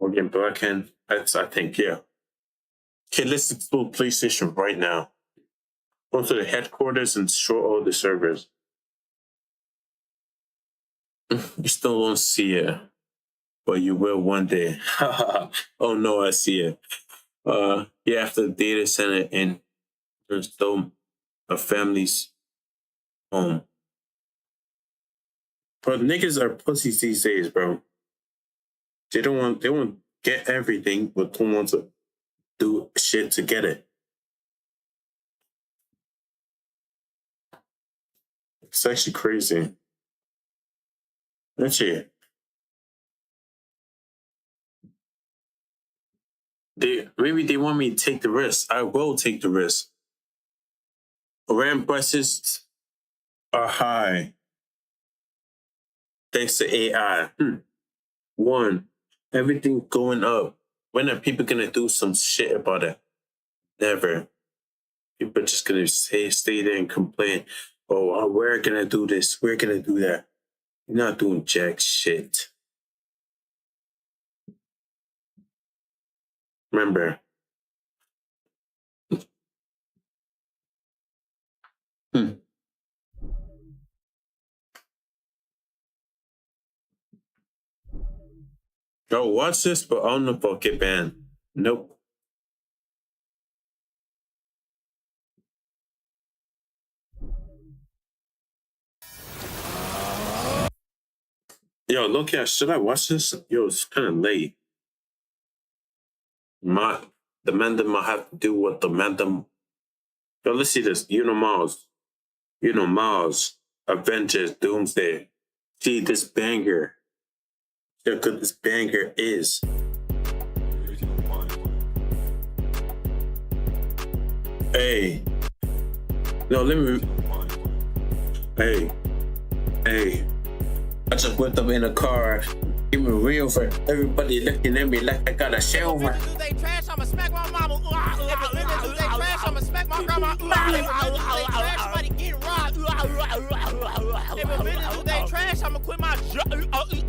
Morgan Blackhand, I think, yeah. Okay, let's explode PlayStation right now. Go to the headquarters and destroy all the servers. You still don't see it, but you will one day. Oh no, I see it. Yeah, after the data center and there's still a family's home. But niggas are pussies these days, bro. They won't get everything, but don't want to do shit to get it. It's actually crazy. Actually, maybe they want me to take the risk. I will take the risk. RAM prices are high. Thanks to AI. One, everything going up. When are people gonna do some shit about it? Never. People are just gonna stay there and complain. Oh, we're gonna do this. We're gonna do that. You're not doing jack shit. Remember. Yo, watch this, but I don't know if I'll get banned. Nope. Yo, look at, should I watch this? Yo, it's kind of late. The Mandem might have to do what the Mandem. Yo, let's see this. Mars, Avengers, Doomsday. See this banger. See how good this banger is. Hey, No, let me. Hey, hey. I just went up in a car. Give me real for everybody looking at me like I got a shower. If a they trash, I'ma smack my mama. If a they trash, I'ma smack my grandma. If a trash, somebody getting robbed. If a they trash, I'ma quit my job.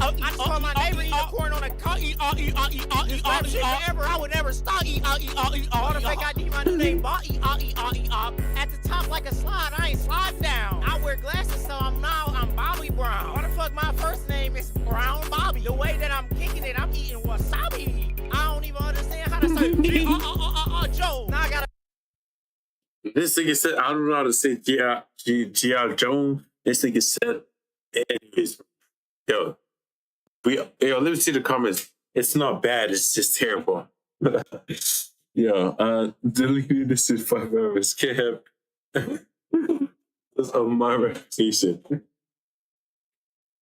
I just saw my neighbor eat a corn on a car. This shit forever, I would never stop. All the fake ID, my new name, bought. At the top like a slide, I ain't slide down. I wear glasses, so I'm Bobby Brown. Why the fuck my first name is Brown Bobby? The way that I'm kicking it, I'm eating wasabi. I don't even understand how to say Joe. Now I gotta. This nigga said, I don't know how to say G.I. Jones. This nigga said, anyways, yo, let me see the comments. It's not bad, it's just terrible. Yo, deleting this in 5 hours. Can't have. That's on my reputation.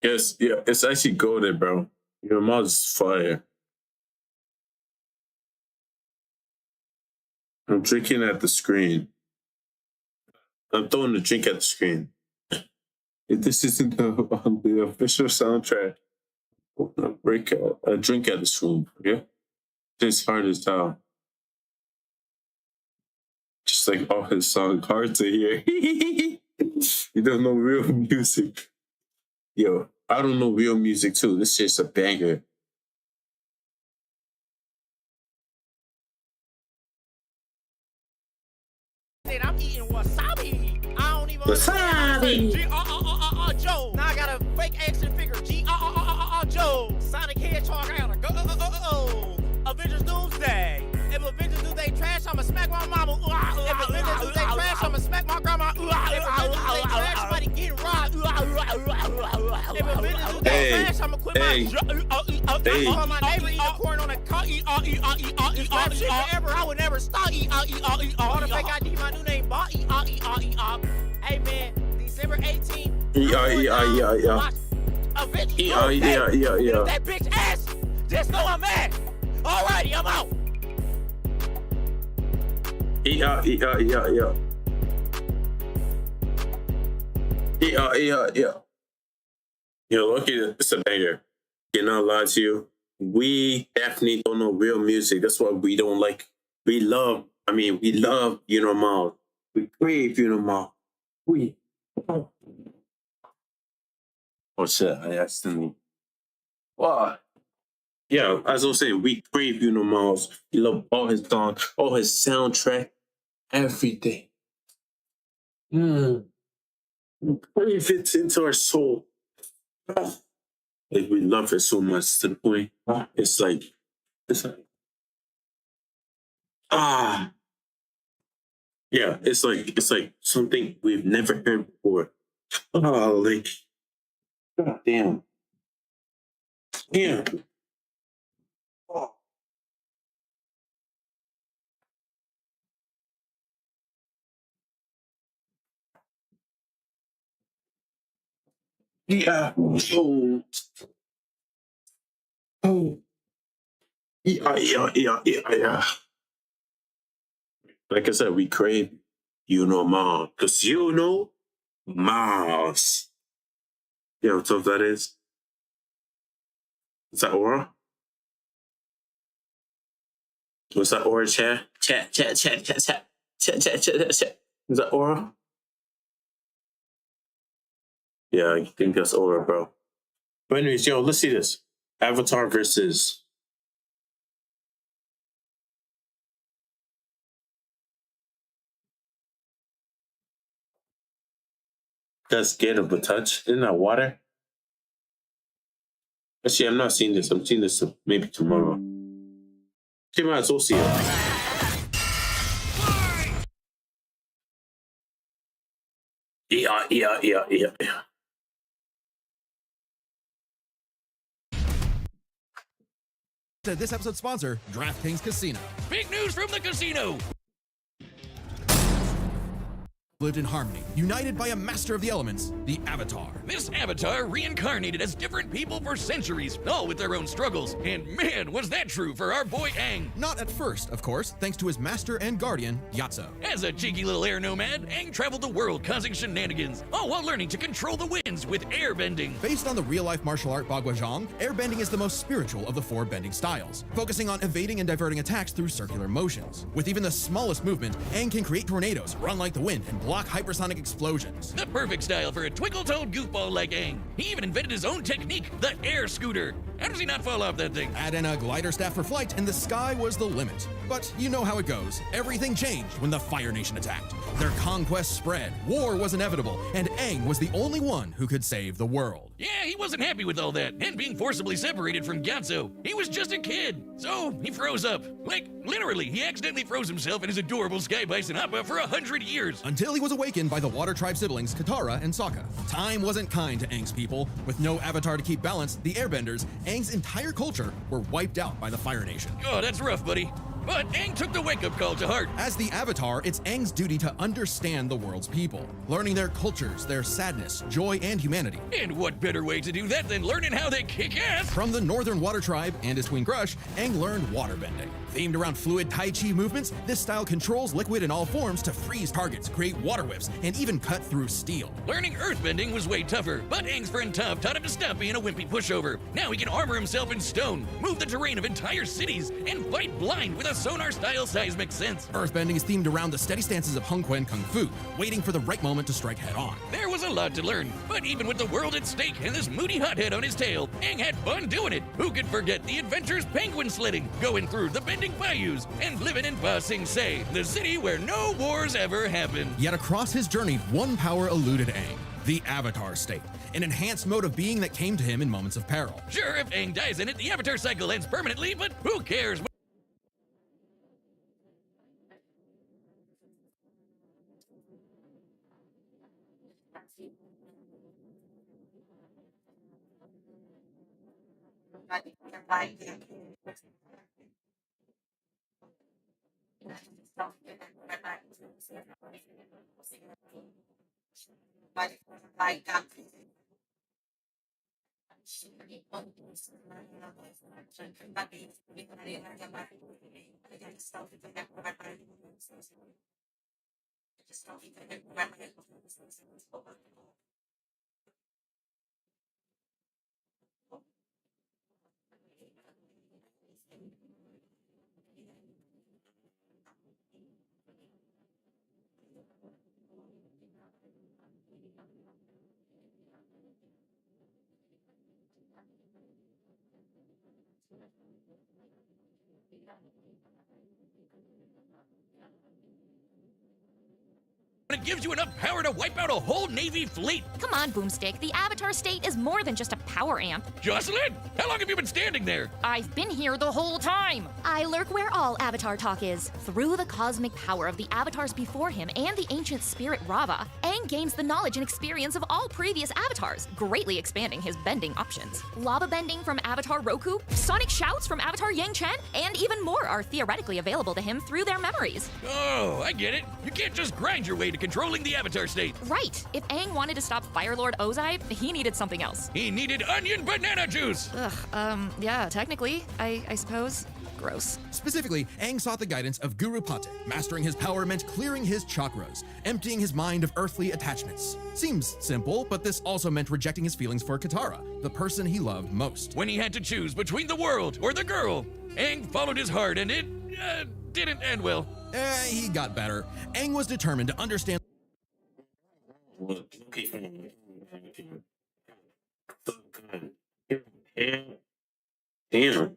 Yes, yeah, it's actually golden, bro. Your mouth is fire. I'm drinking at the screen. I'm throwing the drink at the screen. If this isn't on the official soundtrack, a drink at the screen, okay? It's hard as hell. Just like all his songs, hard to hear. You don't know real music. Yo, I don't know real music too. This shit's a banger. I'm eating wasabi. I don't even Wasabi. Joe. Now I got a fake action figure. Joe. Sonic Hedgehog. I gotta go. Avengers Doomsday. If Avengers do they trash, I'ma smack my mama. If Avengers do they trash, I'ma smack my grandma. If Avengers do they trash, somebody getting robbed. If Avengers do they trash, I'ma quit my job. I my neighbor eat a corn on a car. This shit forever, I would never stop. All the fake ID, my new name, bought. Hey man, December 18th. Yeah. That bitch ass. Just know I'm mad. Alrighty, I'm out. Yeah. Yo, look at it. It's a banger. Cannot lie to you. We definitely don't know real music. That's why we don't like. We love, you know, Mal. We crave, you know, Mal. Oh shit, I accidentally. Wow. Yeah, as I was saying, we crave, you know, Miles. We love all his songs, all his soundtrack, everything. We crave it into our soul. Like, we love it so much to the point. It's like, yeah, it's like something we've never heard before. Like, god damn. Yeah. Yeah. Yeah. Like I said, we crave, you know, Mom. Because you know, Mouse. Yeah, what tough that is? Is that Aura? What's that Aura chat? Chat. Is that Aura? Yeah, I think that's Aura, bro. But anyways, yo, let's see this. Avatar versus... That's Get of a Touch. Isn't that water? Actually, I'm not seeing this. I'm seeing this maybe tomorrow. Okay, might as well see it. Yeah. This episode's sponsor, DraftKings Casino. Big news from the casino! lived in harmony, united by a master of the elements, the Avatar. This Avatar reincarnated as different people for centuries, all with their own struggles. And man, was that true for our boy Aang. Not at first, of course, thanks to his master and guardian, Gyatso. As a cheeky little air nomad, Aang traveled the world causing shenanigans, all while learning to control the winds with airbending. Based on the real-life martial art Bagua Zhang, airbending is the most spiritual of the 4 bending styles, focusing on evading and diverting attacks through circular motions. With even the smallest movement, Aang can create tornadoes, run like the wind, and block hypersonic explosions. The perfect style for a twinkle-toed goofball like Aang. He even invented his own technique, the air scooter. How does he not fall off that thing? Add in a glider staff for flight, and the sky was the limit. But you know how it goes. Everything changed when the Fire Nation attacked. Their conquest spread, war was inevitable, and Aang was the only one who could save the world. Yeah, he wasn't happy with all that, and being forcibly separated from Gyatso. He was just a kid, so he froze up. Like, literally, he accidentally froze himself in his adorable Sky Bison Appa for 100 years. Until he was awakened by the Water Tribe siblings Katara and Sokka. Time wasn't kind to Aang's people. With no Avatar to keep balance, the Airbenders, Aang's entire culture, were wiped out by the Fire Nation. Oh, that's rough, buddy. But Aang took the wake-up call to heart. As the Avatar, it's Aang's duty to understand the world's people, learning their cultures, their sadness, joy, and humanity. And what better way to do that than learning how they kick ass? From the Northern Water Tribe and his twin Grush, Aang learned waterbending. Themed around fluid Tai Chi movements, this style controls liquid in all forms to freeze targets, create water whips, and even cut through steel. Learning earthbending was way tougher, but Aang's friend Toph taught him to stop being a wimpy pushover. Now he can armor himself in stone, move the terrain of entire cities, and fight blind with a sonar-style seismic sense. Earthbending is themed around the steady stances of Hung Quan Kung Fu, waiting for the right moment to strike head-on. There was a lot to learn, but even with the world at stake and this moody hothead on his tail, Aang had fun doing it. Who could forget the adventures penguin sledding, going through the bending bayous, and living in Ba Sing Se, the city where no wars ever happened. Yet across his journey, one power eluded Aang, the Avatar state, an enhanced mode of being that came to him in moments of peril. Sure, if Aang dies in it, the Avatar cycle ends permanently, but who cares? It gives you enough power to wipe out a whole Navy fleet. Come on, Boomstick. The Avatar state is more than just a power amp. Jocelyn, how long have you been standing there? I've been here the whole time. I lurk where all Avatar talk is. Through the cosmic power of the Avatars before him and the ancient spirit Rava, Aang gains the knowledge and experience of all previous Avatars, greatly expanding his bending options. Lava bending from Avatar Roku, sonic shouts from Avatar Yang Chen, and even more are theoretically available to him through their memories. Oh, I get it. You can't just grind your way to controlling the Avatar state. Right. If Aang wanted to stop Fire Lord Ozai, he needed something else. He needed onion banana juice. Yeah, technically, I suppose. Gross. Specifically, Aang sought the guidance of Guru Pate. Mastering his power meant clearing his chakras, emptying his mind of earthly attachments. Seems simple, but this also meant rejecting his feelings for Katara, the person he loved most. When he had to choose between the world or the girl, Aang followed his heart and it didn't end well. He got better. Aang was determined to understand. Damn.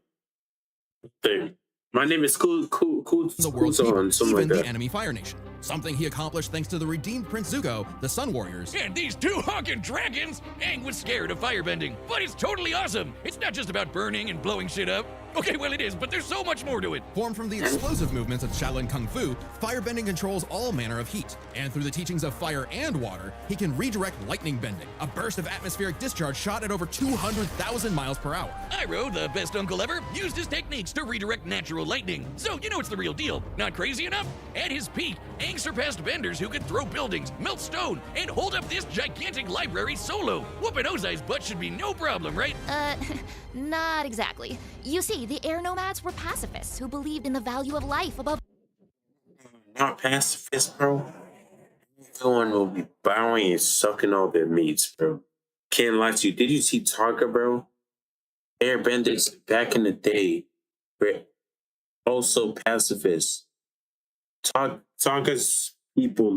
My name is Cool The world's on something like even the that. enemy Fire Nation. Something he accomplished thanks to the redeemed Prince Zuko, the Sun Warriors. And these two honking dragons? Aang was scared of firebending, but it's totally awesome. It's not just about burning and blowing shit up. Okay, well it is, but there's so much more to it. Formed from the explosive movements of Shaolin Kung Fu, firebending controls all manner of heat. And through the teachings of fire and water, he can redirect lightning bending, a burst of atmospheric discharge shot at over 200,000 miles per hour. Iroh, the best uncle ever, used his techniques to redirect natural lightning. So you know it's the real deal. Not crazy enough? At his peak, Aang surpassed benders who could throw buildings, melt stone, and hold up this gigantic library solo. Whooping Ozai's butt should be no problem, right? Not exactly. You see, the air nomads were pacifists who believed in the value of life above. Not pacifist, bro. Everyone will be bowing and sucking all their meats, bro. Can't lie to you. Did you see Tarka, bro? Airbenders back in the day were also pacifists. Tarka's people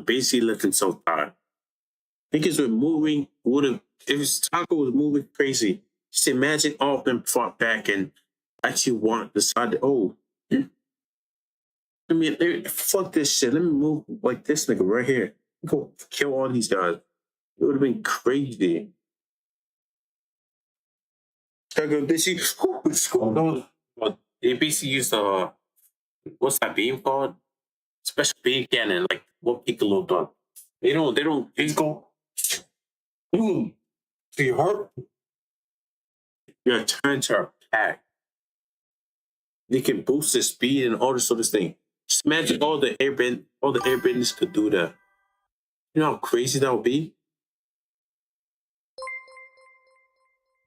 basically let themselves die. Niggas were moving, if Tarka was moving crazy, just imagine all of them fought back and actually decided, fuck this shit. Let me move like this nigga right here. Go kill all these guys. It would have been crazy. They basically used what's that beam called? Special beam cannon, like what Piccolo done. They just go boom to your heart. You're turned to a pack. They can boost the speed and all this sort of thing. Just imagine all the airbenders could do that. You know how crazy that would be?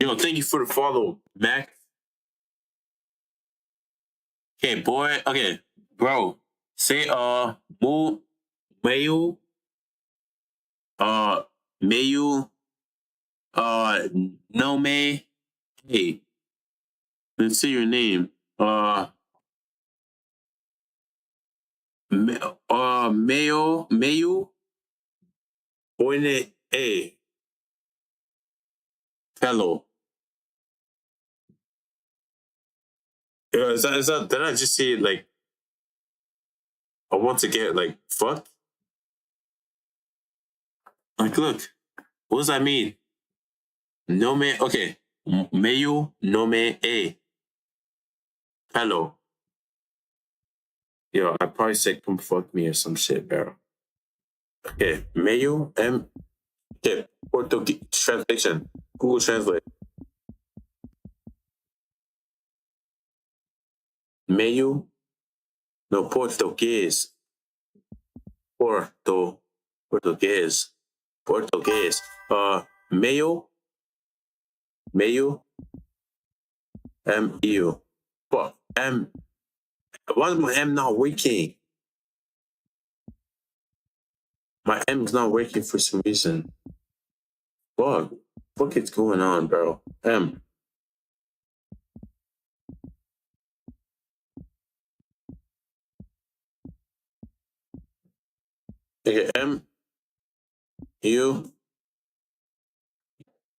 Yo, thank you for the follow, Mac. Okay, boy. Okay, bro. Say Mayu, Mayu, Nome. Hey, let's say your name. Mayu, Oine A. Pelloyr. Is that, did I just say it like, I want to get like, fucked? Like, look, what does that mean? Nome, okay. Mayu, Nome A. Pelloyr. Yo, I probably said come fuck me or some shit, bro. Okay, Mayu, okay, Portuguese translation. Google Translate. Mayu, no, Portuguese. Portuguese. Mayu, M-U. Fuck, why is my M not working? My M is not working for some reason. Fuck is going on, bro? M. Okay, M. U.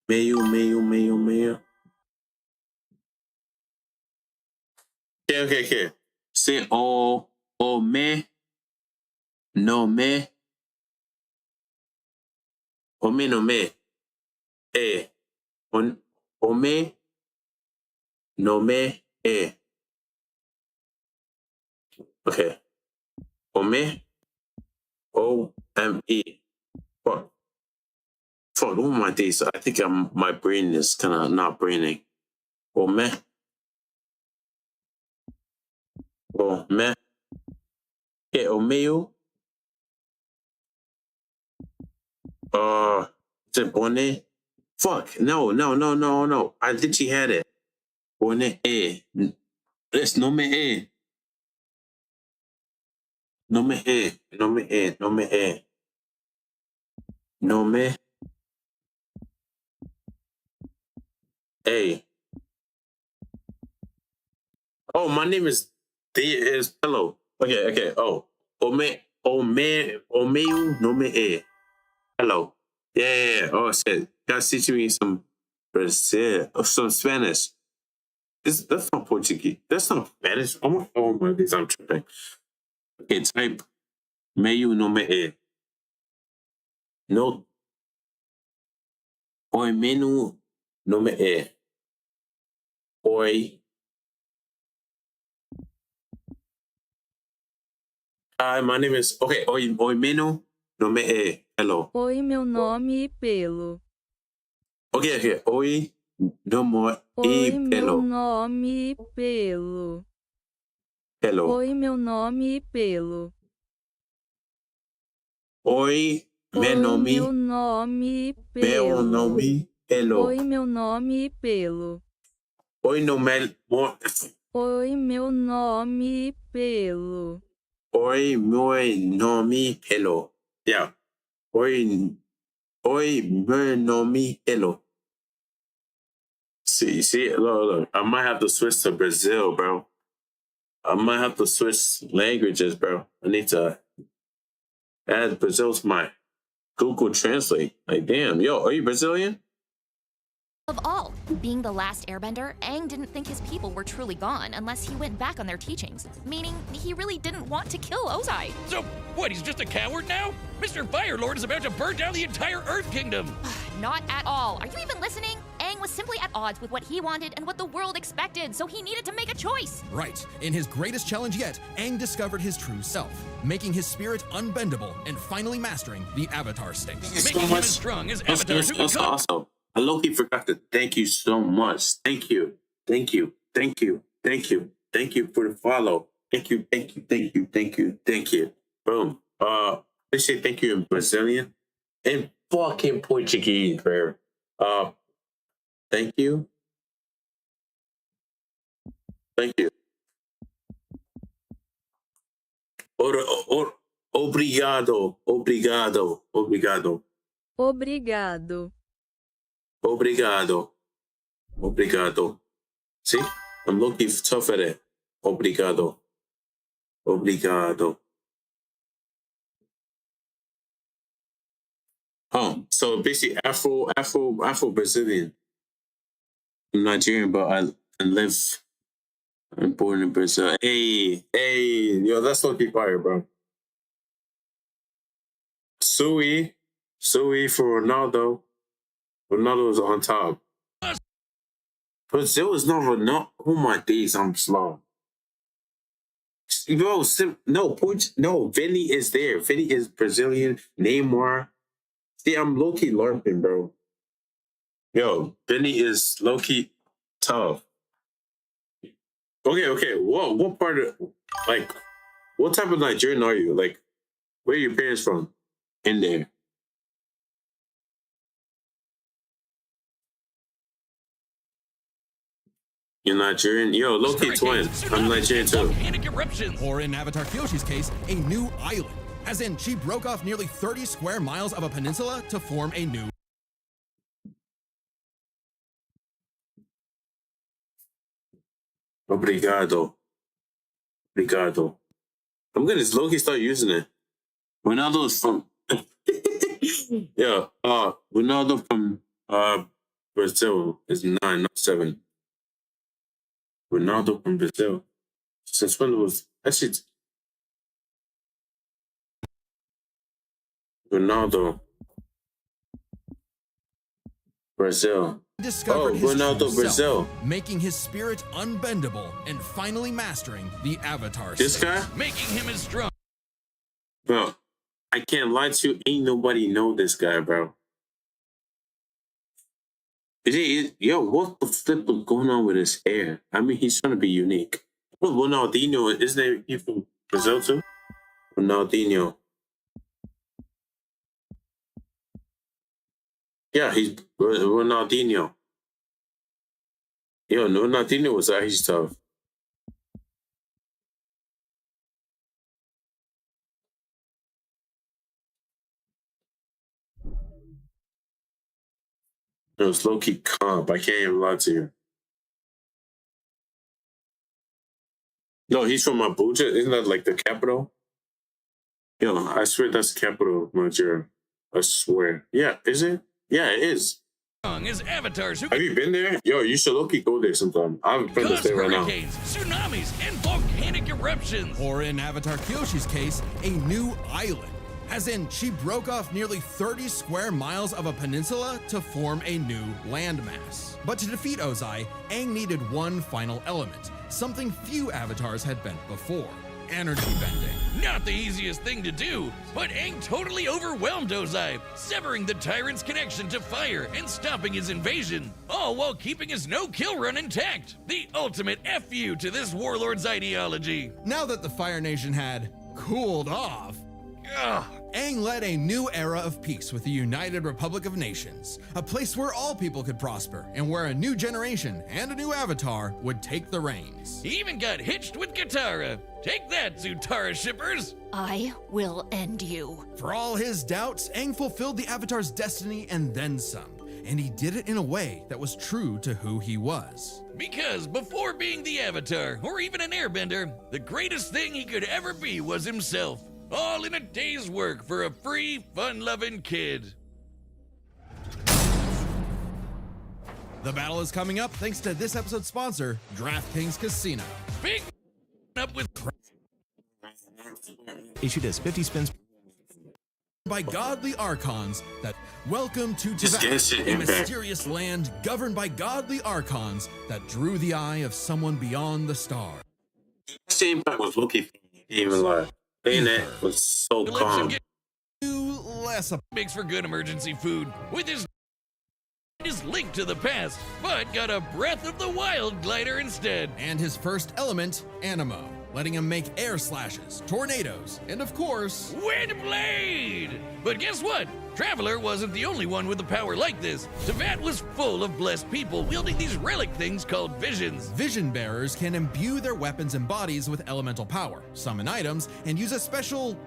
Mayu. Okay. Say me. No me. No me. Ome. No me. Okay. Ome. O-M-E. Fuck, what are my days? I think my brain is kind of not braining. Ome. Okay, Omeo. Is it Bone? Fuck, no. I literally had it. Bone A. It's no me A. No me A. A. Oh, my name is Pelloyr. Okay. Oh. Omeu, no me A. Hello. Yeah. Oh shit. Guys teaching me some Brazil or some Spanish. That's not Portuguese. That's not Spanish. Oh my days, I'm tripping. Okay, type Meio no me E. No. Oi menu no me E. Oi Hi, my name is okay. Oi meno nome é Pelo. Oi, meu nome é Pelo. Okay. Oi nome Oi, é meu Pelo. nome é Pelo. Pelo. Oi, meu nome é Pelo. Oi, meu Oi, nome. meu nome é Meu Pelo. nome Pelo. Oi, meu nome é Pelo. Oi, nome. Oi, meu nome é Pelo. Oi, meu nome Pelo. Yeah. Oi, meu nome Pelo. See, look. I might have to switch to Brazil, bro. I might have to switch languages, bro. I need to add Brazil to my Google Translate. Like, damn, yo, are you Brazilian? Of all, being the last airbender, Aang didn't think his people were truly gone unless he went back on their teachings, meaning he really didn't want to kill Ozai. So, what, he's just a coward now? Mr. Fire Lord is about to burn down the entire Earth Kingdom! Not at all. Are you even listening? Aang was simply at odds with what he wanted and what the world expected, so he needed to make a choice. Right. In his greatest challenge yet, Aang discovered his true self, making his spirit unbendable and finally mastering the Avatar state. Making him as strong as avatars who That's become... awesome. I low-key forgot to thank you so much. Thank you for the follow. Thank you. Boom. They say thank you in Brazilian and fucking Portuguese, bro. Thank you. Obrigado. Obrigado. See? I'm looking tough at it. Obrigado. So basically Afro Brazilian. I'm Nigerian, but I'm born in Brazil. Hey, yo, that's lucky fire, bro. Sui for Ronaldo. Ronaldo's on top. Brazil is not Ronaldo. Oh my days, I'm slow. No, Vinny is there. Vinny is Brazilian. Neymar. See, I'm low-key LARPing, bro. Yo, Vinny is low-key tough. Okay. What part of, like, what type of Nigerian are you? Like, where are your parents from? In there. You're Nigerian? Yo, low-key twin. I'm Nigerian too. Or in Avatar Kyoshi's case, a new island. As in, she broke off nearly 30 square miles of a peninsula to form a new... Obrigado. I'm gonna low-key start using it. Ronaldo is from... Yeah, Ronaldo from Brazil is 9, not 7. Ronaldo from Brazil. Since when was that shit? Ronaldo. Brazil. Discovered his Ronaldo, true Brazil. Self, making his spirit unbendable and finally mastering the Avatar This state. guy? Making him as strong. Bro, I can't lie to you. Ain't nobody know this guy, bro. Yo, what the flip is going on with his hair? I mean, he's trying to be unique. Ronaldinho, isn't he from Brazil too? Ronaldinho. Yeah, he's Ronaldinho. Yo, Ronaldinho was actually tough. It was low-key comp. I can't even lie to you. No, he's from Abuja. Isn't that like the capital? Yo, I swear that's the capital of Nigeria. I swear. Yeah, is it? Yeah, it is. As avatars who Have you been there? Yo, you should low-key go there sometime. I have a friend that's there right now. hurricanes, tsunamis, and volcanic eruptions. Or in Avatar Kyoshi's case, a new island. As in, she broke off nearly 30 square miles of a peninsula to form a new landmass. But to defeat Ozai, Aang needed one final element, something few avatars had bent before: energy bending. Not the easiest thing to do, but Aang totally overwhelmed Ozai, severing the tyrant's connection to fire and stopping his invasion, all while keeping his no-kill run intact. The ultimate FU to this warlord's ideology. Now that the Fire Nation had cooled off, Aang led a new era of peace with the United Republic of Nations, a place where all people could prosper and where a new generation and a new avatar would take the reins. He even got hitched with Katara. Take that, Zutara shippers! I will end you. For all his doubts, Aang fulfilled the Avatar's destiny and then some, and he did it in a way that was true to who he was. Because before being the Avatar, or even an airbender, the greatest thing he could ever be was himself. All in a day's work for a free, fun-loving kid. The battle is coming up thanks to this episode's sponsor, DraftKings Casino. Big up with issued as 50 spins by godly archons that welcome to Teyvat, a mysterious land governed by godly archons that drew the eye of someone beyond the stars. Same part was looking even like saying that was so calm. Makes for good emergency food with his is linked to the past, but got a Breath of the Wild glider instead. And his first element, Anemo, letting him make air slashes, tornadoes, and of course, Windblade! But guess what? Traveler wasn't the only one with a power like this. Teyvat was full of blessed people wielding these relic things called visions. Vision bearers can imbue their weapons and bodies with elemental power, summon items, and use a special,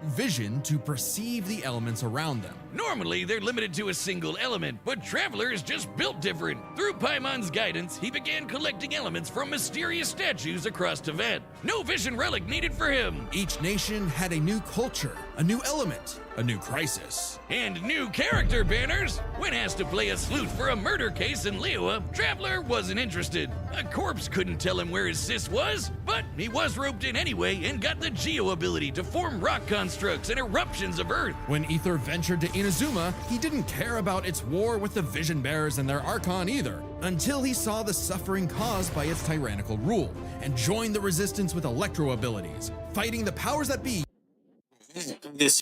vision to perceive the elements around them. Normally, they're limited to a single element, but Traveler is just built different. Through Paimon's guidance, he began collecting elements from mysterious statues across Teyvat. No vision relic needed for him. Each nation had a new culture, a new element, a new crisis. And new character banners. When asked to play a sleuth for a murder case in Liyue, Traveler wasn't interested. A corpse couldn't tell him where his sis was, but he was roped in anyway and got the Geo ability to form rock constructs and eruptions of Earth. When Aether ventured to Inazuma, he didn't care about its war with the Vision Bearers and their Archon either, until he saw the suffering caused by its tyrannical rule, and joined the resistance with Electro abilities, fighting the powers that be. Miss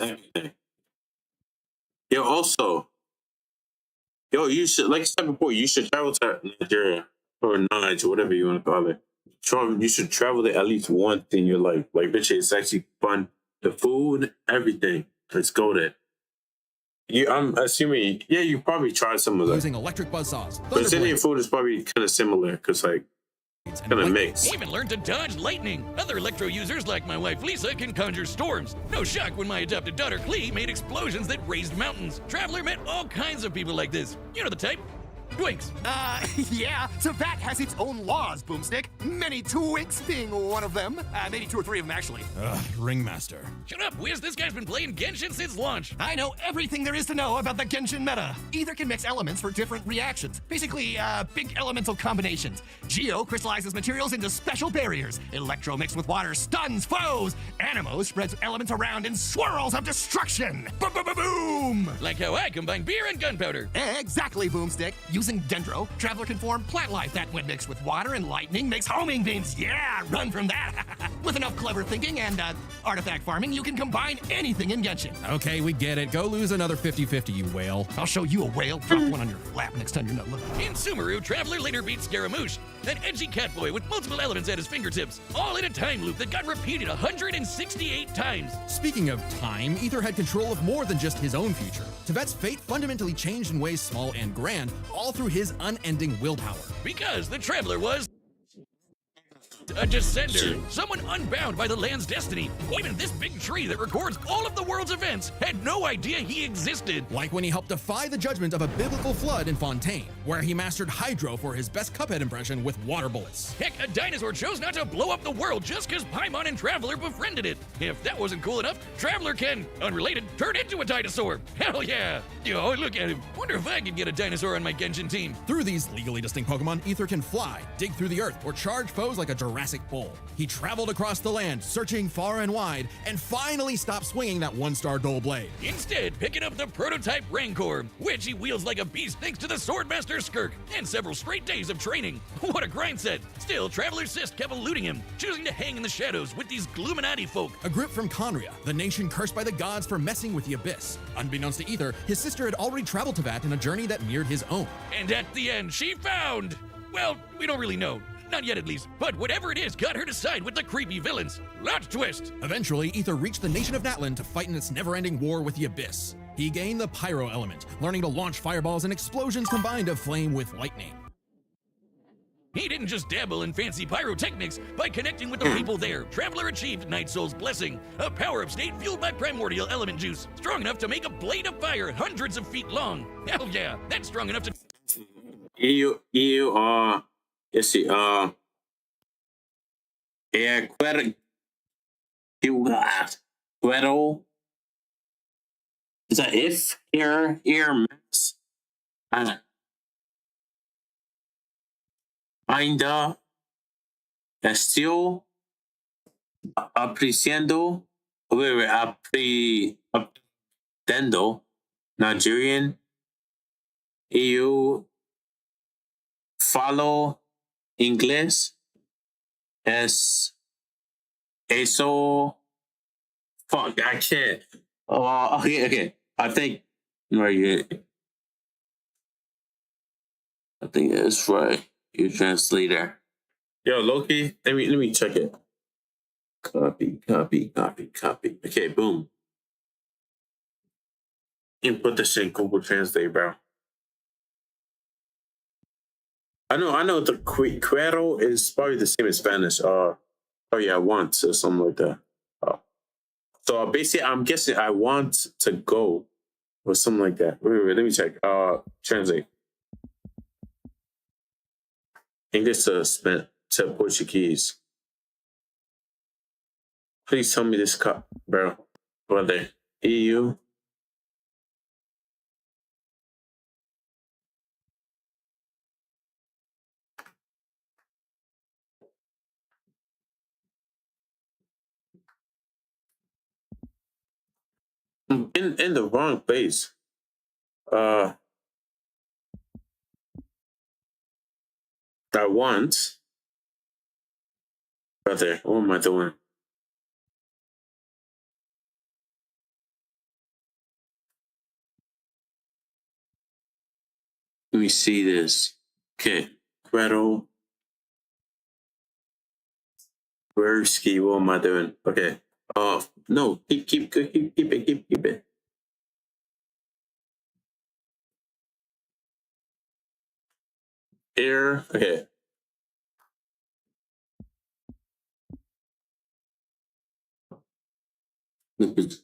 everything. You should, like I said before, you should travel to Nigeria or Niger, whatever you want to call it. You should travel there at least once in your life. Like, bitch, it's actually fun. The food, everything. Let's go there. I'm assuming, you probably tried some of that. Using electric buzzsaws. But Brazilian food is probably kind of similar, because, kind of mixed. Even learned to dodge lightning. Other Electro users like my wife Lisa can conjure storms. No shock when my adopted daughter Klee made explosions that raised mountains. Traveler met all kinds of people like this. You know the type. Twinks. Yeah, Teyvat has its own laws, Boomstick. Many Twinks being one of them. Maybe 2 or 3 of them, actually. Ringmaster. Shut up, Wiz. This guy's been playing Genshin since launch. I know everything there is to know about the Genshin meta. Either can mix elements for different reactions. Basically, big elemental combinations. Geo crystallizes materials into special barriers. Electro mixed with water stuns foes. Anemo spreads elements around in swirls of destruction. Boom! Like how I combine beer and gunpowder. Exactly, Boomstick. Using Dendro, Traveler can form plant life that, when mixed with water and lightning, makes homing beams. Yeah, run from that. With enough clever thinking and artifact farming, you can combine anything in Genshin. Okay, we get it. Go lose another 50-50, you whale. I'll show you a whale. Drop one on your lap next time you're not looking. In Sumeru, Traveler later beat Scaramouche, that edgy catboy with multiple elements at his fingertips, all in a time loop that got repeated 168 times. Speaking of time, Aether had control of more than just his own future. Teyvat's fate fundamentally changed in ways small and grand, all through his unending willpower. Because the Traveler was a descender, someone unbound by the land's destiny. Even this big tree that records all of the world's events had no idea he existed. Like when he helped defy the judgment of a biblical flood in Fontaine, where he mastered Hydro for his best Cuphead impression with water bullets. Heck, a dinosaur chose not to blow up the world just because Paimon and Traveler befriended it. If that wasn't cool enough, Traveler can, unrelated, turn into a dinosaur. Hell yeah! Yo, look at him. Wonder if I could get a dinosaur on my Genshin team. Through these legally distinct Pokemon, Aether can fly, dig through the earth, or charge foes like a giraffe Jurassic Bull. He traveled across the land, searching far and wide, and finally stopped swinging that one-star dull blade. Instead, picking up the prototype Rancor, which he wields like a beast thanks to the Swordmaster Skirk and several straight days of training. What a grind set! Still, Traveler Sis kept eluding him, choosing to hang in the shadows with these Gluminati folk. A group from Conria, the nation cursed by the gods for messing with the Abyss. Unbeknownst to Ether, his sister had already traveled to Vat in a journey that mirrored his own. And at the end, she found... Well, we don't really know. Not yet, at least. But whatever it is got her to side with the creepy villains. Plot twist! Eventually, Ether reached the nation of Natlan to fight in its never-ending war with the Abyss. He gained the Pyro element, learning to launch fireballs and explosions combined of flame with lightning. He didn't just dabble in fancy pyrotechnics. By connecting with the people there, Traveler achieved Night Soul's Blessing, a power-up state fueled by primordial element juice, strong enough to make a blade of fire hundreds of feet long. Hell yeah, that's strong enough to... Let's see, Quero, is that if, max, ainda estoy apreciando, aprendendo Nigerian, eu falo inglés, eso, fuck, I can't. Okay. I think that's right. You translator. Yo, Loki, let me check it. Copy. Okay, boom. Input this in Google Translate, bro. I know the quiero is probably the same in Spanish. Oh yeah, want or something like that. So basically, I'm guessing I want to go or something like that. Wait, let me check. Translate. English to Portuguese. Please tell me this brother. EU. In the wrong place. I want, brother. What am I doing? Let me see this. Okay, Gretel. Werski, what am I doing? Okay. No, keep it. Air. Okay.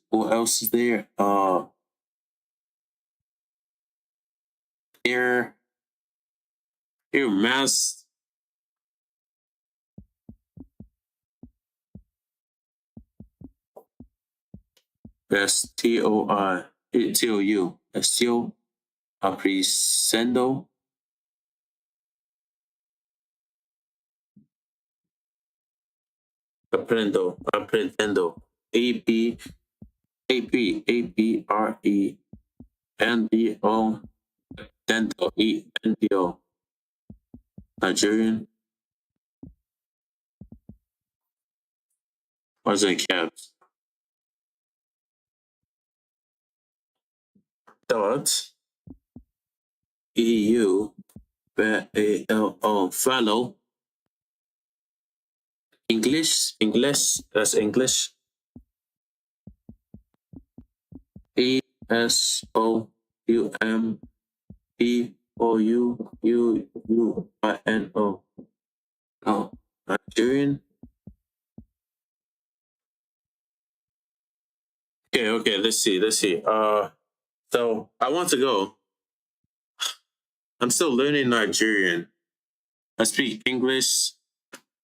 What else is there? Air mass. Best TOU. Estilo Apreciando. Aprendendo. APRENDO. Dento. ENDO. Nigerian. What's in caps? Dot. EU. Follow. English, that's English. ESOUMPOUUINO. Oh, Nigerian. Okay, let's see. So I want to go. I'm still learning Nigerian. I speak English,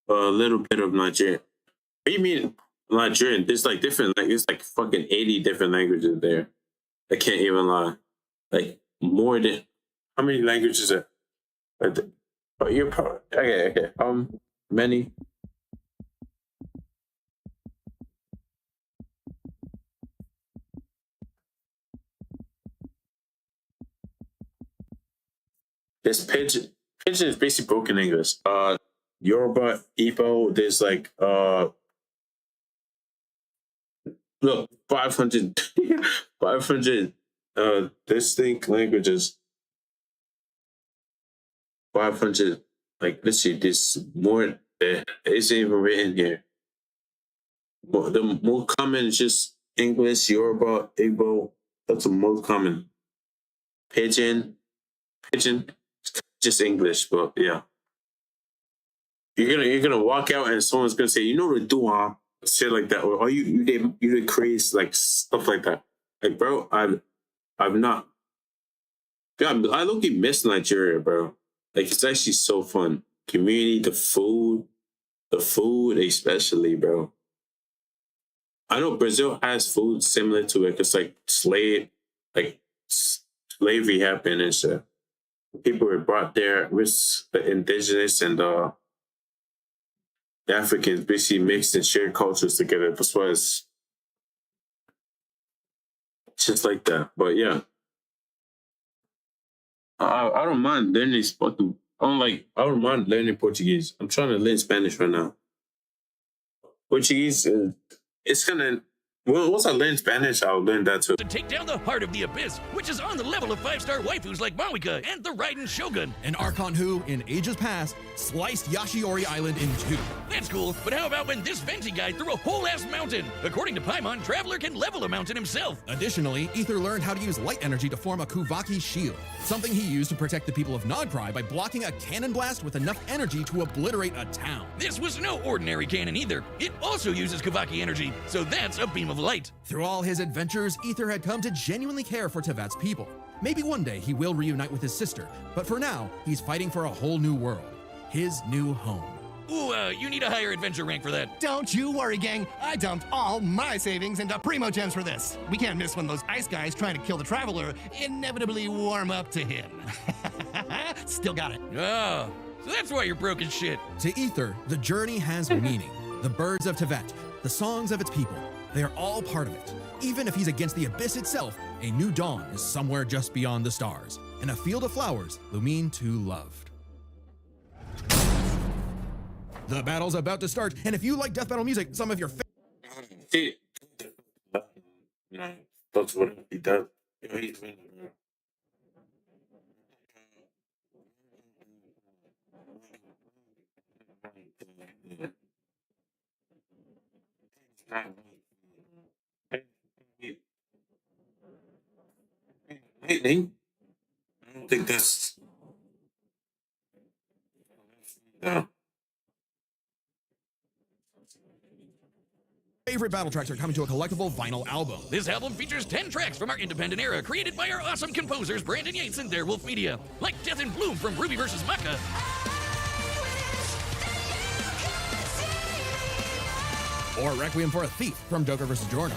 a little bit of Nigerian. What do you mean Nigerian? There's like different, it's like fucking 80 different languages there. I can't even lie. Like more than, how many languages are there? Oh, you're probably, okay. Many. This pigeon is basically broken English. Yoruba, Igbo, there's like look, 500 500 distinct languages. 500, like, let's see, there's more that isn't even written here. The more common is just English, Yoruba, Igbo. That's the most common. Pigeon, just English, but yeah. You're gonna walk out and someone's gonna say, you know the dua, shit like that, or you did crazy like stuff like that. Like, bro, I've not. God, I look at miss Nigeria, bro. Like, it's actually so fun. Community, the food especially, bro. I know Brazil has food similar to it because like slavery happened and shit. People were brought there with the indigenous and the Africans basically mixed and shared cultures together. That's why it's just like that. But yeah, I don't mind learning fucking. I don't mind learning Portuguese. I'm trying to learn Spanish right now. Portuguese, it's gonna. Well, once I learn Spanish, I'll learn that too. To take down the heart of the abyss, which is on the level of 5-star waifus like Mawika and the Raiden Shogun. An Archon who, in ages past, sliced Yashiori Island in two. That's cool, but how about when this Venti guy threw a whole-ass mountain? According to Paimon, Traveler can level a mountain himself. Additionally, Aether learned how to use light energy to form a Kuvaki shield, something he used to protect the people of Nodcry by blocking a cannon blast with enough energy to obliterate a town. This was no ordinary cannon either. It also uses Kuvaki energy, so that's a beam of light. Through all his adventures, Aether had come to genuinely care for Tevat's people. Maybe one day he will reunite with his sister, but for now, he's fighting for a whole new world. His new home. Ooh, you need a higher adventure rank for that. Don't you worry, gang. I dumped all my savings into Primo Gems for this. We can't miss when those ice guys trying to kill the Traveler inevitably warm up to him. Still got it. Oh, so that's why you're broke as shit. To Aether, the journey has meaning. The birds of Tevat, the songs of its people, they are all part of it. Even if he's against the abyss itself, a new dawn is somewhere just beyond the stars. And a field of flowers, Lumine too loved. The battle's about to start, and if you like death battle music, some of your That's what he does. I don't think that's. Yeah. favorite battle tracks are coming to a collectible vinyl album. This album features 10 tracks from our independent era, created by our awesome composers Brandon Yates and Wolf Media, like Death in Bloom from Ruby vs. Maka, or Requiem for a Thief from Joker vs. Giorno.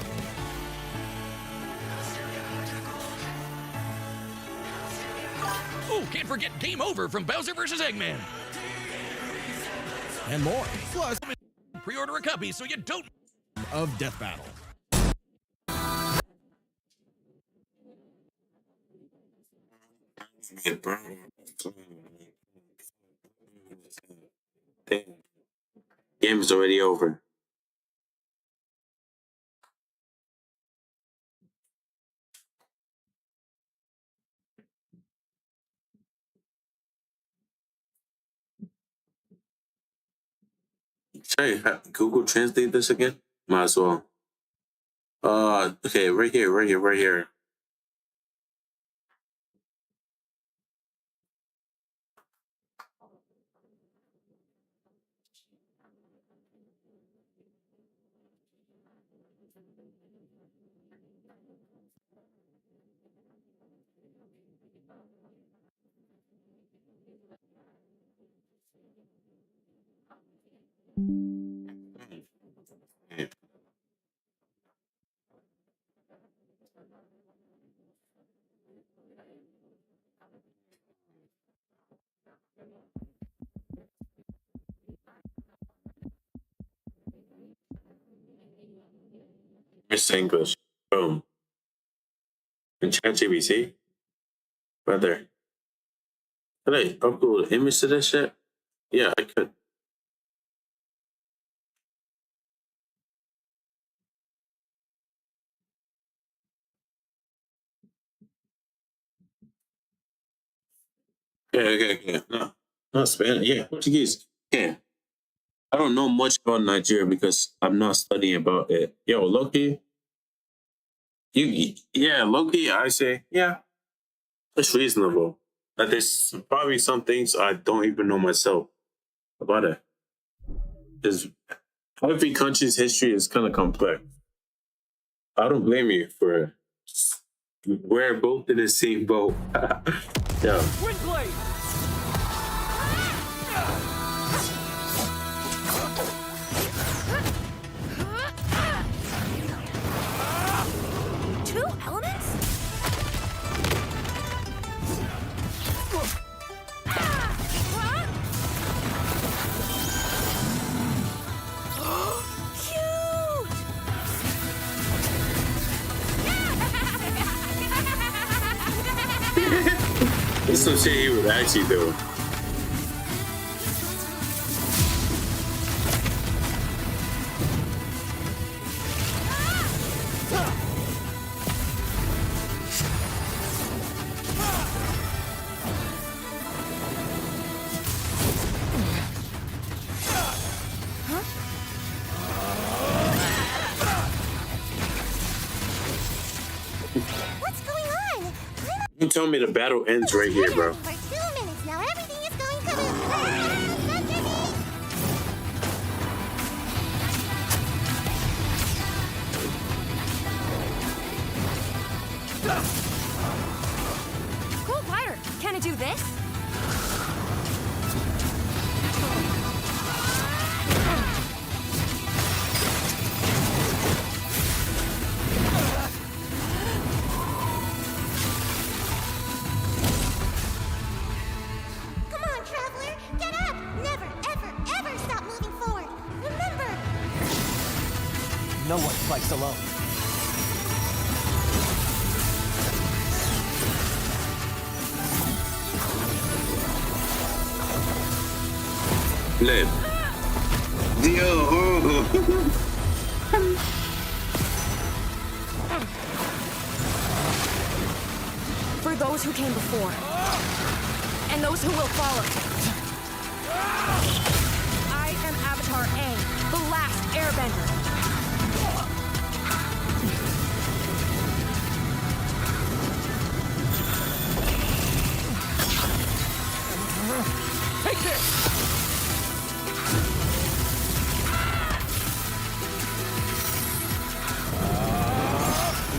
Oh, can't forget Game Over from Bowser vs. Eggman. And more. Plus, pre-order a copy so you don't of Death Battle. Game is already over. Should I Google Translate this again? Might as well. Okay, right here. Miss English. Boom. And ChatGPT. Brother. Could I upload an image to that shit? Yeah, I could. Yeah, yeah. No, not Spanish. Yeah, Portuguese. Yeah. I don't know much about Nigeria because I'm not studying about it. Yo, Loki, yeah, Loki, I say, yeah, it's reasonable. But there's probably some things I don't even know myself about it. Because every country's history is kind of complex. I don't blame you for we're both in the same boat. Yeah. Windblade! Two elements? It's some shit he would actually do. What's going on? You tell me the battle ends right here, bro. For 2 minutes now, everything is going kaboom. Cool glider. Can it do this? Come on, traveler, get up! Never, ever, ever stop moving forward. Remember, No one fights alone. Live. For those who came before, and those who will follow. I am Avatar Aang, the last airbender. Take this!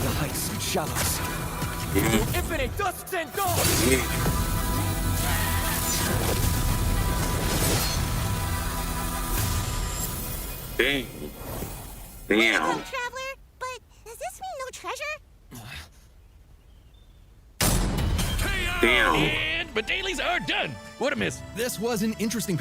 The heights and shallows. Infinite dusks and dawn! Dang. welcome, Damn. traveler. But does this mean no treasure? Damn. And but dailies are done. What a miss. This was an interesting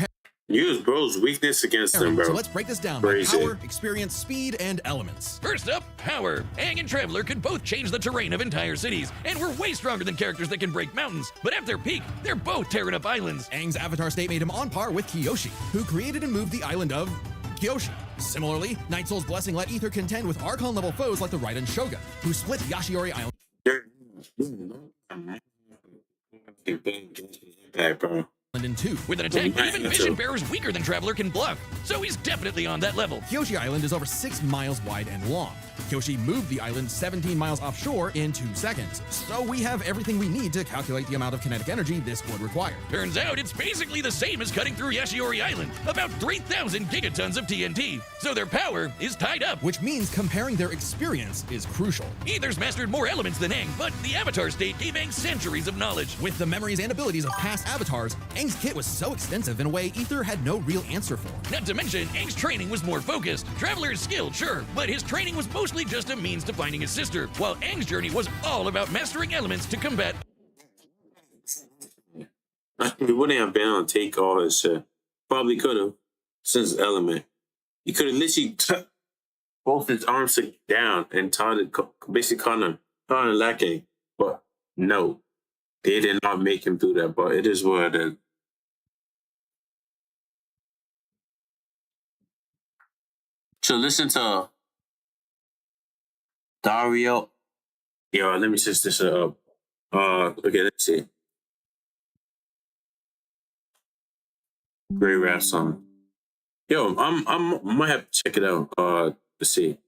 Use bro's weakness against them, bro. So let's break this down by Crazy. power, experience, speed, and elements. First up, power. Aang and Traveler can both change the terrain of entire cities, and we're way stronger than characters that can break mountains. But at their peak, they're both tearing up islands. Aang's avatar state made him on par with Kyoshi, who created and moved the island of Kyoshi. Similarly, Night Soul's blessing let Ether contend with Archon-level foes like the Raiden Shogun, who split Yashiori Island. Hey, bro. In two. With an attack that even Vision Bearers weaker than Traveler can bluff. So he's definitely on that level. Kyoshi Island is over 6 miles wide and long. Kyoshi moved the island 17 miles offshore in 2 seconds. So we have everything we need to calculate the amount of kinetic energy this would require. Turns out it's basically the same as cutting through Yashiori Island, about 3,000 gigatons of TNT. So their power is tied up. Which means comparing their experience is crucial. Ether's mastered more elements than Aang, but the Avatar state gave Aang centuries of knowledge. With the memories and abilities of past avatars, Aang's kit was so extensive in a way Ether had no real answer for. Not to mention, Aang's training was more focused. Traveler is skilled, sure, but his training was mostly just a means to finding his sister, while Aang's journey was all about mastering elements to combat. He wouldn't have been able to take all his shit. Probably could have, since Element. He could have literally took both his arms down and tied it, basically caught him lacking. But no. They did not make him do that, but it is what it is. So listen to Dario. Yo, let me set this up. Okay, let's see. Great rap song. Yo, I might have to check it out. Let's see.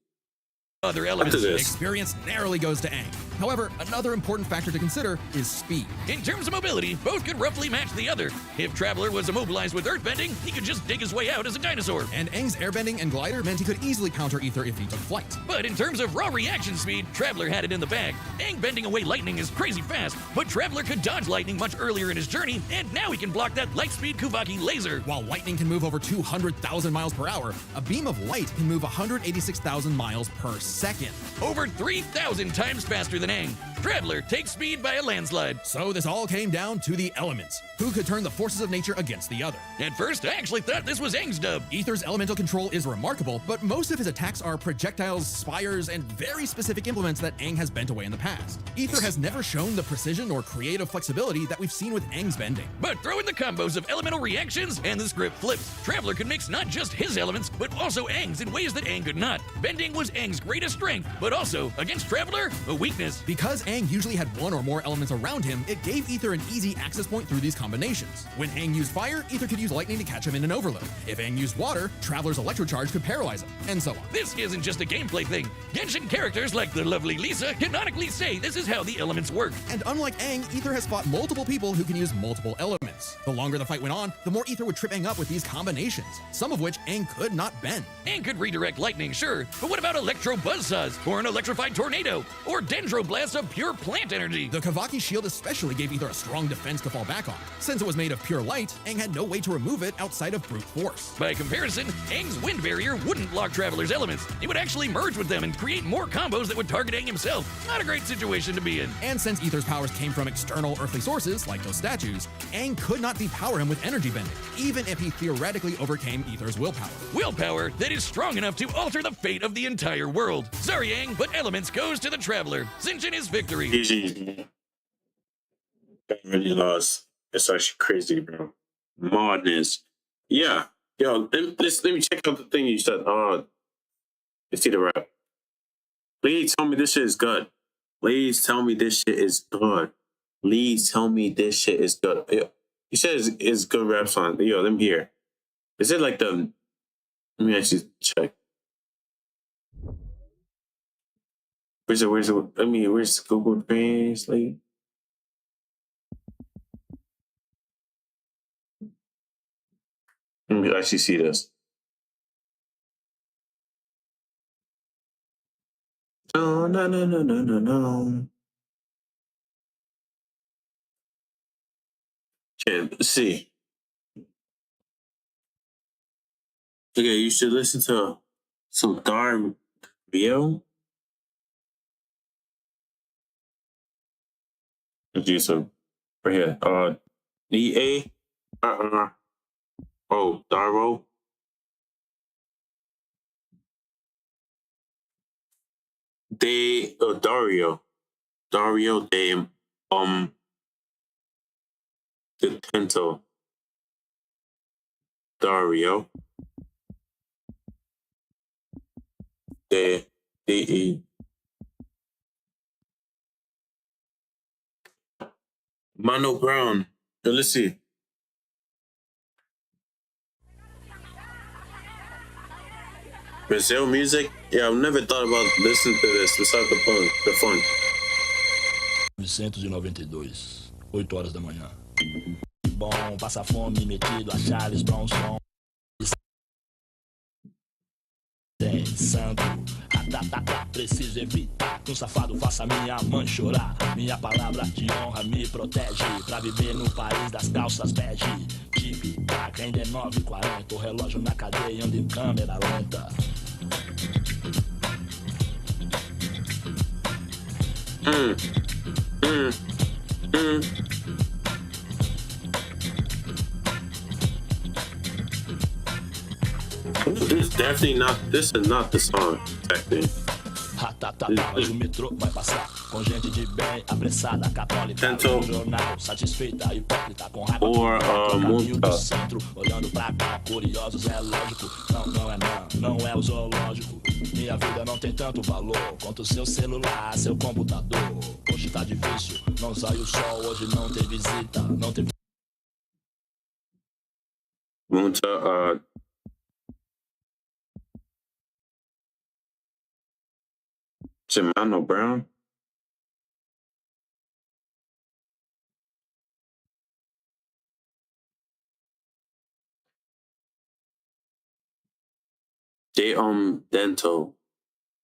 Other elements experience narrowly goes to Aang. However, another important factor to consider is speed. In terms of mobility, both could roughly match the other. If Traveler was immobilized with earthbending, he could just dig his way out as a dinosaur. And Aang's airbending and glider meant he could easily counter Ether if he took flight. But in terms of raw reaction speed, Traveler had it in the bag. Aang bending away lightning is crazy fast, but Traveler could dodge lightning much earlier in his journey, and now he can block that light-speed Kuvaki laser. While lightning can move over 200,000 miles per hour, a beam of light can move 186,000 miles per second. Over 3,000 times faster than Aang. Traveler takes speed by a landslide. So this all came down to the elements. Who could turn the forces of nature against the other? At first, I actually thought this was Aang's dub. Ether's elemental control is remarkable, but most of his attacks are projectiles, spires, and very specific implements that Aang has bent away in the past. Ether has never shown the precision or creative flexibility that we've seen with Aang's bending. But throw in the combos of elemental reactions and the script flips. Traveler could mix not just his elements, but also Aang's in ways that Aang could not. Bending was Aang's greatest strength, but also, against Traveler, a weakness. Because Aang usually had one or more elements around him, it gave Ether an easy access point through these combinations. When Aang used fire, Ether could use lightning to catch him in an overload. If Aang used water, Traveler's electrocharge could paralyze him, and so on. This isn't just a gameplay thing. Genshin characters like the lovely Lisa canonically say this is how the elements work. And unlike Aang, Ether has fought multiple people who can use multiple elements. The longer the fight went on, the more Ether would trip Aang up with these combinations, some of which Aang could not bend. Aang could redirect lightning, sure, but what about electro buzzsaws, or an electrified tornado, or dendroblasts of pure plant energy? The Kavaki shield especially gave Ether a strong defense to fall back on. Since it was made of pure light, Aang had no way to remove it outside of brute force. By comparison, Aang's wind barrier wouldn't block Traveler's elements. It would actually merge with them and create more combos that would target Aang himself. Not a great situation to be in. And since Ether's powers came from external earthly sources, like those statues, Aang could not depower him with energy bending, even if he theoretically overcame Ether's willpower. Willpower that is strong enough to alter the fate of the entire world. Sorry, Aang, but elements goes to the Traveler. Cinchin is victory. GG. I really lost. It's actually crazy, bro. Madness. Yeah. Yo, let me check out the thing you said. Let's see the rap. Please tell me this shit is good. Please tell me this shit is good. Please tell me this shit is good. Yo, you said it's good rap song. Yo, let me hear. Is it like the... Let me actually check. Where's Google Translate? Let me actually see this. No. Okay, let's see. Okay, you should listen to some Dario. Let's do some right here. DA. Oh, Dario. Dario de the Tento. Dario de DE. Mano Brown. Yo, let's see. Brazil music? Yeah, I've never thought about listening to this besides the fun. 1992, 8 horas da manhã. Bom, passa fome, metido a Charles Bronson. Tem santo, preciso evitar que um safado faça minha mãe chorar. Minha palavra de honra me protege pra viver no país das calças bege. Tic-tac, ainda é 9h40, o relógio na cadeia anda em câmera lenta. This is not the song, technically. Mas o metrô vai passar com gente de bem, apressada, católica, lendo jornal, satisfeita, hipócrita, com raiva, caminho do centro, olhando pra cá, curiosos, é lógico. Não é o zoológico. Minha vida não tem tanto valor quanto seu celular, seu computador. Hoje tá difícil, não sai o sol, hoje não tem visita, não tem... Munta, Jimano Brown. Dental.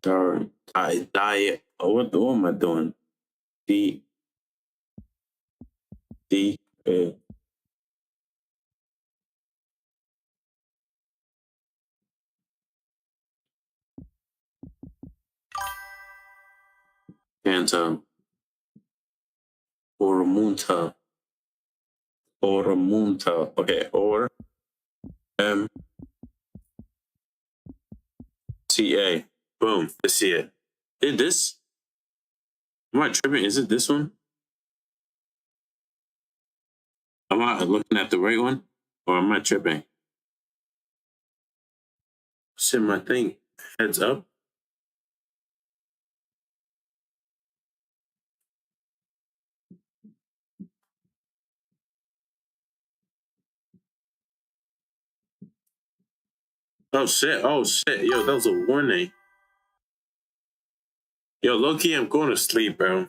Diet. Oh, what am I doing? Dental. Oramunta. Okay, MTA. Boom. Let's see it. Is this? Am I tripping? Is it this one? Am I looking at the right one? Or am I tripping? Shit, my thing. Heads up. Oh shit. Yo, that was a warning. Yo, low-key, I'm going to sleep, bro.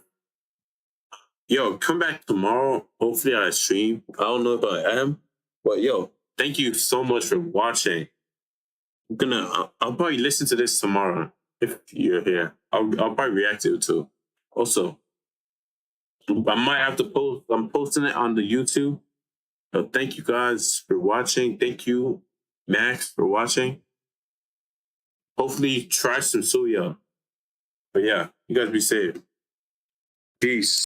Yo, come back tomorrow. Hopefully I stream. I don't know if I am. But yo, thank you so much for watching. I'll probably listen to this tomorrow if you're here. I'll probably react to it too. Also, I might have to post. I'm posting it on the YouTube. So thank you guys for watching. Thank you, Max, for watching. Hopefully, try some suya. But yeah, you guys be safe. Peace.